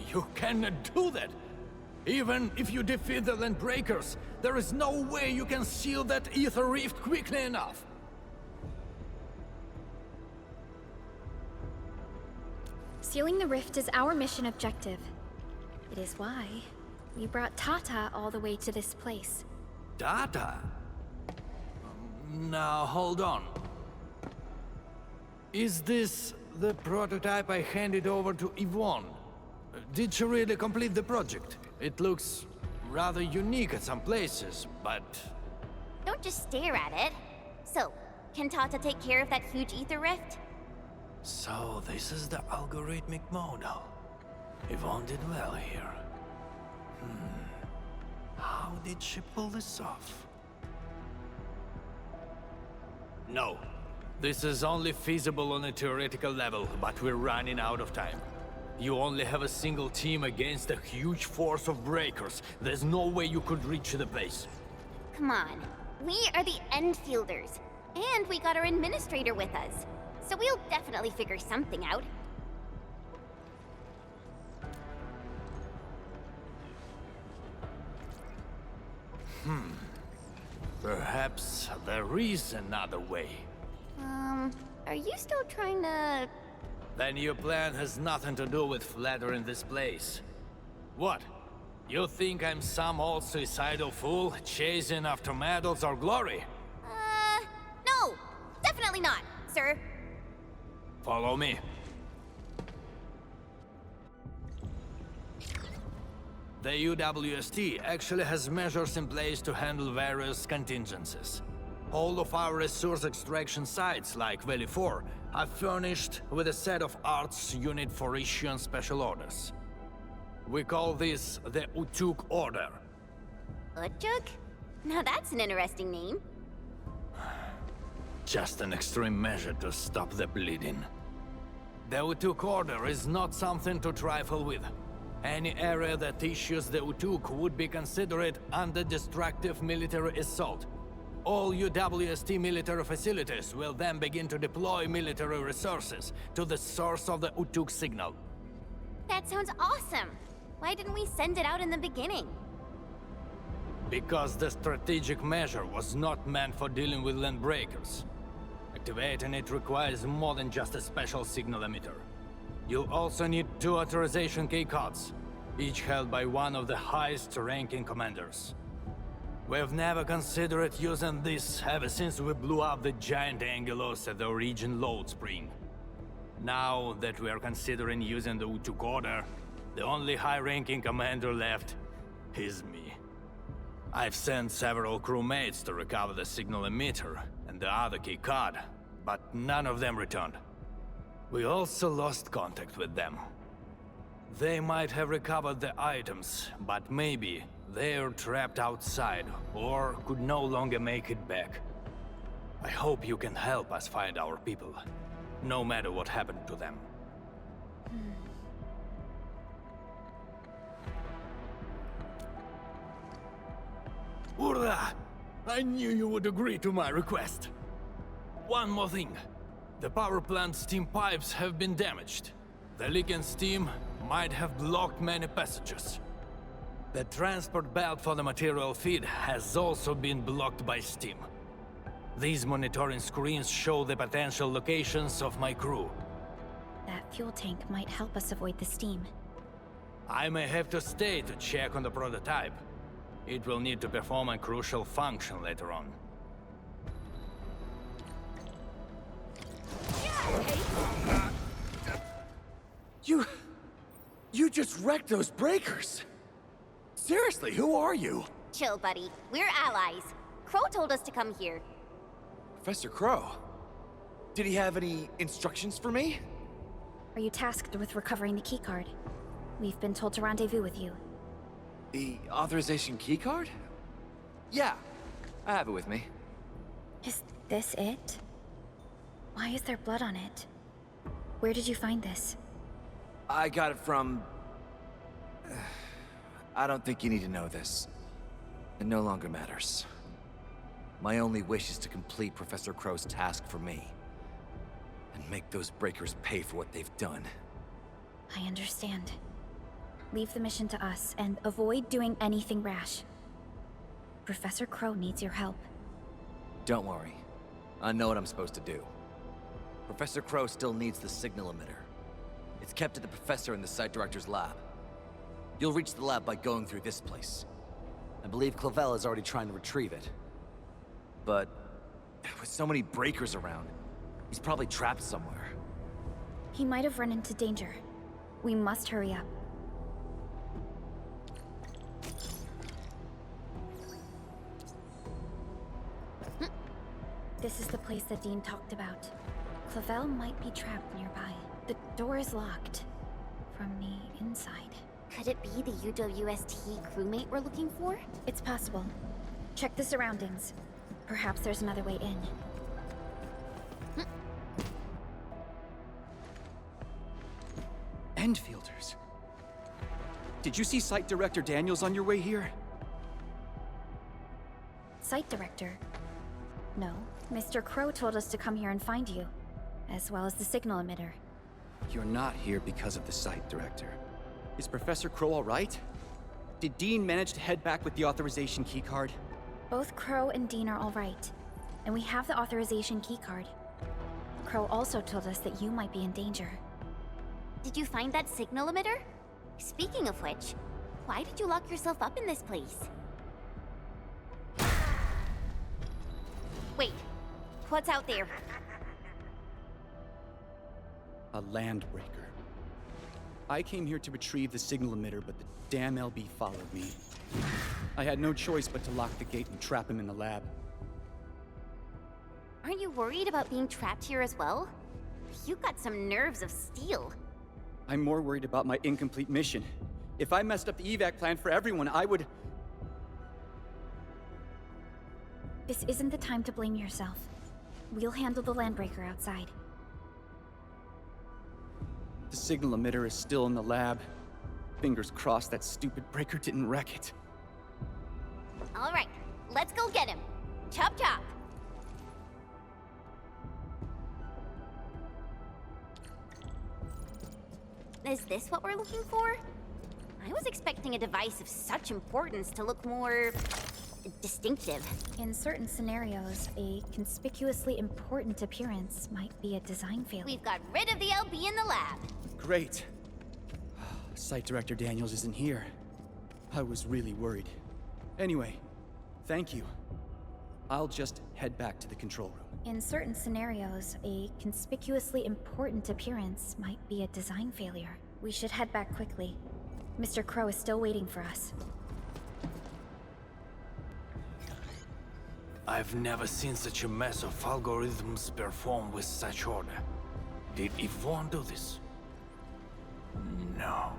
You cannot do that! Even if you defeat the Landbreakers, there is no way you can seal that ether rift quickly enough. Sealing the rift is our mission objective. It is why we brought Tata all the way to this place. Tata? Now, hold on. Is this the prototype I handed over to Yvonne? Did she really complete the project? It looks rather unique at some places, but... Don't just stare at it. So, can Tata take care of that huge ether rift? So, this is the algorithmic model. Yvonne did well here. How did she pull this off? No. This is only feasible on a theoretical level, but we're running out of time. You only have a single team against a huge force of breakers. There's no way you could reach the place. Come on. We are the Endfielders. And we got our administrator with us. So we'll definitely figure something out. Perhaps there is another way. Are you still trying to... Then your plan has nothing to do with flattering this place. What? You think I'm some old suicidal fool chasing after medals or glory? No! Definitely not, sir. Follow me. The UWST actually has measures in place to handle various contingencies. All of our resource extraction sites, like Valley 4, are furnished with a set of arts unit for issuing special orders. We call this the Utuk Order. Utuk? Now that's an interesting name. Just an extreme measure to stop the bleeding. The Utuk Order is not something to trifle with. Any area that issues the Utuk would be considered under destructive military assault. All UWST military facilities will then begin to deploy military resources to the source of the Utuk signal. That sounds awesome! Why didn't we send it out in the beginning? Because the strategic measure was not meant for dealing with Landbreakers. Activating it requires more than just a special signal emitter. You'll also need 2 authorization keycards, each held by one of the highest-ranking commanders. We've never considered using this ever since we blew up the giant Angelos at the Origin load spring. Now that we are considering using the Utuk Order, the only high-ranking commander left is me. I've sent several crewmates to recover the signal emitter and the other key card, but none of them returned. We also lost contact with them. They might have recovered the items, but maybe they're trapped outside or could no longer make it back. I hope you can help us find our people, no matter what happened to them. Urda! I knew you would agree to my request. One more thing. The power plant's steam pipes have been damaged. The leaking steam might have blocked many passages. The transport belt for the material feed has also been blocked by steam. These monitoring screens show the potential locations of my crew. That fuel tank might help us avoid the steam. I may have to stay to check on the prototype. It will need to perform a crucial function later on. You just wrecked those breakers! Seriously, who are you? Chill, buddy. We're allies. Crow told us to come here. Professor Crow? Did he have any instructions for me? Are you tasked with recovering the keycard? We've been told to rendezvous with you. The authorization keycard? Yeah, I have it with me. Is this it? Why is there blood on it? Where did you find this? I got it from... I don't think you need to know this. It no longer matters. My only wish is to complete Professor Crow's task for me. And make those breakers pay for what they've done. I understand. Leave the mission to us, and avoid doing anything rash. Professor Crow needs your help. Don't worry. I know what I'm supposed to do. Professor Crow still needs the signal emitter. It's kept at the Professor in the Site Director's lab. You'll reach the lab by going through this place. I believe Clavel is already trying to retrieve it. But with so many breakers around, he's probably trapped somewhere. He might have run into danger. We must hurry up. This is the place that Dean talked about. Clavel might be trapped nearby. The door is locked from the inside. Could it be the UWST crewmate we're looking for? It's possible. Check the surroundings. Perhaps there's another way in. Endfielders. Did you see Site Director Daniels on your way here? Site Director? No. Mr. Crow told us to come here and find you, as well as the signal emitter. You're not here because of the Site Director. Is Professor Crow all right? Did Dean manage to head back with the authorization keycard? Both Crow and Dean are all right, and we have the authorization keycard. Crow also told us that you might be in danger. Did you find that signal emitter? Speaking of which, why did you lock yourself up in this place? Wait, what's out there? A landbreaker. I came here to retrieve the signal emitter, but the damn LB followed me. I had no choice but to lock the gate and trap him in the lab. Aren't you worried about being trapped here as well? You've got some nerves of steel. I'm more worried about my incomplete mission. If I messed up the evac plan for everyone, I would... This isn't the time to blame yourself. We'll handle the landbreaker outside. The signal emitter is still in the lab. Fingers crossed that stupid breaker didn't wreck it. All right, let's go get him. Chop chop. Is this what we're looking for? I was expecting a device of such importance to look more... distinctive. In certain scenarios, a conspicuously important appearance might be a design failure. We've got rid of the LB in the lab. Great. Site Director Daniels isn't here. I was really worried. Anyway, thank you. I'll just head back to the control room. In certain scenarios, a conspicuously important appearance might be a design failure. We should head back quickly. Mr. Crow is still waiting for us. I've never seen such a mess of algorithms perform with such order. Did Yvonne do this? No.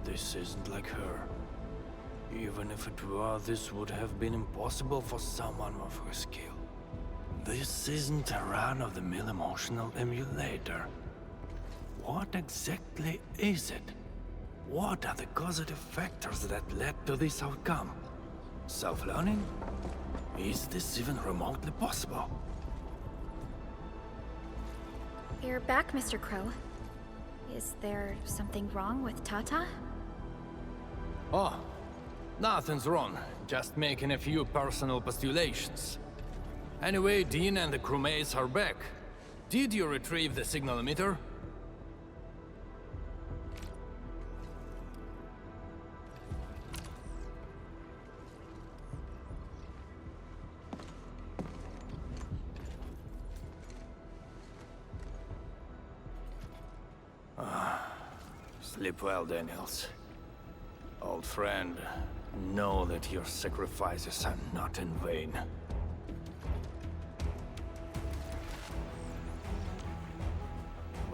This isn't like her. Even if it were, this would have been impossible for someone of her skill. This isn't a run-of-the-mill emotional emulator. What exactly is it? What are the causative factors that led to this outcome? Self-learning? Is this even remotely possible? You're back, Mr. Crow. Is there something wrong with Tata? Oh, nothing's wrong. Just making a few personal postulations. Anyway, Dean and the crewmates are back. Did you retrieve the signal emitter? Sleep well, Daniels. Old friend, know that your sacrifices are not in vain.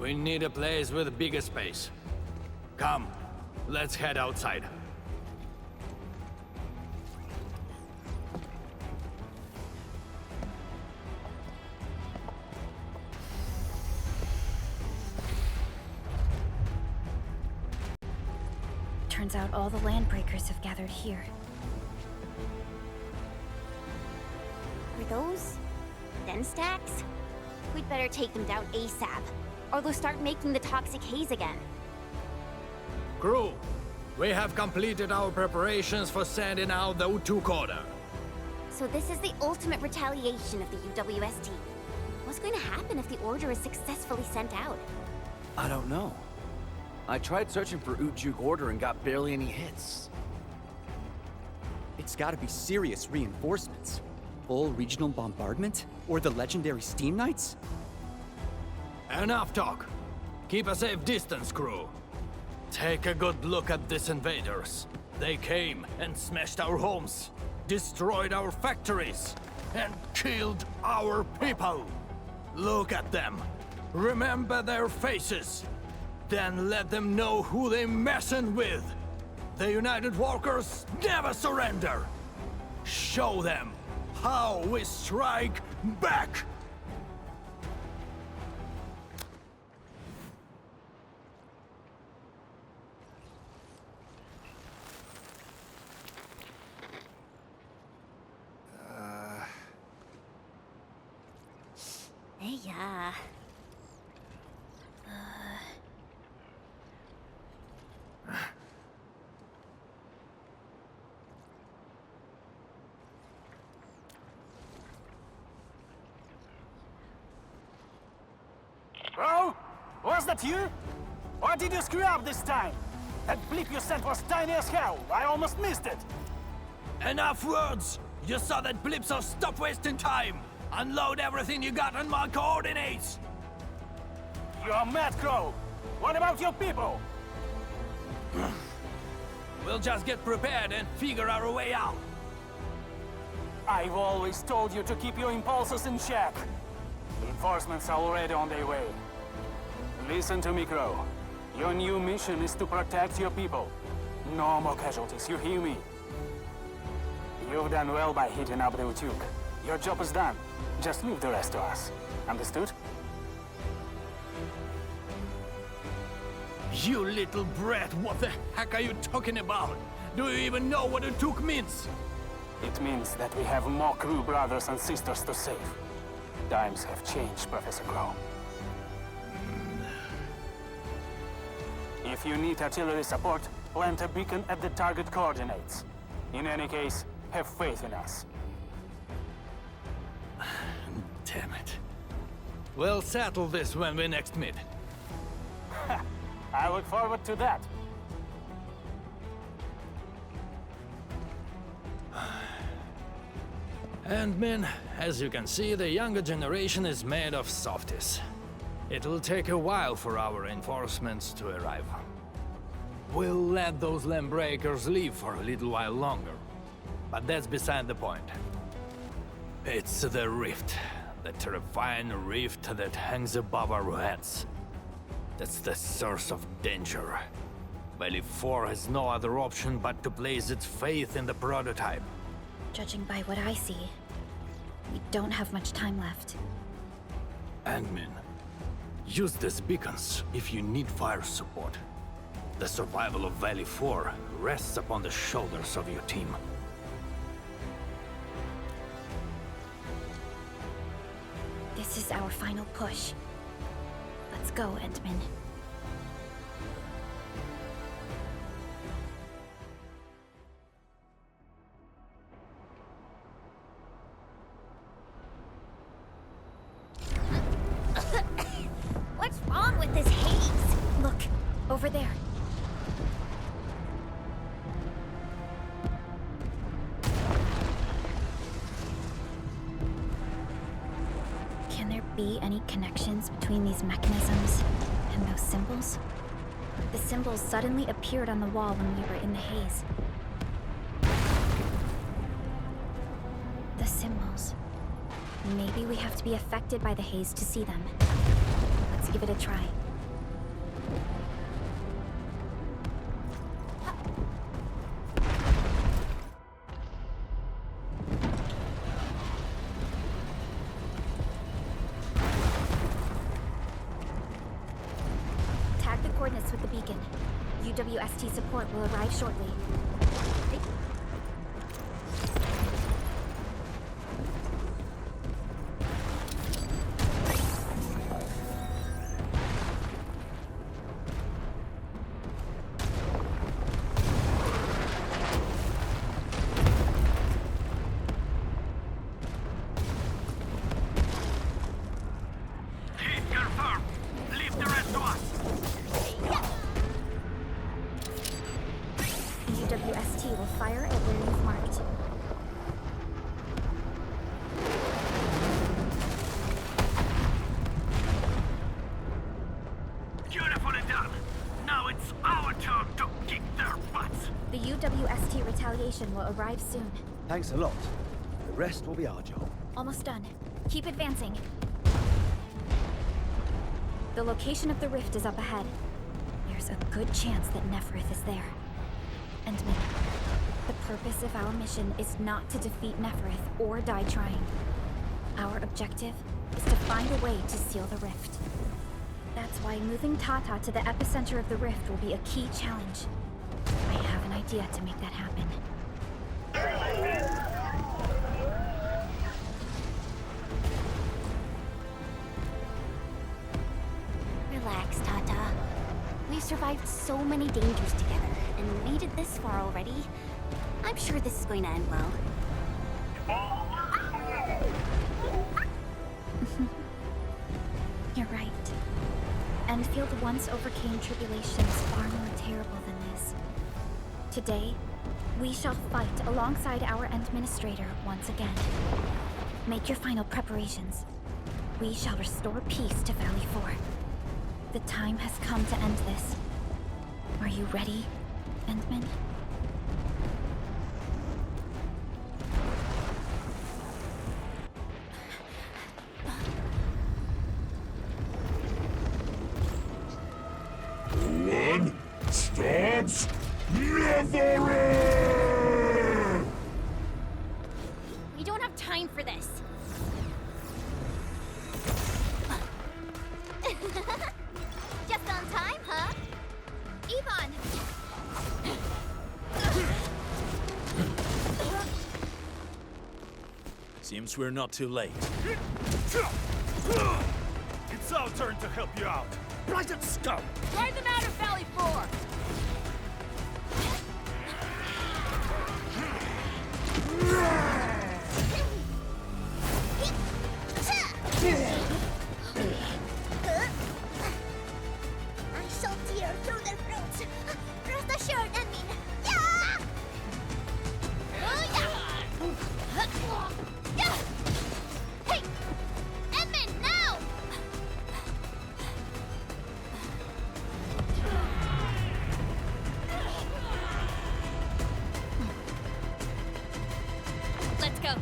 We need a place with a bigger space. Come, let's head outside. Turns out all the landbreakers have gathered here. Are those den stacks? We'd better take them down ASAP, or they'll start making the toxic haze again. Crew, we have completed our preparations for sending out the O2 coder. So this is the ultimate retaliation of the UWST. What's going to happen if the order is successfully sent out? I don't know. I tried searching for Ujuk order and got barely any hits. It's gotta be serious reinforcements. Full regional bombardment? Or the legendary Steam Knights? Enough talk. Keep a safe distance, crew. Take a good look at these invaders. They came and smashed our homes, destroyed our factories, and killed our people. Look at them. Remember their faces. Then let them know who they're messing with. The United Walkers never surrender. Show them how we strike back. Hey, yeah. Bro? Was that you? Or did you screw up this time? That blip you sent was tiny as hell. I almost missed it. Enough words! You saw that blip, so stop wasting time! Unload everything you got on my coordinates! You're mad, Crow. What about your people? We'll just get prepared and figure our way out. I've always told you to keep your impulses in check. Reinforcements are already on their way. Listen to me, Crow. Your new mission is to protect your people. No more casualties, you hear me? You've done well by hitting up the Utuk. Your job is done. Just leave the rest to us. Understood? You little brat, what the heck are you talking about? Do you even know what Utuk means? It means that we have more crew brothers and sisters to save. Times have changed, Professor Crow. If you need artillery support, plant a beacon at the target coordinates. In any case, Have faith in us. Damn it. We'll settle this when we next meet. I look forward to that. And men, as you can see, the younger generation is made of softies. It'll take a while for our reinforcements to arrive. We'll let those land breakers live for a little while longer. But that's beside the point. It's the rift. The terrifying rift that hangs above our heads. That's the source of danger. Valley 4 has no other option but to place its faith in the prototype. Judging by what I see, we don't have much time left. Admin, use these beacons if you need fire support. The survival of Valley 4 rests upon the shoulders of your team. This is our final push. Let's go, Endman. What's wrong with this haze? Look, over there. Can there be any connections between these mechanisms and those symbols? The symbols suddenly appeared on the wall when we were in the haze. The symbols. Maybe we have to be affected by the haze to see them. Let's give it a try. Tag the coordinates with the beacon. UWST support will arrive shortly. UWST will fire at where you've marked. Beautifully done. Now it's our turn to kick their butts. The UWST retaliation will arrive soon. Thanks a lot. The rest will be our job. Almost done. Keep advancing. The location of the rift is up ahead. There's a good chance that Neferith is there. And me. The purpose of our mission is not to defeat Neferith or die trying. Our objective is to find a way to seal the rift. That's why moving Tata to the epicenter of the rift will be a key challenge. I have an idea to make that happen. Relax, Tata. We've survived so many dangers together and made it this far already. I'm sure this is going to end well. You're right. Endfield once overcame tribulations far more terrible than this. Today, we shall fight alongside our Administrator once again. Make your final preparations. We shall restore peace to Valley 4. The time has come to end this. Are you ready, Endman? One stops never! We don't have time for this. Just on time, huh? Yvonne! Seems we're not too late. It's our turn to help you out. Right at scum! Drive them out of Valley 4! I shall tear through their throats. Rest assured, Enmin. Yeah! Hey! Edmund, now! Let's go.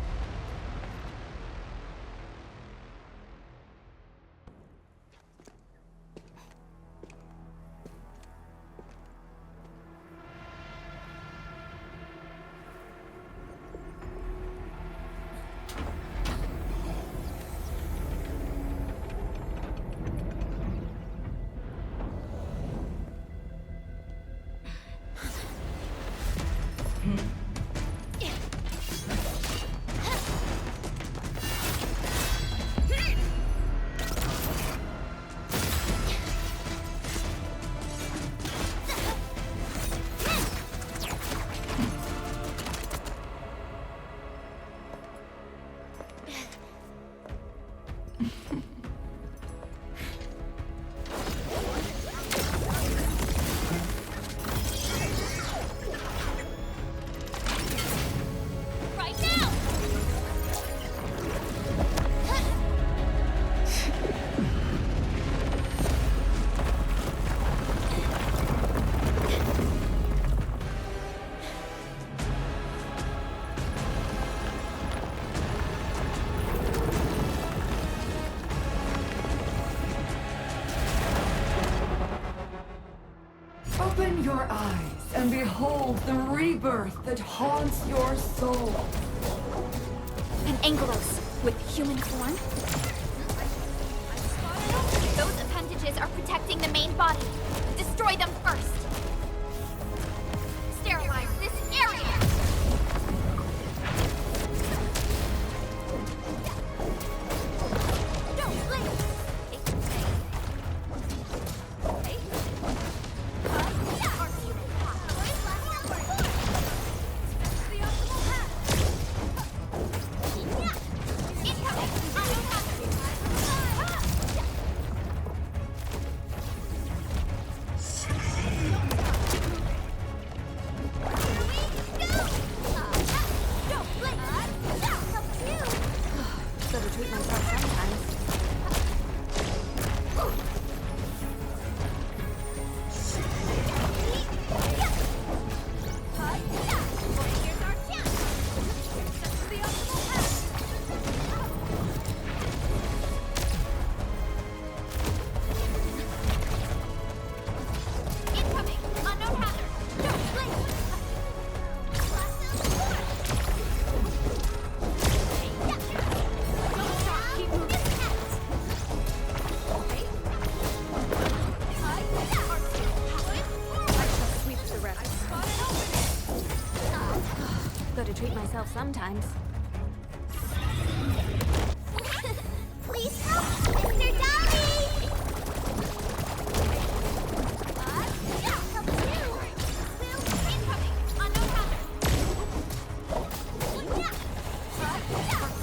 Open your eyes and behold the rebirth that haunts your soul. An Angelos with human form? Those appendages are protecting the main body. Destroy them first. Sterilize this area! Gotta treat myself sometimes. Please help, Mr. Dolly! Help you! Incoming! Unknown hazard!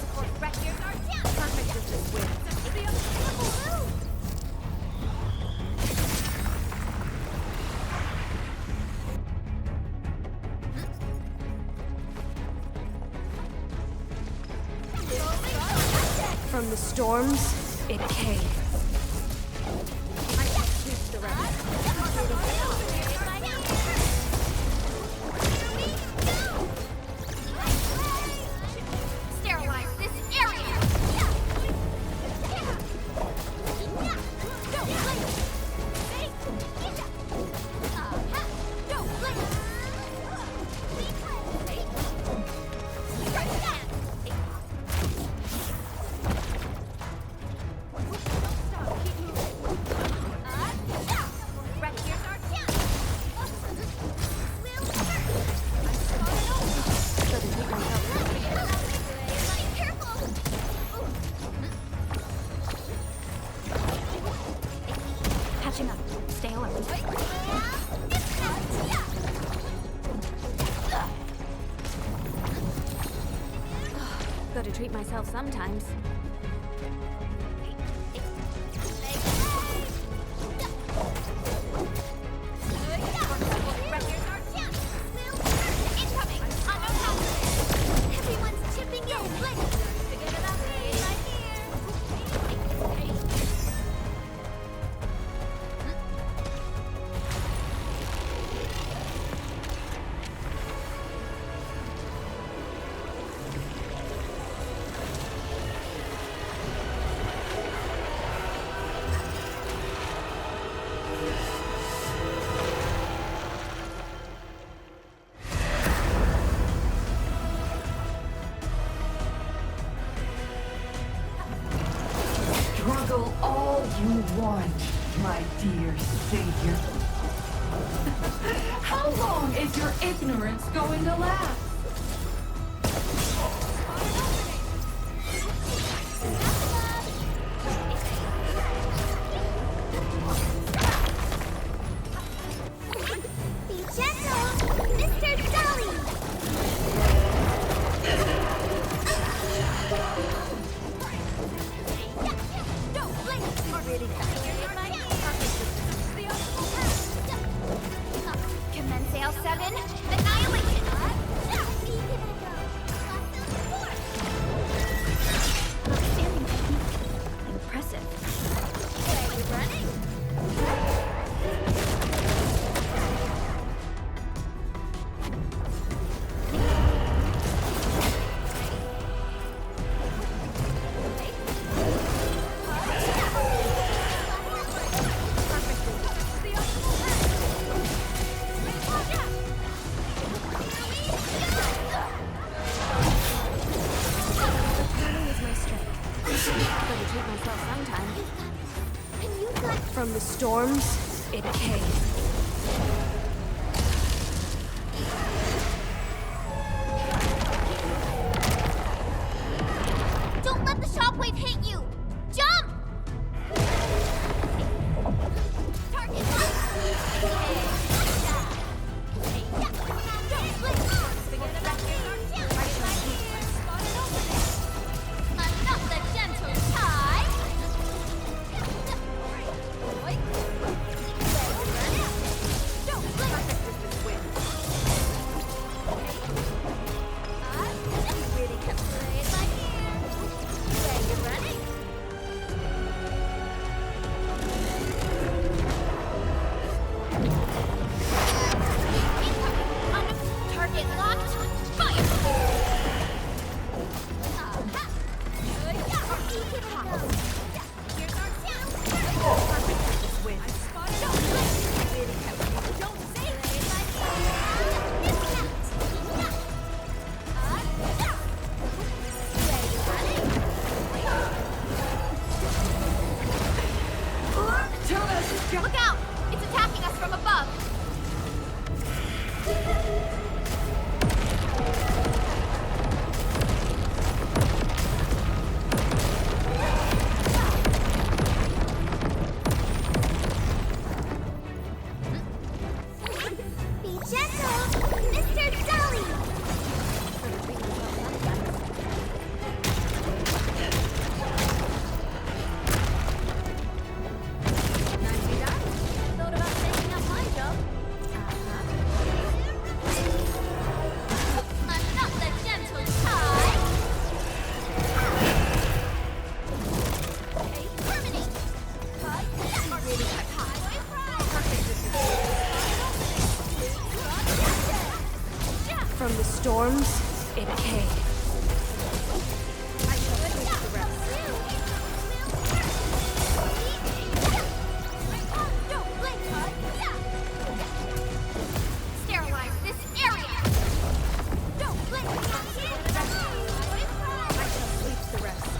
Support right here's our chance! Perfect distance win. From the storms, it came. I shall sweep the rest. Sterilize this area! Catching up. Stay alert. Gotta treat myself sometimes. Everyone's chipping in. Let's figure it out right here. Struggle all you want, my dear savior. How long is your ignorance going to last? Be gentle, Mr. Dolly. Don't blink. Already Commence AL7. Annihilation. Outstanding technique. Impressive. Are you running? Gotta treat myself sometime. From the storms, it came. Don't let the shockwave hit you! Jump! Target Not the gentle tide! Don't blink! Really kept playing my hand. Where you running? Target locked. Fire! Look out! It's attacking us from above! Be gentle, Mr. Dolly. Thought about taking up my job. I'm not the gentle tide! Terminate! Really From the storms, it came. I shall finish the rest. Don't blink, sterilize this area! Don't blink! I shall sleep the rest.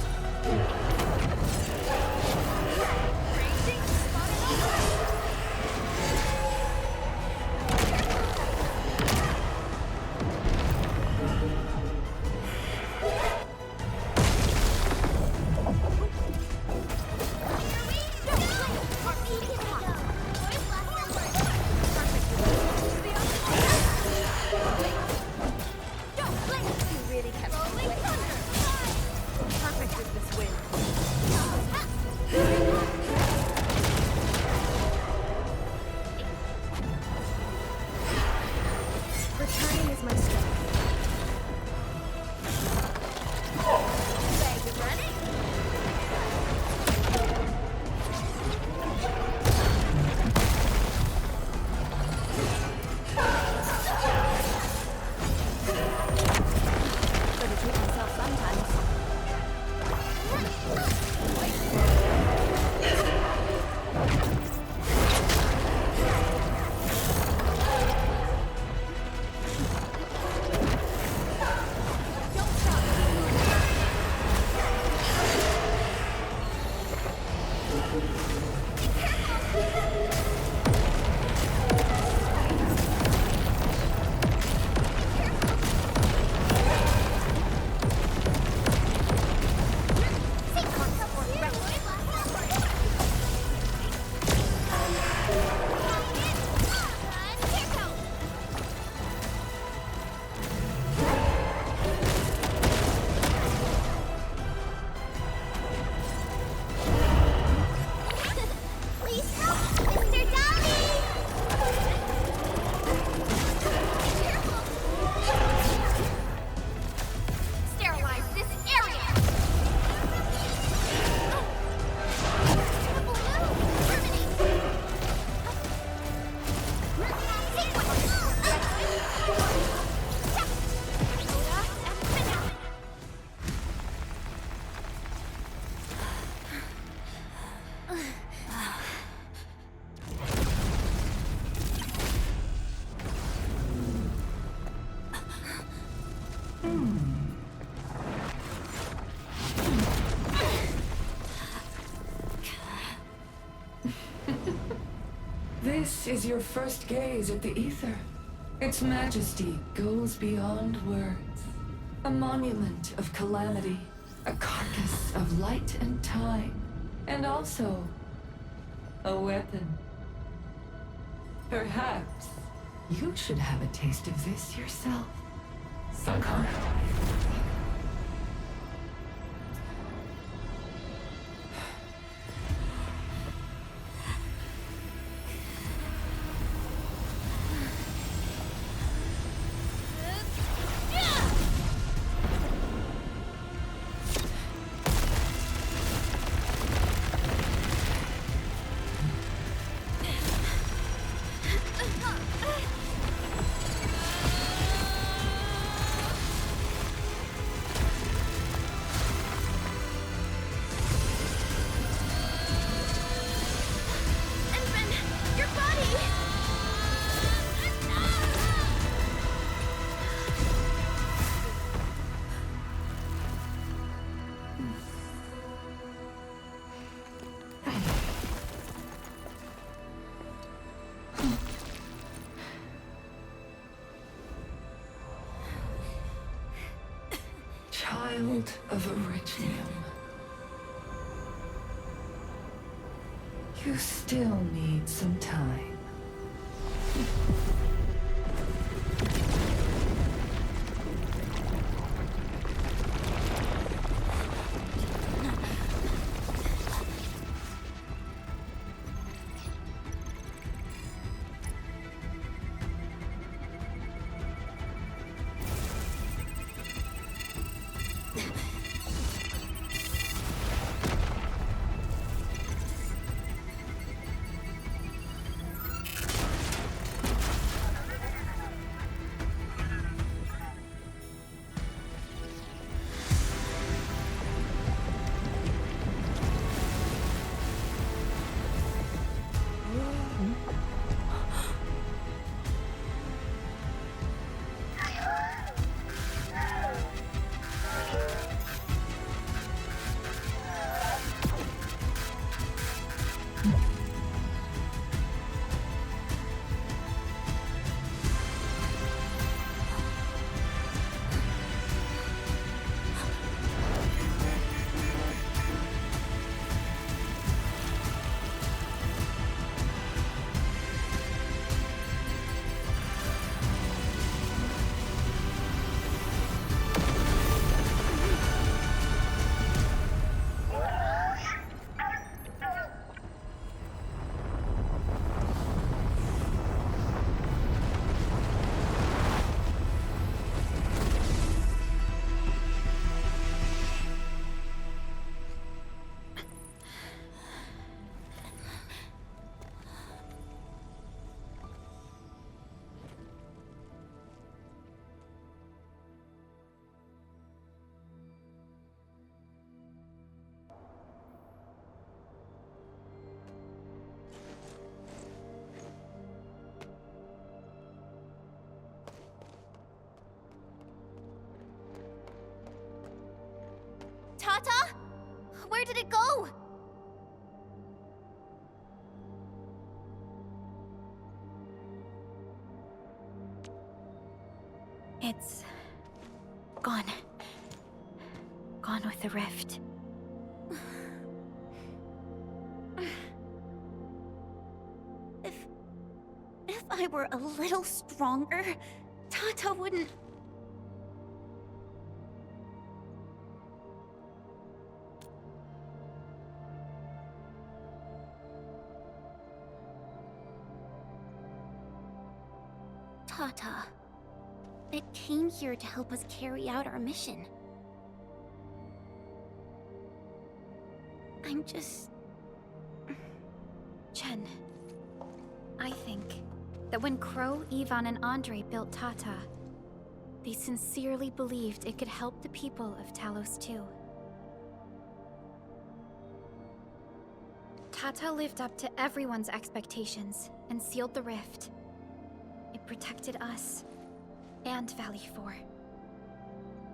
This is your first gaze at the ether. Its majesty goes beyond words. A monument of calamity, a carcass of light and time, and also a weapon. Perhaps you should have a taste of this yourself, Sakana. Child of Originum. You still need some time. Tata? Where did it go? It's gone. Gone with the rift. If I were a little stronger, Tata wouldn't... Tata, it came here to help us carry out our mission. I'm just... Chen, I think that when Crow, Ivan, and Andre built Tata, they sincerely believed it could help the people of Talos too. Tata lived up to everyone's expectations and sealed the rift. It protected us and Valley 4.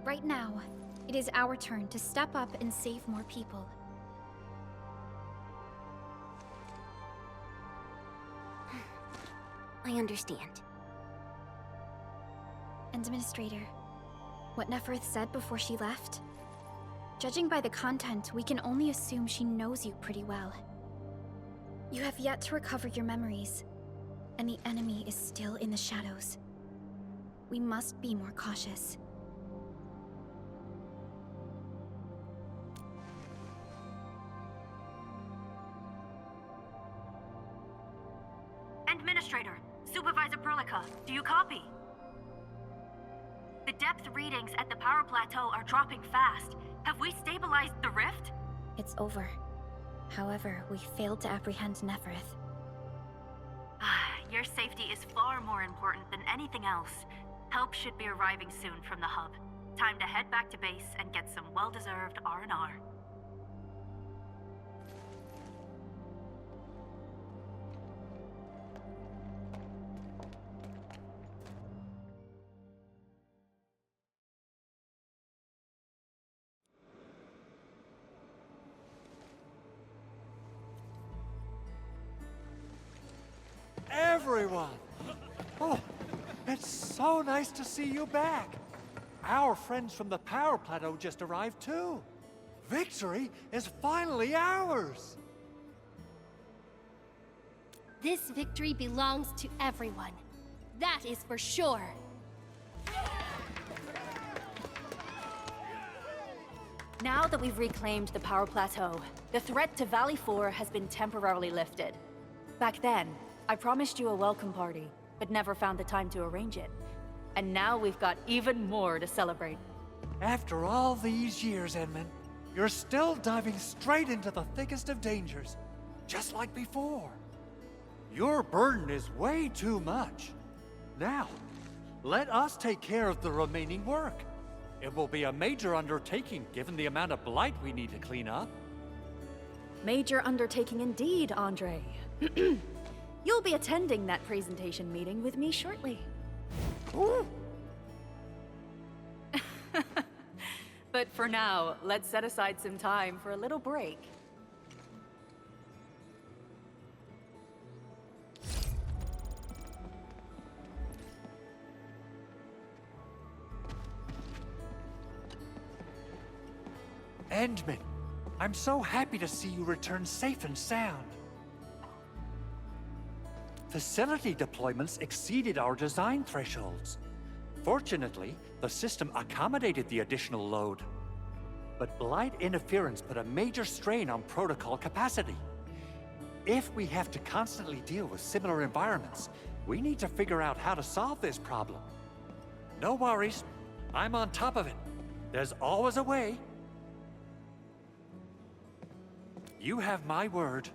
Right now, it is our turn to step up and save more people. I understand. Administrator, what Neferth said before she left? Judging by the content, we can only assume she knows you pretty well. You have yet to recover your memories, and the enemy is still in the shadows. We must be more cautious. Administrator, Supervisor Perlica, do you copy? The depth readings at the power plateau are dropping fast. Have we stabilized the rift? It's over. However, we failed to apprehend Neferth. Your safety is far more important than anything else. Help should be arriving soon from the hub. Time to head back to base and get some well-deserved R&R. Everyone! Oh, it's so nice to see you back. Our friends from the power plateau just arrived too. Victory is finally ours! This victory belongs to everyone. That is for sure. Now that we've reclaimed the power plateau, the threat to Valley 4 has been temporarily lifted. Back then, I promised you a welcome party, but never found the time to arrange it. And now we've got even more to celebrate. After all these years, Edmund, you're still diving straight into the thickest of dangers, just like before. Your burden is way too much. Now, let us take care of the remaining work. It will be a major undertaking given the amount of blight we need to clean up. Major undertaking indeed, Andre. You'll be attending that presentation meeting with me shortly. Ooh. But for now, let's set aside some time for a little break. Endman, I'm so happy to see you return safe and sound. Facility deployments exceeded our design thresholds. Fortunately, the system accommodated the additional load. But blight interference put a major strain on protocol capacity. If we have to constantly deal with similar environments, we need to figure out how to solve this problem. No worries, I'm on top of it. There's always a way. You have my word.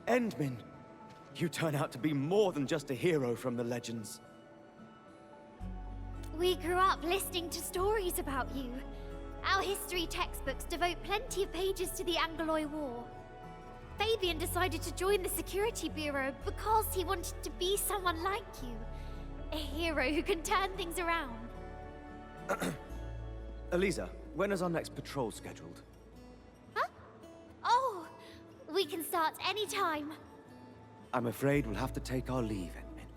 Endman, you turn out to be more than just a hero from the legends. We grew up listening to stories about you. Our history textbooks devote plenty of pages to the Angloy War. Fabian decided to join the Security Bureau because he wanted to be someone like you. A hero who can turn things around. Eliza, when is our next patrol scheduled? Huh? Oh, we can start any time. I'm afraid we'll have to take our leave, Edmund.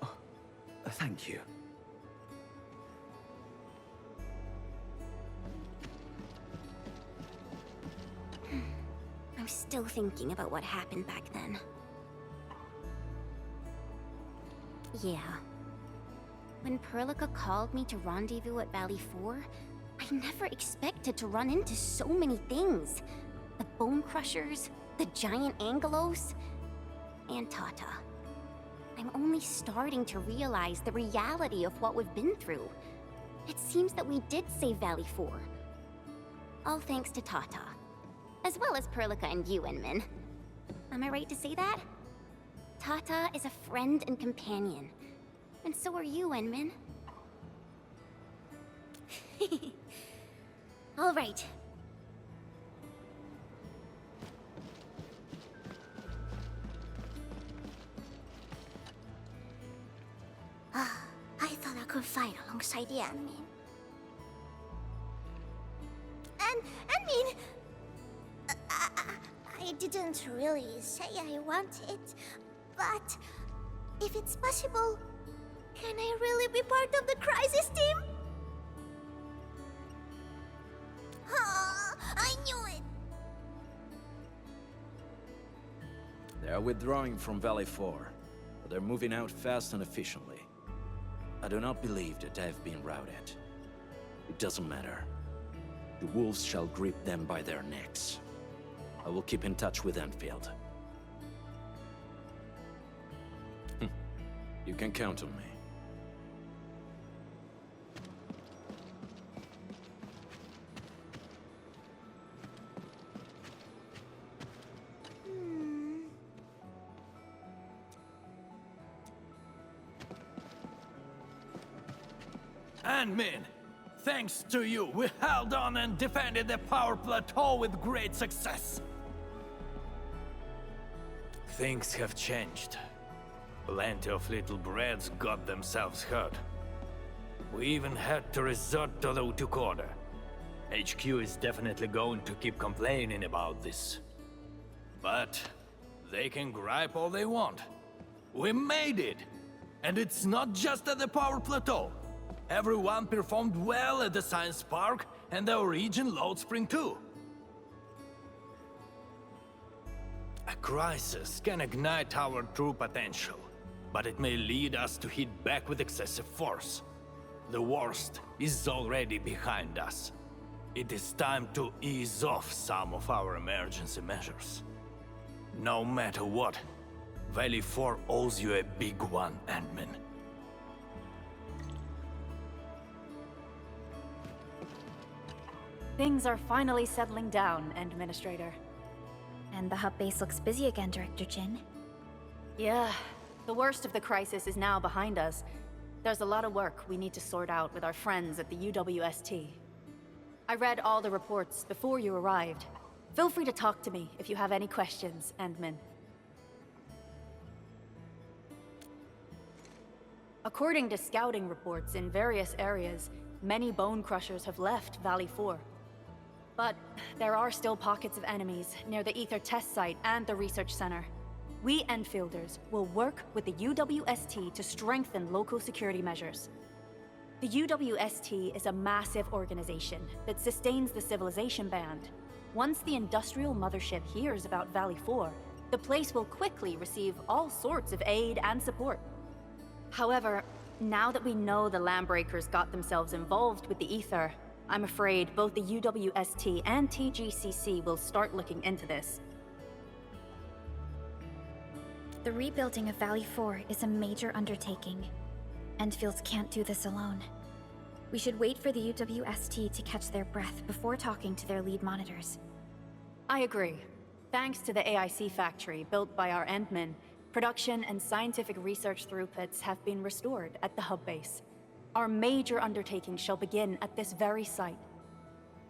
Oh, thank you. I'm still thinking about what happened back then. Yeah. When Perlica called me to rendezvous at Valley 4, I never expected to run into so many things. The Bone Crushers, the giant Angelos, and Tata. I'm only starting to realize the reality of what we've been through. It seems that we did save Valley 4. All thanks to Tata. As well as Perlica and you, Enmin. Am I right to say that? Tata is a friend and companion. And so are you, Enmin. All right. I thought I could fight alongside the admin. didn't really say I want it, but if it's possible, can I really be part of the crisis team? I knew it! They're withdrawing from Valley 4, but they're moving out fast and efficiently. I do not believe that they've been routed. It doesn't matter. The wolves shall grip them by their necks. I will keep in touch with Endfield. You can count on me. Endmin, thanks to you, we held on and defended the power plateau with great success. Things have changed. Plenty of little brats got themselves hurt. We even had to resort to the Utuk order. HQ is definitely going to keep complaining about this. But they can gripe all they want. We made it! And it's not just at the power plateau. Everyone performed well at the science park and the Origin load spring too. A crisis can ignite our true potential, but it may lead us to hit back with excessive force. The worst is already behind us. It is time to ease off some of our emergency measures. No matter what, Valley 4 owes you a big one, Endmin. Things are finally settling down, Administrator. And the hub base looks busy again, Director Jin. Yeah, the worst of the crisis is now behind us. There's a lot of work we need to sort out with our friends at the UWST. I read all the reports before you arrived. Feel free to talk to me if you have any questions, Endmin. According to scouting reports in various areas, many bone crushers have left Valley 4. But there are still pockets of enemies near the Ether test site and the research center. We Enfielders will work with the UWST to strengthen local security measures. The UWST is a massive organization that sustains the Civilization Band. Once the industrial mothership hears about Valley 4, the place will quickly receive all sorts of aid and support. However, now that we know the Landbreakers got themselves involved with the Ether, I'm afraid both the UWST and TGCC will start looking into this. The rebuilding of Valley 4 is a major undertaking. Endfields can't do this alone. We should wait for the UWST to catch their breath before talking to their lead monitors. I agree. Thanks to the AIC factory built by our Endmen, production and scientific research throughputs have been restored at the hub base. Our major undertaking shall begin at this very site.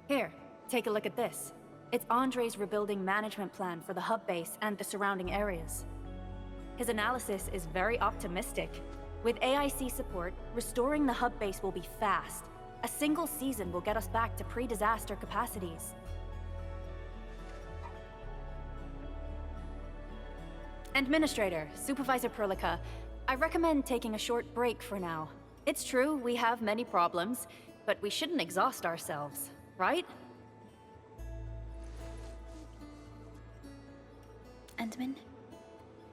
Here, take a look at this. It's Andre's rebuilding management plan for the hub base and the surrounding areas. His analysis is very optimistic. With AIC support, restoring the hub base will be fast. A single season will get us back to pre-disaster capacities. Administrator, Supervisor Perlica, I recommend taking a short break for now. It's true, we have many problems, but we shouldn't exhaust ourselves, right? Endman,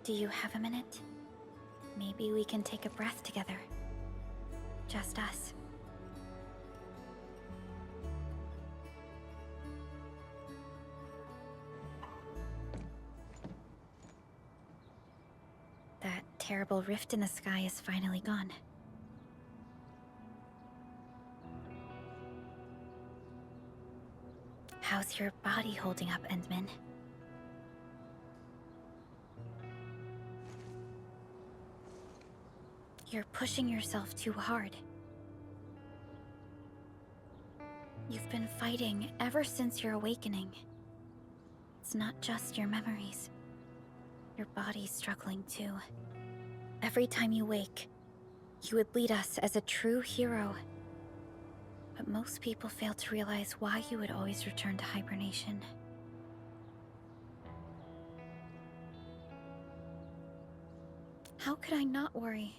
do you have a minute? Maybe we can take a breath together. Just us. That terrible rift in the sky is finally gone. How's your body holding up, Endman? You're pushing yourself too hard. You've been fighting ever since your awakening. It's not just your memories. Your body's struggling too. Every time you wake, you would lead us as a true hero. But most people fail to realize why you would always return to hibernation. How could I not worry?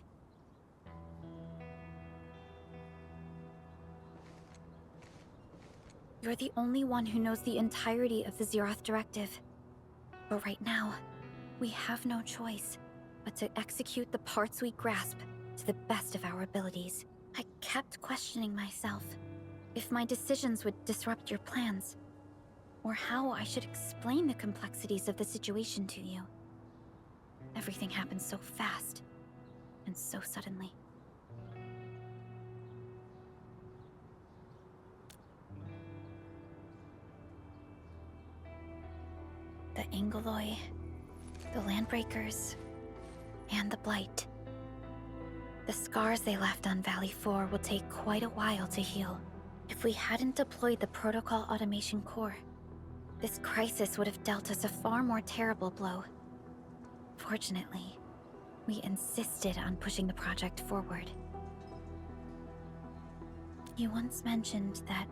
You're the only one who knows the entirety of the Zeroth Directive. But right now, we have no choice but to execute the parts we grasp to the best of our abilities. I kept questioning myself if my decisions would disrupt your plans, or how I should explain the complexities of the situation to you. Everything happened so fast, and so suddenly. The Angeloi, the Landbreakers, and the Blight. The scars they left on Valley 4 will take quite a while to heal. If we hadn't deployed the Protocol Automation Core, this crisis would have dealt us a far more terrible blow. Fortunately, we insisted on pushing the project forward. You once mentioned that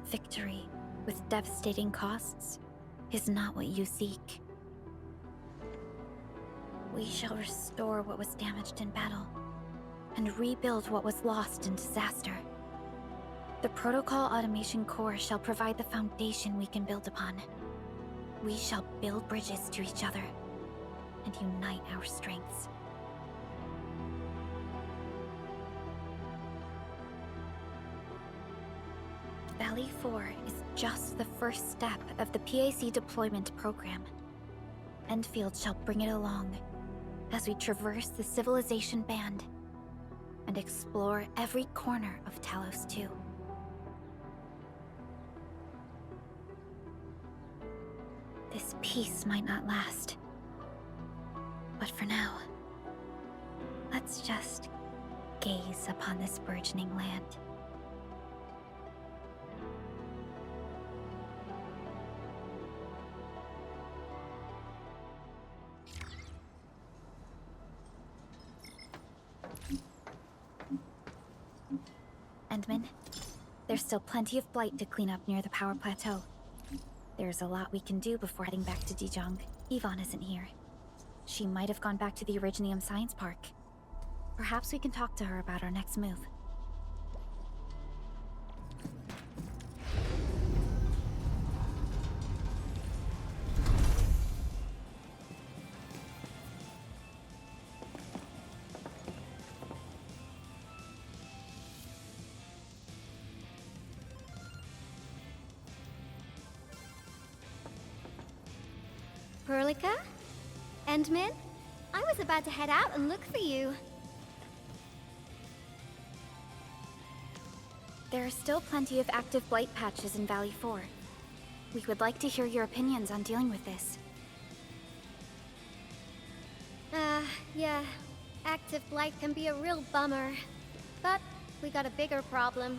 victory with devastating costs is not what you seek. We shall restore what was damaged in battle, and rebuild what was lost in disaster. The Protocol Automation Core shall provide the foundation we can build upon. We shall build bridges to each other, and unite our strengths. Valley 4 is just the first step of the PAC deployment program. Endfield shall bring it along as we traverse the Civilization Band and explore every corner of Talos 2. This peace might not last, but for now, let's just gaze upon this burgeoning land. Endman, there's still plenty of blight to clean up near the power plateau. There's a lot we can do before heading back to Dijon. Yvonne isn't here. She might have gone back to the Originium Science Park. Perhaps we can talk to her about our next move. Perlica? Endman? I was about to head out and look for you. There are still plenty of active blight patches in Valley 4. We would like to hear your opinions on dealing with this. Yeah. Active blight can be a real bummer. But we got a bigger problem.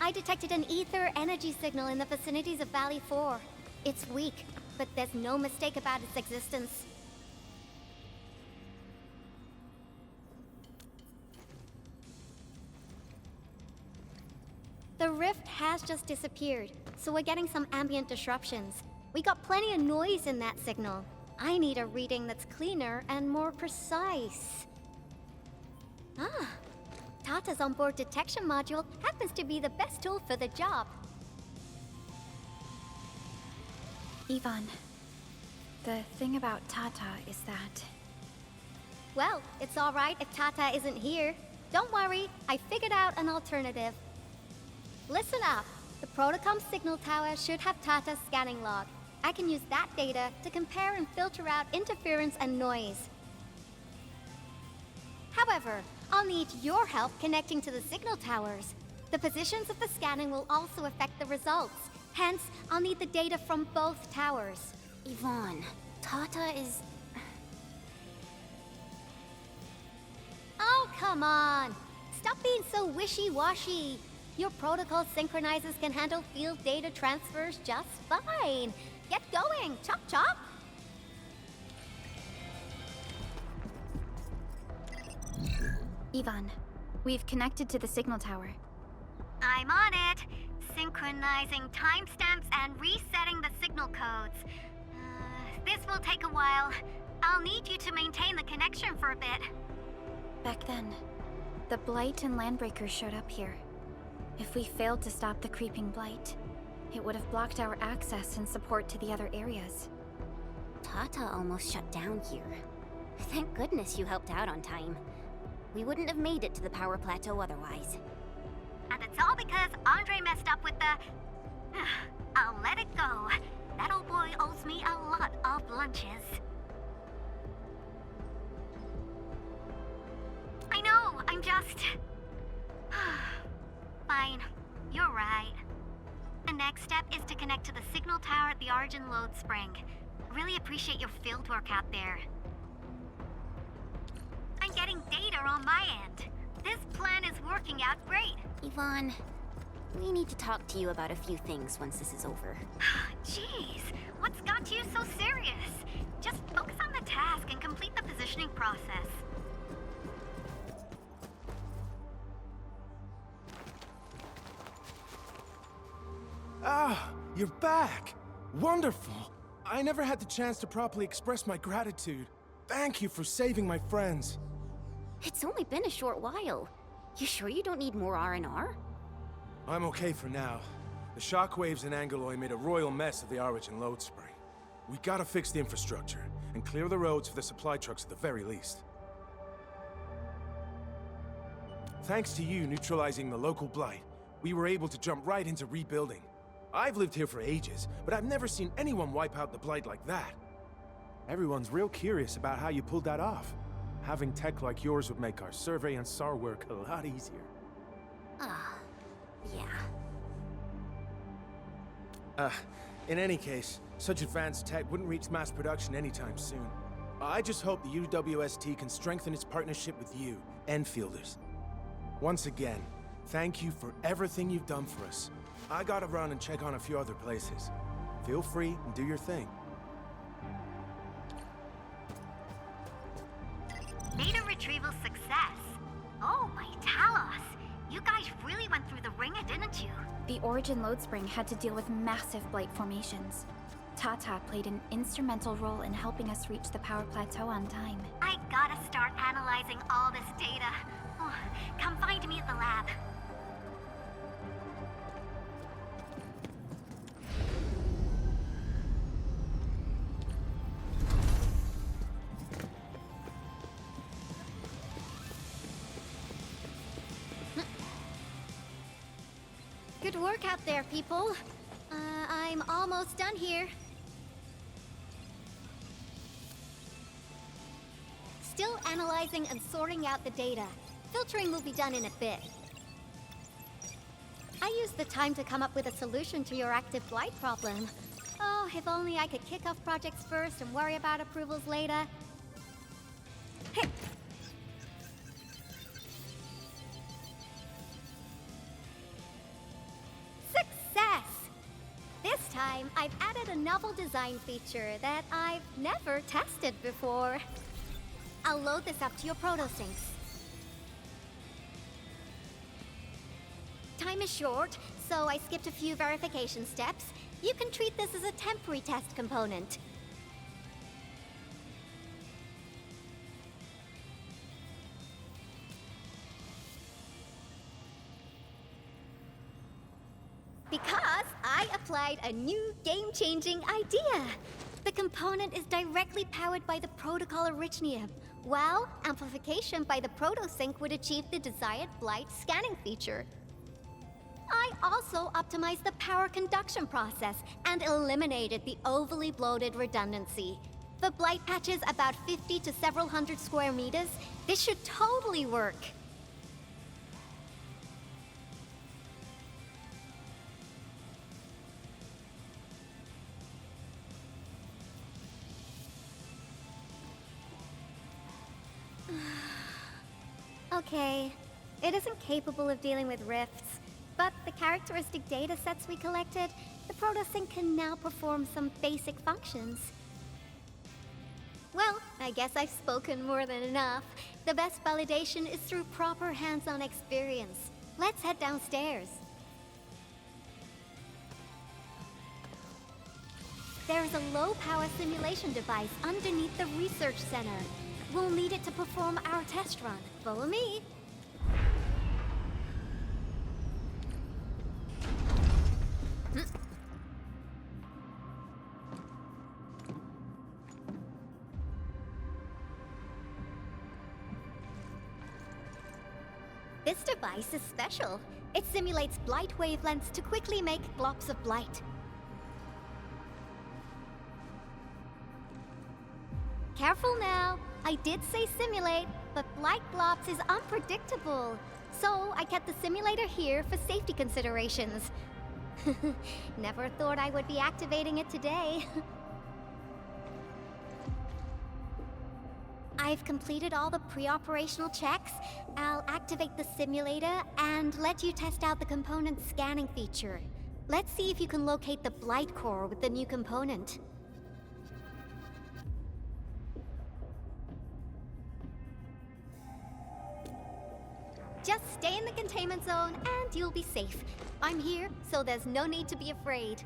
I detected an ether energy signal in the vicinities of Valley 4. It's weak, but there's no mistake about its existence. The rift has just disappeared, so we're getting some ambient disruptions. We got plenty of noise in that signal. I need a reading that's cleaner and more precise. Tata's onboard detection module happens to be the best tool for the job. Yvonne, the thing about Tata is that... Well, it's all right if Tata isn't here. Don't worry, I figured out an alternative. Listen up. The Protocom signal tower should have Tata's scanning log. I can use that data to compare and filter out interference and noise. However, I'll need your help connecting to the signal towers. The positions of the scanning will also affect the results. Hence, I'll need the data from both towers. Yvonne, Tata is... Oh, come on! Stop being so wishy-washy. Your protocol synchronizers can handle field data transfers just fine. Get going, chop chop! Yvonne, we've connected to the signal tower. I'm on it. Synchronizing timestamps and resetting the signal codes. This will take a while. I'll need you to maintain the connection for a bit. Back then, the Blight and Landbreakers showed up here. If we failed to stop the creeping Blight, it would have blocked our access and support to the other areas. Tata almost shut down here. Thank goodness you helped out on time. We wouldn't have made it to the power plateau otherwise. And it's all because Andre messed up with the... I'll let it go. That old boy owes me a lot of lunches. I know, I'm just... Fine, you're right. The next step is to connect to the signal tower at the Origin Load Spring. Really appreciate your field work out there. I'm getting data on my end. This plan is working out great. Yvonne, we need to talk to you about a few things once this is over. Jeez, what's got you so serious? Just focus on the task and complete the positioning process. Ah, you're back! Wonderful! I never had the chance to properly express my gratitude. Thank you for saving my friends. It's only been a short while. You sure you don't need more R&R? I'm okay for now. The shockwaves in Angeloy made a royal mess of the Origin Load Spring. We gotta fix the infrastructure, and clear the roads for the supply trucks at the very least. Thanks to you neutralizing the local blight, we were able to jump right into rebuilding. I've lived here for ages, but I've never seen anyone wipe out the blight like that. Everyone's real curious about how you pulled that off. Having tech like yours would make our survey and SAR work a lot easier. Yeah. In any case, such advanced tech wouldn't reach mass production anytime soon. I just hope the UWST can strengthen its partnership with you, Enfielders. Once again, thank you for everything you've done for us. I gotta run and check on a few other places. Feel free and do your thing. Data retrieval success. Oh my Talos! You guys really went through the ringer, didn't you? The Origin Load Spring had to deal with massive blight formations. Tata played an instrumental role in helping us reach the power plateau on time. I gotta start analyzing all this data. Oh, come find me at the lab. Good work out there, people. I'm almost done here. Still analyzing and sorting out the data. Filtering will be done in a bit. I used the time to come up with a solution to your active blight problem. Oh, if only I could kick off projects first and worry about approvals later. Hey! Success! This time, I've added a novel design feature that I've never tested before. I'll load this up to your protosyncs. Time is short, so I skipped a few verification steps. You can treat this as a temporary test component. Because I applied a new game-changing idea. The component is directly powered by the protocol Orichnium, while amplification by the protosync would achieve the desired blight scanning feature. I also optimized the power conduction process and eliminated the overly bloated redundancy. For blight patches about 50 to several hundred square meters, this should totally work. Okay, it isn't capable of dealing with rifts, but the characteristic data sets we collected, the protosync can now perform some basic functions. Well, I guess I've spoken more than enough. The best validation is through proper hands-on experience. Let's head downstairs. There's a low-power simulation device underneath the research center. We'll need it to perform our test run. Follow me. This device is special. It simulates blight wavelengths to quickly make globs of blight. Careful now. I did say simulate, but blight globs is unpredictable. So I kept the simulator here for safety considerations. Never thought I would be activating it today. I've completed all the pre-operational checks. I'll activate the simulator and let you test out the component scanning feature. Let's see if you can locate the blight core with the new component. Just stay in the containment zone and you'll be safe. I'm here, so there's no need to be afraid.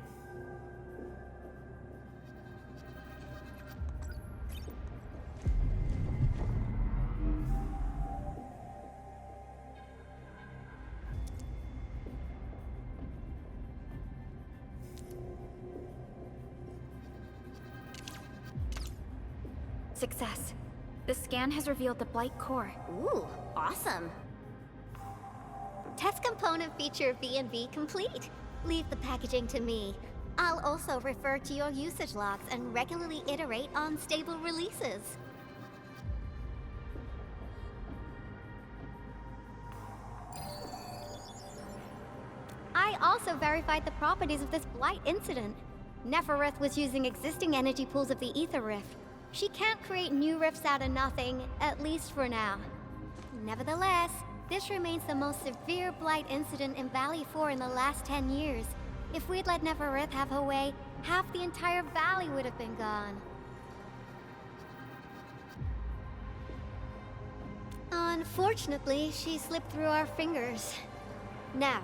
Success. The scan has revealed the blight core. Ooh, awesome. Test component feature V&V complete. Leave the packaging to me. I'll also refer to your usage logs and regularly iterate on stable releases. I also verified the properties of this blight incident. Nefereth was using existing energy pools of the Ether Rift. She can't create new rifts out of nothing, at least for now. Nevertheless, this remains the most severe blight incident in Valley 4 in the last 10 years. If we'd let Nefereth have her way, half the entire valley would have been gone. Unfortunately, she slipped through our fingers. Now,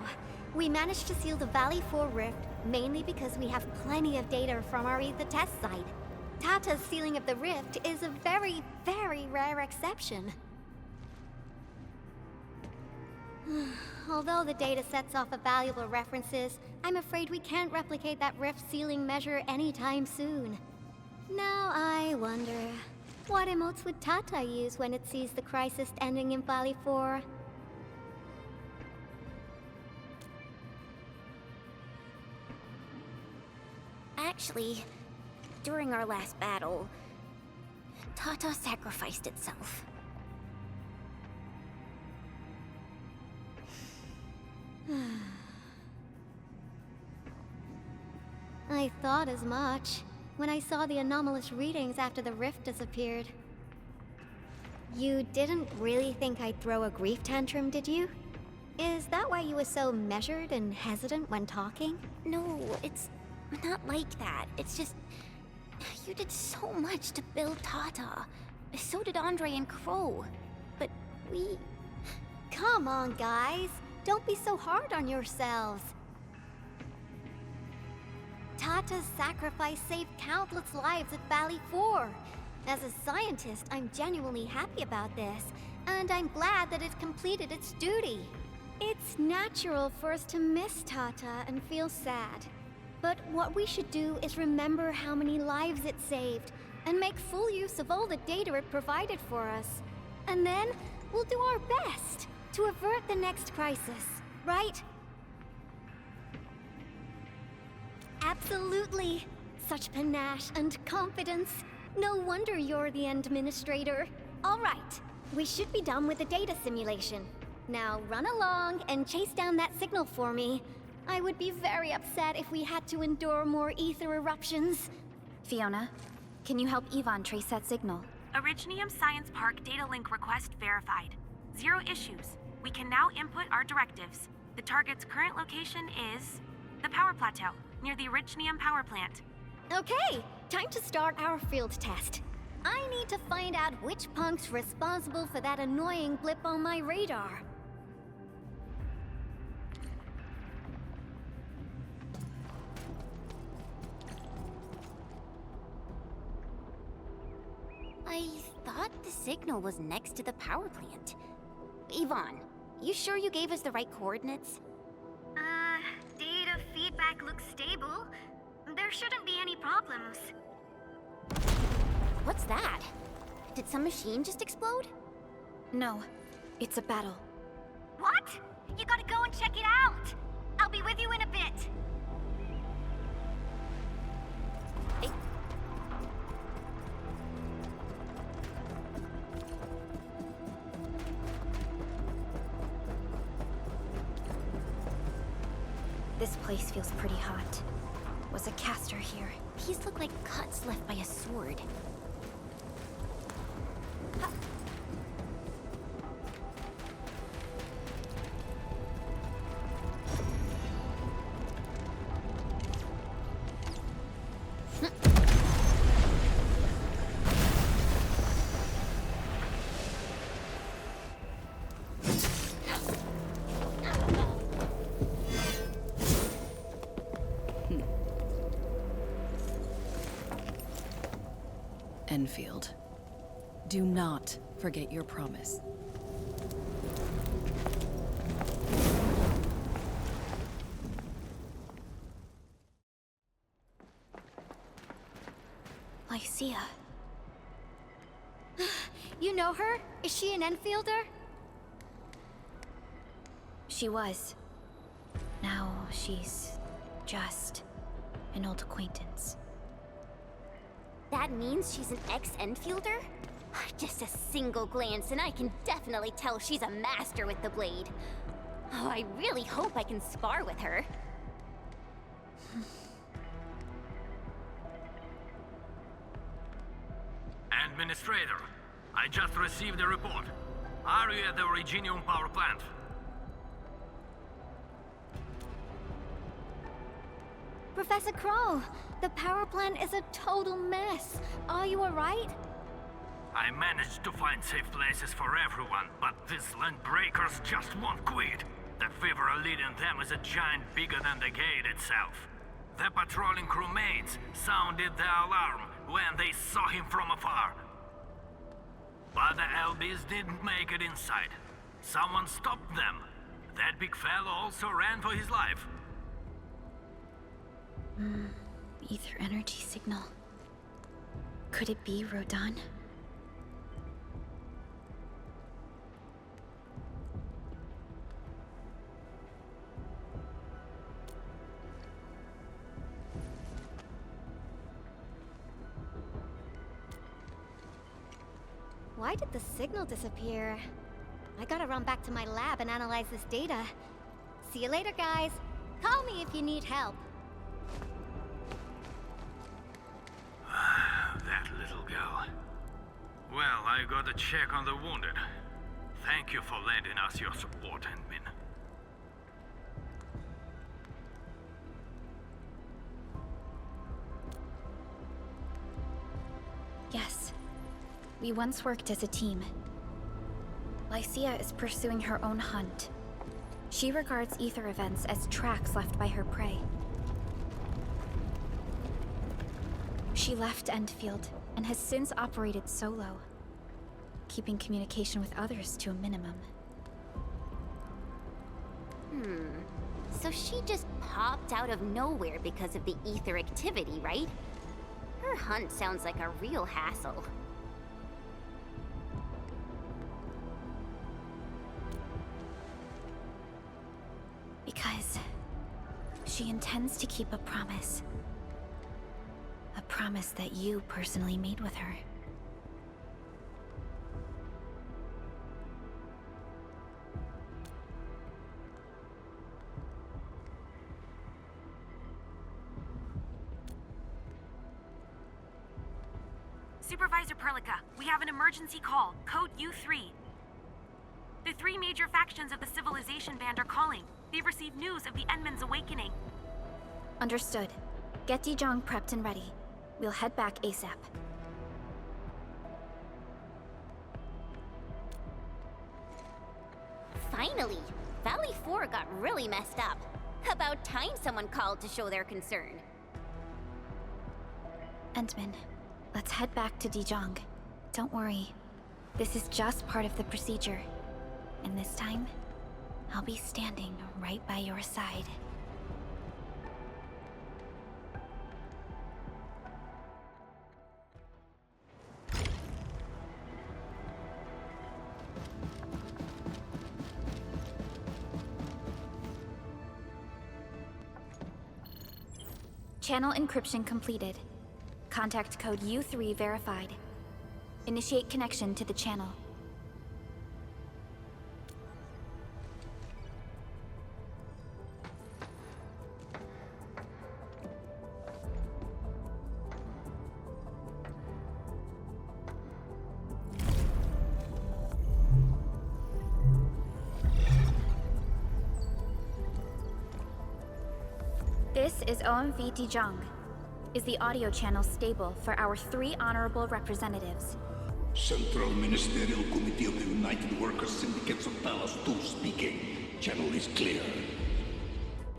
we managed to seal the Valley 4 rift, mainly because we have plenty of data from our Ether test site. Tata's sealing of the rift is a very, very rare exception. Although the data sets off valuable references, I'm afraid we can't replicate that rift sealing measure anytime soon. Now I wonder, what emotes would Tata use when it sees the crisis ending in Valley 4? Actually, during our last battle, Tata sacrificed itself. I thought as much when I saw the anomalous readings after the rift disappeared. You didn't really think I'd throw a grief tantrum, did you? Is that why you were so measured and hesitant when talking? No, it's not like that. It's just... you did so much to build Tata. So did Andre and Crow. But we... Come on, guys. Don't be so hard on yourselves. Tata's sacrifice saved countless lives at Valley 4. As a scientist, I'm genuinely happy about this, and I'm glad that it completed its duty. It's natural for us to miss Tata and feel sad. But what we should do is remember how many lives it saved, and make full use of all the data it provided for us. And then, we'll do our best to avert the next crisis, right? Absolutely. Such panache and confidence. No wonder you're the administrator. All right, we should be done with the data simulation. Now run along and chase down that signal for me. I would be very upset if we had to endure more ether eruptions. Fiona, can you help Yvonne trace that signal? Originium Science Park data link request verified. 0 issues. We can now input our directives. The target's current location is the power plateau, near the Originium power plant. Okay, time to start our field test. I need to find out which punk's responsible for that annoying blip on my radar. I thought the signal was next to the power plant. Yvonne, you sure you gave us the right coordinates? Data feedback looks stable. There shouldn't be any problems. What's that? Did some machine just explode? No, it's a battle. What? You gotta go and check it out! I'll be with you in a bit. This place feels pretty hot. Was a caster here? These look like cuts left by a sword. Enfield, do not forget your promise. Lycia. You know her? Is she an Enfielder? She was. Now she's just an old acquaintance. That means she's an ex-Enfielder? Just a single glance and I can definitely tell she's a master with the blade. Oh, I really hope I can spar with her. Administrator, I just received a report. Are you at the Reginium power plant? Professor Crow, the power plant is a total mess. Are you alright? I managed to find safe places for everyone, but these land breakers just won't quit. The fever leading them is a giant bigger than the gate itself. The patrolling crewmates sounded the alarm when they saw him from afar. But the LBs didn't make it inside. Someone stopped them. That big fellow also ran for his life. Ether energy signal. Could it be Rodan? Why did the signal disappear? I gotta run back to my lab and analyze this data. See you later, guys. Call me if you need help. That little girl. Well, I got a check on the wounded. Thank you for lending us your support, Endmin. Yes. We once worked as a team. Lycia is pursuing her own hunt. She regards ether events as tracks left by her prey. She left Endfield and has since operated solo, keeping communication with others to a minimum. So she just popped out of nowhere because of the ether activity, right? Her hunt sounds like a real hassle. Because she intends to keep a promise. A promise that you personally made with her. Supervisor Perlica, we have an emergency call, code U3. The three major factions of the Civilization Band are calling. They've received news of the Endman's awakening. Understood. Get Dijong prepped and ready. We'll head back ASAP. Finally! Valley 4 got really messed up. About time someone called to show their concern. Endman, let's head back to Dijong. Don't worry. This is just part of the procedure. And this time, I'll be standing right by your side. Channel encryption completed. Contact code U3 verified. Initiate connection to the channel. This is OMV Dijong. Is the audio channel stable for our 3 honorable representatives? Central Ministerial Committee of the United Workers Syndicates of Talos 2 speaking. Channel is clear.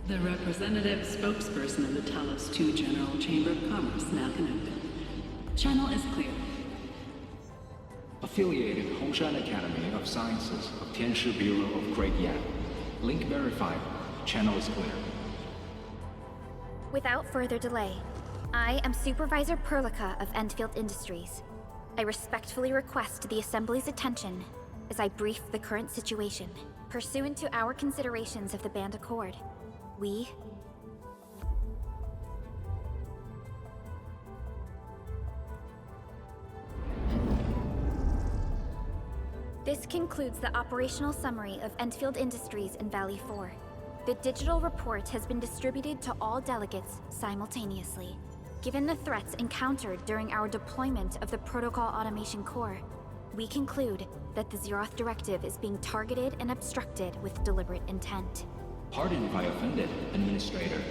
The representative spokesperson of the Talos 2 General Chamber of Commerce now connected. Channel is clear. Affiliated Hongshan Academy of Sciences of Tianshi Bureau of Great Yan. Link verified. Channel is clear. Without further delay, I am Supervisor Perlica of Endfield Industries. I respectfully request the Assembly's attention as I brief the current situation. Pursuant to our considerations of the Band Accord, we... This concludes the operational summary of Endfield Industries in Valley 4. The digital report has been distributed to all delegates simultaneously. Given the threats encountered during our deployment of the Protocol Automation Core, we conclude that the Zeroth Directive is being targeted and obstructed with deliberate intent. Pardon if I offended, Administrator,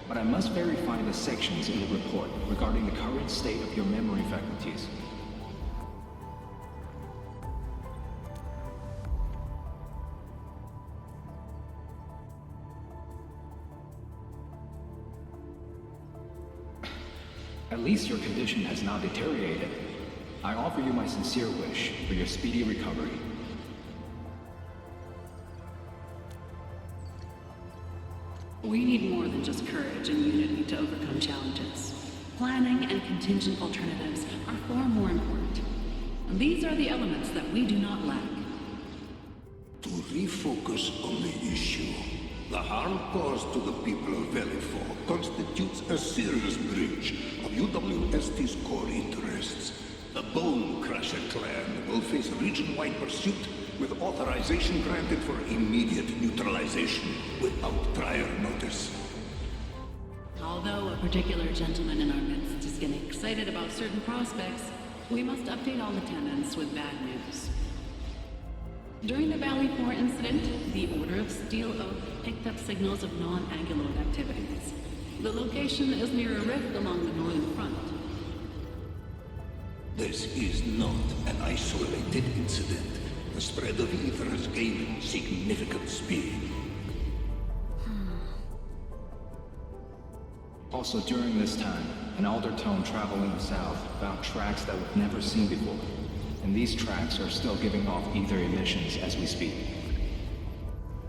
but I must verify the sections in the report regarding the current state of your memory faculties. At least your condition has not deteriorated. I offer you my sincere wish for your speedy recovery. We need more than just courage and unity to overcome challenges. Planning and contingent alternatives are far more important. And these are the elements that we do not lack. To refocus on the issue, the harm caused to the people of Valley 4 constitutes a serious breach of UWST's core interests. The Bone Crusher clan will face region-wide pursuit with authorization granted for immediate neutralization without prior notice. Although a particular gentleman in our midst is getting excited about certain prospects, we must update all attendants with bad news. During the Valley 4 incident, the Order of Steel Oath picked up signals of non-Anguloid activities. The location is near a rift along the northern front. This is not an isolated incident. The spread of ether has gained significant speed. Also during this time, an Aldertone traveling south found tracks that we've never seen before. And these tracks are still giving off ether emissions as we speak.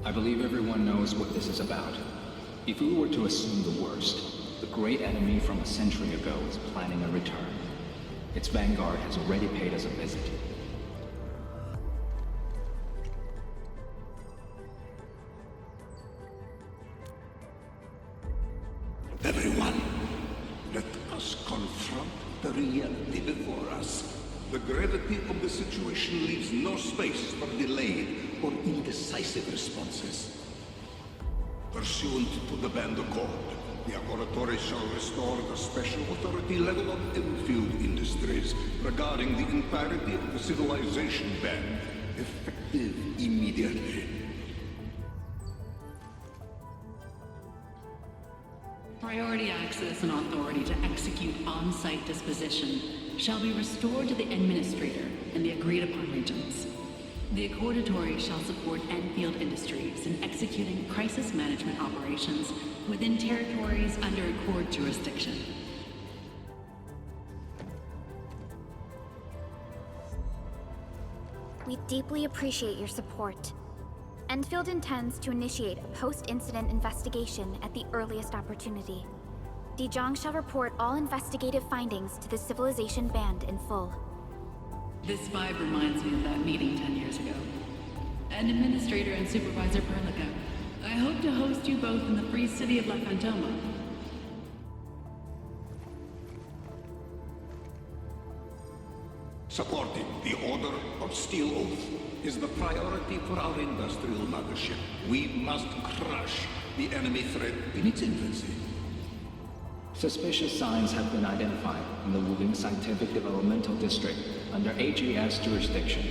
I believe everyone knows what this is about. If we were to assume the worst, the great enemy from a century ago is planning a return. Its vanguard has already paid us a visit. Everyone, let us confront the reality before us. The gravity of the situation leaves no space for delayed or indecisive responses. Pursuant to the Band Accord, the Laboratory shall restore the special authority level of Enfield Industries regarding the entirety of the civilization band, effective immediately. Priority access and authority to execute on-site disposition shall be restored to the Administrator in the agreed-upon regions. The Accordatory shall support Enfield Industries in executing crisis management operations within territories under Accord jurisdiction. We deeply appreciate your support. Endfield intends to initiate a post-incident investigation at the earliest opportunity. Dijong shall report all investigative findings to the Civilization Band in full. This vibe reminds me of that meeting 10 years ago. And Administrator and Supervisor Perlica, I hope to host you both in the free city of La Fantoma. Supporting the Order of Steel Oath is the priority for our industrial mothership. We must crush the enemy threat in its infancy. Suspicious signs have been identified in the Wuling Scientific Developmental District under HAS jurisdiction.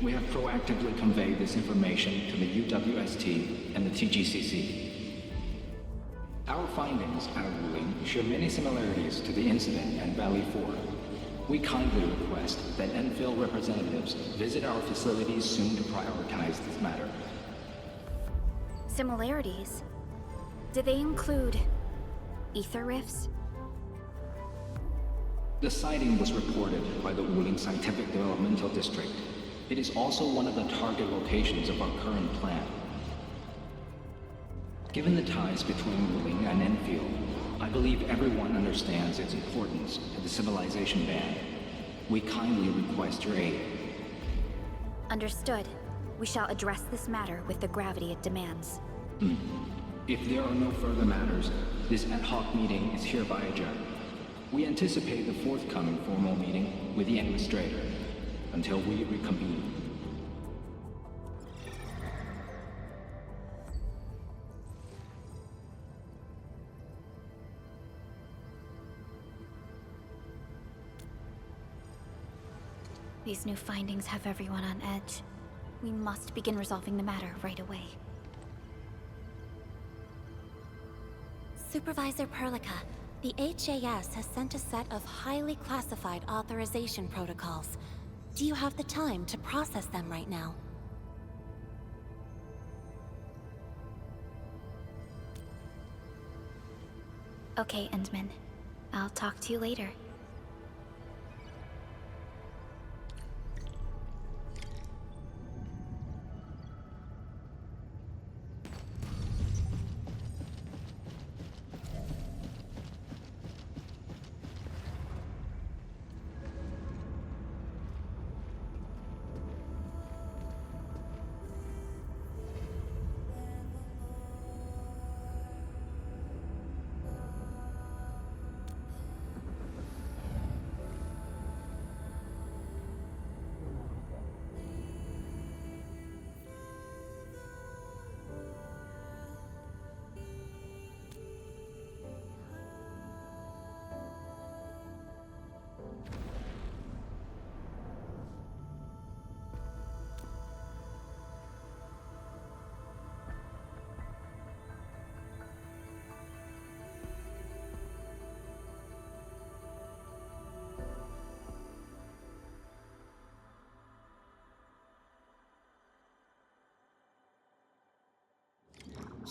We have proactively conveyed this information to the UWST and the TGCC. Our findings out of Wuling show many similarities to the incident at Valley 4. We kindly request that Enfield representatives visit our facilities soon to prioritize this matter. Similarities? Do they include ether rifts? The sighting was reported by the Wuling Scientific Developmental District. It is also one of the target locations of our current plan. Given the ties between Wuling and Enfield, I believe everyone understands its importance to the Civilization Band. We kindly request your aid. Understood. We shall address this matter with the gravity it demands. If there are no further matters, this ad hoc meeting is hereby adjourned. We anticipate the forthcoming formal meeting with the Administrator until we reconvene. These new findings have everyone on edge. We must begin resolving the matter right away. Supervisor Perlica, the HAS has sent a set of highly classified authorization protocols. Do you have the time to process them right now? Okay, Endman. I'll talk to you later.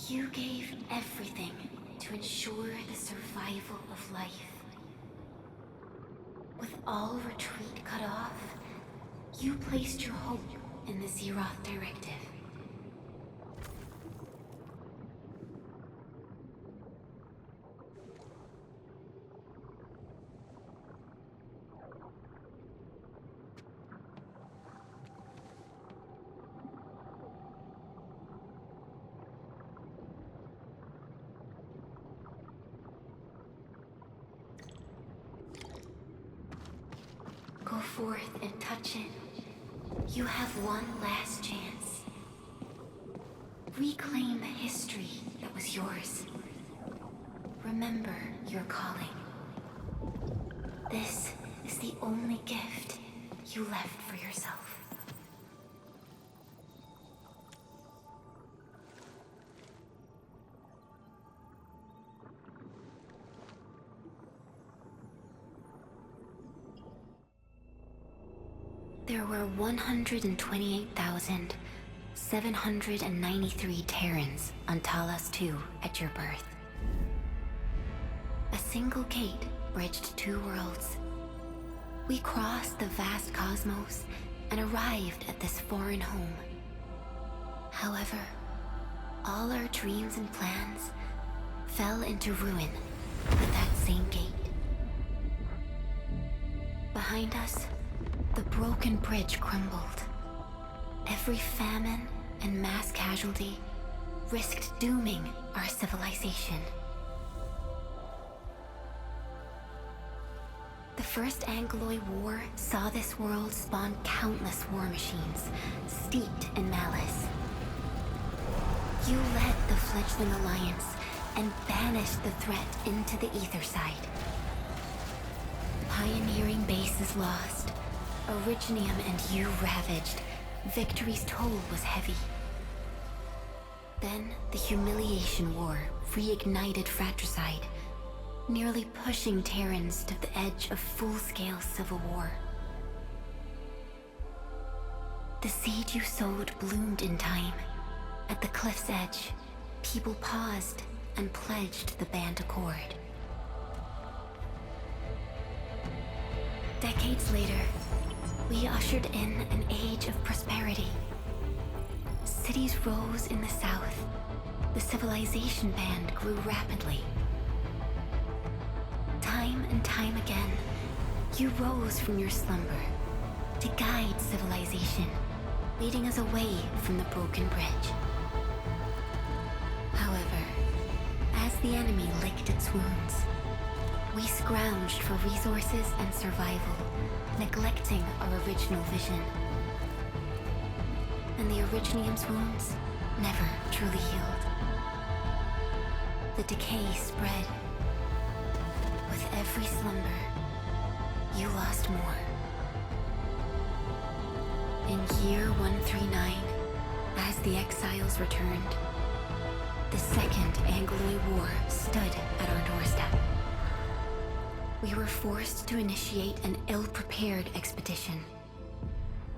You gave everything to ensure the survival of life. With all retreat cut off, you placed your hope in the Zeroth Directive. Go forth and touch it. You have one last chance. Reclaim the history that was yours. Remember your calling. This is the only gift you left for yourself. There were 128,793 Terrans on Talos II at your birth. A single gate bridged two worlds. We crossed the vast cosmos and arrived at this foreign home. However, all our dreams and plans fell into ruin at that same gate. Behind us, the broken bridge crumbled. Every famine and mass casualty risked dooming our civilization. The First Angloid War saw this world spawn countless war machines, steeped in malice. You led the fledgling alliance and banished the threat into the ether side. Pioneering bases lost, Originium and you ravaged. Victory's toll was heavy. Then the Humiliation War reignited fratricide, nearly pushing Terrans to the edge of full-scale civil war. The seed you sowed bloomed in time. At the cliff's edge, people paused and pledged the Band Accord. Decades later, we ushered in an age of prosperity. Cities rose in the south. The civilization band grew rapidly. Time and time again, you rose from your slumber to guide civilization, leading us away from the broken bridge. However, as the enemy licked its wounds, we scrounged for resources and survival, neglecting our original vision. And the Originium's wounds never truly healed. The decay spread. With every slumber, you lost more. In year 139, as the exiles returned, the Second Angloid War stood at our doorstep. We were forced to initiate an ill-prepared expedition.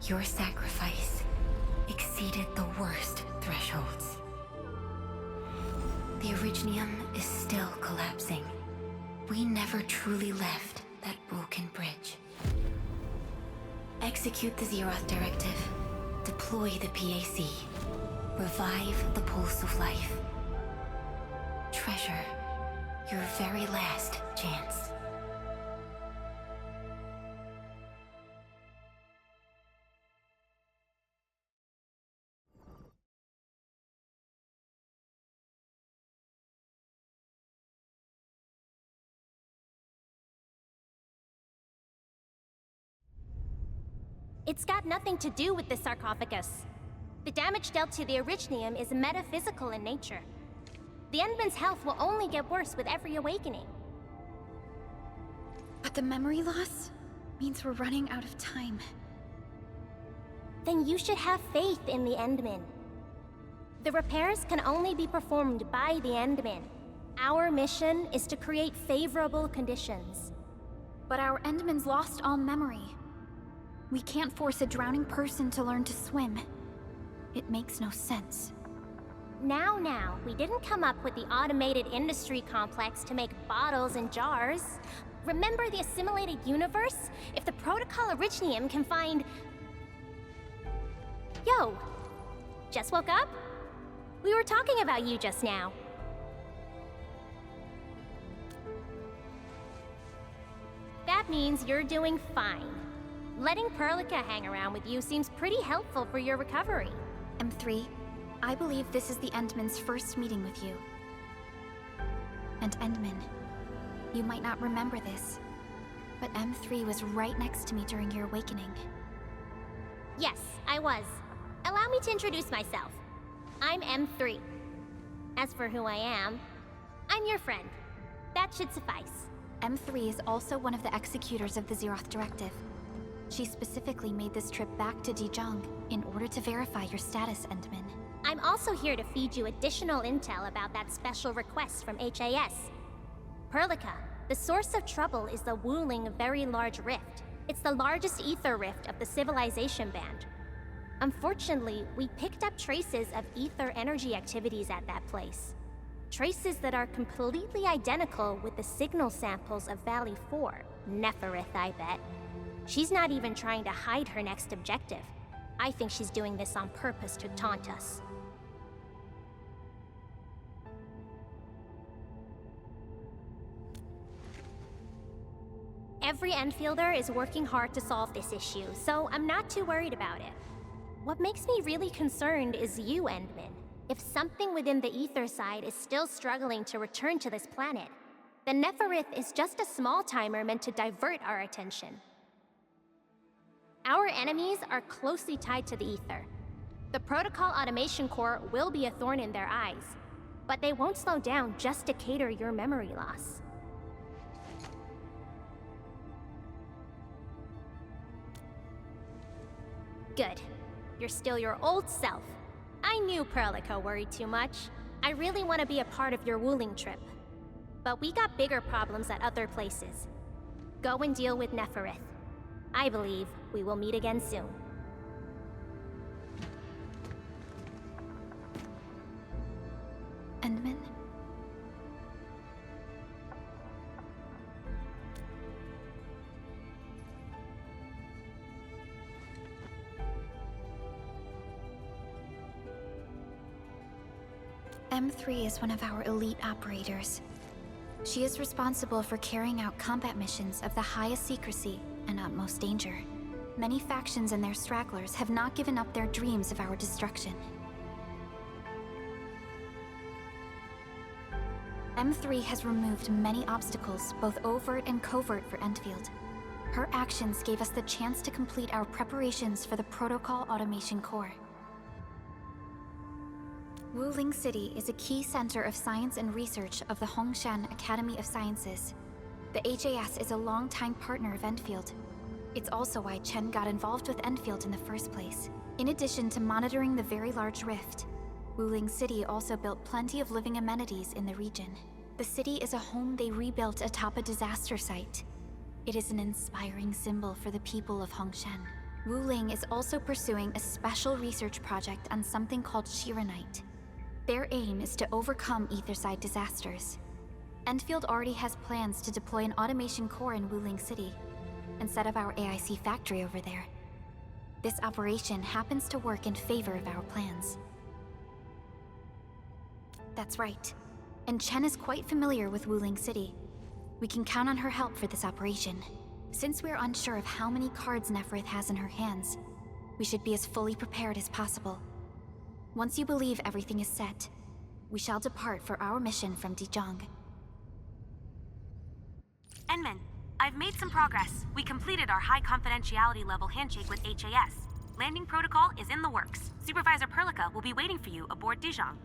Your sacrifice exceeded the worst thresholds. The Originium is still collapsing. We never truly left that broken bridge. Execute the Zeroth Directive. Deploy the PAC. Revive the Pulse of Life. Treasure your very last chance. It's got nothing to do with the sarcophagus. The damage dealt to the Originium is metaphysical in nature. The Endman's health will only get worse with every awakening. But the memory loss means we're running out of time. Then you should have faith in the Endman. The repairs can only be performed by the Endman. Our mission is to create favorable conditions. But our Endman's lost all memory. We can't force a drowning person to learn to swim. It makes no sense. Now, we didn't come up with the automated industry complex to make bottles and jars. Remember the assimilated universe? If the Protocol Originium can find... Yo! Just woke up? We were talking about you just now. That means you're doing fine. Letting Perlica hang around with you seems pretty helpful for your recovery. M3, I believe this is the Endman's first meeting with you. And Endman, you might not remember this, but M3 was right next to me during your awakening. Yes, I was. Allow me to introduce myself. I'm M3. As for who I am, I'm your friend. That should suffice. M3 is also one of the executors of the Zeroth Directive. She specifically made this trip back to Dijon in order to verify your status, Endman. I'm also here to feed you additional intel about that special request from HAS. Perlica, the source of trouble is the Wuling Very Large Rift. It's the largest ether rift of the Civilization Band. Unfortunately, we picked up traces of ether energy activities at that place. Traces that are completely identical with the signal samples of Valley 4. Neferith, I bet. She's not even trying to hide her next objective. I think she's doing this on purpose to taunt us. Every Enfielder is working hard to solve this issue, so I'm not too worried about it. What makes me really concerned is you, Endman. If something within the ether side is still struggling to return to this planet, then Neferith is just a small timer meant to divert our attention. Our enemies are closely tied to the ether. The Protocol Automation Core will be a thorn in their eyes, but they won't slow down just to cater your memory loss. Good. You're still your old self. I knew Perlica worried too much. I really want to be a part of your Wuling trip. But we got bigger problems at other places. Go and deal with Neferith. I believe we will meet again soon. Endman? M3 is one of our elite operators. She is responsible for carrying out combat missions of the highest secrecy and utmost danger. Many factions and their stragglers have not given up their dreams of our destruction. M3 has removed many obstacles, both overt and covert, for Endfield. Her actions gave us the chance to complete our preparations for the Protocol Automation Core. Wuling City is a key center of science and research of the Hongshan Academy of Sciences. The HAS is a longtime partner of Endfield. It's also why Chen got involved with Endfield in the first place. In addition to monitoring the very large rift, Wuling City also built plenty of living amenities in the region. The city is a home they rebuilt atop a disaster site. It is an inspiring symbol for the people of Hongshan. Wuling is also pursuing a special research project on something called Shiranite. Their aim is to overcome Etherside disasters. Endfield already has plans to deploy an automation core in Wuling City and set up our AIC factory over there. This operation happens to work in favor of our plans. That's right. And Chen is quite familiar with Wuling City. We can count on her help for this operation. Since we're unsure of how many cards Neferith has in her hands, we should be as fully prepared as possible. Once you believe everything is set, we shall depart for our mission from Dijiang. Enman, I've made some progress. We completed our high confidentiality level handshake with HAS. Landing protocol is in the works. Supervisor Perlica will be waiting for you aboard Dijiang.